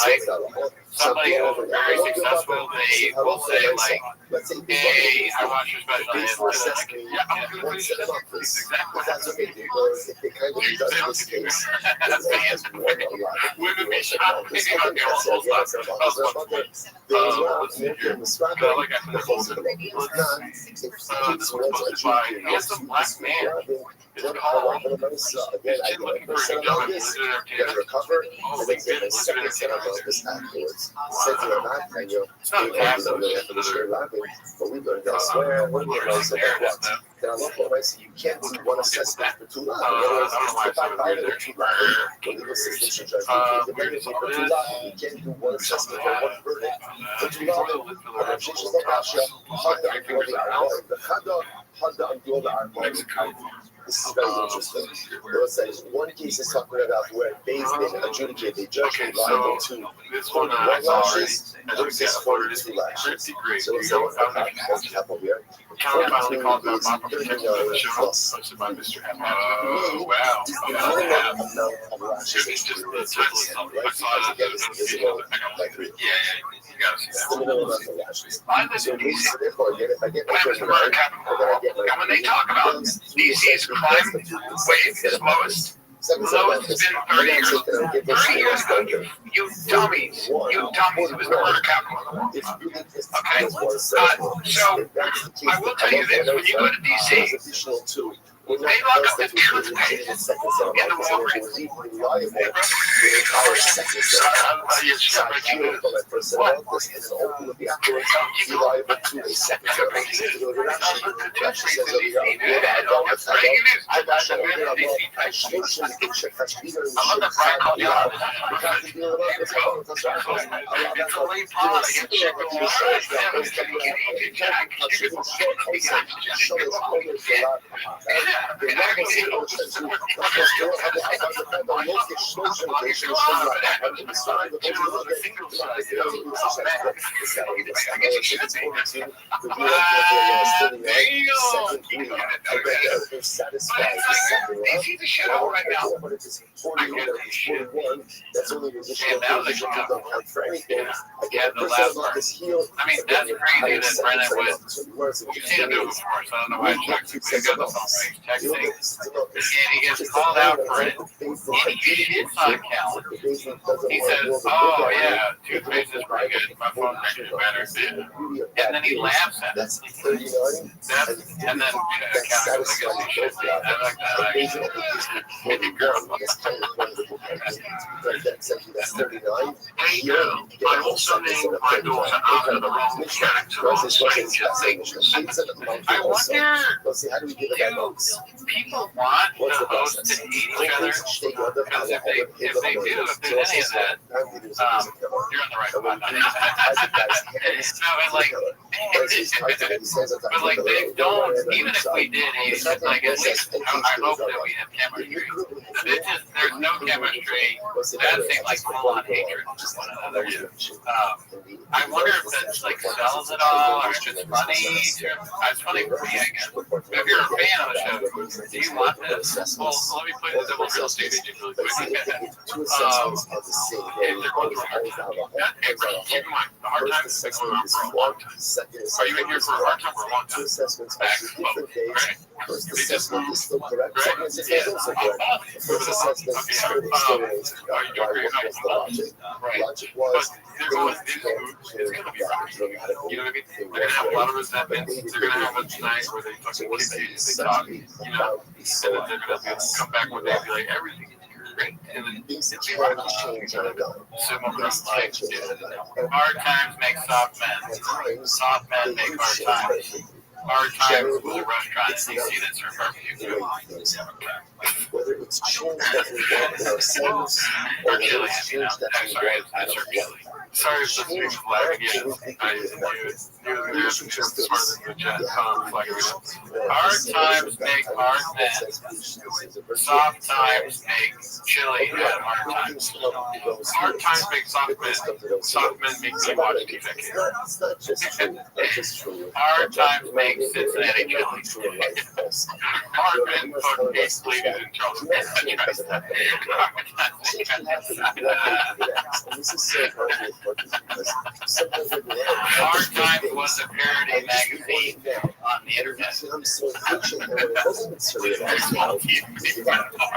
hate their life, somebody who's very successful, they will say like, hey, I watched your special, and yeah, I'm going to finish this. Exactly. That's what they do. They kind of does this case. Women be shocked. Okay, we'll stop. Let's see here. Like I said, this one's posted by a handsome black man. It's called, he's looking for a job in Blizzard Entertainment. Oh, LinkedIn, Blizzard Entertainment. It's not a tax, though, it's just another. But we learned elsewhere. What do you know? So that I love what I say. You can't do one assessment for too long. I don't know why it's so weird there. Legal system should judge you can't do one assessment for one verdict for too long. Mexico. This is very interesting. It says one case is talking about where Bay's been adjudicated a judgment liable to this one one lashes I versus 42 lashes. So it's a couple here. Count finally called that is mop up $39 plus. Posted by Mr. Oh, wow. the minimum amount of lashes It's just the experience, title itself. right? I saw Because that. again, this is visible by 3. Yeah, you gotta see It's the minimum amount of lashes. I live So in DC. therefore, again, if I get my When I was the murder capital of the world, and when they talk about DC's crime wave is lowest, the lowest has been 30 years. 30 years ago, you dummies, it was the murder capital of the world. Okay? So, I will tell you this, when you go to DC, they lock up the toothpaste in the Walgreens. DC's a shithole right now. That's only the additional thing that don't count for anything. Yeah, the last part. I mean, that's crazy that Brennan would. You've seen him do it before, so I don't know why I checked. He got the phone right. Texting. And he gets called out for it. And he shits on Cal. He says, oh, yeah, toothpaste is pretty good. My phone actually better. And then he laughs at it. And then Cal goes, I guess he should be. I like that. Maybe girls. That's 39. I also named my daughter after the wrong character on Stranger Things. I wonder, do people want the hosts to hate each other? Because if they do, if there's any of that, you're on the right one. But like they don't, even if we did hate each other, like at least I hope that we have chemistry. There's no chemistry. That seems like full on hatred for one another. I wonder if that's like sells it all, or if it's funny. It's funny for me, I guess. If you're a fan of the show, do you want this? Well, let me play the double real estate agent really quick. If they're going through keep in mind, the hard times have been going on for a long time. Are you in here for a hard time or a long time? Back, right? First assessment is still correct. Second assessment is also correct. First assessment is still logic. Logic was it's gonna be rocky. You know what I mean? They're gonna have a lot of resentment. They're gonna have a night where they fucking kiss you, they talk, you know, and then they're gonna come back one day and be like, everything is great. And then things can change on a dime. similar life. Hard times make soft men. Soft men make hard times. Hard times will restaurants. You see this for barbecue. Whether it's change that we want in ourselves or whether it's change that we want out of life. Sorry if this is flagging again. I knew the smarter than the chat. Hard times make hard men. Soft times make chili at hard times. Hard times make soft men. Soft men make me watch TV. That's not just true. Hard times make Cincinnati chili. Hard men fuck me, bleeding in Charleston. Hard Times was a parody magazine on the internet. I'm so patient that it wasn't necessarily about now.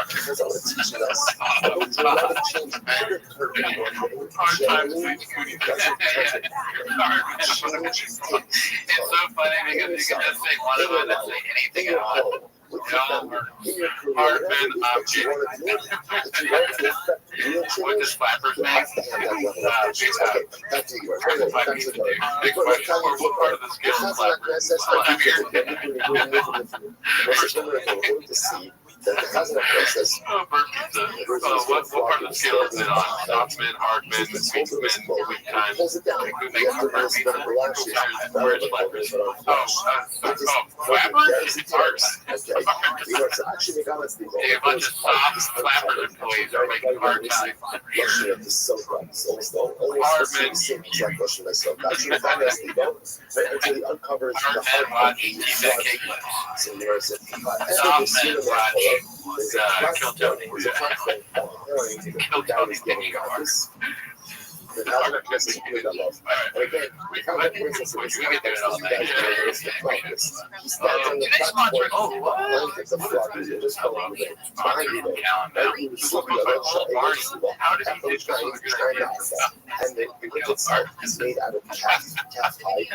Because all it's teaching us, I would do a lot of change better one day. Hard Times makes Cootie. It's so funny because you can just say one of them and say anything at all. Hard men object. What does flappers make? Big question. What part of the skill is flappers? the Kazakh process. What part of the scale is it on? Soft men, hard men, weak men, weak times. Pulls it down. Who You makes have to burn listen pizza? to the lashes. Where's flappers? Flappers? It's art. Okay. You know, so actually, honestly, A bunch of soft flappers employees are making hard time. Russian of the silk runs. Almost the same like Russian myself. Actually, honestly, don't. Until he uncovers the hard part. So there's Soft men watch Kill Tony. Kill Tony's getting guards. The Kazakh process is really love. And again, the Kazakh process is you guys the progress. He stands on the platform. Oh, it's a flock. You're just following the behind you. He was looking at it. How did he do that? And the widget itself is made out of calf hide.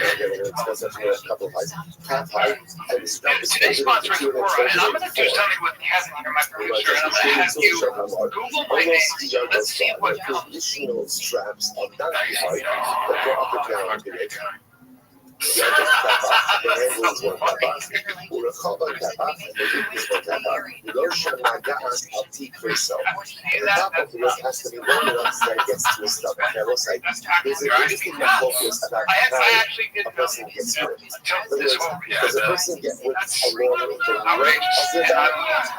It's a couple of hides. Calf hide. And the strap is Today's sponsor is Quora, and I'm going to do something with Kevin here, my producer, and I'm going to have you Google my name. Let's see what comes. Traditional straps of donkey hide that go up and down to the edge. לא שמע געש על תיק פריסו. The top of the list has to be long enough that it gets to a stop. There's an interesting focus about how a person gets hurt. Does a person get whipped along with the right of the back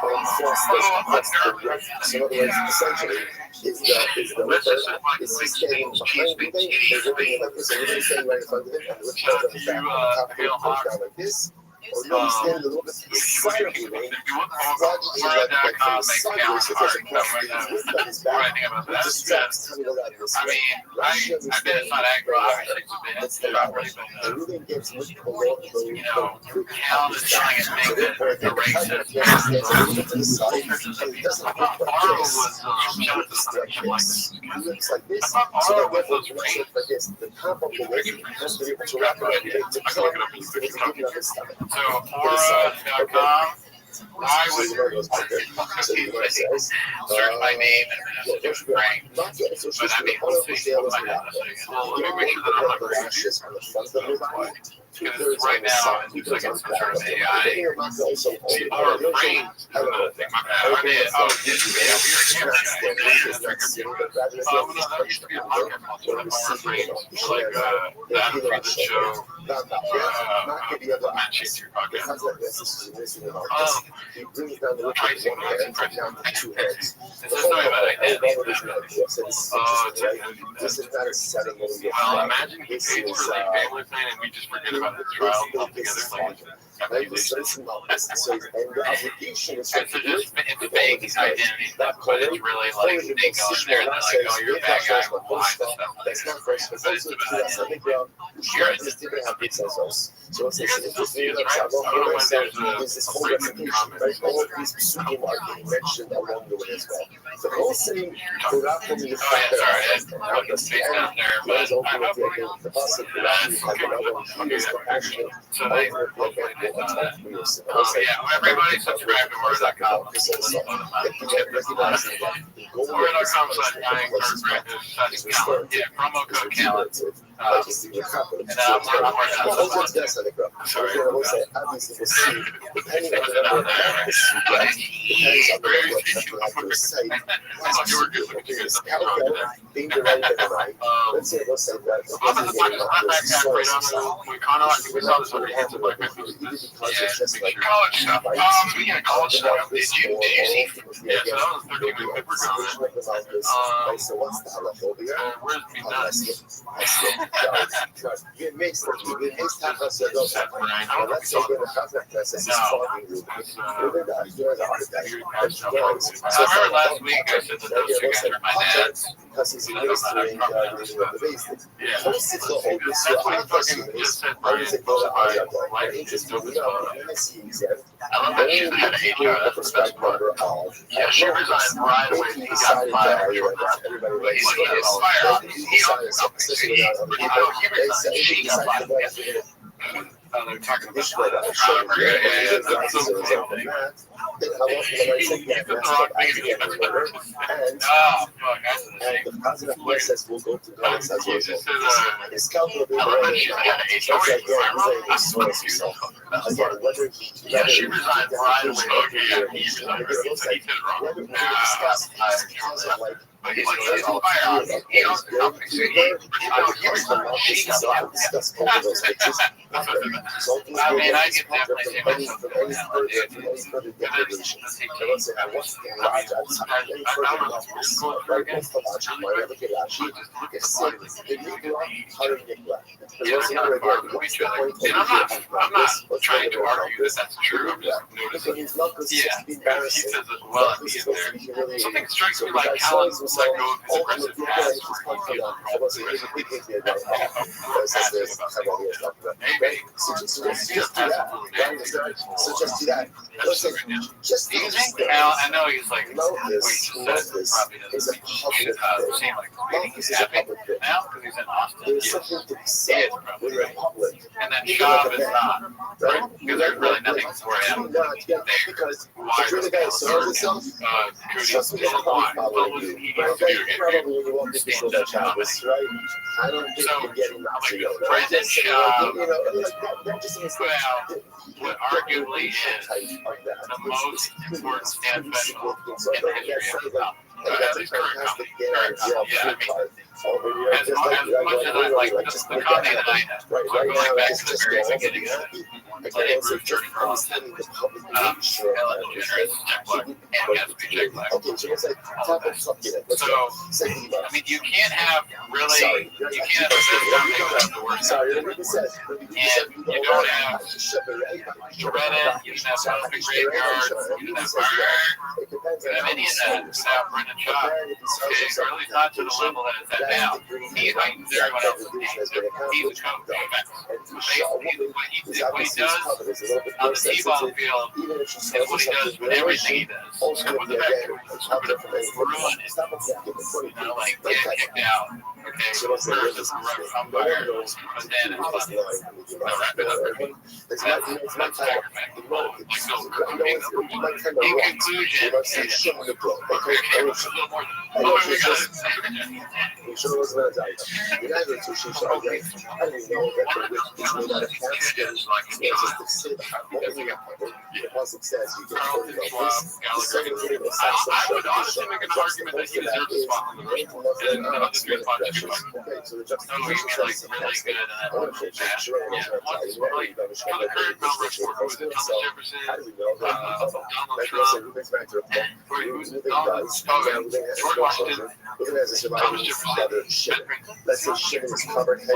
or thrust that's the right? So in other words, essentially, is the whipper, is he standing behind the thing? They're whipping it like this, and you're standing right in front of it, and the whip goes on the back, and the top of it goes down like this. Or no, he's standing a little bit to the side of the ring, flogging his left leg from the sideways, so there's a cross being whipped on his back, with the straps coming out of his leg. Russia understands that's the ladder. It really gets whipped below the group of his back. So therefore, the Kazakh stands a little bit to the side, and he doesn't look like this. He looks like this. He looks like this, so that when he looks like this, the top of the leg has to be able to wrap around the leg to come and he's going to give it on his stomach. So, Quora.com, I would search my name and then Frank, but I'm able to see what my name is. Well, let me make sure that I'm not crazy. Because right now, it looks like it's some sort of AI. People are afraid of the thing. I mean, that used to be a podcast called Afraid. Like that for the show. Match into your podcast. Tracy Max. This is not about identity. Well, imagine he pays for like family plan and we just forget about the trial altogether. Like, and the obligation is it's fake identity stuff, but it's really like they go in there and they're like, oh, you're a bad guy with wine and stuff. That's not first, but also to that something this didn't have pizza sauce. So it's this new there's this whole reputation, right? All of these people are being mentioned along the way as well. The whole thing without from the fact that the space down there, but the bus of actually everybody subscribe to Word.com. Word.com/dying promo code Callan. It makes half us a little bit. Let's say when the Kazakh process is following you. I remember last week I said that those two guys are my dads. Because he's administering the basement. Most of the oldest I love that she's the head of HR. That's the best part. Yeah, she resigned right away. He got fired. He's fired. He resigned. She got fired. They're talking about That's so funny. Then how often am I saying that? And the positive process will go to God's as well. His scalp will be ready. Again, whether he she resigned right away. whether we discuss these details of like But he's like, he's on fire. He owns the company, so he discuss both of those pictures. I mean, I can definitely see myself doing that. I'm not trying to argue that that's true. I'm just noticing. Yeah, he says as well at the end there. Something strikes me like Callan's let go of his aggressive pass where he maybe. So just do that. Listen, just do you think Cal? I know he's like, love this probably is a public thing. seem like Love is a public thing. now because he's in Austin. There's something to be said when you're public. And then Shab is not, right? Because there's really nothing for him. Because if you're the guy that sells himself, trust me, he'll probably follow you. Probably when you walk into social channels, right? I don't think you're getting that. President Shab, that just means what arguably is the most important stand professional in the history of hip-hop. At least current company. Yeah, I mean, as much as I like the company that I have, so going back to the very beginning of Lenny Bruce, Jordan Carlson, Ellen DeGeneres, Jack Black, and Gatsby, Jack Black. So, I mean, you can't have really, you can't have the best combination of the worst. And you don't have Shredder, you don't have Sophie Graveyard, you don't have Bird, you don't have any of that without Brendan Schaub. Okay, or at least not to the level that it's at now. He heightens everyone else's game. He's a coach. What he does on the T-ball field is what he does with everything he does. And with the back to it, ruin it. Like get kicked out. Okay, versus the ref umpire. But then it's like, wrap it up. That's Tiger Man. In conclusion, I would honestly make an argument that he deserves a spot on the Restream. And the three spots should be fine. No, he was like really good in that one match. Yeah, once, like, for the current Mount Rushmore, who was it? Thomas Jefferson, Donald Trump, George Washington, Thomas Jefferson, let's say shit is covered head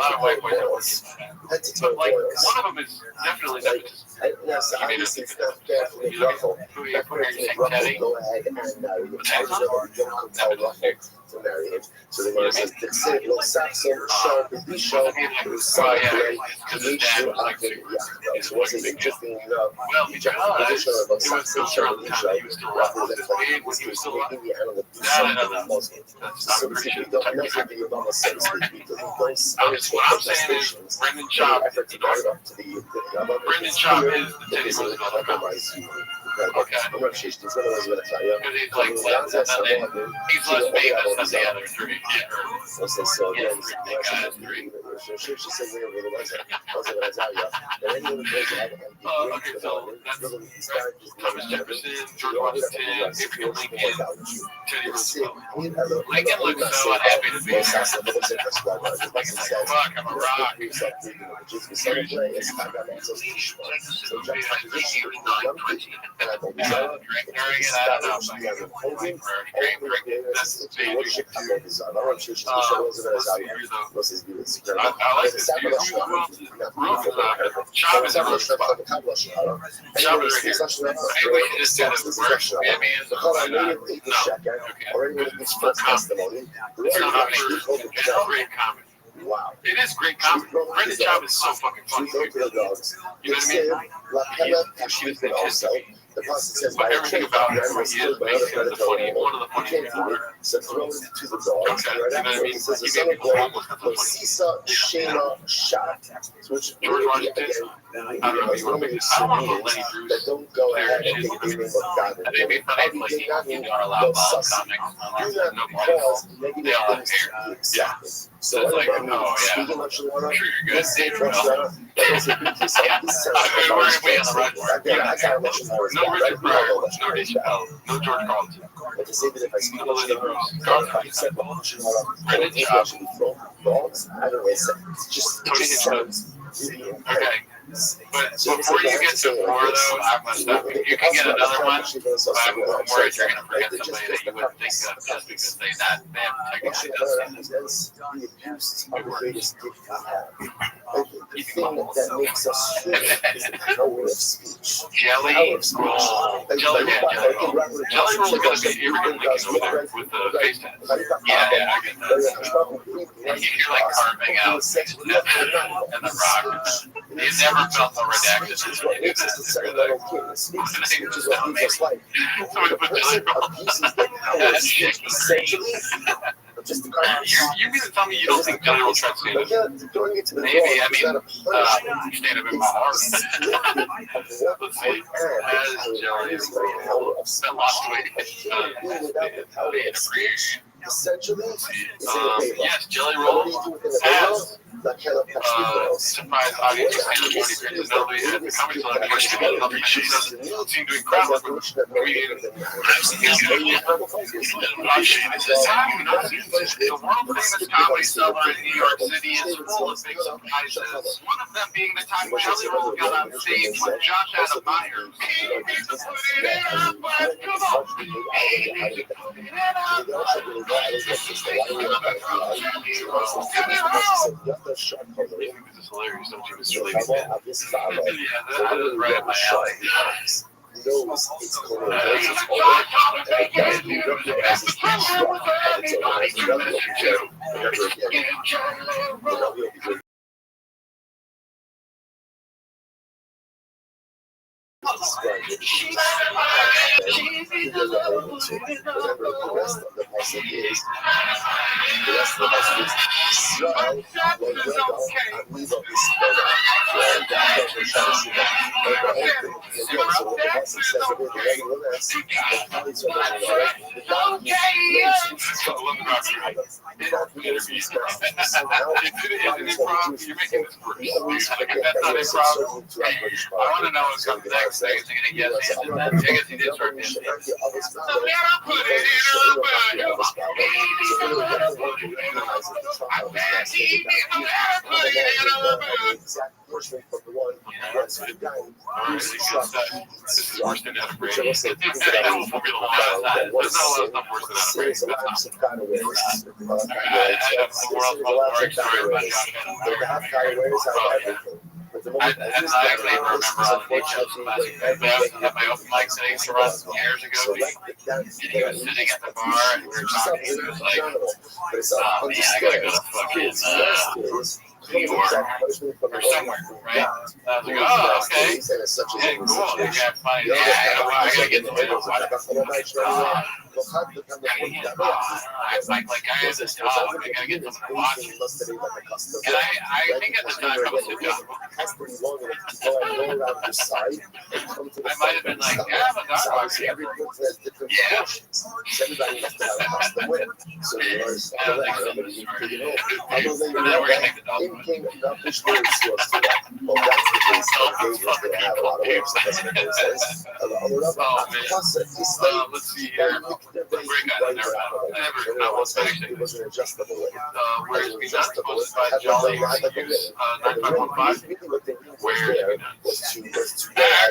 to toe like, boils. one of them is definitely nepotism. Yes, obviously it's not definitely Ruffle. Definitely Ruffle, go ahead and don't compel Ruffle to marry him. So they want to say, look, Saxon, Sharp, be sharp, side play, to make sure I can, it wasn't interesting enough. You check the position of Saxon, Sharp, be sharp, Ruffle, that's why he was making the animal do something Muslim. So we simply don't know something about the sense because we don't stations. Brendan Schaub is the dog. Brendan Schaub is the Teddy Roosevelt. Okay. Because he's like less famous than the other three. Okay, so that's Thomas Jefferson, George Washington, Abraham Lincoln, Teddy Roosevelt. Lincoln looks so unhappy to be here. He's like, fuck, I'm a rock. Wow. It is great comedy. Brendan Schaub is so fucking funny. You know what I mean? The process says but everything about him is basically one of the funniest people. So throw it to the dogs. Okay. Right after it says the son of boy, Sisa, Shayna, shot. Which George Washington. I don't know if you want to make this. I don't want the Lenny Bruce. Don't go there ahead and and shit. take the name of God. I think it'd be funny if like, you don't allow Bob comics unless there's no Because They negative all things appear. to be Yeah. accepted. So it's like, oh, yeah. Speaking of Shalana, I'm sure you're good. let's say David, Shalana, that is a big piece of this we're gonna be on the right part. I got much more. No Richard Pryor, no Dave Chappelle, no George Carlton. But to say that if I speak No Lenny Bruce. I said Shalana, Credit maybe I job. should be thrown dogs. I don't know. It just sounds really Okay. But before you get to 4, though, I'm gonna stop you. You can get another one, but I'm worried you're gonna forget somebody that you would think of just because they have technically does the abuse of the greatest gift we have. The thing that makes us human is the power of speech. Jelly roll. Jelly roll's gonna be everyone linking over there with the face tats. Yeah, I get that. And you're like carving out and the rock. You never felt so redacted as when you do that. Somebody put jelly roll. That's shaky. You mean to tell me you don't think jelly roll transcended? Maybe. I mean, stand up in my heart. Let's see. Has jelly roll been lost weight? Essentially, yes, jelly roll has surprised audiences and body appearances, notably at the comedy club, which seem to incredible comedian. The world famous comedy cellar in New York City is full of big surprises. One of them being the time Jelly Roll got on stage with Josh Adam Myers. This is hilarious, don't you, Mr. Ladies? Yeah, that is right up my alley. Knows it's going to I want to know what's coming next. I guess he did start this. So then I put it in a This is worse than out of break. There's not a lot of stuff worse than out of break. The world's most boring story about Josh Adam. I actually remember all the details about it. At my open mic that I used to run some years ago, and he was sitting at the bar and we were talking, and he was like, oh man, I gotta go to fucking New York or somewhere, right? I was like, oh, okay. Yeah, cool. You got fine. Yeah, I gotta get to middle. Like I have this job, I gotta get someone to watch it. And I think at the time I was a job. I might have been like, yeah, I'm a dog watcher. Yeah. And then we're gonna take the dog. Let's see here. I was actually where it's been done, posted by Jolly Use 9515. Where it's been done. That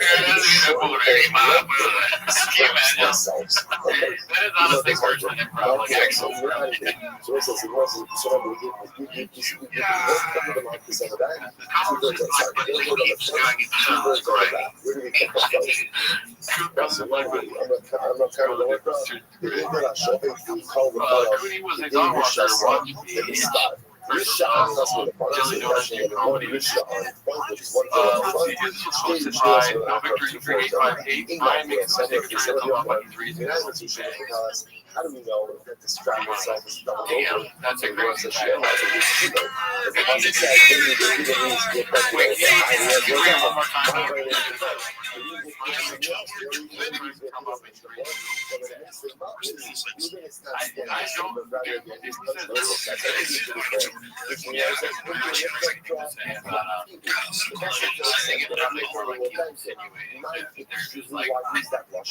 is honestly worse than improv. Like actual Cooney was a dog watcher once. Jelly Donuts do comedy. Let's see, this was posted by No Victory 3858. I make a mistake of trying to talk about 3 0. How do we know that the strap itself is double Damn, over? that's a And once crazy the shell fact. has a receiver, because once it says we need to get One more time.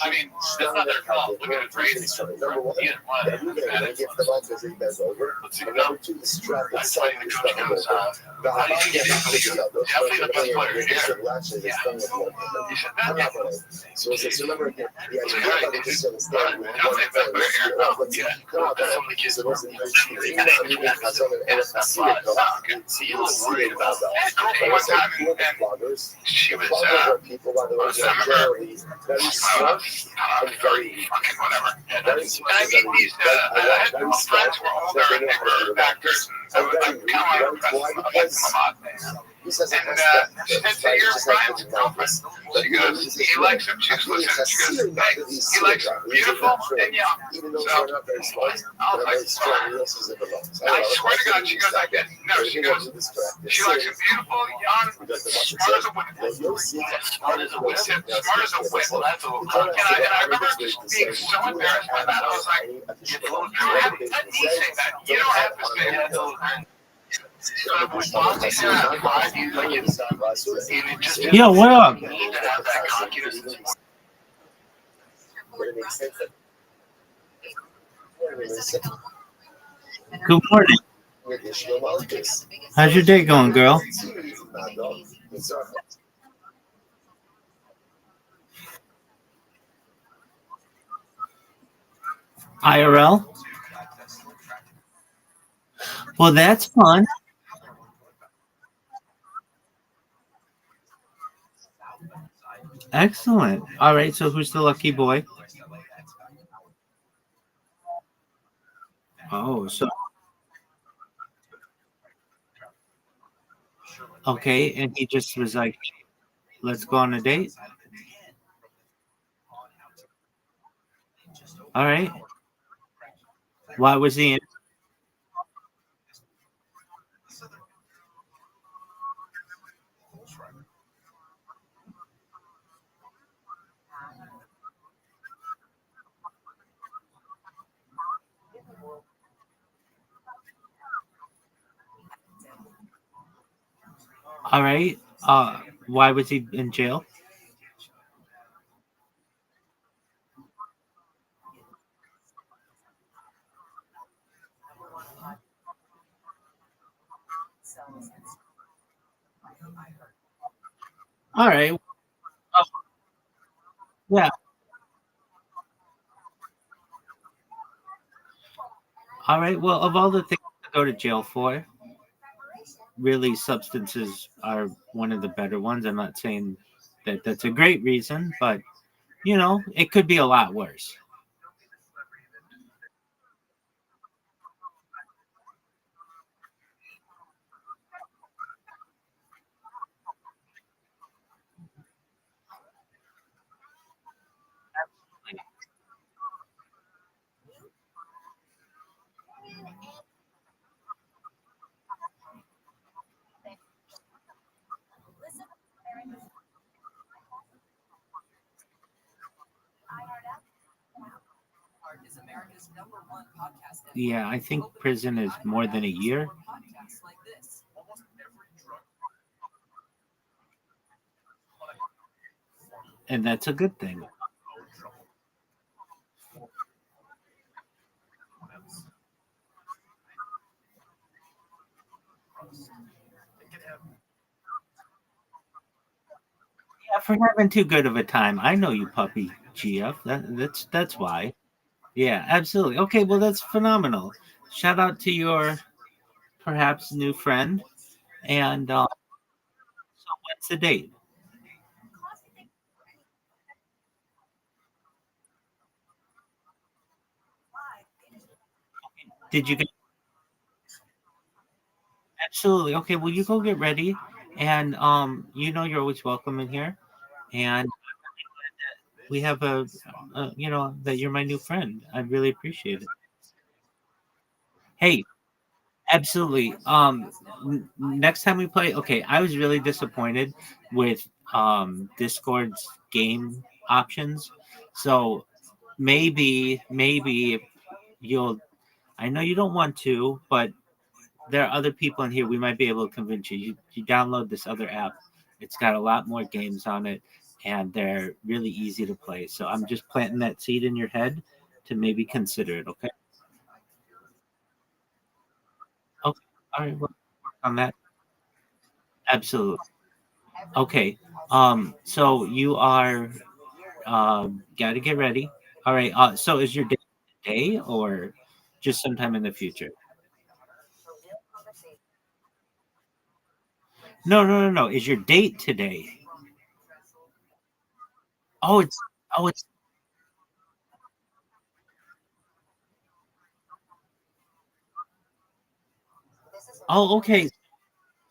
I mean, that's not their fault. Look at his race. Number one, that we get them up as it bends over. And number two, the strap itself is double over. How do you get definitely the best player here? I'm not going to. So remember, yeah, you have to just understand one thing. So those are See, a little worried about that. bloggers. She was, People, by the way, generally very smart and very fucking whatever. very And I mean, these, I had friends who were older and they were actors. I'm kind of impressed. I like them a lot. And she said, so you're Brian's girlfriend. She goes, he likes him. She goes, listen, she goes, hey, he likes him beautiful and young. So I was like, I swear to God, she goes like this. No, she goes, she likes him beautiful, young, smart as a whip. Smart as a whip. Smart as a whip. Well, that's a little cocky. And I remember being so embarrassed by that. I was like, you don't have to say that. You don't have to say that. Yo, what up? Good morning. How's your day going, girl? IRL? Well, that's fun. Excellent. All right, so who's the lucky boy? Oh, so okay, and he just was like, let's go on a date. All right. Why was he in? All right. Why was he in jail? All right. Yeah. All right. Well, of all the things to go to jail for, really, substances are one of the better ones. I'm not saying that that's a great reason, but it could be a lot worse. Yeah, I think prison is more than a year, and that's a good thing. Yeah, for having too good of a time. I know you, puppy GF. That's why. Yeah, absolutely. Okay, well that's phenomenal. Shout out to your perhaps new friend. And so what's the date? Did you get absolutely okay? Well, you go get ready, and you're always welcome in here. And we have that you're my new friend. I really appreciate it. Hey, absolutely. Next time we play, okay, I was really disappointed with Discord's game options. So maybe if you'll, I know you don't want to, but there are other people in here. We might be able to convince you. You download this other app. It's got a lot more games on it, and they're really easy to play. So I'm just planting that seed in your head to maybe consider it. Okay. Okay. All right. We'll work on that. Absolutely. Okay. So you are got to get ready. All right. So is your day today or just sometime in the future? No, no, no, no. Is your date today? Oh, it's. Oh, okay.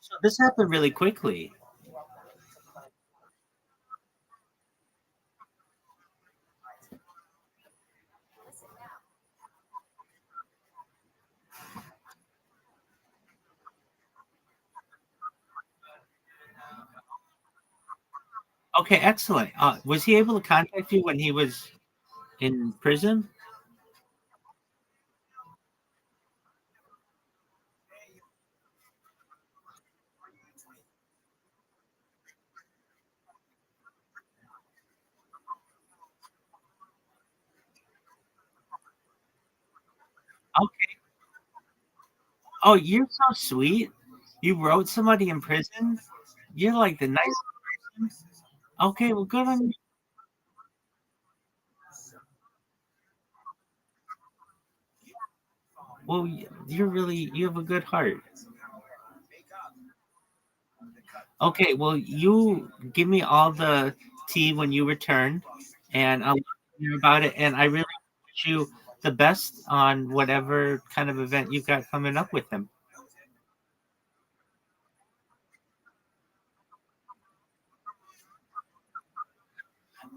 So this happened really quickly. Okay, excellent. Was he able to contact you when he was in prison? Okay. Oh, you're so sweet. You wrote somebody in prison. You're like the nice person. Okay, well, good on you. Well, you have a good heart. Okay, well, you give me all the tea when you return, and I'll hear about it. And I really wish you the best on whatever kind of event you've got coming up with him.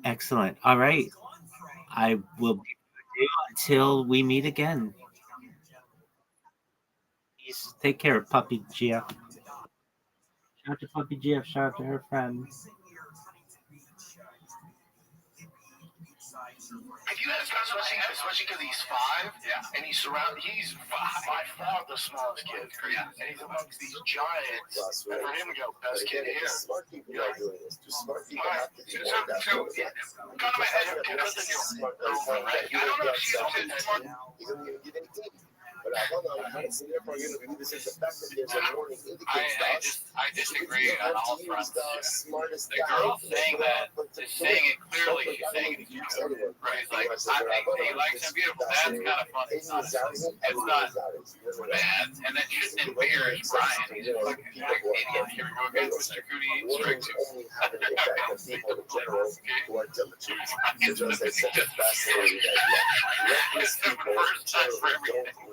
Excellent. All right. I will be with you until we meet again. Peace. Take care, Puppy GF. Shout out to Puppy GF. Shout out to her friend. Have you guys especially because he's 5, and he's by far the smallest kid, and he's amongst these giants. And for him to go, best kid here. Smart people are doing this. Just smart people Right. have to do So, that. kind of my head, right? I don't know if she's smart. You don't even give any tea. But I don't know how it's therefore going to be this is the fact that there's a warning indicates I disagree on all fronts. the smartest The girl saying that is saying it clearly. She's saying it to you. Right? Like, I think he likes him beautiful. That's kind of funny. It's not bad. And that shouldn't embarrass Brian. He's a fucking idiot. Here we go again. Mr. Cooney, strike 2. Only have an effect on people in general who are diligent. It's just such a fascinating idea. Reckless people don't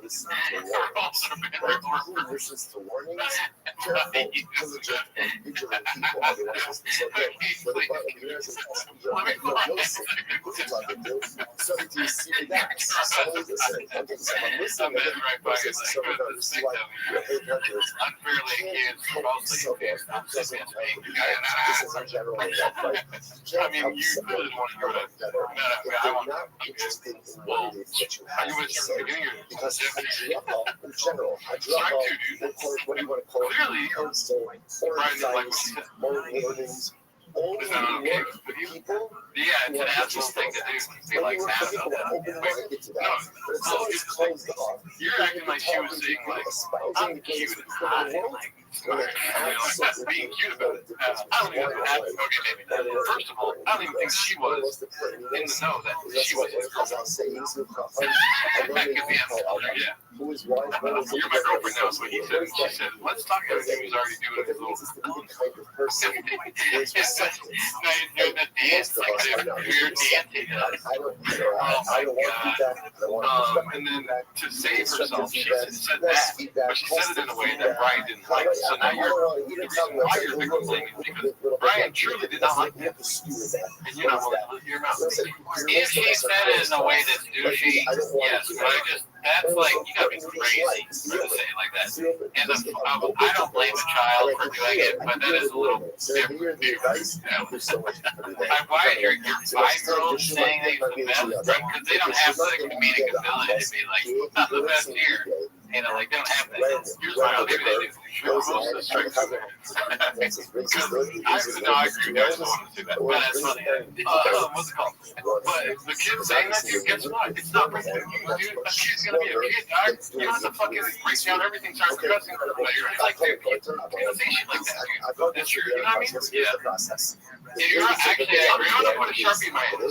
listen to warnings. But who listens to warnings? Careful, diligent, and vigilant people are the ones listening. So good. But if you're listening, who's talking to? Something to see that. Someone's listening. Okay, so I'm listening. Unfairly accused, falsely accused. I'm just being this is a general right? I mean, you really want to go to they're not interested in what it is that you have to say. Because in general, what do you want to call it? Clearly, Counsel, or advice, or warnings. Only people. Yeah, it's an asshole thing to do. Be like that. You're acting like she was saying, like, I'm cute and hot. Like, being cute about it. I don't even have to go get maybe. First of all, I don't even think she was in the know that she was his girlfriend. That could be yeah. Who is wise? You're my girlfriend now, so he said, she said, let's talk about everything he's already doing his little kind of person who is receptive. now you're doing the dance, like the weird dance he does. I don't want feedback. And then to save herself, she said that, but she said it in a way that Brian didn't like. So now the reason why you're victimizing is because Brian truly did not like that. And you're not willing to listen to your mouth. If she said it in a way that's douchey, yes, but that's like, you gotta be crazy for to say it like that. And I don't blame a child for doing it, but that is a little different. Why are your 5-year-old saying that he's the best? Because they don't have the comedic ability to be like, I'm the best here. You know, like, they don't have that. Here's my other thing. Because I agree. Guys don't want to do that. But that's funny. What's it called? But the kid saying that to you, guess what? It's not right there. Dude, a kid's gonna be a kid, dog. You don't have to fucking break down everything, start cussing. It's like, dude, you don't say shit like that, dude. That's true. You know what I mean? Yeah. If you're actually, if you're gonna put a Sharpie in my hand,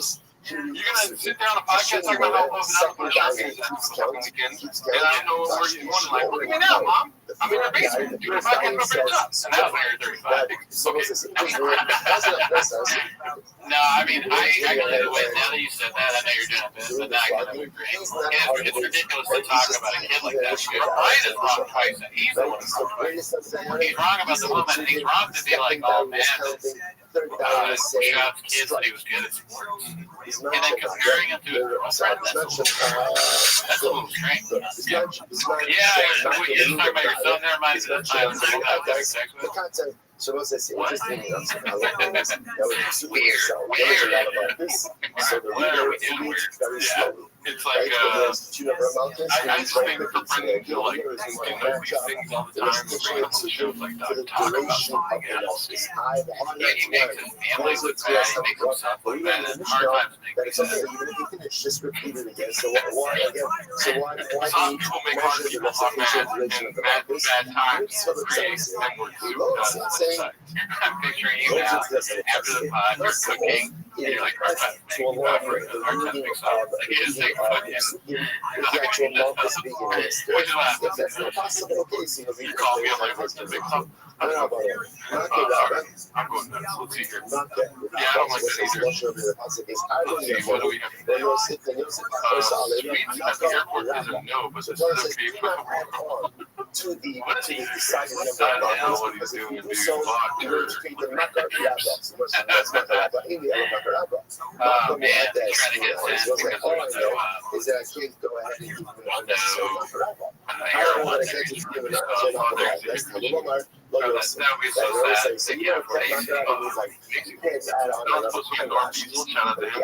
you're gonna sit down a podcast talking about how close it is to put a Sharpie in his hand for fucking weekend, and I don't know where you're going. Like, look at me now, mom. I'm in your basement doing a podcast about your job. And that was when you're 35. No, I mean, I can do the way, now that you said that, I know you're doing a bit, but now I can agree. It's ridiculous to talk about a kid like that, because Brian is wrong twice, and he's the one who's wrong twice. He's wrong about the woman, and he's wrong to be like, oh man, Shop's kids said he was good at sports. And then comparing him to his girlfriend, that's a little strange. Yeah, you're talking about your son there, reminds me of that time when I was having sex with him. So what's this? Weird. So it's like, I just think for Brendan to like, these things all the time, bring up on the shows like that, talk about something else. Yeah, he makes his family look bad, he makes himself look bad, and hard times make me sad. just repeated again. So why Some people make hard people look bad, and bad times create M-word. I'm picturing you now, after the pod, you're cooking, and you're like, hard times make me sad, hard times make sense. Like, you just say, fuck him. Which is what happens. You call me, I'm like, what's the big club? I'm going nuts. Let's see here. Yeah, I don't like that either. Let's see, what do we have? Sweden at the airport is a no, but this is okay for what is he? I don't know what he's doing, dude. Locked or... Oh, man, trying to get sense because there's no... That would be so sad. They can't afford anything. Don't put some North Diesel, shout out to him.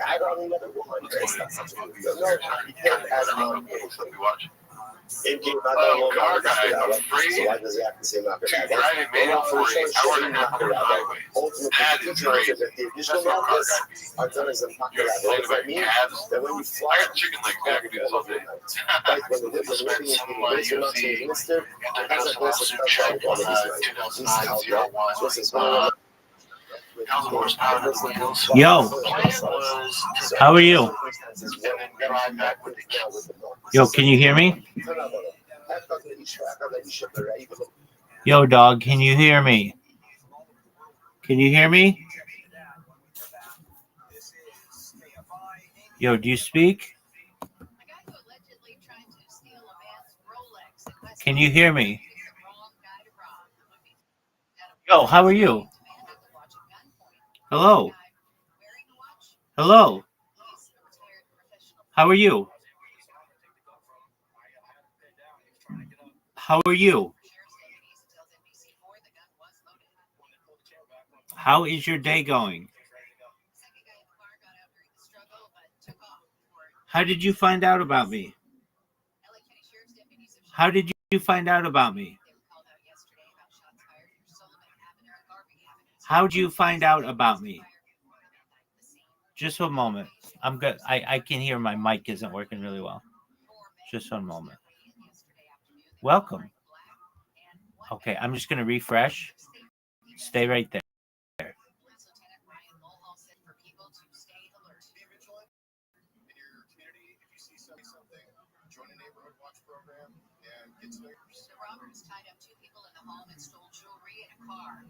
Oh, car guy, I'm afraid to drive a manual for 8 hours and a half on the highway. That is crazy. That's what car guy be. You're complaining about calves. I got chicken legs, man. I can do this all day. Spent some UFC International Super Show 2009-01. Yo, how are you? Yo, can you hear me? Yo, dog, can you hear me? Can you hear me? Yo, do you speak? Can you hear me? Yo, how are you? Hello. Hello. How are you? How are you? How is your day going? How did you find out about me? How did you find out about me? How did you find out about me? Just a moment. I'm good. I can hear my mic isn't working really well. Just one moment. Welcome. Okay, I'm just going to refresh. Stay right there. The robbers tied up 2 people in the home and stole jewelry and a car.